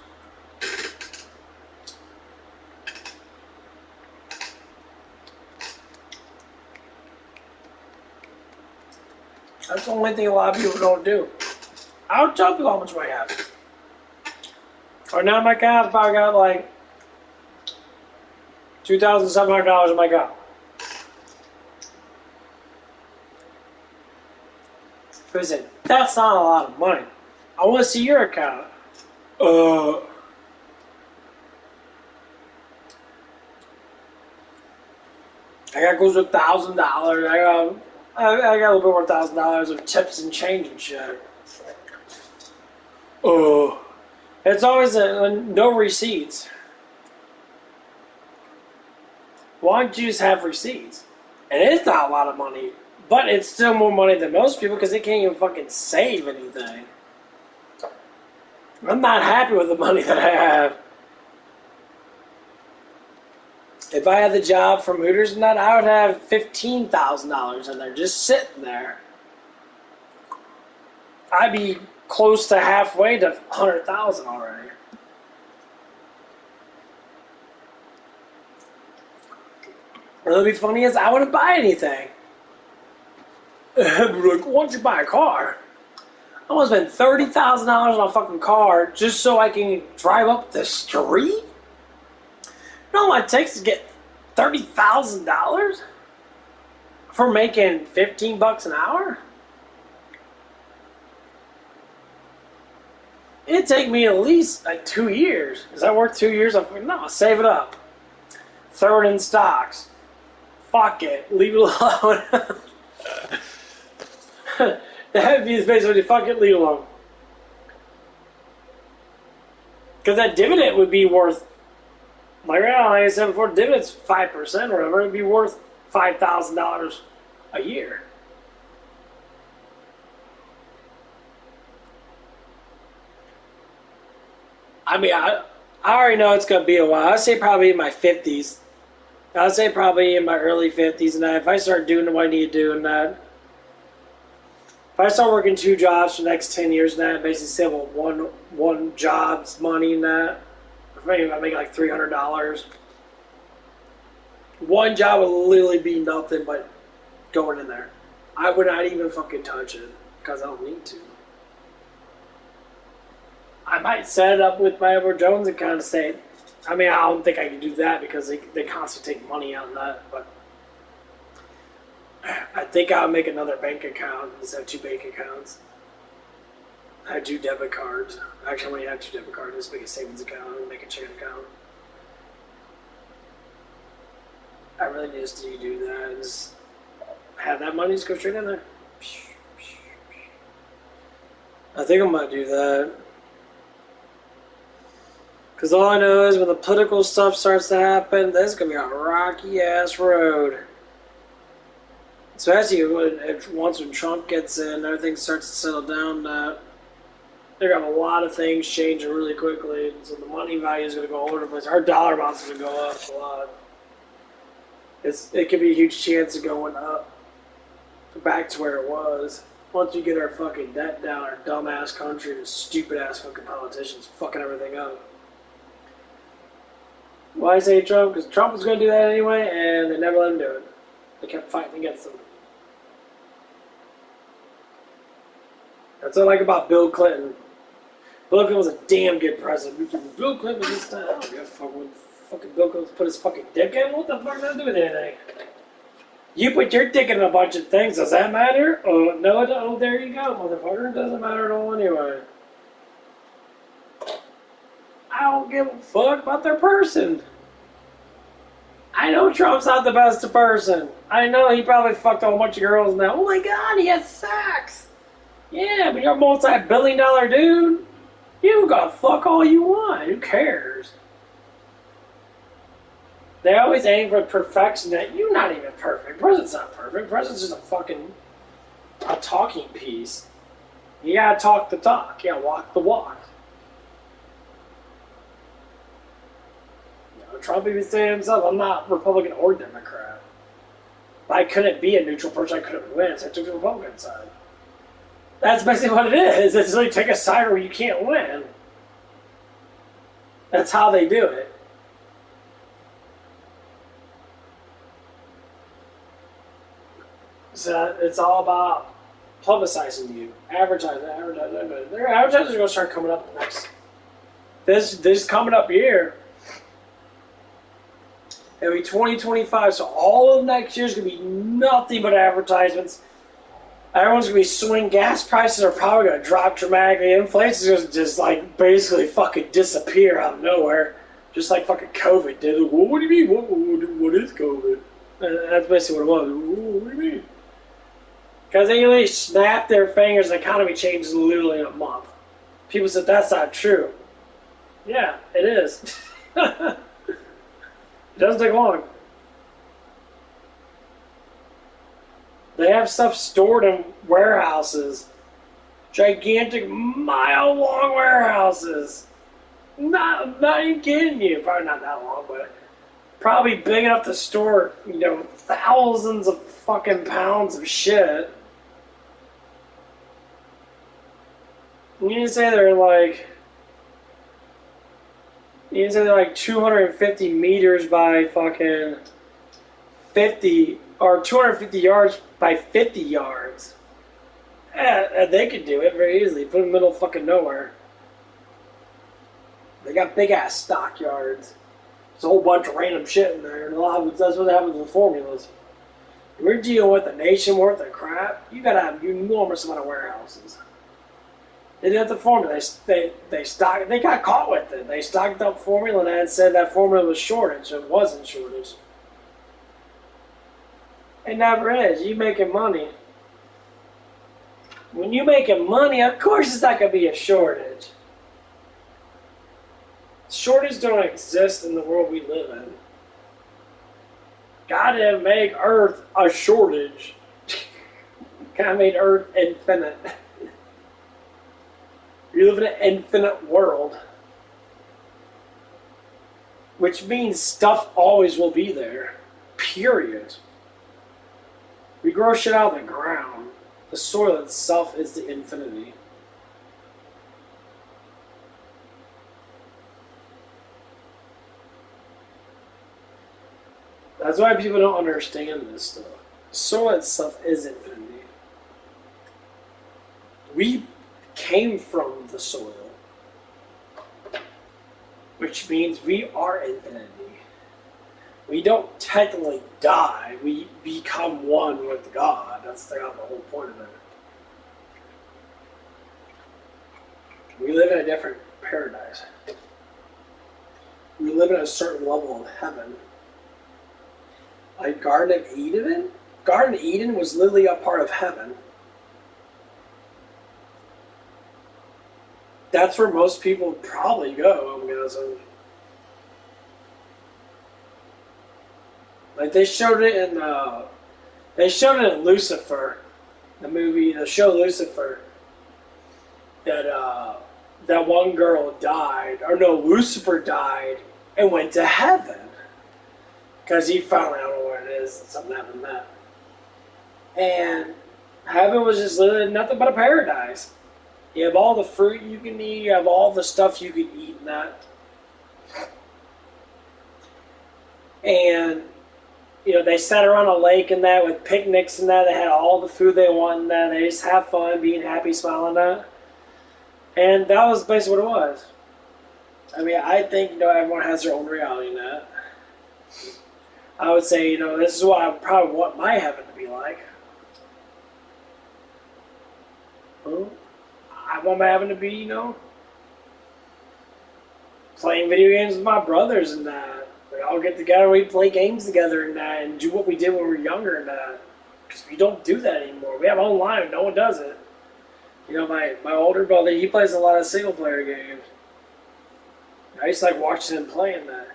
That's the only thing a lot of people don't do. I don't tell people how much money I have. Right now, my account, I've probably got like $2,700 in my account. Listen, that's not a lot of money. I want to see your account. I got close to $1,000. I got a little bit more $1,000 of tips and change and shit. It's always no receipts. Why don't you just have receipts? And it's not a lot of money, but it's still more money than most people because they can't even fucking save anything. I'm not happy with the money that I have. If I had the job from Hooters and that, I would have $15,000 in there just sitting there. I'd be close to halfway to $100,000 already. What'll be funny is I wouldn't buy anything. Like, why don't you buy a car? I want to spend $30,000 on a fucking car just so I can drive up the street? You know what it takes to get $30,000 for making $15 an hour? It'd take me at least like 2 years. Is that worth 2 years? No, save it up. Throw it in stocks. Fuck it. Leave it alone. That'd be basically fuck it, leave it alone. Because that dividend would be worth, like I said before, dividend's 5% or whatever. It'd be worth $5,000 a year. I mean, I already know it's going to be a while. I'd say probably in my 50s. I'd say probably in my early 50s. And if I start doing what I need to do and that, If I start working 2 jobs for the next 10 years and that, basically save one job's money in that, maybe I make like $300. One job would literally be nothing but going in there. I would not even fucking touch it because I don't need to. I might set it up with my Edward Jones account and say, I mean, I don't think I can do that because they constantly take money out of that, but I think I'll make another bank account instead of 2 bank accounts. I have 2 debit cards. Actually, I only have 2 debit cards. Just make a savings account and make a checking account. I really need to do that. Just have that money just go straight in there. I think I'm going to do that. Because all I know is when the political stuff starts to happen, that's going to be a rocky-ass road. Especially once when Trump gets in, everything starts to settle down. They're going to have a lot of things changing really quickly. So the money value is going to go all over the place. Our dollar amount is going to go up a lot. It could be a huge chance of going up back to where it was. Once we get our fucking debt down, our dumb-ass country, and stupid-ass fucking politicians fucking everything up. Why I say Trump? Because Trump was going to do that anyway, and they never let him do it. They kept fighting against him. That's what I like about Bill Clinton. Bill Clinton was a damn good president. Bill Clinton was this time. I don't give a fuck when fucking Bill Clinton put his fucking dick in. What the fuck does that do with anything? You put your dick in a bunch of things. Does that matter? Oh, no, oh, there you go, motherfucker. It doesn't matter at all anyway. I don't give a fuck about their person. I know Trump's not the best person. I know he probably fucked a whole bunch of girls now. Oh my god, he has sex. Yeah, but you're a multi-billion-dollar dude. You gotta fuck all you want. Who cares? They always aim for perfection. That you're not even perfect. President's not perfect. President's just a talking piece. You gotta talk the talk. You gotta walk the walk. Trump even said himself, I'm not Republican or Democrat. But I couldn't be a neutral person, I couldn't win, so I took the Republican side. That's basically what it is. It's like take a side where you can't win. That's how they do it. So it's all about publicizing you, advertising. Their advertisers are going to start coming up next. This coming up year. It'll be 2025, so all of next year is going to be nothing but advertisements. Everyone's going to be swinging. Gas prices are probably going to drop dramatically. Inflation is going to just, like, basically fucking disappear out of nowhere. Just like fucking COVID did. Well, what do you mean? What is COVID? That's basically what it was. What do you mean? Because they really snap their fingers and the economy changes literally in a month. People said, that's not true. Yeah, it is. It doesn't take long. They have stuff stored in warehouses. Gigantic, mile-long warehouses. Not even kidding you. Probably not that long, but probably big enough to store, thousands of fucking pounds of shit. You can say they're like... You can say they're like 250 meters by fucking 50, or 250 yards by 50 yards. Yeah, they could do it very easily. Put it in the middle of fucking nowhere. They got big ass stockyards. There's a whole bunch of random shit in there, and that's what happens with formulas. If we're dealing with a nation worth of crap, you gotta have an enormous amount of warehouses. They did the formula. They got caught with it. They stocked up formula and said that formula was shortage. It wasn't shortage. It never is. You making money. When you making money, of course it's not going to be a shortage. Shortages don't exist in the world we live in. God didn't make Earth a shortage. God made Earth infinite. You live in an infinite world. Which means stuff always will be there. Period. We grow shit out of the ground. The soil itself is the infinity. That's why people don't understand this stuff. The soil itself is infinity. We came from the soil, which means we are infinity. We don't technically die, we become one with God. That's the whole point of it. We live in a different paradise. We live in a certain level of heaven. Like Garden of Eden? Garden of Eden was literally a part of heaven. That's where most people probably go, I'm guessing. Like they showed it in Lucifer, the movie, the show Lucifer. That one girl died, or no, Lucifer died and went to heaven because he finally, I don't know what it is, something happened to that. And heaven was just literally nothing but a paradise. You have all the fruit you can eat, you have all the stuff you can eat in that. And you know, they sat around a lake and that with picnics and that. They had all the food they want and that. They just have fun, being happy, smiling that. And that was basically what it was. I mean, I think, you know, everyone has their own reality in that. I would say, you know, this is what I probably want my heaven to be like. I want my heaven to be, you know, playing video games with my brothers and that. We all get together, we play games together and that, and do what we did when we were younger and that. Because we don't do that anymore. We have online, no one does it. You know, my older brother, he plays a lot of single-player games. I used to like watching him playing that.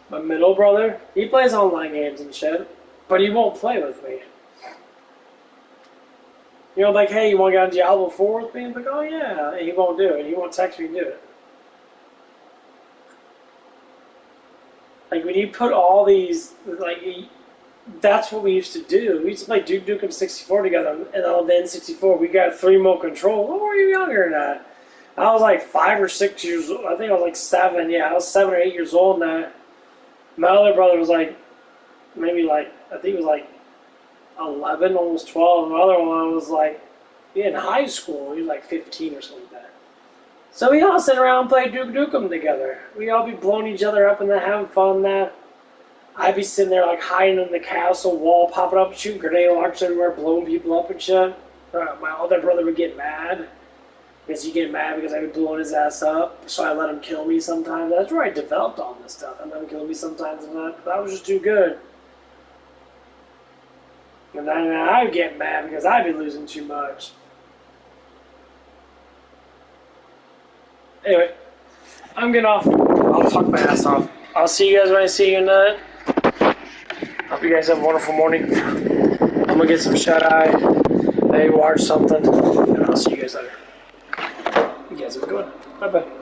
My middle brother, he plays online games and shit, but he won't play with me. You know, like, hey, you want to get on Diablo 4 with me? I'm like, oh yeah, and he won't do it. He won't text me to do it. Like, when you put all these, like, that's what we used to do. We used to play Duke Nukem 64 together, and on the N64, we got 3 remote control. What were you younger than that? I was like 5 or 6 years old. I think I was like 7. Yeah, I was 7 or 8 years old now. My other brother was like, maybe like, I think he was like 11, almost 12. And my other one was like in high school. He was like 15 or something like that. So we all sit around and play Duke Nukem together. We all be blowing each other up and then having fun there. I'd be sitting there like hiding in the castle wall, popping up, shooting grenade launchers everywhere, blowing people up and shit. My other brother would get mad. Because he'd get mad because I'd be blowing his ass up. So I let him kill me sometimes. That's where I developed all this stuff. I let him kill me sometimes and that. But I was just too good. And then I would get mad because I'd be losing too much. Anyway, I'm getting off. I'll talk my ass off. I'll see you guys when I see you tonight. Hope you guys have a wonderful morning. I'm going to get some shut-eye, maybe watch something, and I'll see you guys later. You guys have a good one. Bye-bye.